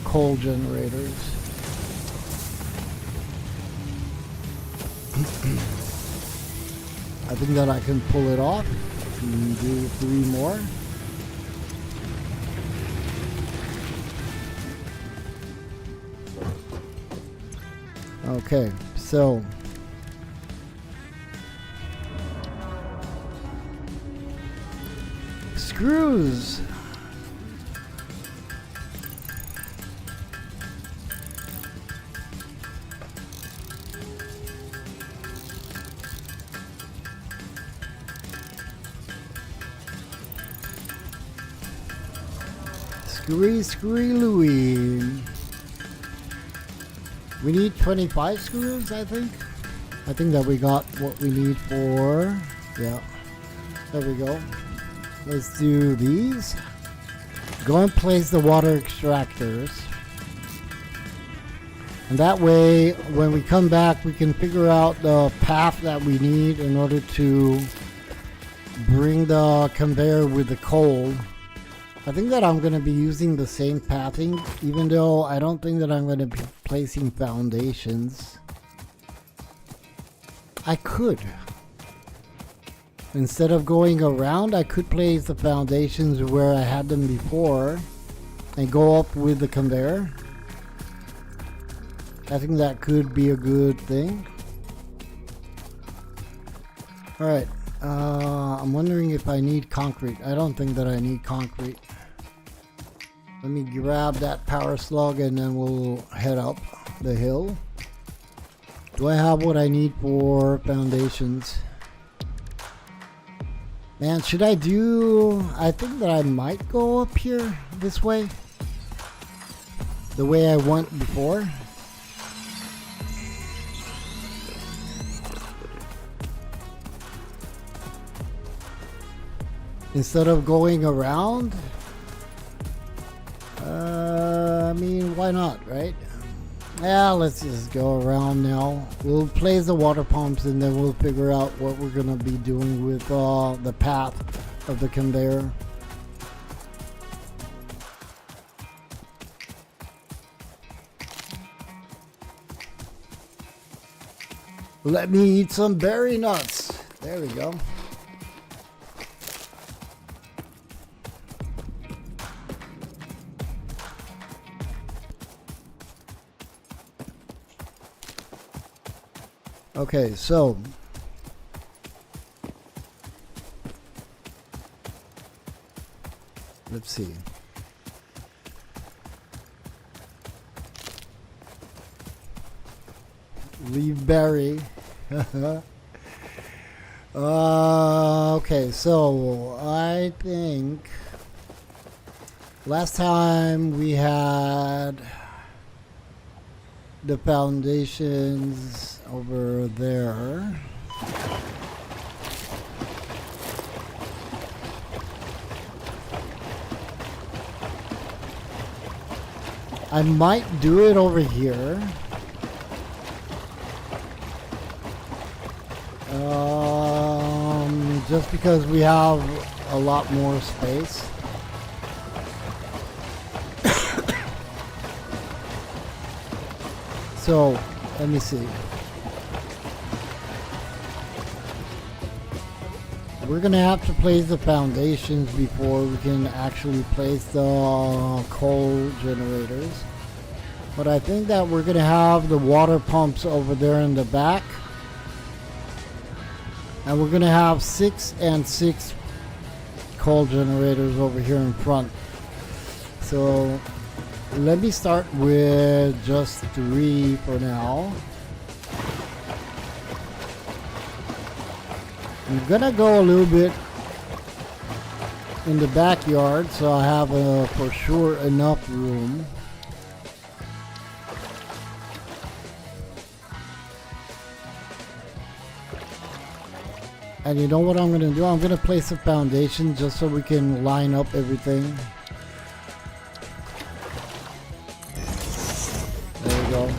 coal generators. I think that I can pull it off and do 3 more. Okay, so screws. Screwy Louie. We need 25 screws, I think. I think that we got what we need for, yeah. There we go. Let's do these. Go and place the water extractors. And that way, when we come back, we can figure out the path that we need in order to bring the conveyor with the coal. I think that I'm going to be using the same pathing, even though I don't think that I'm going to be placing foundations. I could. Instead of going around, I could place the foundations where I had them before and go up with the conveyor. I think that could be a good thing. Alright, I'm wondering if I need concrete. I don't think that I need concrete. Let me grab that power slug and then we'll head up the hill. Do I have what I need for foundations? Man, should I do... I think that I might go up here this way. The way I went before. Instead of going around. I mean, why not, right? Yeah, let's just go around now. We'll place the water pumps and then we'll figure out what we're gonna be doing with the path of the conveyor. Let me eat some berry nuts. There we go. Okay, so let's see. Leave berry. Okay, so I think last time we had the foundations over there. I might do it over here. Just because we have a lot more space. So, let me see. We're gonna have to place the foundations before we can actually place the coal generators. But I think that we're gonna have the water pumps over there in the back. And we're gonna have 6 and 6 coal generators over here in front. So let me start with just 3 for now. I'm gonna go a little bit in the backyard so I have for sure enough room. And you know what I'm gonna do? I'm gonna place a foundation just so we can line up everything. There we go.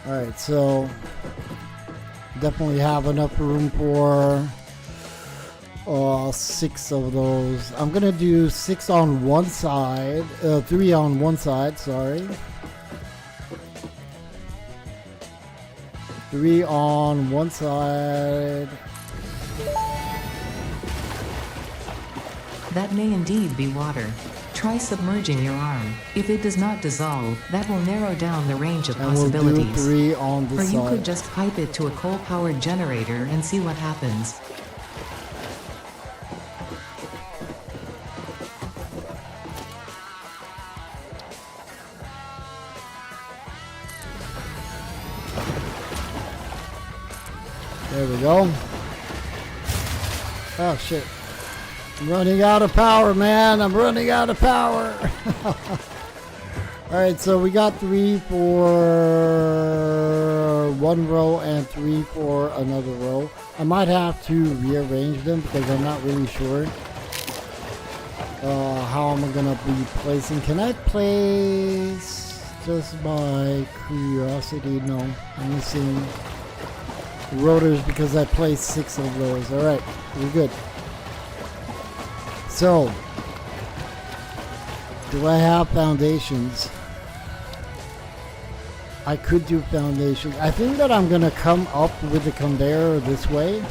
Alright, so definitely have enough room for 6 of those. I'm gonna do 6 on one side, 3 on one side, sorry. 3 on one side. That may indeed be water. Try submerging your arm. If it does not dissolve, that will narrow down the range of possibilities. We'll do 3 on the or side. you could just pipe it to a coal-powered generator and see what happens. There we go. Oh shit. I'm running out of power, man. I'm running out of power. Alright, so we got 3 for one row and 3 for another row. I might have to rearrange them because I'm not really sure how I'm gonna be placing. Can I place just by curiosity? No, I'm missing rotors because I placed 6 of those. Alright, we're good. So, do I have foundations? I could do foundations. I think that I'm gonna come up with the conveyor this way.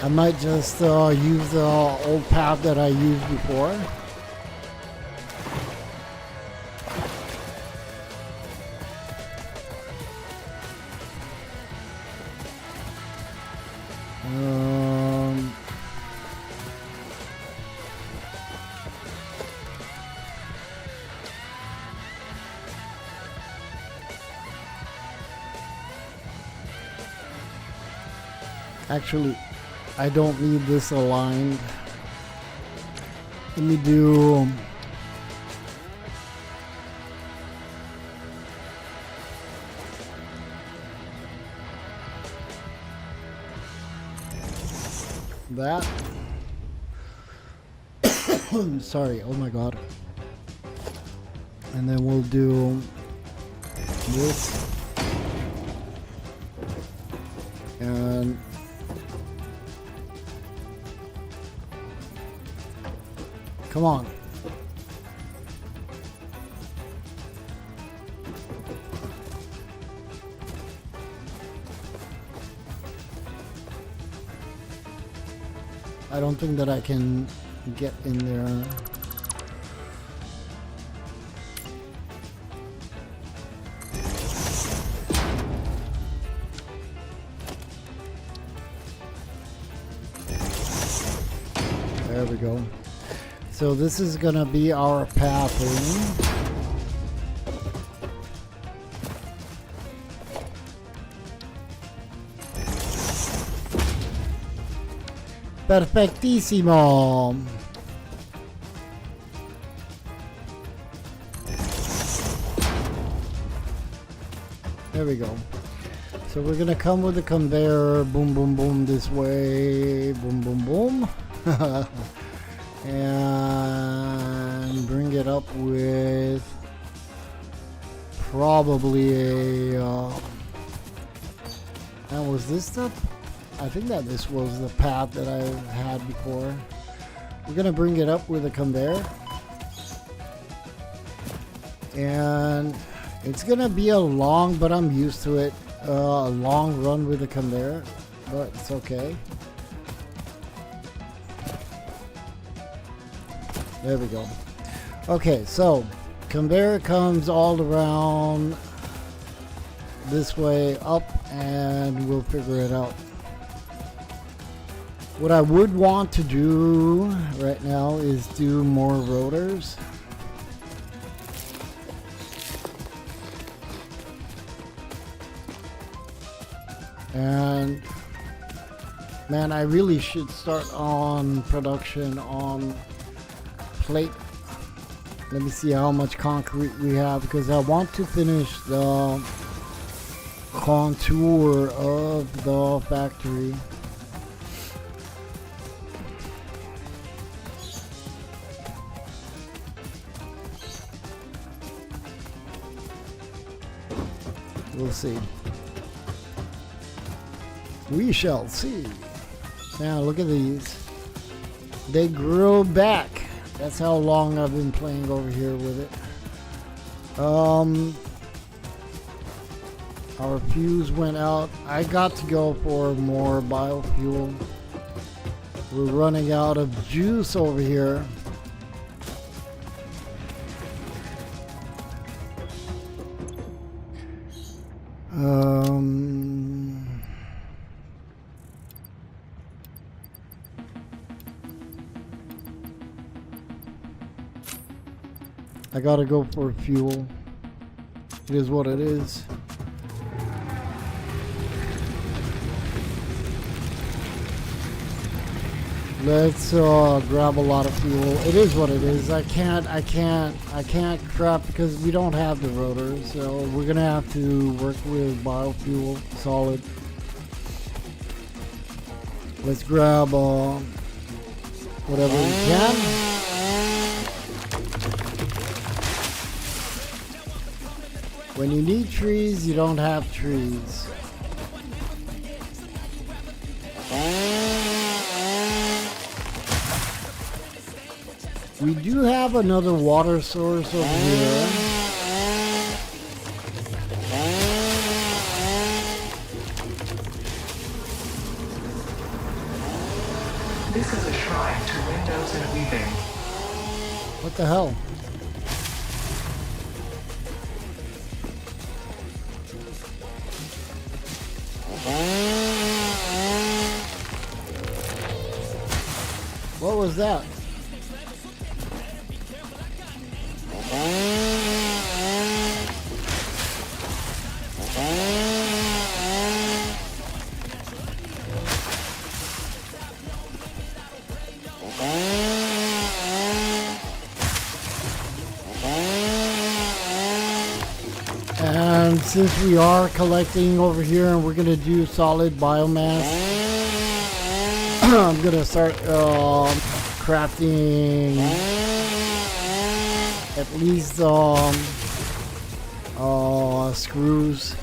I might just use the old path that I used before. Actually, I don't need this aligned. Let me do that. Sorry, oh my god. And then we'll do this. And come on. I don't think that I can get in there. There we go. So this is gonna be our pathing. Perfectissimo. There we go. So we're gonna come with the conveyor, boom, boom, boom, this way, boom, boom, boom. And probably a. Now, was this the? I think that this was the path that I had before. We're gonna bring it up with a conveyor, and it's gonna be a long, but I'm used to it. A long run with a conveyor, but it's okay. There we go. Okay, so conveyor comes all around this way up, and we'll figure it out. What I would want to do right now is do more rotors. And man, I really should start on production on plate. Let me see how much concrete we have, because I want to finish the contour of the factory. We'll see. We shall see. Now look at these. They grow back. That's how long I've been playing over here with it. Our fuse went out. I got to go for more biofuel. We're running out of juice over here. I gotta go for fuel. It is what it is. Let's grab a lot of fuel. It is what it is. I can't crap because we don't have the rotors, so we're gonna have to work with biofuel, solid. Let's grab whatever we can. When you need trees, you don't have trees. We do have another water source over here. This is a shrine to windows and weaving. What the hell? What was that? And since we are collecting over here and we're gonna do solid biomass, I'm gonna start crafting at least screws,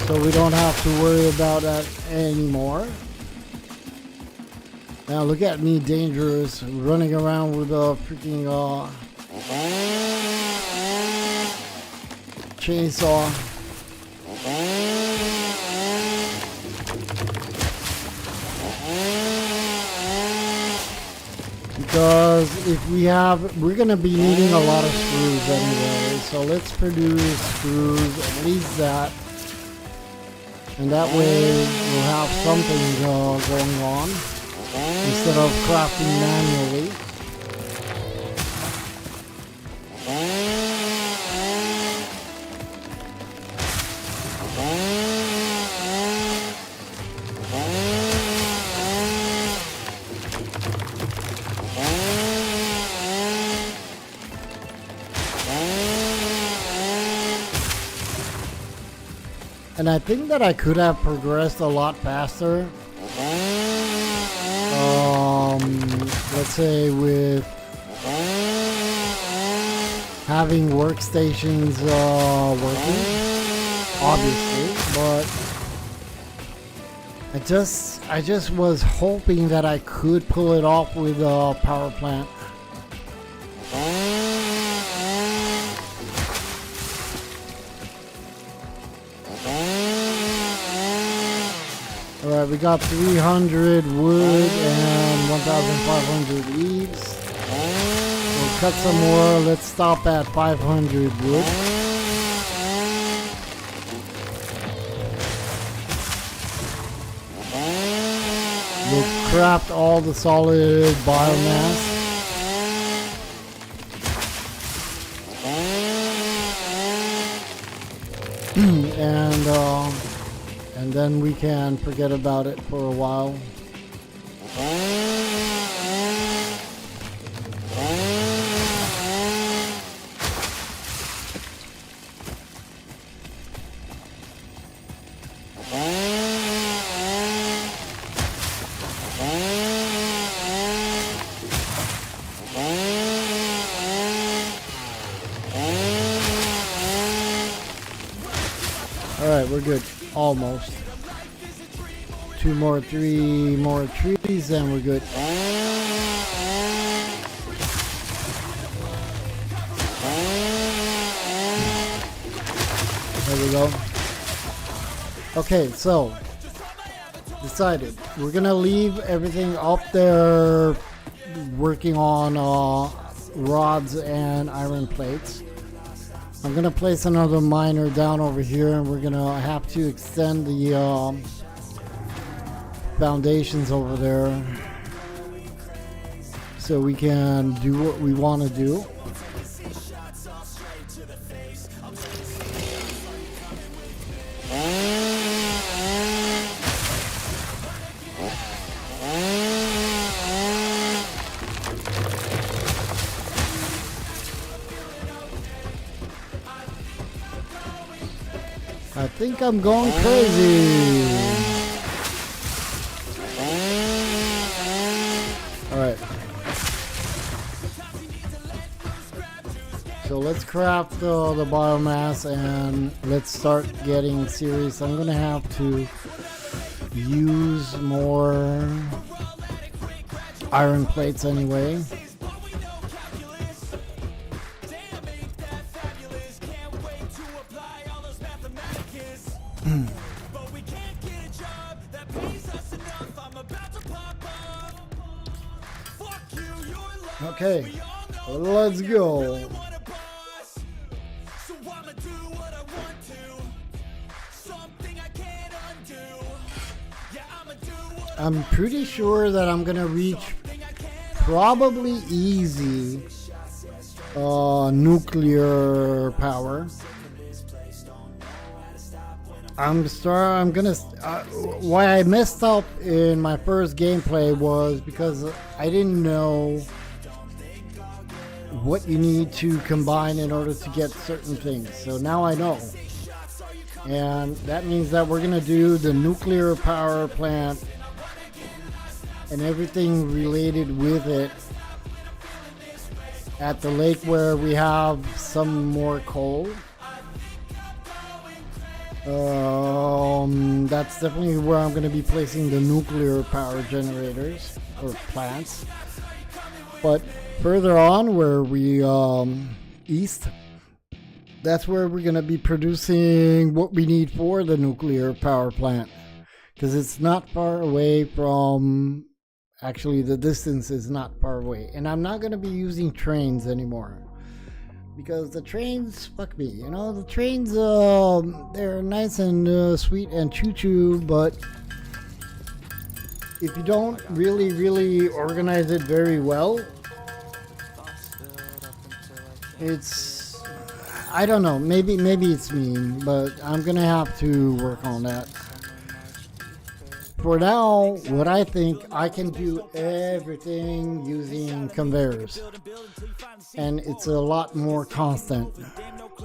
so we don't have to worry about that anymore. Now look at me, dangerous, running around with a freaking chainsaw. Because if we're gonna be needing a lot of screws anyway, so let's produce screws, at least that, and that way we'll have something going on instead of crafting manually. And I think that I could have progressed a lot faster. Let's say with having workstations working, obviously, but I just was hoping that I could pull it off with a power plant. Alright, we got 300 wood and 1,500 leaves. We'll cut some more. Let's stop at 500 wood. We'll craft all the solid biomass. And then we can forget about it for a while. Alright, we're good. Almost. 2 more, 3 more trees, and we're good. There we go. Okay, so decided we're gonna leave everything up there working on rods and iron plates. I'm gonna place another miner down over here, and we're gonna have to extend the foundations over there so we can do what we want to do. I think I'm going crazy. Alright. So let's craft the biomass and let's start getting serious. I'm gonna have to use more iron plates anyway. Okay, let's go. I'm pretty sure that I'm gonna reach probably easy nuclear power. Why I messed up in my first gameplay was because I didn't know what you need to combine in order to get certain things. So now I know. And that means that we're gonna do the nuclear power plant and everything related with it at the lake where we have some more coal. That's definitely where I'm going to be placing the nuclear power generators or plants. But further on, where we east, that's where we're going to be producing what we need for the nuclear power plant, because it's not far away from. Actually, the distance is not far away, and I'm not going to be using trains anymore. Because the trains, fuck me, you know, the trains, they're nice and sweet and choo-choo, but if you don't really organize it very well, it's, I don't know, maybe it's me, but I'm gonna have to work on that. For now, what I think, I can do everything using conveyors, and it's a lot more constant.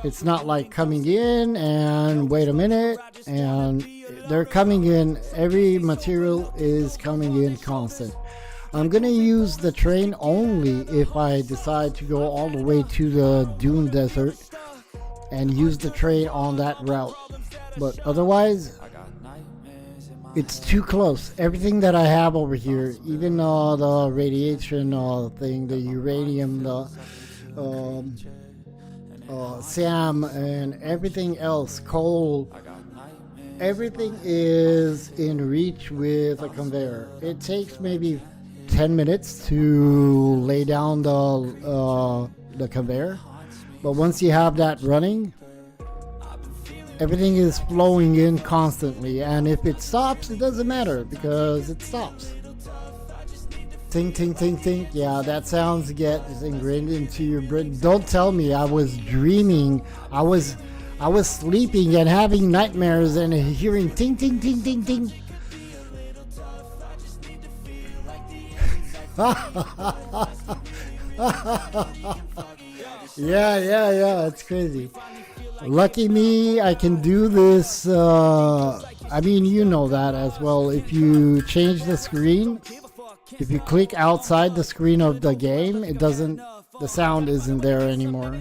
It's not like coming in and wait a minute, and they're coming in, every material is coming in constant. I'm gonna use the train only if I decide to go all the way to the Dune Desert and use the train on that route. But otherwise, it's too close. Everything that I have over here, even the radiation thing, the uranium, the SAM, and everything else, coal, everything is in reach with a conveyor. It takes maybe 10 minutes to lay down the conveyor, but once you have that running, everything is flowing in constantly, and if it stops, it doesn't matter because it stops. Ting, ting, ting, ting. Yeah, that sounds gets ingrained into your brain. Don't tell me I was dreaming. I was sleeping and having nightmares and hearing ting, ting, ting, ting, ting. Yeah, it's crazy. Lucky me, I can do this. I mean, you know that as well. If you change the screen, if you click outside the screen of the game, it doesn't, the sound isn't there anymore.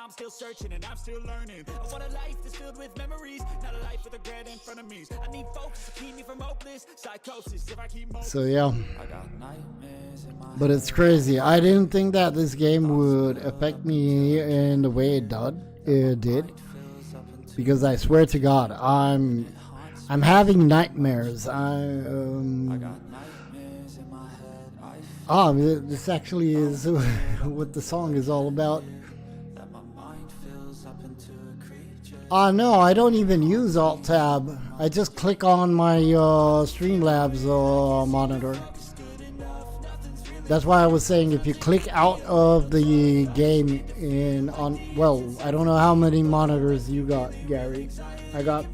I'm still searching and I'm still learning. I want a life that's filled with memories, not a life with regret in front of me. I need focus to keep me from hopeless psychosis if I keep. So yeah, but it's crazy. I didn't think that this game would affect me in the way it did, because I swear to God, I'm having nightmares. This actually is what the song is all about. No, I don't even use Alt Tab. I just click on my Streamlabs monitor. That's why I was saying if you click out of the game well, I don't know how many monitors you got, Gary. I got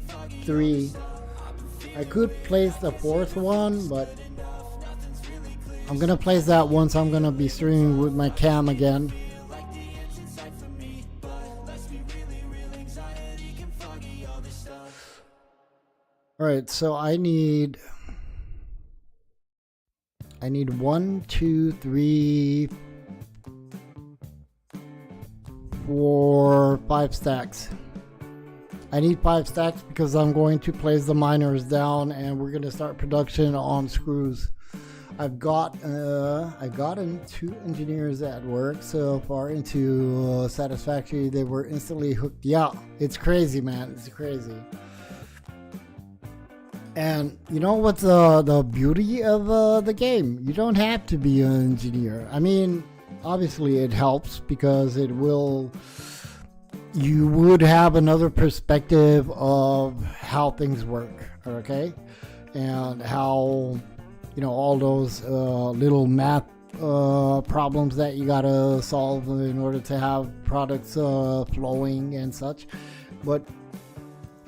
3. I could place the 4th one, but I'm gonna place that once I'm gonna be streaming with my cam again. Alright, so I need 1, 2, 3, 4, 5 stacks. I need 5 stacks because I'm going to place the miners down and we're going to start production on screws. I've gotten 2 engineers at work so far into Satisfactory. They were instantly hooked. Yeah, it's crazy, man. It's crazy. And you know what's the beauty of the game? You don't have to be an engineer. I mean, obviously it helps because you would have another perspective of how things work, okay? And how, all those little math problems that you gotta solve in order to have products flowing and such. But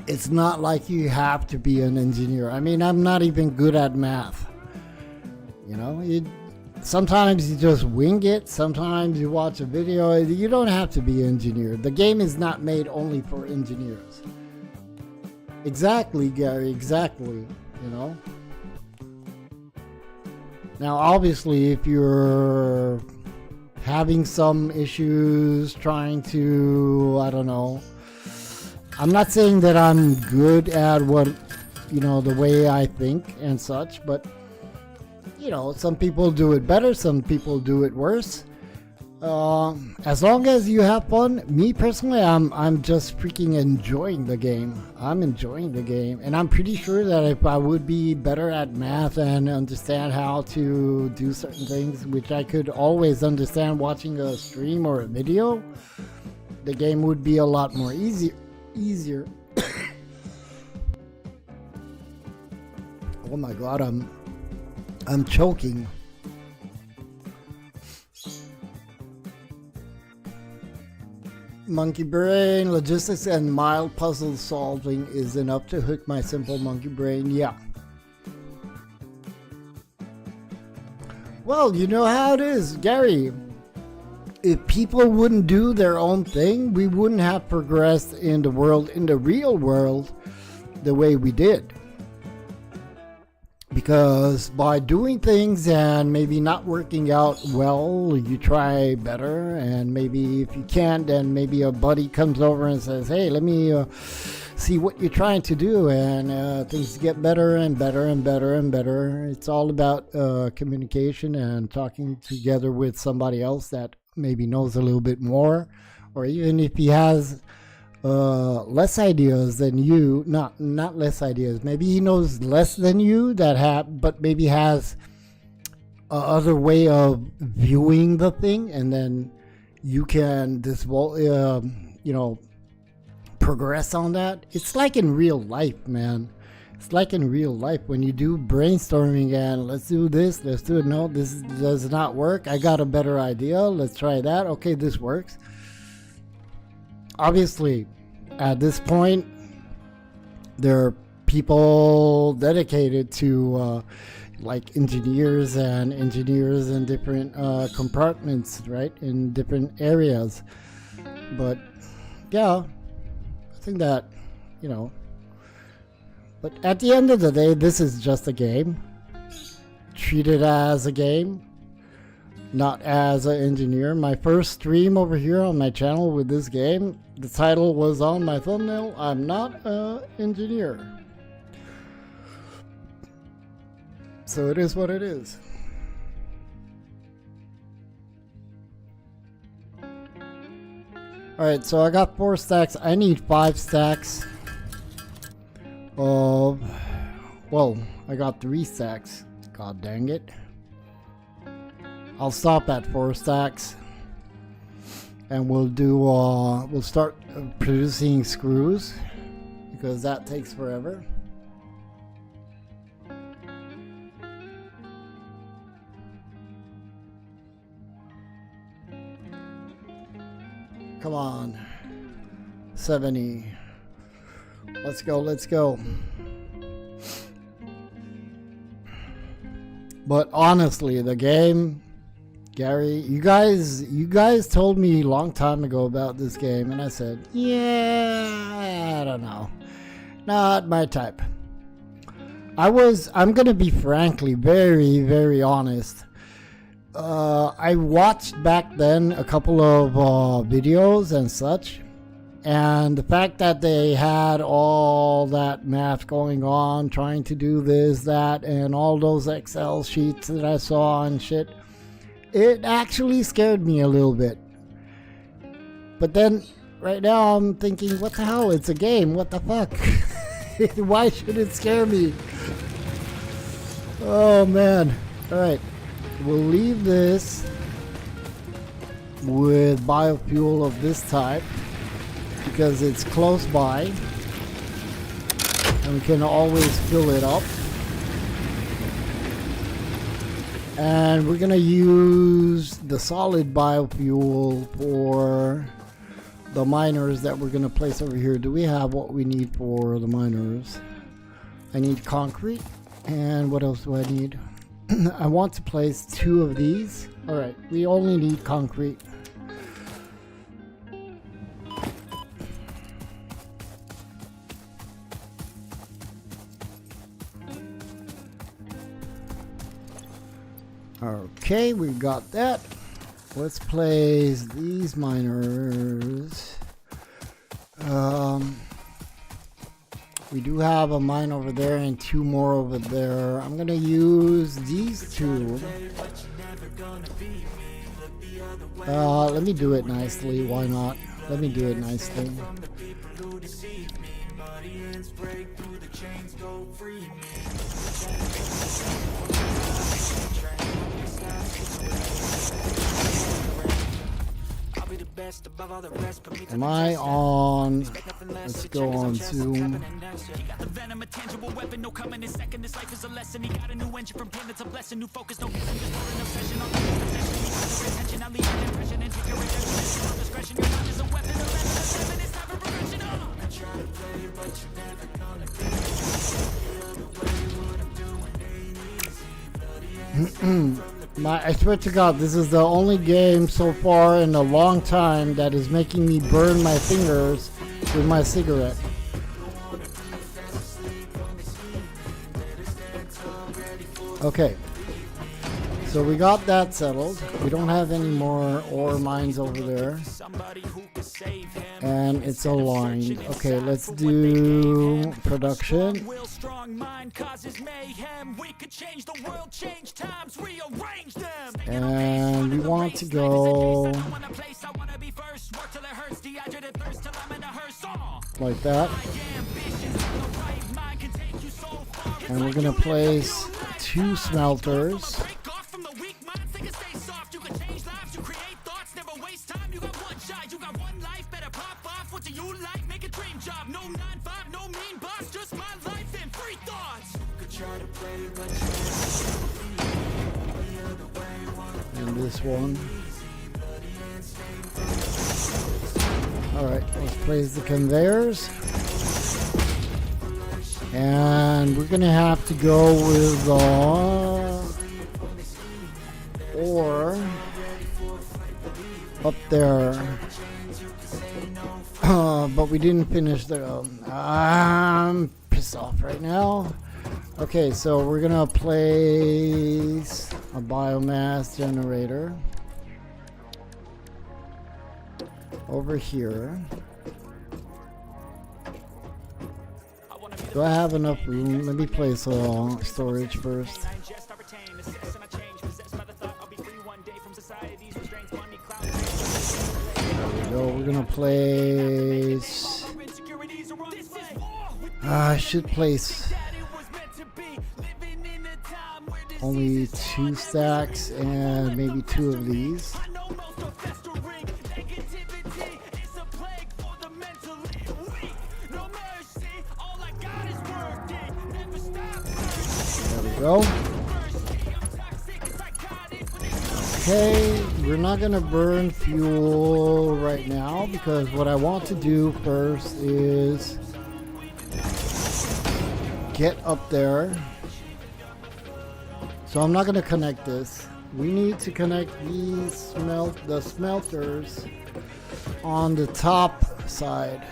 it's not like you have to be an engineer. I mean, I'm not even good at math. Sometimes you just wing it. Sometimes you watch a video. You don't have to be an engineer. The game is not made only for engineers. Exactly, Gary, exactly. Now, obviously, if you're having some issues trying to, I don't know, I'm not saying that I'm good at what, the way I think and such, but, some people do it better, some people do it worse. As long as you have fun, me personally, I'm just freaking enjoying the game. I'm enjoying the game, and I'm pretty sure that if I would be better at math and understand how to do certain things, which I could always understand watching a stream or a video, the game would be a lot more easier. Oh my God, I'm choking. Monkey brain, logistics and mild puzzle solving is enough to hook my simple monkey brain. Yeah. Well, you know how it is, Gary. If people wouldn't do their own thing, we wouldn't have progressed in the real world, the way we did. Because by doing things and maybe not working out well, you try better, and maybe if you can't, then maybe a buddy comes over and says, hey, let me see what you're trying to do, and things get better and better and better and better. It's all about communication and talking together with somebody else that maybe knows a little bit more, or even if he has less ideas than you, not less ideas, maybe he knows less than you but maybe has a other way of viewing the thing, and then you can progress on that. It's like in real life, man. It's like in real life when you do brainstorming and let's do this, let's do it. No, this does not work. I got a better idea. Let's try that. Okay, this works. Obviously, at this point, there are people dedicated to like engineers in different compartments, right? In different areas. But yeah, I think that, but at the end of the day, this is just a game. Treat it as a game, not as an engineer. My first stream over here on my channel with this game, the title was on my thumbnail. I'm not an engineer. So it is what it is. Alright, so I got 4 stacks. I need 5 stacks of... Well, I got 3 stacks. God dang it. I'll stop at 4 stacks. And we'll start producing screws, because that takes forever. Come on. 70. Let's go, let's go. But honestly, the game, Gary, you guys told me a long time ago about this game, and I said, yeah, I don't know. Not my type. I'm gonna be frankly very, very honest. I watched back then a couple of videos and such, and the fact that they had all that math going on, trying to do this, that, and all those Excel sheets that I saw and shit, it actually scared me a little bit. But then, right now, I'm thinking, what the hell? It's a game. What the fuck? Why should it scare me? Oh, man. Alright. We'll leave this with biofuel of this type, because it's close by. And we can always fill it up. And we're gonna use the solid biofuel for the miners that we're gonna place over here. Do we have what we need for the miners? I need concrete. And what else do I need? I want to place 2 of these. Alright, we only need concrete. Okay, we got that. Let's place these miners. We do have a mine over there and 2 more over there. I'm gonna use these 2. Let me do it nicely. Why not? Let me do it nicely. Am I on? Let's go on Zoom. I swear to God, this is the only game so far in a long time that is making me burn my fingers with my cigarette. Okay. So we got that settled. We don't have any more ore mines over there. And it's aligned. Okay, let's do production. And we want to go like that. And we're gonna place 2 smelters. And this one. Alright, let's place the conveyors. And we're gonna have to go with ore up there. But we didn't finish the. I'm pissed off right now. Okay, so we're gonna place a biomass generator over here. Do I have enough room? Let me place storage first. There we go. We're gonna place. I should place only 2 stacks and maybe 2 of these. There we go. Okay, we're not gonna burn fuel right now because what I want to do first is get up there. So I'm not gonna connect this. We need to connect these the smelters on the top side.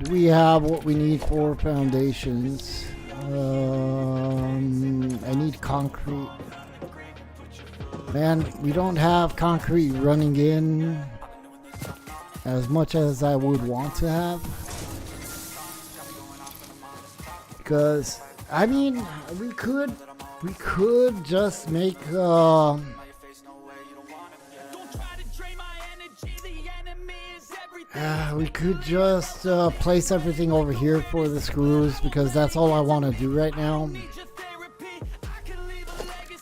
Do we have what we need for foundations? I need concrete. Man, we don't have concrete running in as much as I would want to have. Because, I mean, we could just make we could just place everything over here for the screws because that's all I want to do right now.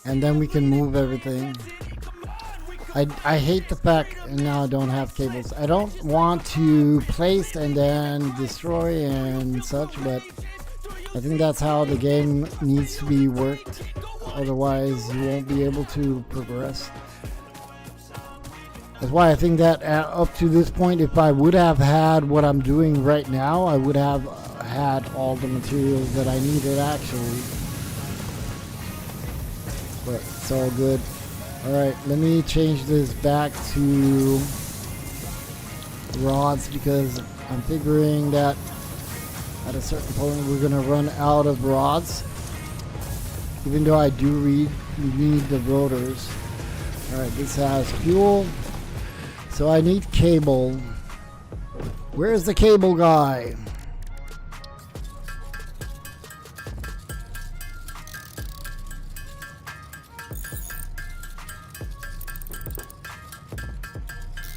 And then we can move everything. I hate the fact now I don't have cables. I don't want to place and then destroy and such, but I think that's how the game needs to be worked. Otherwise, you won't be able to progress. That's why I think that up to this point, if I would have had what I'm doing right now, I would have had all the materials that I needed actually. But it's all good. Alright, let me change this back to rods because I'm figuring that at a certain point we're gonna run out of rods. Even though I do need the rotors. Alright, this has fuel. So I need cable. Where's the cable guy?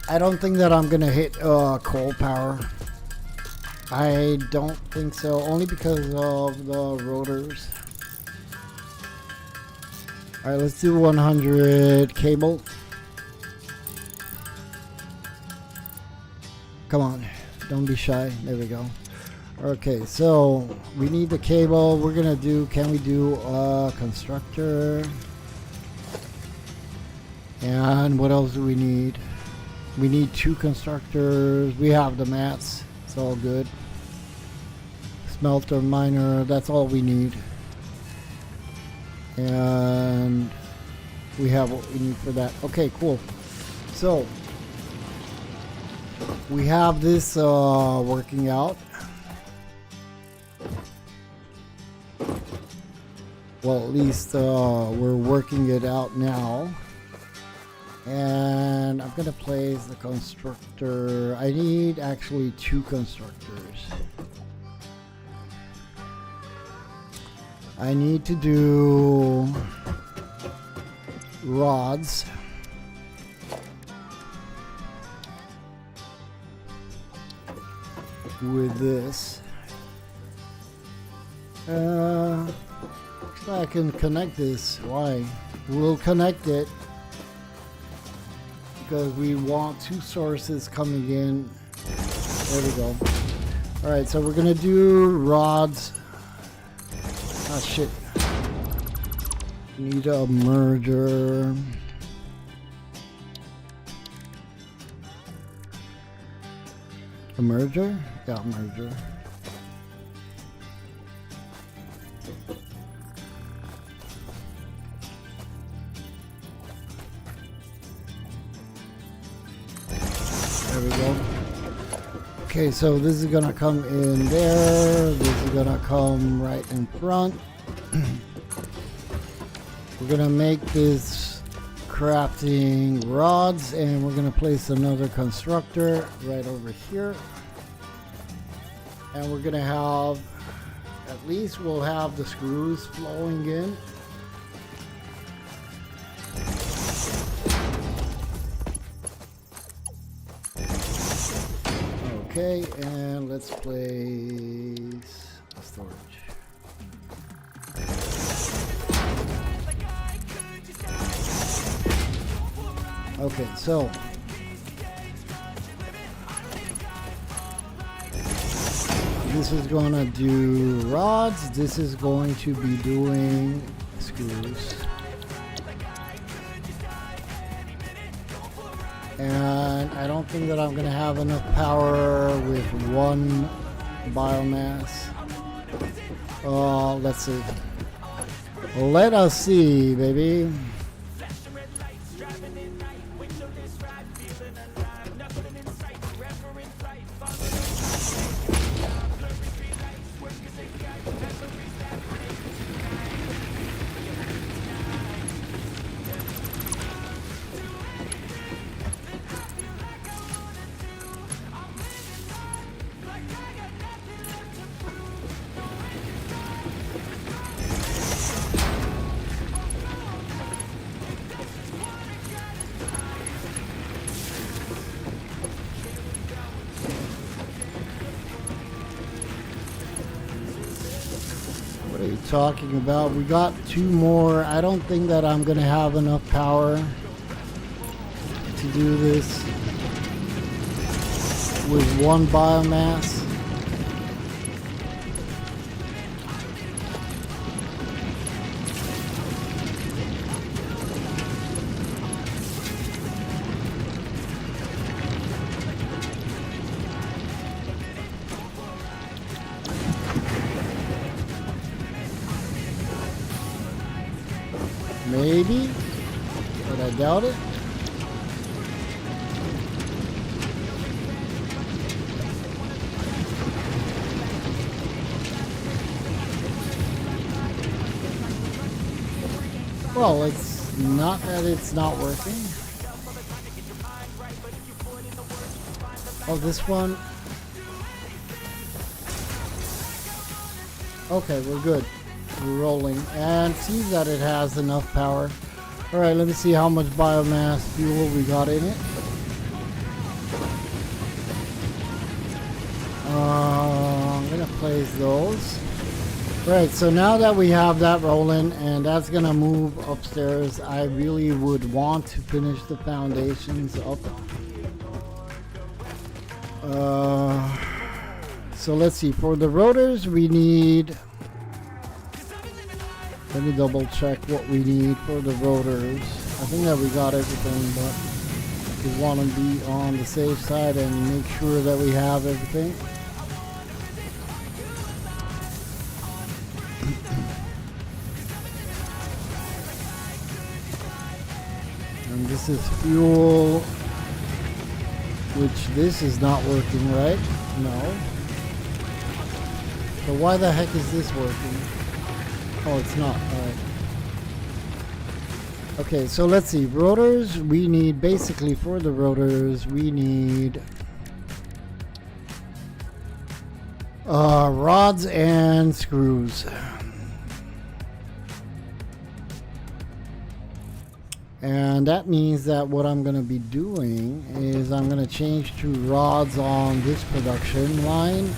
I don't think that I'm gonna hit coal power. I don't think so, only because of the rotors. Alright, let's do 100 cable. Come on, don't be shy. There we go. Okay, so we need the cable. We're gonna do, can we do a constructor? And what else do we need? We need 2 constructors. We have the mats. It's all good. Smelter, miner, that's all we need. And we have what we need for that. Okay, cool. So we have this working out. Well, at least we're working it out now. And I'm gonna place the constructor. I need actually 2 constructors. I need to do rods. With this. I can connect this. Why? We'll connect it because we want 2 sources coming in. There we go. Alright, so we're gonna do rods. Ah, shit. Need a merger. A merger? Yeah, a merger. There we go. Okay, so this is gonna come in there. This is gonna come right in front. We're gonna make this crafting rods, and we're gonna place another constructor right over here. And we're gonna have, at least we'll have the screws flowing in. Okay, and let's place storage. Okay, so this is gonna do rods. This is going to be doing screws. And I don't think that I'm gonna have enough power with 1 biomass. Let's see. Let us see, baby. What are you talking about? We got 2 more. I don't think that I'm gonna have enough power to do this with 1 biomass. Maybe, but I doubt it. Well, it's not that it's not working. Oh, this one. Okay, we're good. We're rolling, and see that it has enough power. All right, let me see how much biomass fuel we got in it. I'm gonna place those. All right, so now that we have that rolling, and that's gonna move upstairs, I really would want to finish the foundations up. So let's see, for the rotors we need, let me double check what we need for the rotors. I think that we got everything, but we want to be on the safe side and make sure that we have everything. And this is fuel, which this is not working, right? No. So why the heck is this working? Oh, it's not. All right. Okay, so let's see. Rotors, we need basically for the rotors, we need rods and screws. And that means that what I'm going to be doing is I'm going to change to rods on this production line.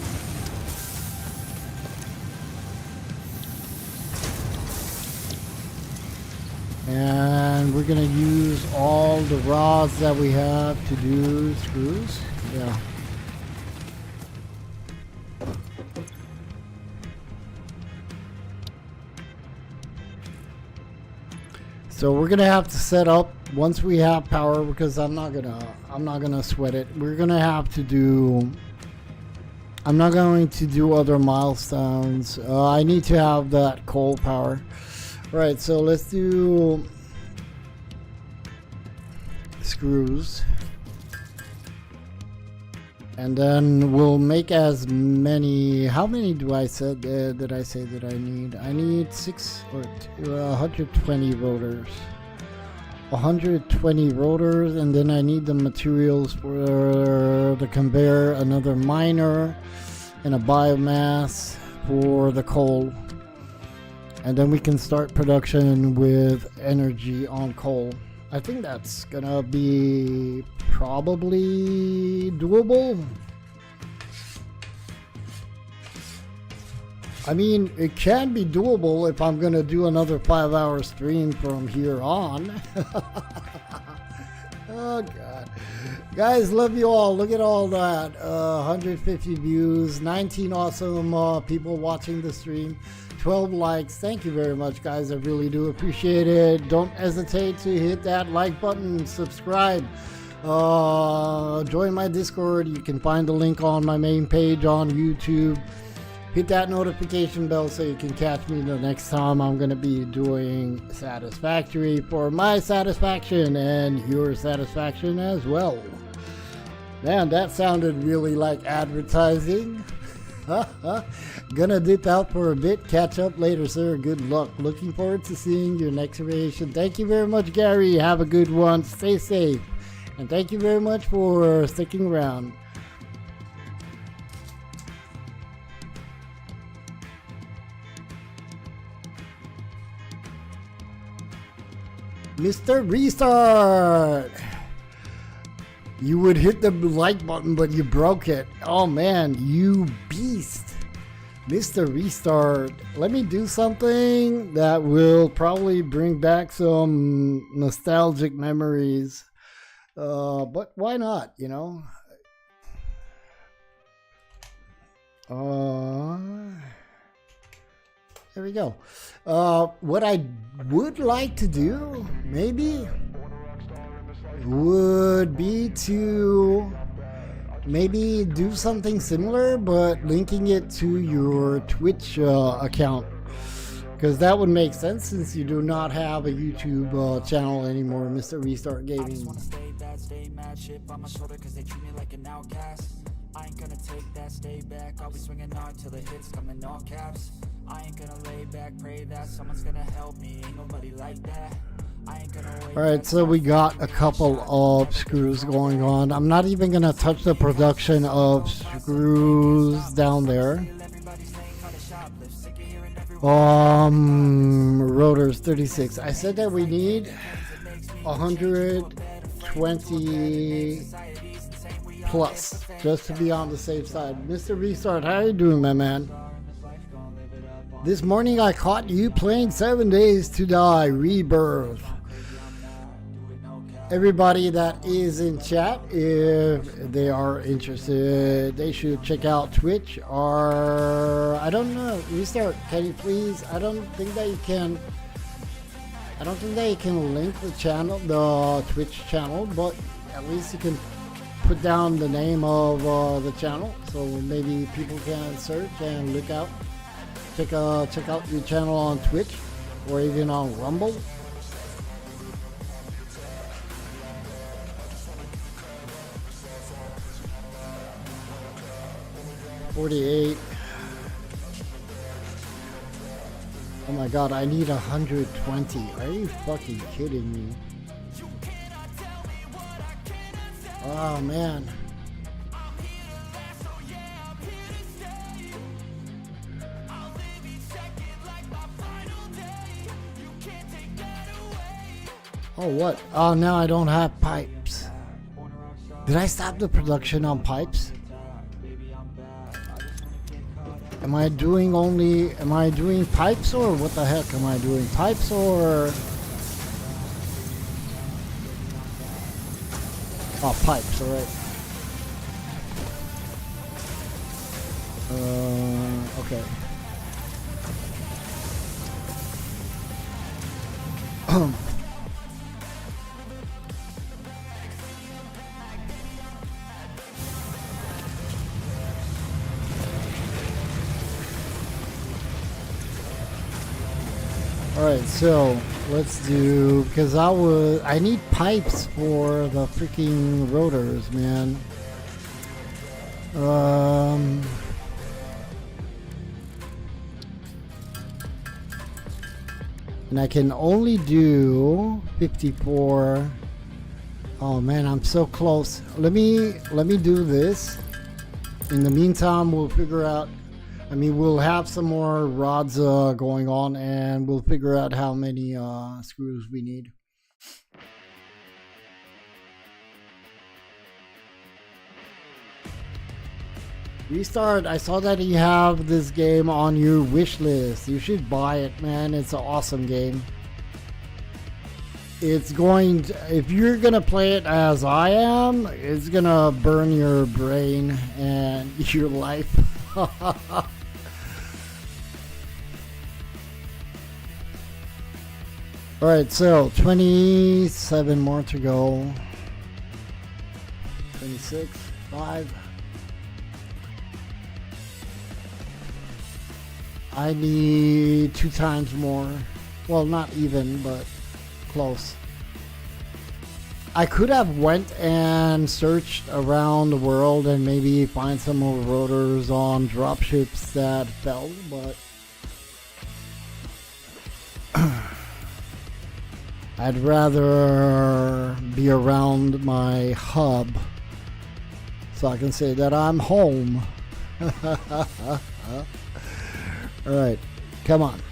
And we're going to use all the rods that we have to do screws. Yeah. So we're gonna have to set up once we have power, because I'm not gonna sweat it. We're gonna have to do. I'm not going to do other milestones. I need to have that coal power. Right. So let's do screws, and then we'll make as many. How many do I said did I say that I need? I need 120 rotors. 120 rotors, and then I need the materials for the conveyor, another miner, and a biomass for the coal. And then we can start production with energy on coal. I think that's gonna be probably doable. I mean, it can be doable if I'm gonna do another 5-hour stream from here on. Oh God, guys, love you all. Look at all that. 150 views, 19 awesome people watching the stream, 12 likes. Thank you very much, guys. I really do appreciate it. Don't hesitate to hit that like button, subscribe, join my Discord. You can find the link on my main page on YouTube. Hit that notification bell so you can catch me the next time I'm going to be doing Satisfactory for my satisfaction and your satisfaction as well. Man, that sounded really like advertising. Gonna dip out for a bit. Catch up later, sir. Good luck. Looking forward to seeing your next creation. Thank you very much, Gary. Have a good one. Stay safe. And thank you very much for sticking around. Mr. Restart! You would hit the like button, but you broke it. Oh man, you beast. Mr. Restart. Let me do something that will probably bring back some nostalgic memories. But why not, you know? There we go. What I would like to do, maybe, would be to maybe do something similar, but linking it to your Twitch account. Because that would make sense since you do not have a YouTube channel anymore, Mr. Restart Gaming. I ain't gonna take that, stay back. I'll be swinging hard till the hits come in all caps. I ain't gonna lay back, pray that someone's gonna help me. Ain't nobody like that. I ain't gonna wait. Alright, so we got a couple of screws going on. I'm not even gonna touch the production of screws down there. Rotors 36. I said that we need 120 plus, just to be on the safe side. Mr. Restart, how you doing, my man? This morning I caught you playing 7 Days to Die Rebirth. Everybody that is in chat, if they are interested, they should check out Twitch, or I don't know. Restart, can you please? I don't think that you can link the channel, the Twitch channel, but at least you can put down the name of the channel, so maybe people can search and look out. Check out your channel on Twitch or even on Rumble. $48. Oh my god, I need 120. Are you fucking kidding me? Oh man. Oh what? Oh, now I don't have pipes. Did I stop the production on pipes? Am I doing pipes, or what the heck am I doing? Pipes or... Oh, pipes, alright. Okay. Alright, so let's do, because I need pipes for the freaking rotors, man. And I can only do 54. Oh man, I'm so close. Let me do this. In the meantime, we'll figure out, we'll have some more rods going on, and we'll figure out how many screws we need. Restart, I saw that you have this game on your wish list. You should buy it, man. It's an awesome game. It's going to, if you're going to play it as I am, it's going to burn your brain and your life. Alright, so 27 more to go. 26, 5. I need 2 times more. Well, not even, but close. I could have went and searched around the world and maybe find some more rotors on dropships that fell, but I'd rather be around my hub so I can say that I'm home. Alright, come on.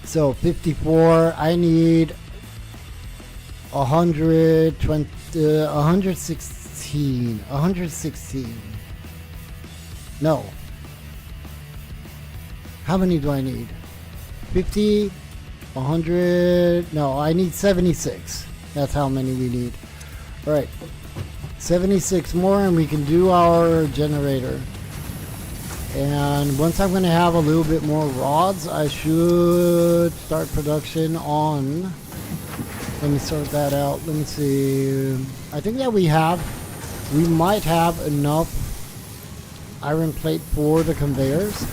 So 54, I need 116. No. How many do I need? 50, 100, no, I need 76. That's how many we need. Alright, 76 more and we can do our generator. And once I'm going to have a little bit more rods, I should start production on... Let me sort that out. Let me see. I think that we might have enough iron plate for the conveyors.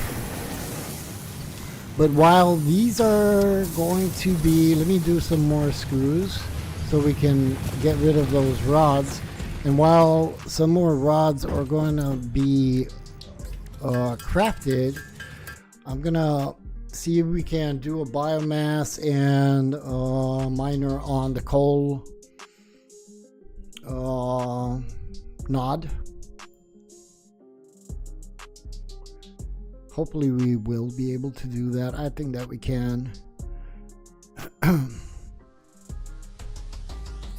But while these are going to be... Let me do some more screws so we can get rid of those rods. And while some more rods are going to be... crafted, I'm gonna see if we can do a biomass and miner on the coal nod. Hopefully we will be able to do that. I think that we can.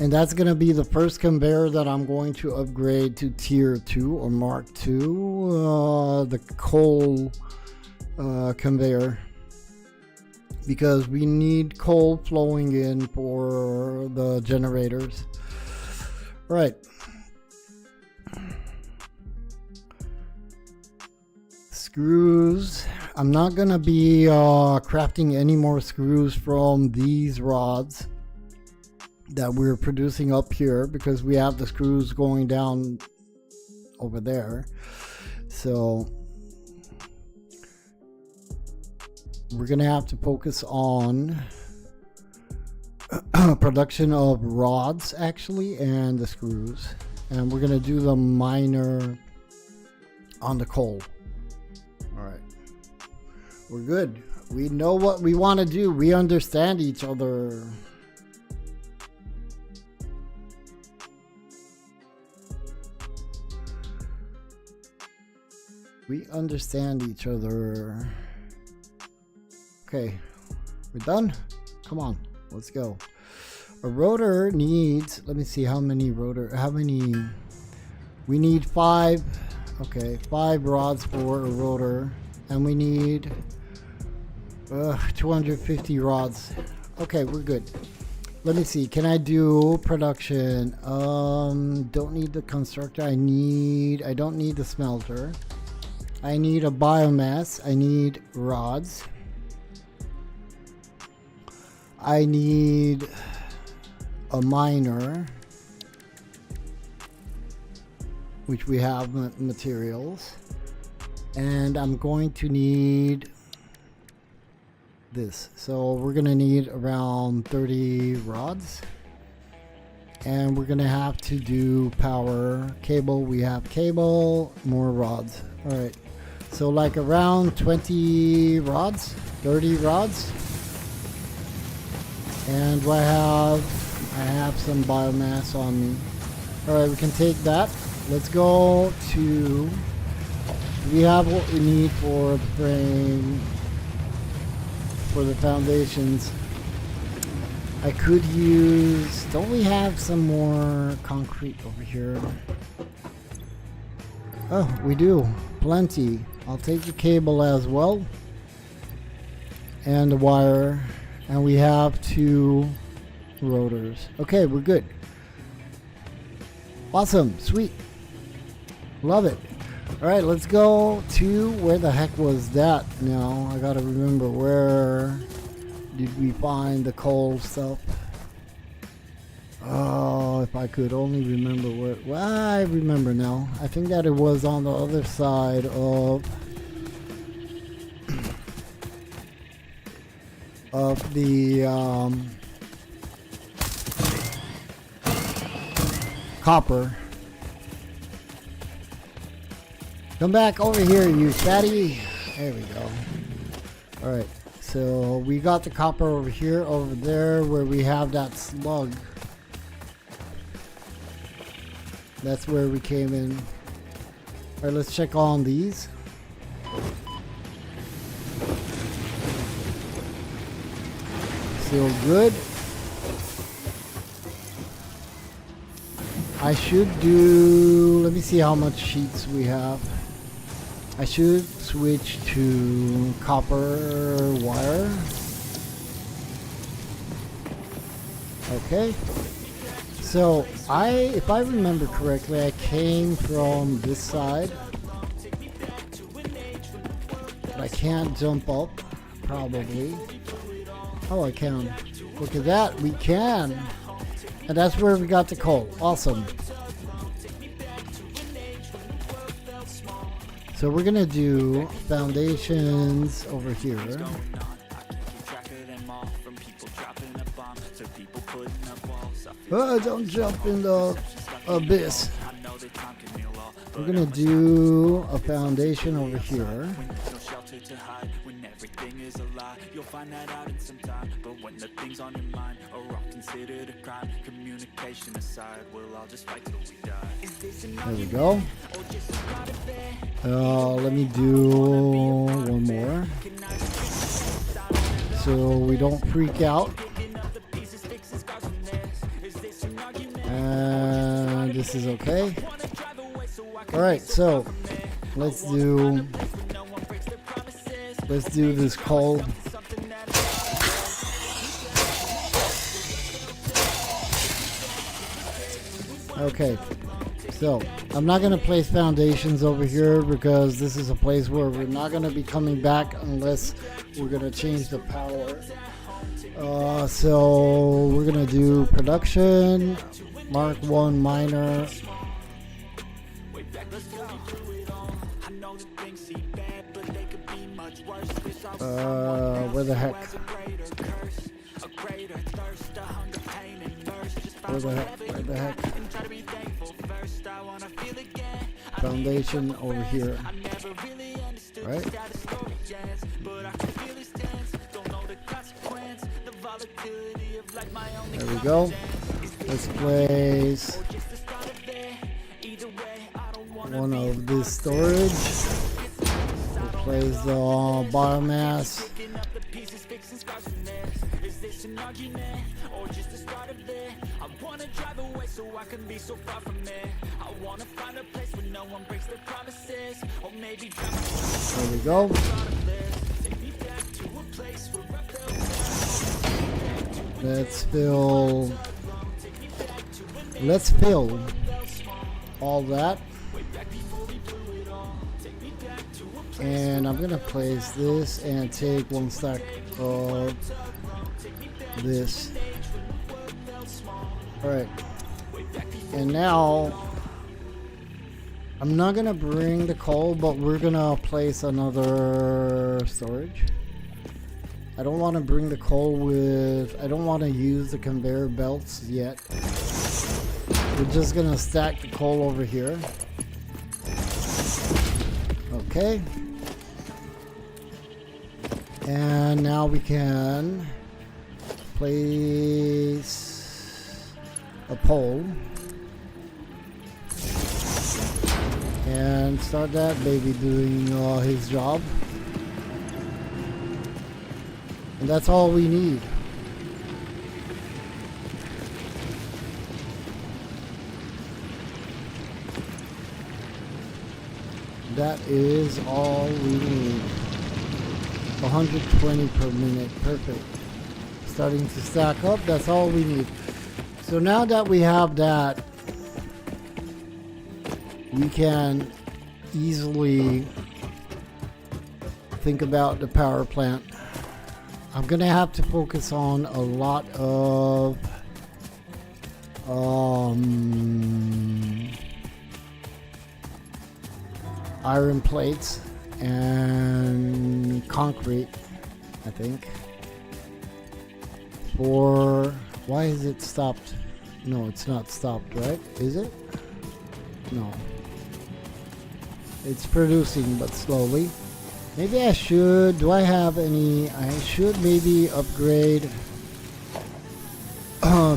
And that's going to be the first conveyor that I'm going to upgrade to tier 2 or mark 2, the coal conveyor, because we need coal flowing in for the generators. Right. Screws. I'm not going to be crafting any more screws from these rods that we're producing up here, because we have the screws going down over there. So we're gonna have to focus on production of rods actually, and the screws, and we're gonna do the miner on the coal. All right, we're good. We know what we want to do. We understand each other. We understand each other. Okay, we're done. Come on, let's go. A rotor needs, let me see how many we need 5. Okay, 5 rods for a rotor, and we need 250 rods. Okay, we're good. Let me see, can I do production? Don't need the constructor. I don't need the smelter. I need a biomass. I need rods. I need a miner, which we have materials, and I'm going to need this. So we're gonna need around 30 rods, and we're gonna have to do power cable. We have cable, more rods. All right, so like around 20 rods, 30 rods. And I have some biomass on me. All right, we can take that. Let's go to, we have what we need for the frame, for the foundations. I could use, don't we have some more concrete over here? Oh, we do, plenty. I'll take the cable as well, and the wire. And we have 2 rotors. Okay, we're good. Awesome, sweet. Love it. All right, let's go to, where the heck was that now? I gotta remember, where did we find the coal stuff? Oh, if I could only remember where. Well, I remember now. I think that it was on the other side of the copper. Come back over here, you fatty. There we go. Alright, so we got the copper over here, over there where we have that slug. That's where we came in. Alright, let's check on these. Still good. I should do, let me see how much sheets we have. I should switch to copper wire. Okay. So if I remember correctly, I came from this side. But I can't jump up, probably. Oh, I can. Look at that, we can. And that's where we got the coal. Awesome. So we're gonna do foundations over here. Oh, don't jump in the abyss. We're gonna do a foundation over here. You'll find that out in some time, but when the things on your mind are all considered a crime, communication aside, we'll all just fight till we die. There we go. Let me do one more, so we don't freak out. And this is okay. All right, so let's do this coal. Okay, so I'm not going to place foundations over here because this is a place where we're not going to be coming back unless we're going to change the power. So we're going to do production, Mark 1 miner. Where the heck? Where the heck? Foundation over here. Right? There we go. Let's place one of this storage. Replace the biomass. There we go. Let's fill all that. And I'm gonna place this and take one stack of this. Alright. And now I'm not gonna bring the coal, but we're gonna place another storage. I don't want to bring the coal with, I don't want to use the conveyor belts yet. We're just gonna stack the coal over here. Okay. And now we can place a pole and start that baby doing his job. And that's all we need. That is all we need. 120 per minute. Perfect. Starting to stack up. That's all we need. So now that we have that, we can easily think about the power plant. I'm gonna have to focus on a lot of iron plates and concrete, I think. For, why is it stopped? No, it's not stopped, right? Is it? No. It's producing, but slowly. Maybe I should, do I have any, I should maybe upgrade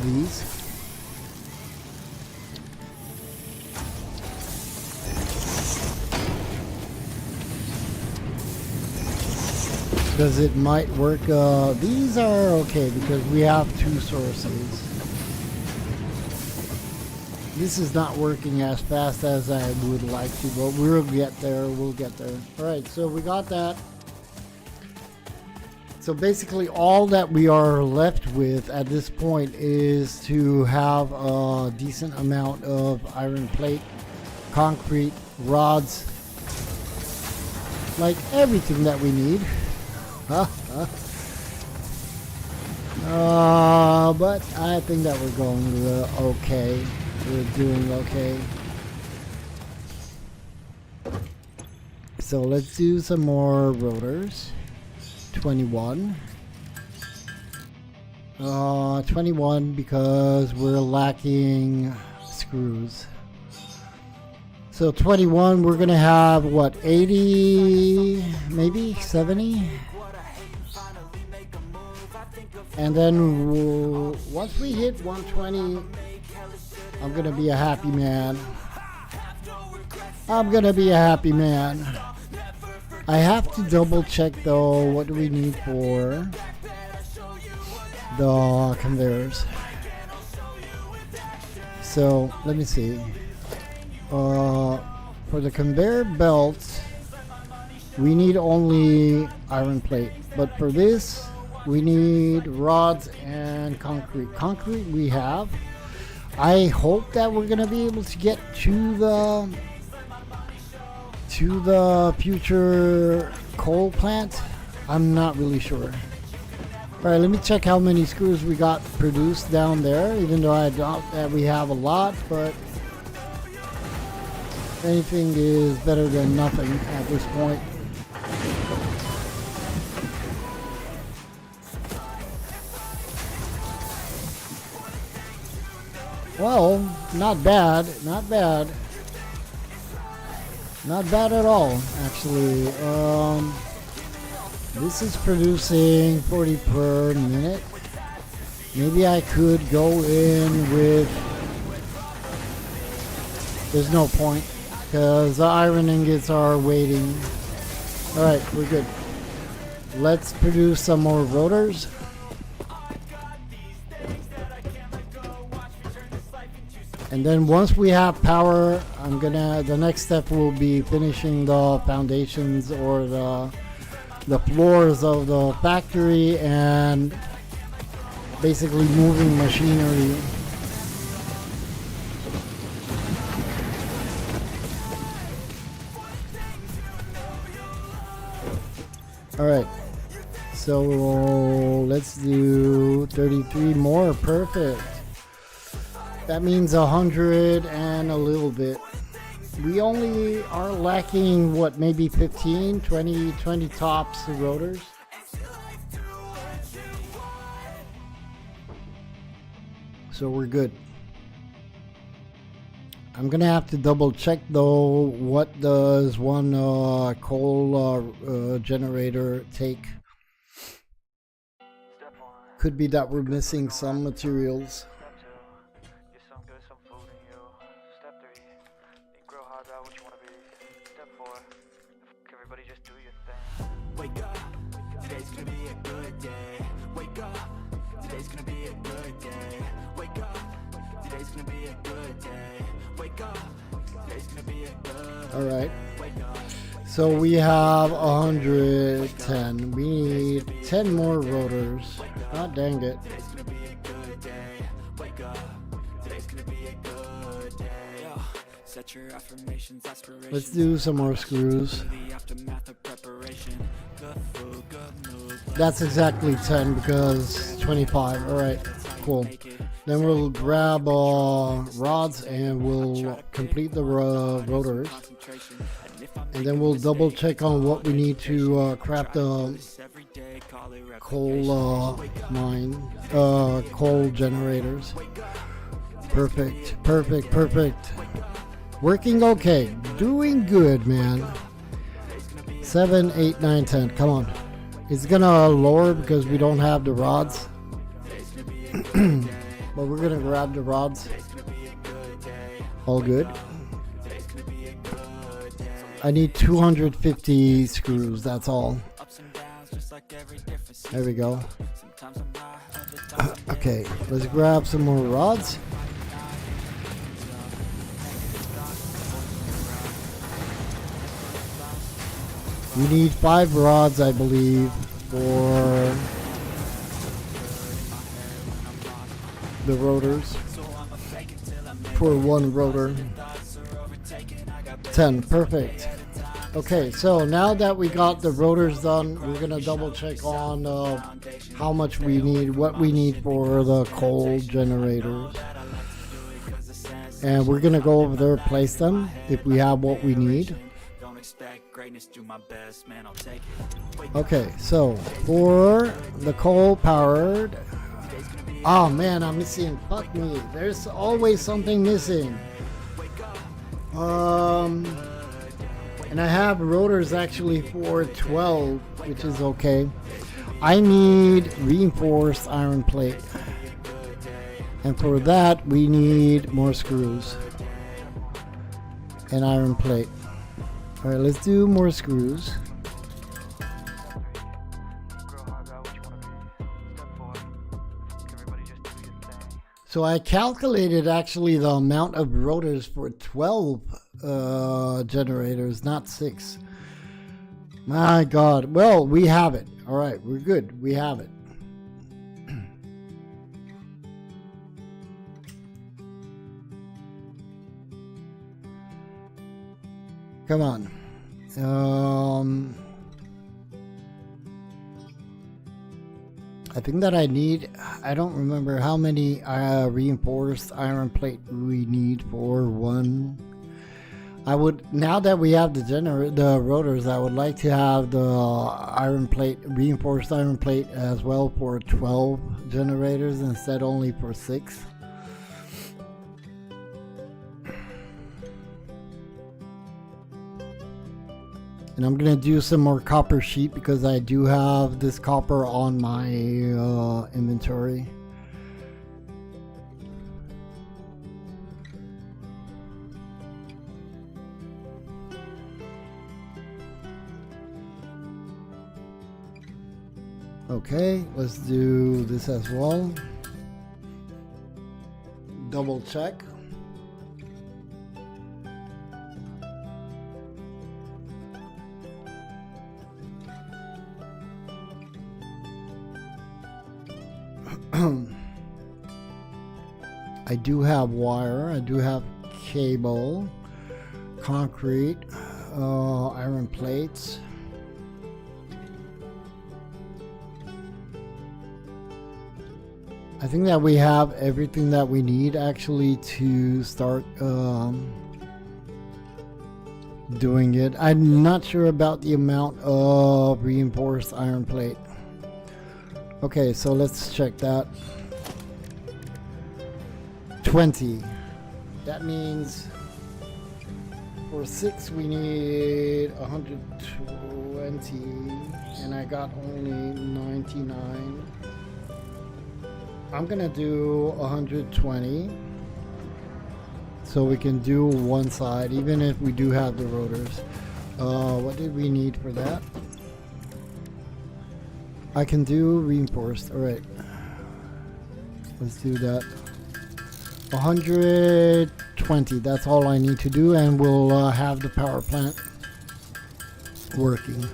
these. Because it might work, these are okay because we have two sources. This is not working as fast as I would like to, but we'll get there, Alright, so we got that. So basically all that we are left with at this point is to have a decent amount of iron plate, concrete, rods, like everything that we need. But I think that we're going okay. We're doing okay. So let's do some more rotors. 21. 21 because we're lacking screws. So 21, we're gonna have what, 80, maybe 70? And then once we hit 120, I'm gonna be a happy man. I'm gonna be a happy man. I have to double check though, what do we need for the conveyors? So let me see. For the conveyor belts, we need only iron plate, but for this we need rods and concrete. Concrete we have. I hope that we're gonna be able to get to the future coal plant. I'm not really sure. Alright, let me check how many screws we got produced down there, even though I doubt that we have a lot, but anything is better than nothing at this point. Well, not bad, not bad. Not bad at all, actually. This is producing 40 per minute. Maybe I could go in with... There's no point, because the iron ingots are waiting. Alright, we're good. Let's produce some more rotors. And then once we have power, the next step will be finishing the foundations or the floors of the factory and basically moving machinery. Alright, so let's do 33 more. Perfect. That means 100 and a little bit. We only are lacking, what, maybe 15, 20 tops rotors. So we're good. I'm gonna have to double check though, what does one coal generator take? Could be that we're missing some materials. Wake up, today's gonna be a good day. Wake up, today's gonna be a good day. Wake up, today's gonna be a good day. Wake up, today's gonna be a good day. Alright, so we have 110. We need 10 more rotors. Ah, dang it. Today's gonna be a good day. Wake up, today's gonna be a good day. Set your affirmations, aspirations. Let's do some more screws. The aftermath of preparation. Good food, good mood. That's exactly 10 because 25. Alright, cool. Then we'll grab rods and we'll complete the rotors. And then we'll double check on what we need to craft the coal coal generators. Perfect, perfect, perfect. Working okay. Doing good, man. 7, 8, 9, 10. Come on. It's gonna lower because we don't have the rods. But we're gonna grab the rods. All good. I need 250 screws, that's all. There we go. Okay, let's grab some more rods. We need 5 rods, I believe, for the rotors. For one rotor. 10, perfect. Okay, so now that we got the rotors done, we're gonna double check on how much we need, what we need for the coal generators. And we're gonna go over there, place them, if we have what we need. Okay, so for the coal powered, oh man, I'm missing, fuck me, there's always something missing. And I have rotors actually for 12, which is okay. I need reinforced iron plate, and for that we need more screws and iron plate. All right, let's do more screws. So I calculated actually the amount of rotors for 12 generators, not 6. My God. Well, we have it. All right, we're good. We have it. Come on. I think that I don't remember how many reinforced iron plate we need for one. Now that we have the rotors, I would like to have the iron plate, reinforced iron plate as well for 12 generators instead only for 6. And I'm gonna do some more copper sheet because I do have this copper on my inventory. Okay, let's do this as well. Double check. I do have wire, I do have cable, concrete, iron plates. I think that we have everything that we need actually to start doing it. I'm not sure about the amount of reinforced iron plate. Okay, so let's check that. 20. That means for 6 we need 120, and I got only 99. I'm gonna do 120 so we can do one side even if we do have the rotors. What did we need for that? I can do reinforced. Alright, let's do that. 120, that's all I need to do, and we'll have the power plant working.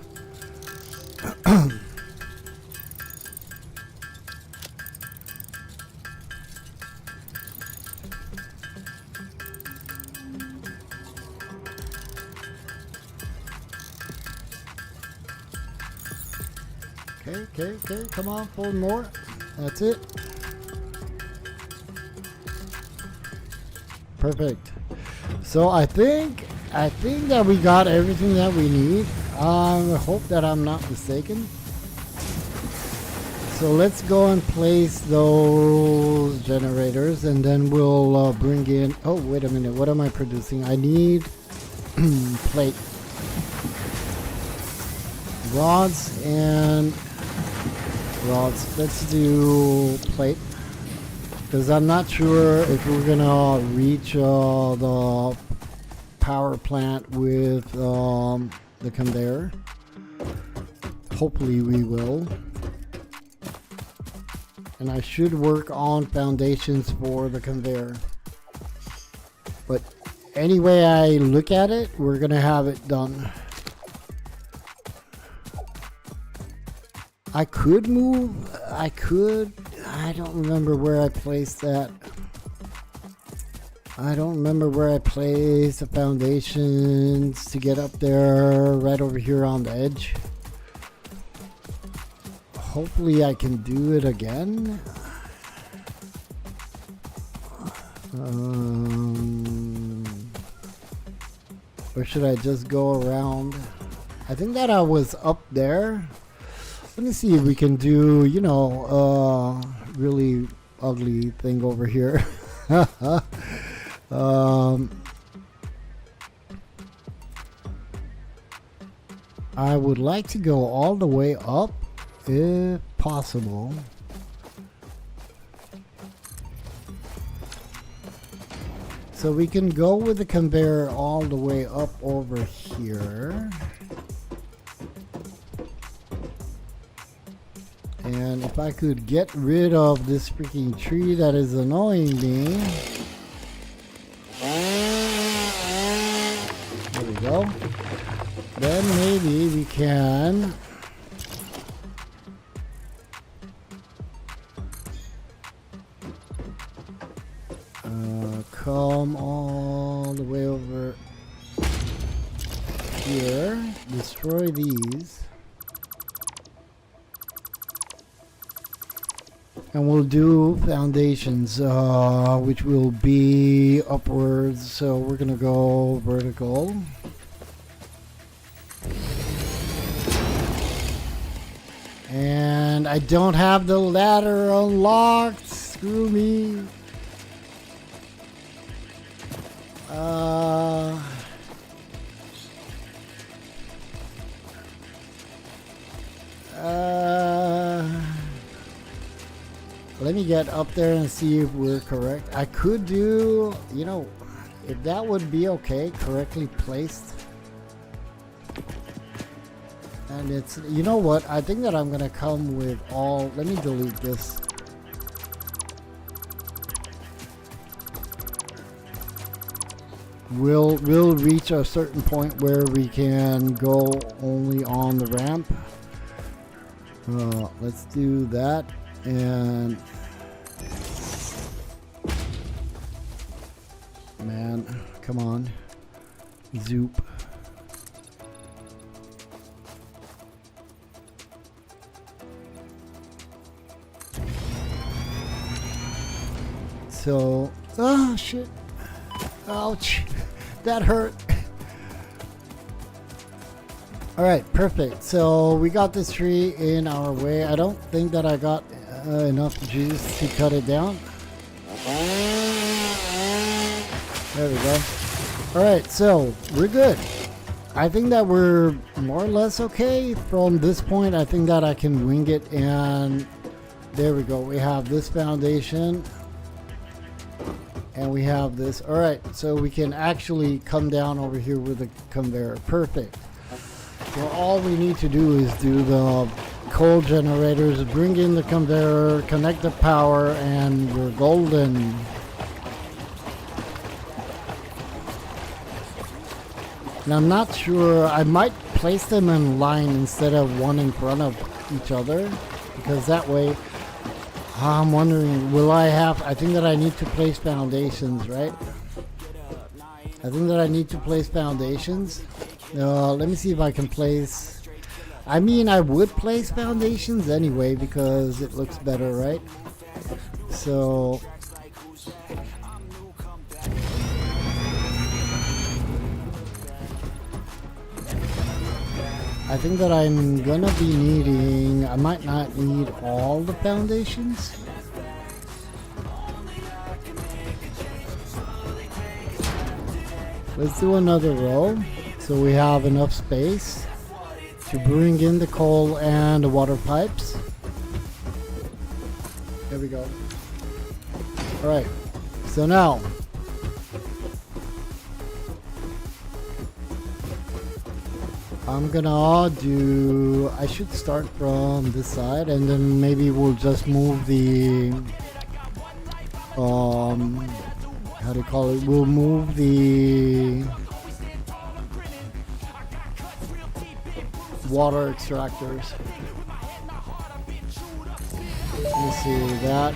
Okay, come on, 4 more. That's it. Perfect. So I think that we got everything that we need. I hope that I'm not mistaken. So let's go and place those generators, and then we'll bring in. Oh, wait a minute. What am I producing? I need plate, rods, and rods. Let's do plate, because I'm not sure if we're gonna reach the power plant with the conveyor. Hopefully we will. And I should work on foundations for the conveyor. But any way I look at it, we're gonna have it done. I could move. I don't remember where I placed that. I don't remember where I placed the foundations to get up there, right over here on the edge. Hopefully I can do it again. Or should I just go around? I think that I was up there. Let me see if we can do, you know, really ugly thing over here. I would like to go all the way up if possible. So we can go with the conveyor all the way up over here. And if I could get rid of this freaking tree that is annoying me. There we go. Then maybe we can come all the way over here, destroy these, and we'll do foundations, which will be upwards. So we're gonna go vertical. And I don't have the ladder unlocked. Screw me. Let me get up there and see if we're correct. I could do, you know, if that would be okay, correctly placed. And it's, you know what? I think that I'm gonna come with all. Let me delete this. We'll reach a certain point where we can go only on the ramp. Let's do that, and man, come on, zoop. So, oh shit, ouch, that hurt. All right, perfect. So we got this tree in our way. I don't think that I got enough juice to cut it down. There we go. All right, so we're good. I think that we're more or less okay from this point. I think that I can wing it, and there we go. We have this foundation. And we have this. All right, so we can actually come down over here with the conveyor. Perfect. So all we need to do is do the coal generators, bring in the conveyor, connect the power, and we're golden. And I'm not sure, I might place them in line instead of one in front of each other, because that way, I'm wondering, will I have, I think that I need to place foundations, right? I think that I need to place foundations. Let me see if I can place, I mean, I would place foundations anyway because it looks better, right? So, I think that I'm gonna be needing, I might not need all the foundations. Let's do another row so we have enough space to bring in the coal and the water pipes. There we go. Alright, so now I'm gonna do, I should start from this side, and then maybe we'll just move the how do you call it, we'll move the water extractors. Let me see that.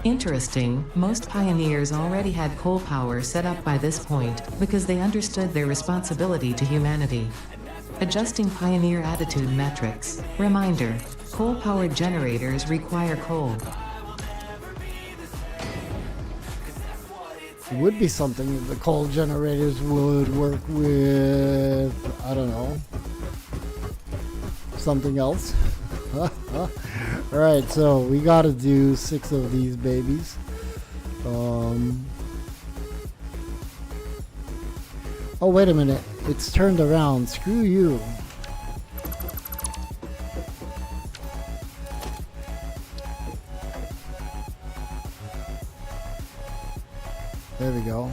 Interesting, most pioneers already had coal power set up by this point, because they understood their responsibility to humanity. Adjusting pioneer attitude metrics. Reminder, coal-powered generators require coal. It would be something if the coal generators would work with, I don't know, something else. Alright, so we gotta do 6 of these babies. Oh, wait a minute. It's turned around. Screw you. There we go.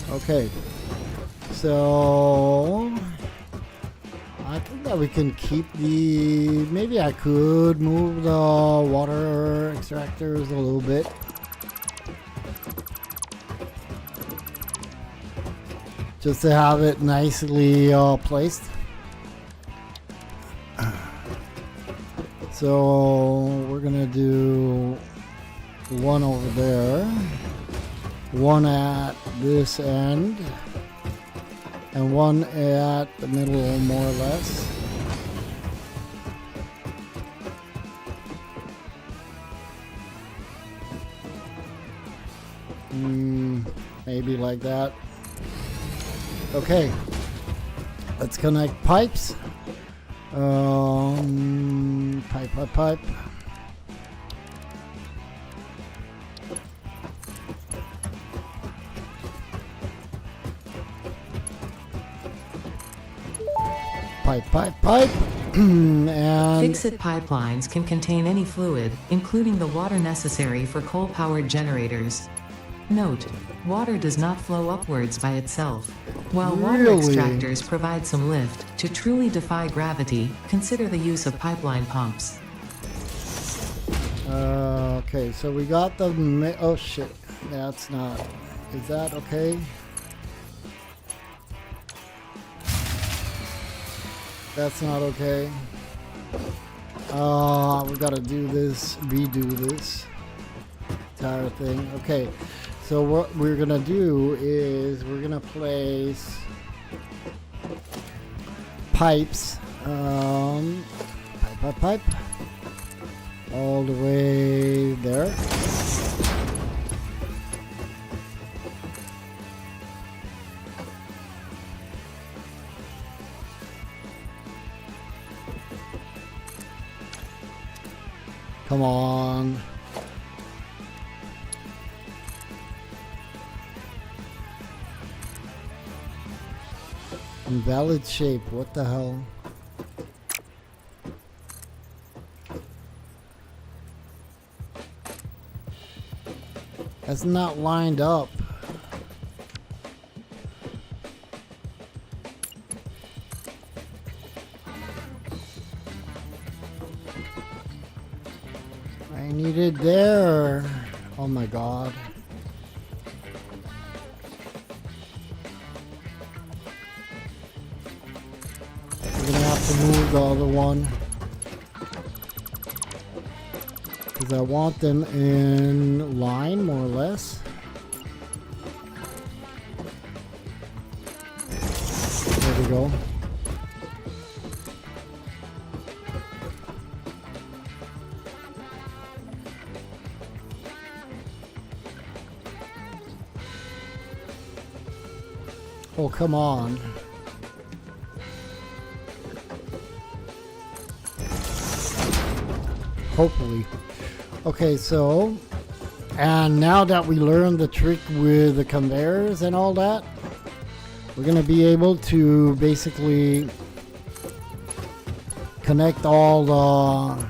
Okay, so I think that we can keep the, maybe I could move the water extractors a little bit. Just to have it nicely placed. So we're gonna do one over there, one at this end, and one at the middle, more or less. Maybe like that. Okay, let's connect pipes. Pipe. pipe. And FICSIT pipelines can contain any fluid, including the water necessary for coal-powered generators. Note: water does not flow upwards by itself. While water Really? extractors provide some lift, to truly defy gravity, consider the use of pipeline pumps. okay, so we got the oh shit, that's not, is that okay? That's not okay. We gotta do this, redo this entire thing. Okay, so what we're gonna do is we're gonna place pipes, pipe, all the way there. Come on. Invalid shape, what the hell? That's not lined up. I need it there. Oh my god. We're gonna have to move the other one, because I want them in line more or less. There we go. Oh, come on. Hopefully. Okay, so, and now that we learned the trick with the conveyors and all that, we're going to be able to basically connect all the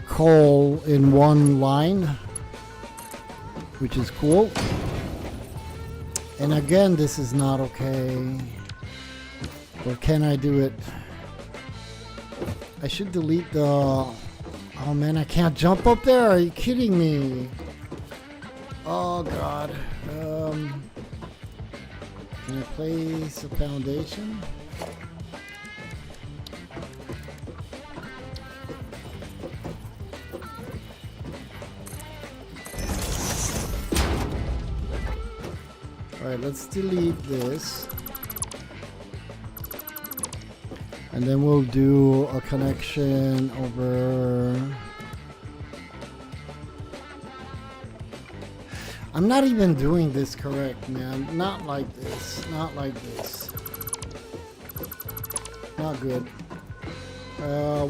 coal in one line, which is cool. And again, this is not okay. Or can I do it? I should delete the... Oh man, I can't jump up there. Are you kidding me? Oh god. Can I place a foundation? Alright, let's delete this. And then we'll do a connection over... I'm not even doing this correct, man. Not like this. Not like this. Not good.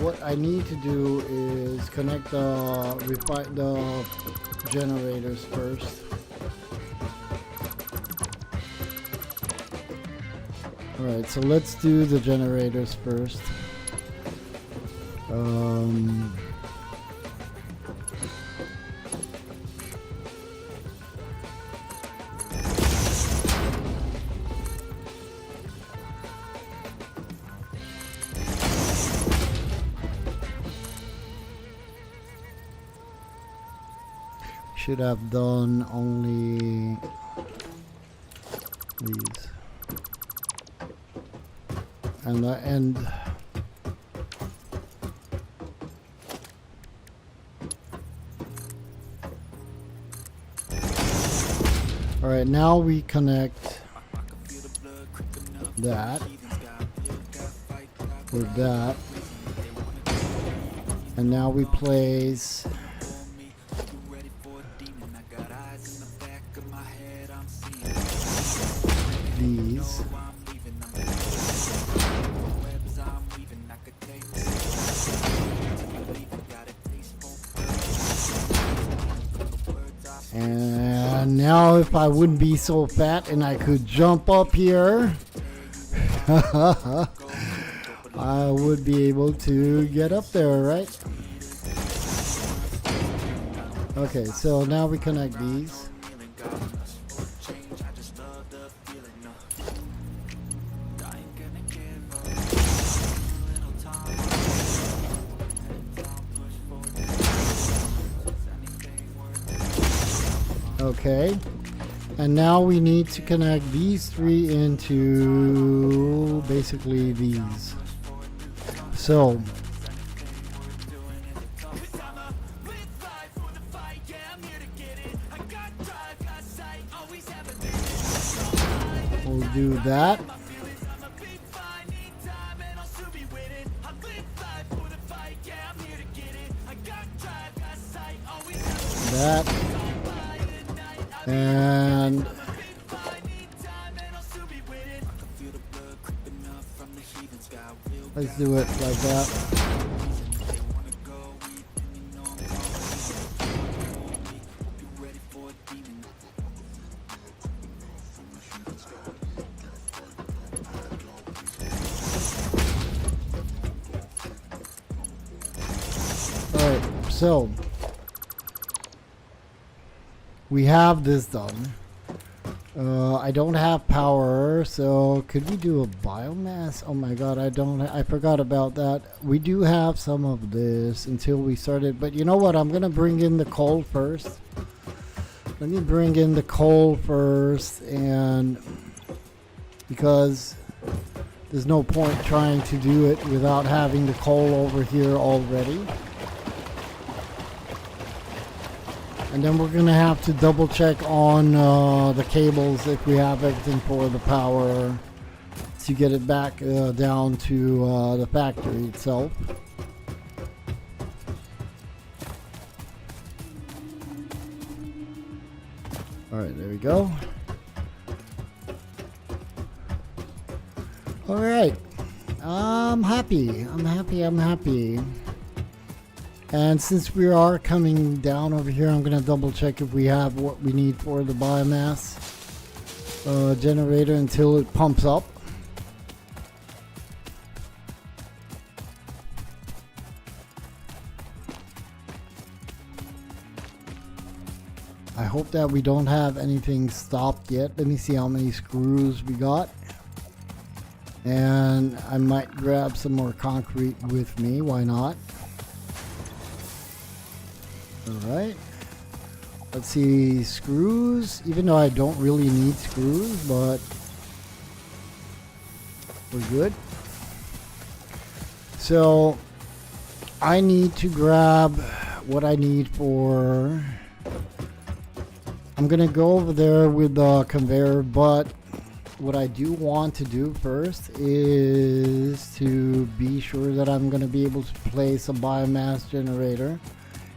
What I need to do is connect the generators first. Alright, so let's do the generators first. Should have done only these. And the end. Alright, now we connect that with that. And now we place these. And now if I wouldn't be so fat and I could jump up here. I would be able to get up there, right? Okay, so now we connect these. Okay, and now we need to connect these three into basically these. So we'll do that. That. And let's do it like that. Alright, so we have this done. I don't have power, so could we do a biomass? Oh my god, I forgot about that. We do have some of this until we started, but you know what? I'm gonna bring in the coal first. Let me bring in the coal first, and because there's no point trying to do it without having the coal over here already. And then we're going to have to double check on the cables if we have everything for the power to get it back down to the factory itself. Alright, there we go. Alright. I'm happy. And since we are coming down over here, I'm going to double check if we have what we need for the biomass generator until it pumps up. I hope that we don't have anything stopped yet. Let me see how many screws we got. And I might grab some more concrete with me. Why not? Alright, let's see, screws, even though I don't really need screws, but we're good. So I need to grab what I need for, I'm gonna go over there with the conveyor, but what I do want to do first is to be sure that I'm gonna be able to place a biomass generator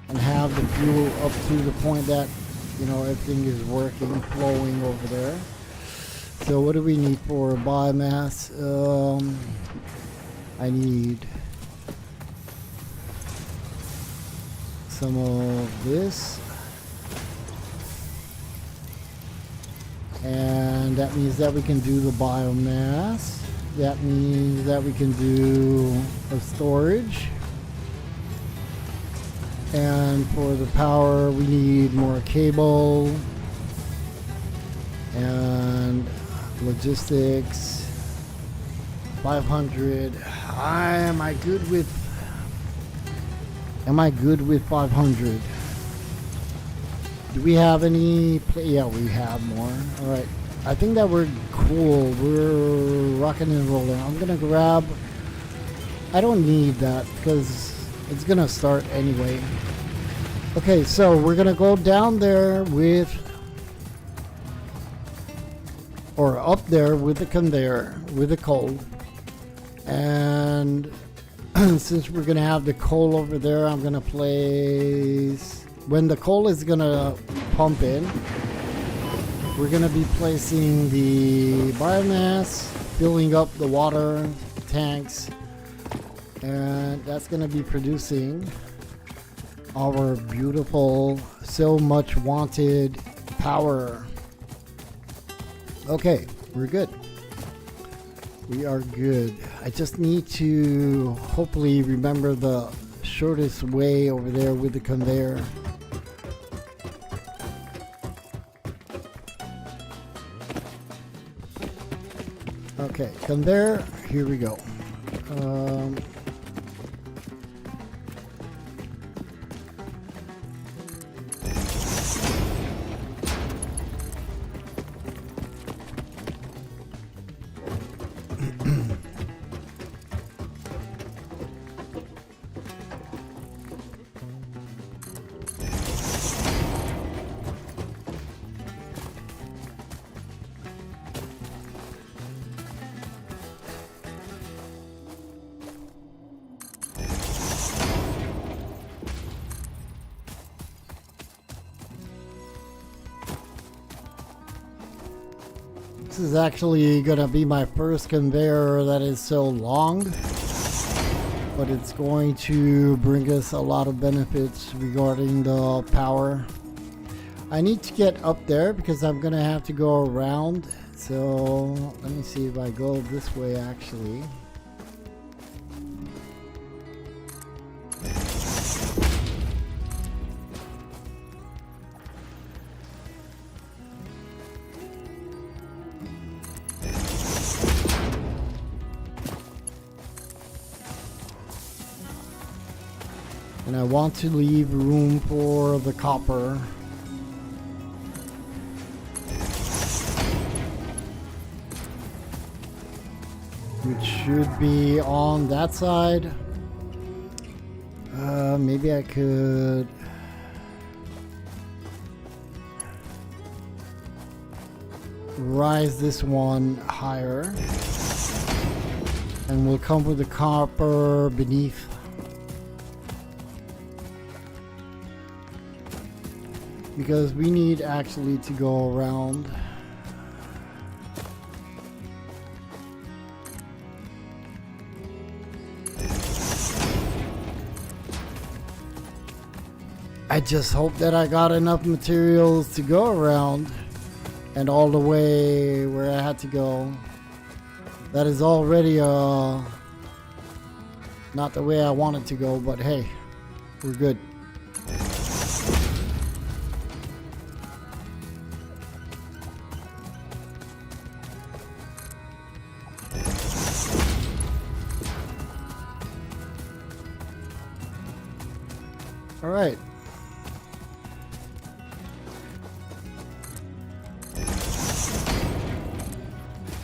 and have the fuel up to the point that, you know, everything is working, flowing over there. So what do we need for biomass? I need some of this. And that means that we can do the biomass. That means that we can do a storage. And for the power, we need more cable and logistics. 500. Am I good with 500? Do we have any? Yeah, we have more. All right. I think that we're cool. We're rocking and rolling. I'm gonna grab. I don't need that because it's gonna start anyway. Okay, so we're gonna go down there with, or up there with the conveyor, with the coal. And since we're gonna have the coal over there, I'm gonna place, when the coal is gonna pump in, we're gonna be placing the biomass, filling up the water tanks, and that's gonna be producing our beautiful, so much wanted power. Okay, we're good. We are good. I just need to hopefully remember the shortest way over there with the conveyor. Okay, conveyor, here we go. This is actually gonna be my first conveyor that is so long, but it's going to bring us a lot of benefits regarding the power. I need to get up there because I'm gonna have to go around. So let me see if I go this way actually. And I want to leave room for the copper. Which should be on that side. Maybe I could rise this one higher. And we'll come with the copper beneath. Because we need actually to go around. I just hope that I got enough materials to go around and all the way where I had to go. That is already not the way I wanted to go, but hey, we're good. All right.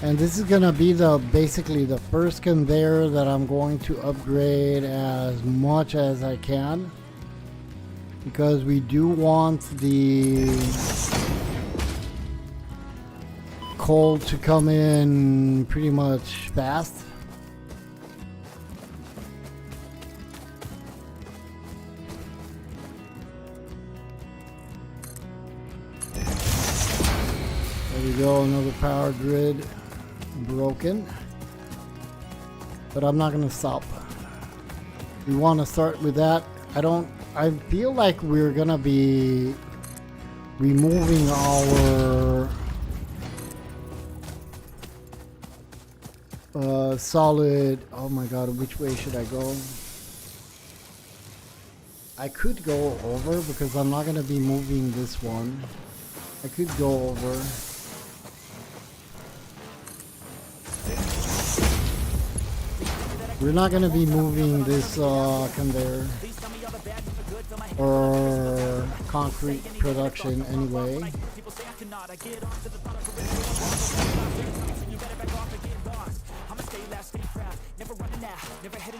And this is gonna be basically the first conveyor that I'm going to upgrade as much as I can, because we do want the coal to come in pretty much fast. There we go, another power grid broken. But I'm not gonna stop. We want to start with that. I feel like we're gonna be removing our solid. Oh my god, which way should I go? I could go over because I'm not gonna be moving this one. I could go over. We're not going to be moving this conveyor or concrete production anyway.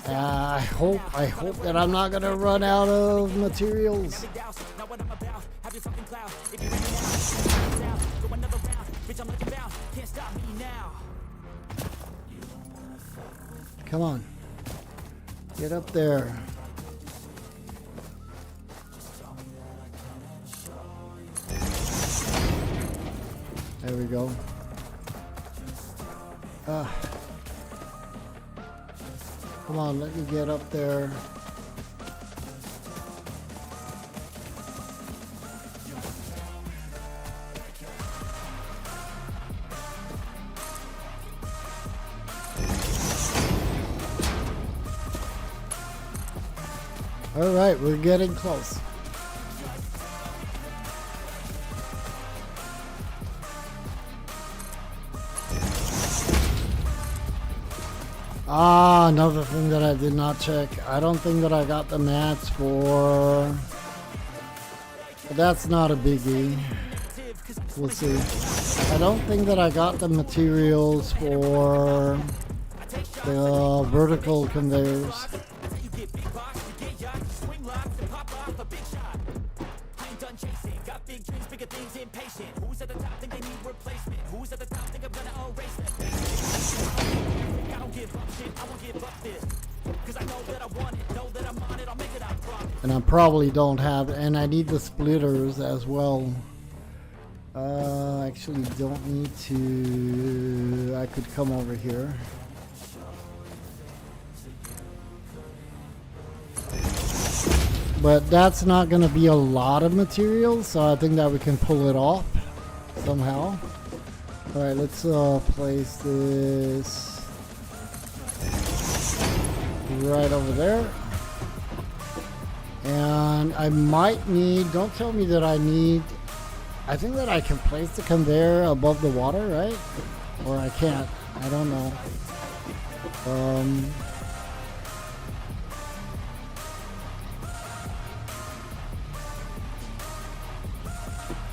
I hope that I'm not going to run out of materials. Come on. Get up there. There we go. Come on, let me get up there. Alright, we're getting close. Ah, another thing that I did not check. I don't think that I got the mats for... But that's not a biggie. We'll see. I don't think that I got the materials for the vertical conveyors. And I probably don't have, and I need the splitters as well. Actually don't need to, I could come over here. But that's not going to be a lot of material, so I think that we can pull it off somehow. Alright, let's place this right over there. And I might need, don't tell me that I need, I think that I can place the conveyor above the water, right? Or I can't, I don't know.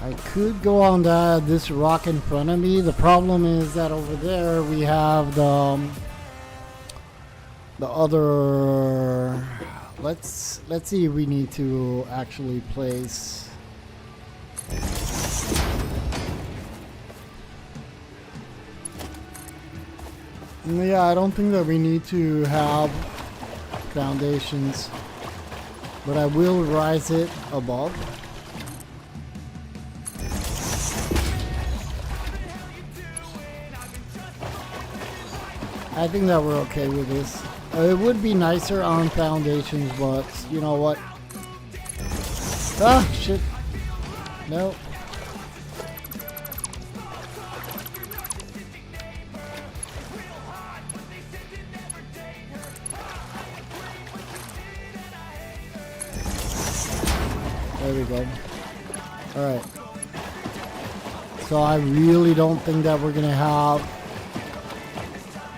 I could go on this rock in front of me. The problem is that over there we have the other. Let's see if we need to actually place. Yeah, I don't think that we need to have foundations, but I will rise it above. I think that we're okay with this. It would be nicer on foundations, but you know what? Ah, shit. No. There we go. Alright. So I really don't think that we're gonna have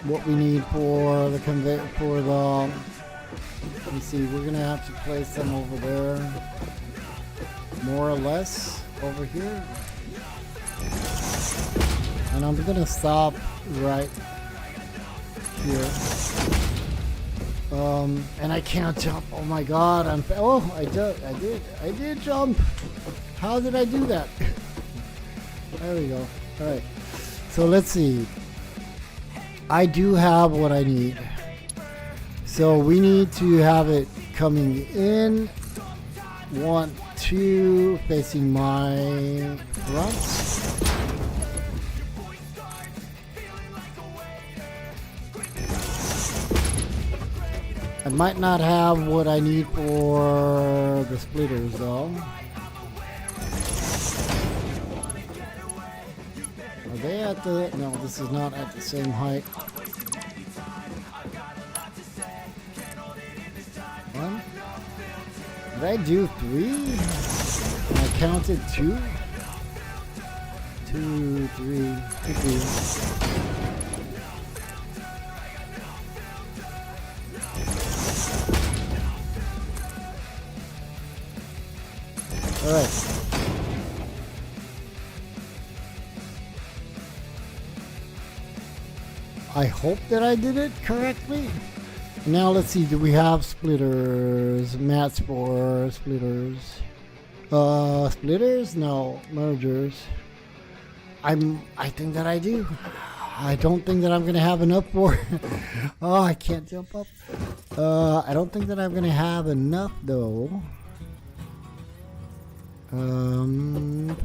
what we need for the conveyor, for the, let me see, we're gonna have to place them over there, more or less over here, and I'm gonna stop right here. And I can't jump. Oh my god, I did jump. How did I do that? There we go. All right, so let's see. I do have what I need. So we need to have it coming in. 1, 2, facing my front. I might not have what I need for the splitters though. Are they at the... No, this is not at the same height. 1. Did I do 3? I counted 2? 2, 3, 3. All right. I hope that I did it correctly. Now let's see, do we have splitters? Mats for splitters. Splitters? No, mergers. I think that I do. I don't think that I'm gonna have enough for oh, I can't jump up. I don't think that I'm gonna have enough though.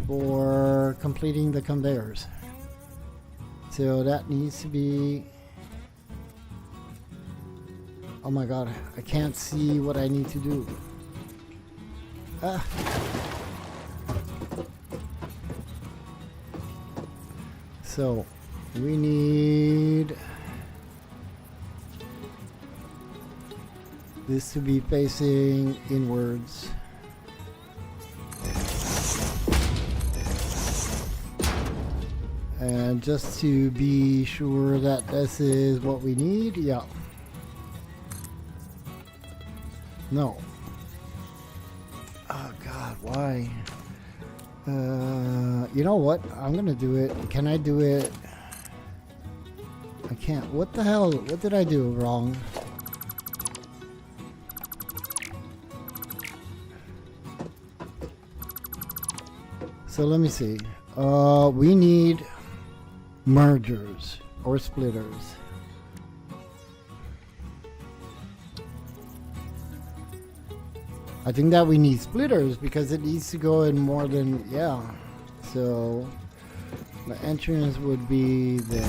For completing the conveyors. So that needs to be... Oh my god, I can't see what I need to do. So we need... this to be facing inwards. And just to be sure that this is what we need, yeah. No. Oh God, why? You know what? I'm gonna do it. Can I do it? I can't. What the hell? What did I do wrong? So let me see. We need mergers or splitters. I think that we need splitters because it needs to go in more than, yeah. So the entrance would be there.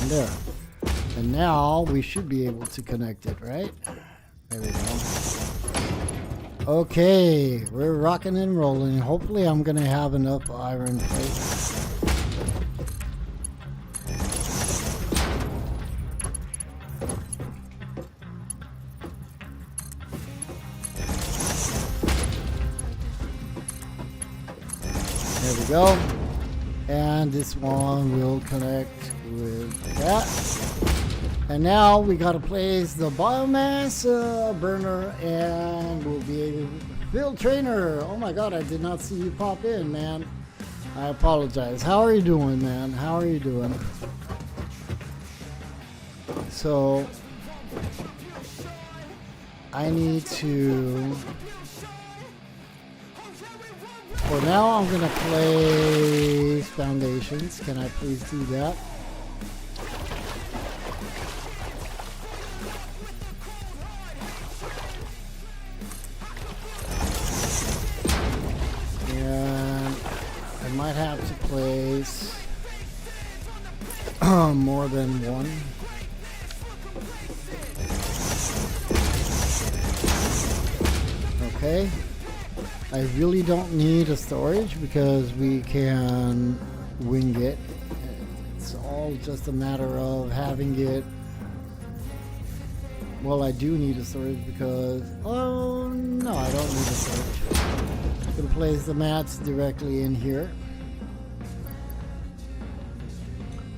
There. And now we should be able to connect it, right? There we go. Okay, we're rocking and rolling. Hopefully I'm gonna have enough iron plates. There we go. And this one will connect with that. And now we gotta place the biomass burner, and we'll be able to build trainer. Oh my God, I did not see you pop in, man. I apologize. How are you doing, man? How are you doing? So I need to, for now I'm gonna place foundations. Can I please do that? I might have to place more than one. Okay. I really don't need a storage because we can wing it. It's all just a matter of having it. Well, I do need a storage because, oh no, I don't need a storage. I can place the mats directly in here.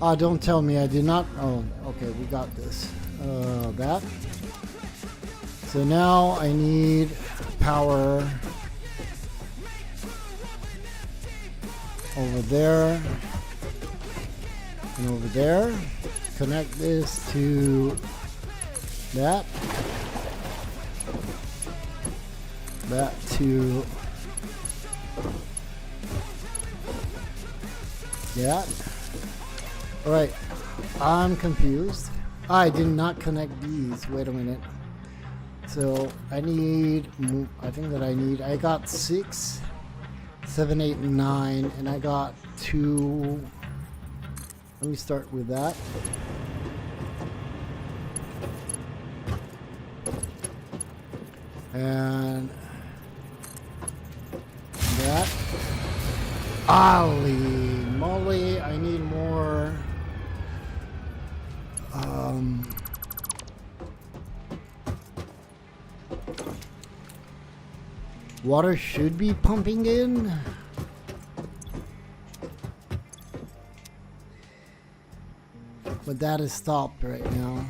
Oh, don't tell me I did not. Oh, okay, we got this. That. So now I need power over there and over there. Connect this to that. That to that. Alright, I'm confused. I did not connect these. Wait a minute. So I need, I think that I got 6, 7, 8, 9, and I got 2. Let me start with that. And that. Holy moly, I need more. Water should be pumping in. But that is stopped right now.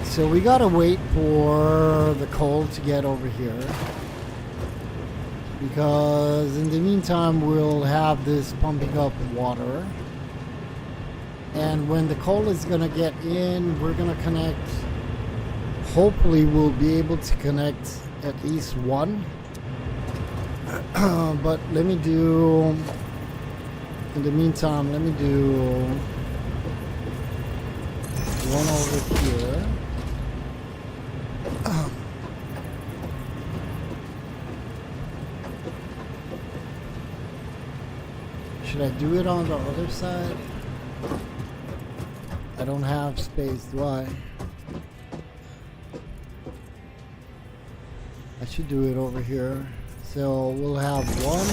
So we gotta wait for the coal to get over here, because in the meantime we'll have this pumping up water, and when the coal is gonna get in, we're gonna connect. Hopefully we'll be able to connect at least one. But let me do, in the meantime, let me do one over here. Should Should I do it on the other side? I don't have space, do I? I should do it over here. So we'll have 1,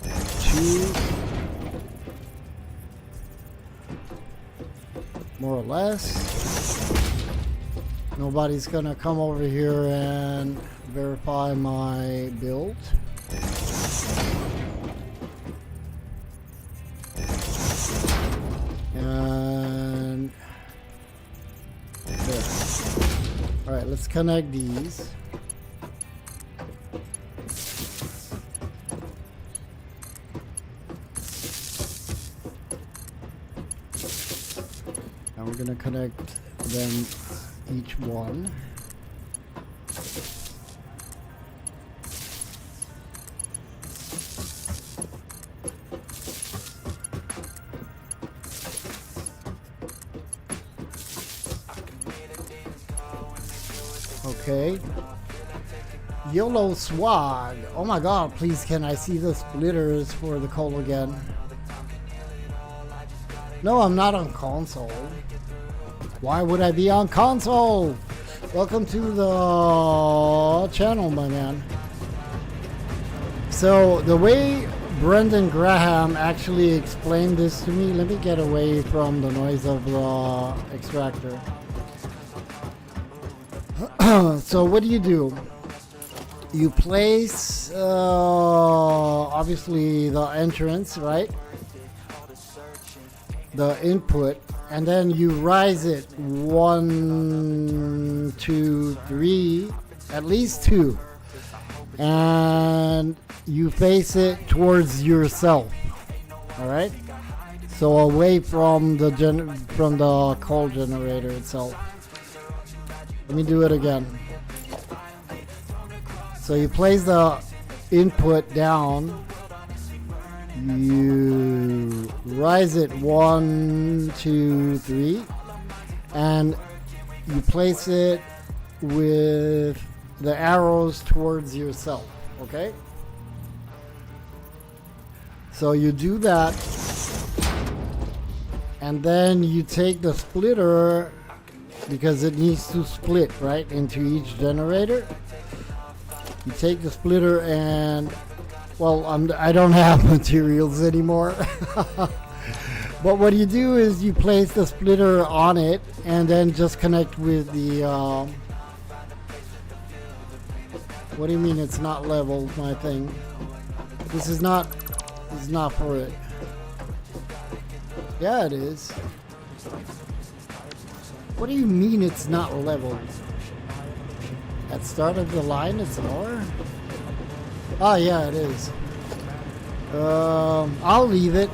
2, more or less. Nobody's gonna come over here and verify my build. And there. Alright, let's connect these. And we're gonna connect them each one. Okay. YOLO swag. Oh my god, please can I see the splitters for the coal again? No, I'm not on console. Why would I be on console? Welcome to the channel, my man. So the way Brendan Graham actually explained this to me, let me get away from the noise of the extractor. So what do? You place obviously the entrance, right? The input, and then you rise it 1, 2, 3, at least 2, and you face it towards yourself. All right, so away from the coal generator itself. Let me do it again. So you place the input down, you rise it 1, 2, 3, and you place it with the arrows towards yourself, okay? So you do that, and then you take the splitter, because it needs to split, right, into each generator. You take the splitter and, well, I don't have materials anymore. But what you do is you place the splitter on it and then just connect with the, what do you mean it's not level, my thing? This is not for it. Yeah, it is. What do you mean it's not leveled? At start of the line it's lower? Oh yeah, it is. I'll leave it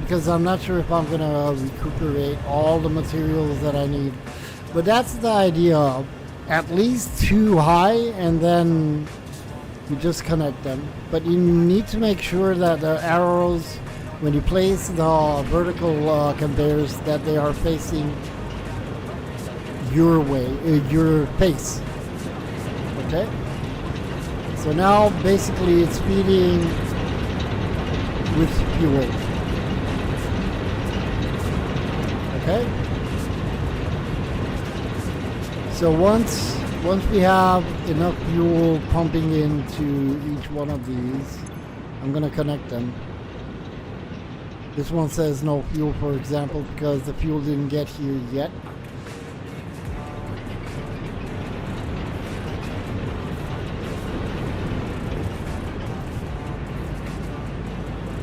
because I'm not sure if I'm gonna recuperate all the materials that I need. But that's the idea. At least 2 high, and then you just connect them. But you need to make sure that the arrows, when you place the vertical conveyors, that they are facing your way, your face. Okay? So now basically it's feeding with fuel. Okay? So once we have enough fuel pumping into each one of these, I'm gonna connect them. This one says no fuel, for example, because the fuel didn't get here yet.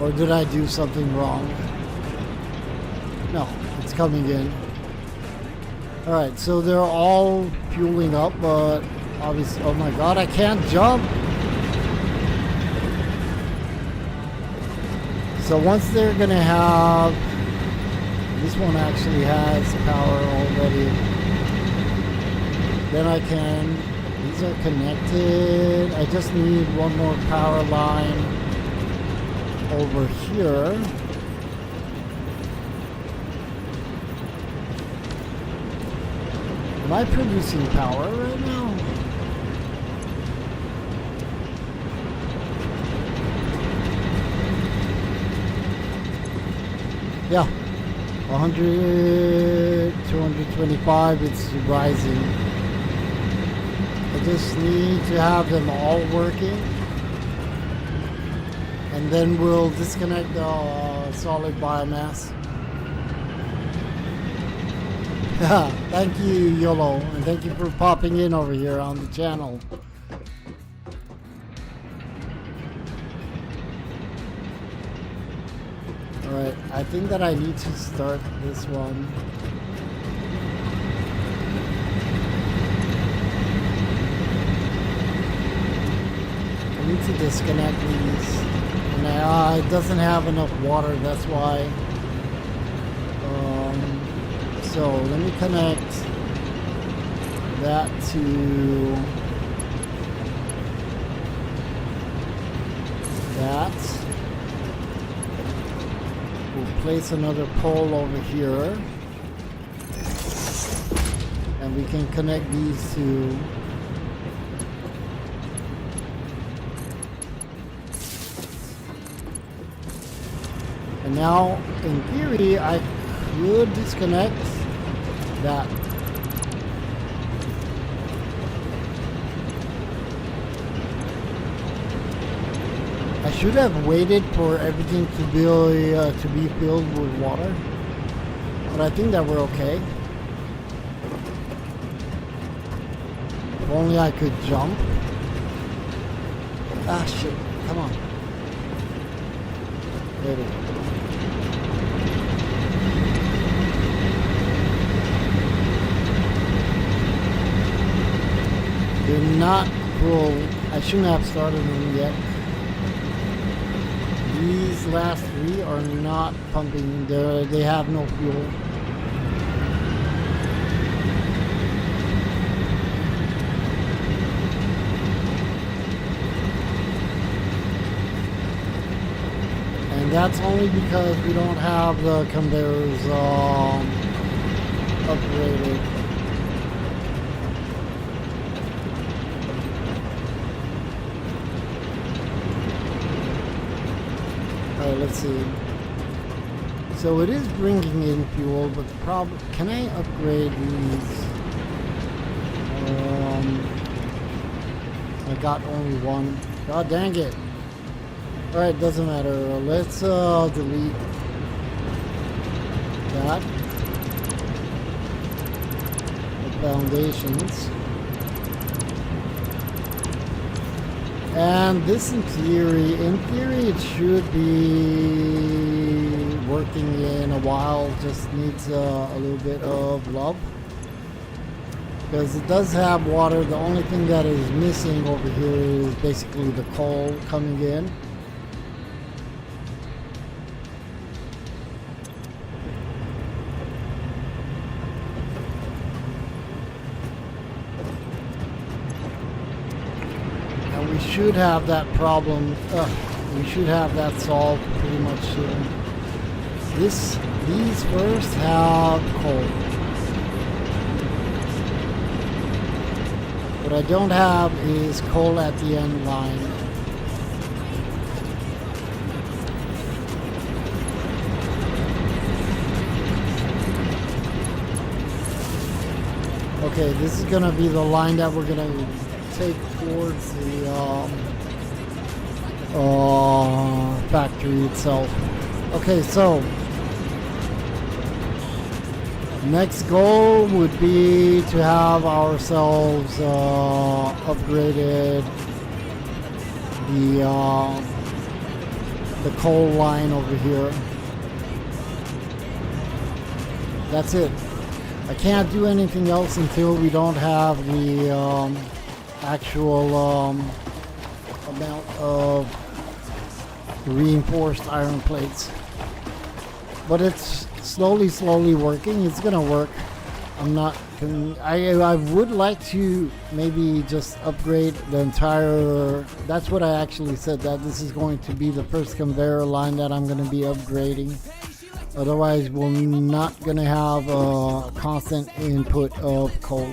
Or did I do something wrong? No, it's coming in. Alright, so they're all fueling up, but obviously, oh my god, I can't jump! So once they're gonna have, this one actually has power already, then I can, these are connected, I just need one more power line over here. Am I producing power right now? Yeah, 100, 225, it's rising. I just need to have them all working, and then we'll disconnect the solid biomass. Thank you, YOLO, and thank you for popping in over here on the channel. Alright, I think that I need to start this one. I need to disconnect these. And it doesn't have enough water, that's why. So let me connect that to that. We'll place another pole over here, and we can connect these two. And now, in theory, I could disconnect that. I should have waited for everything to be filled with water, but I think that we're okay. If only I could jump. Ah shit, come on. There we go. They're not full. I shouldn't have started them yet. These last three are not pumping. They have no fuel. And that's only because we don't have the conveyors upgraded. Alright, let's see. So it is bringing in fuel, but the problem... Can I upgrade these? I got only one. God dang it. Alright, doesn't matter. Let's delete that. The foundations. And this in theory it should be working in a while, just needs a little bit of love. Because it does have water, the only thing that is missing over here is basically the coal coming in. We should have that problem. We should have that solved pretty much soon. These first have coal. What I don't have is coal at the end line. Okay, this is gonna be the line that we're gonna take towards the factory itself. Okay, so next goal would be to have ourselves upgraded the coal line over here. That's it. I can't do anything else until we don't have the actual amount of reinforced iron plates. But it's slowly working. It's gonna work. I would like to maybe just upgrade the entire... That's what I actually said, that this is going to be the first conveyor line that I'm going to be upgrading. Otherwise, we're not going to have a constant input of coal.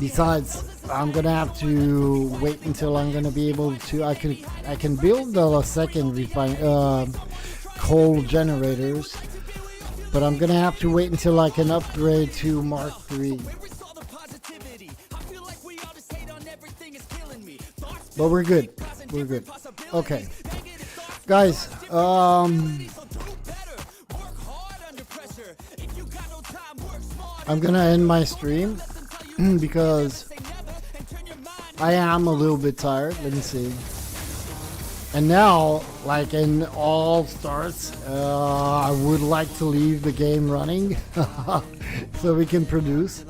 Besides, I'm going to have to wait until I'm going to be able to... I can build a second coal generators. But I'm gonna have to wait until I can upgrade to Mark III. But we're good. We're good. Okay. Guys, I'm gonna end my stream because I am a little bit tired. Let me see. And now, like in all starts, I would like to leave the game running so we can produce.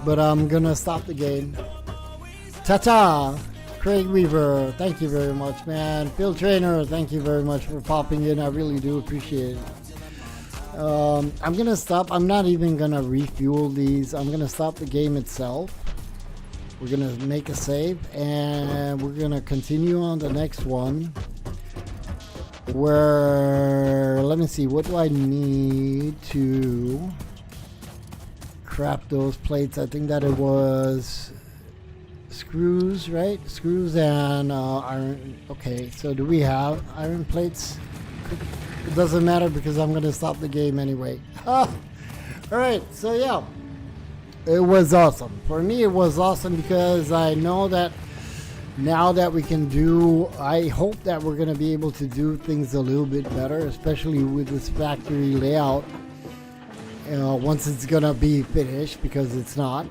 But I'm gonna stop the game. Ta-ta! Craig Weaver, thank you very much, man. Phil Trainer, thank you very much for popping in. I really do appreciate it. I'm gonna stop. I'm not even gonna refuel these. I'm gonna stop the game itself. We're gonna make a save and we're gonna continue on the next one. Where, let me see, what do I need to craft those plates? I think that it was screws, right? Screws and iron. Okay, so do we have iron plates? It doesn't matter because I'm gonna stop the game anyway. Alright, so yeah, it was awesome. For me it was awesome because I know that now that we can do, I hope that we're gonna be able to do things a little bit better, especially with this factory layout, once it's gonna be finished, because it's not.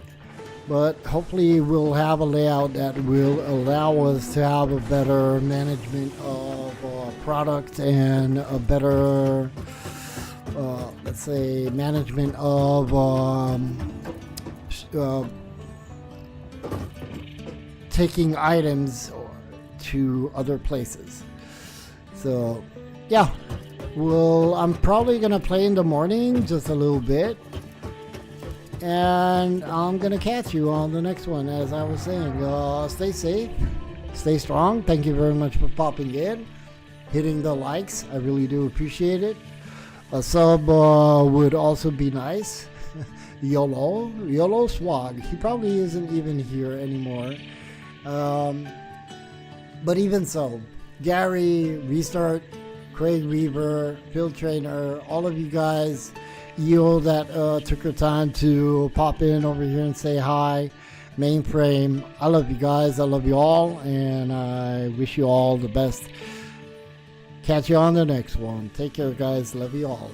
But hopefully we'll have a layout that will allow us to have a better management of product and a better, let's say, management of taking items to other places. So yeah, well, I'm probably gonna play in the morning just a little bit. And I'm gonna catch you on the next one. As I was saying, stay safe, stay strong. Thank you very much for popping in, hitting the likes. I really do appreciate it. A sub would also be nice. YOLO Swag. He probably isn't even here anymore. But even so, Gary, Restart, Craig Weaver, Phil Trainer, all of you guys, EO that took your time to pop in over here and say hi. Mainframe, I love you guys. I love you all, and I wish you all the best. Catch you on the next one. Take care, guys. Love you all.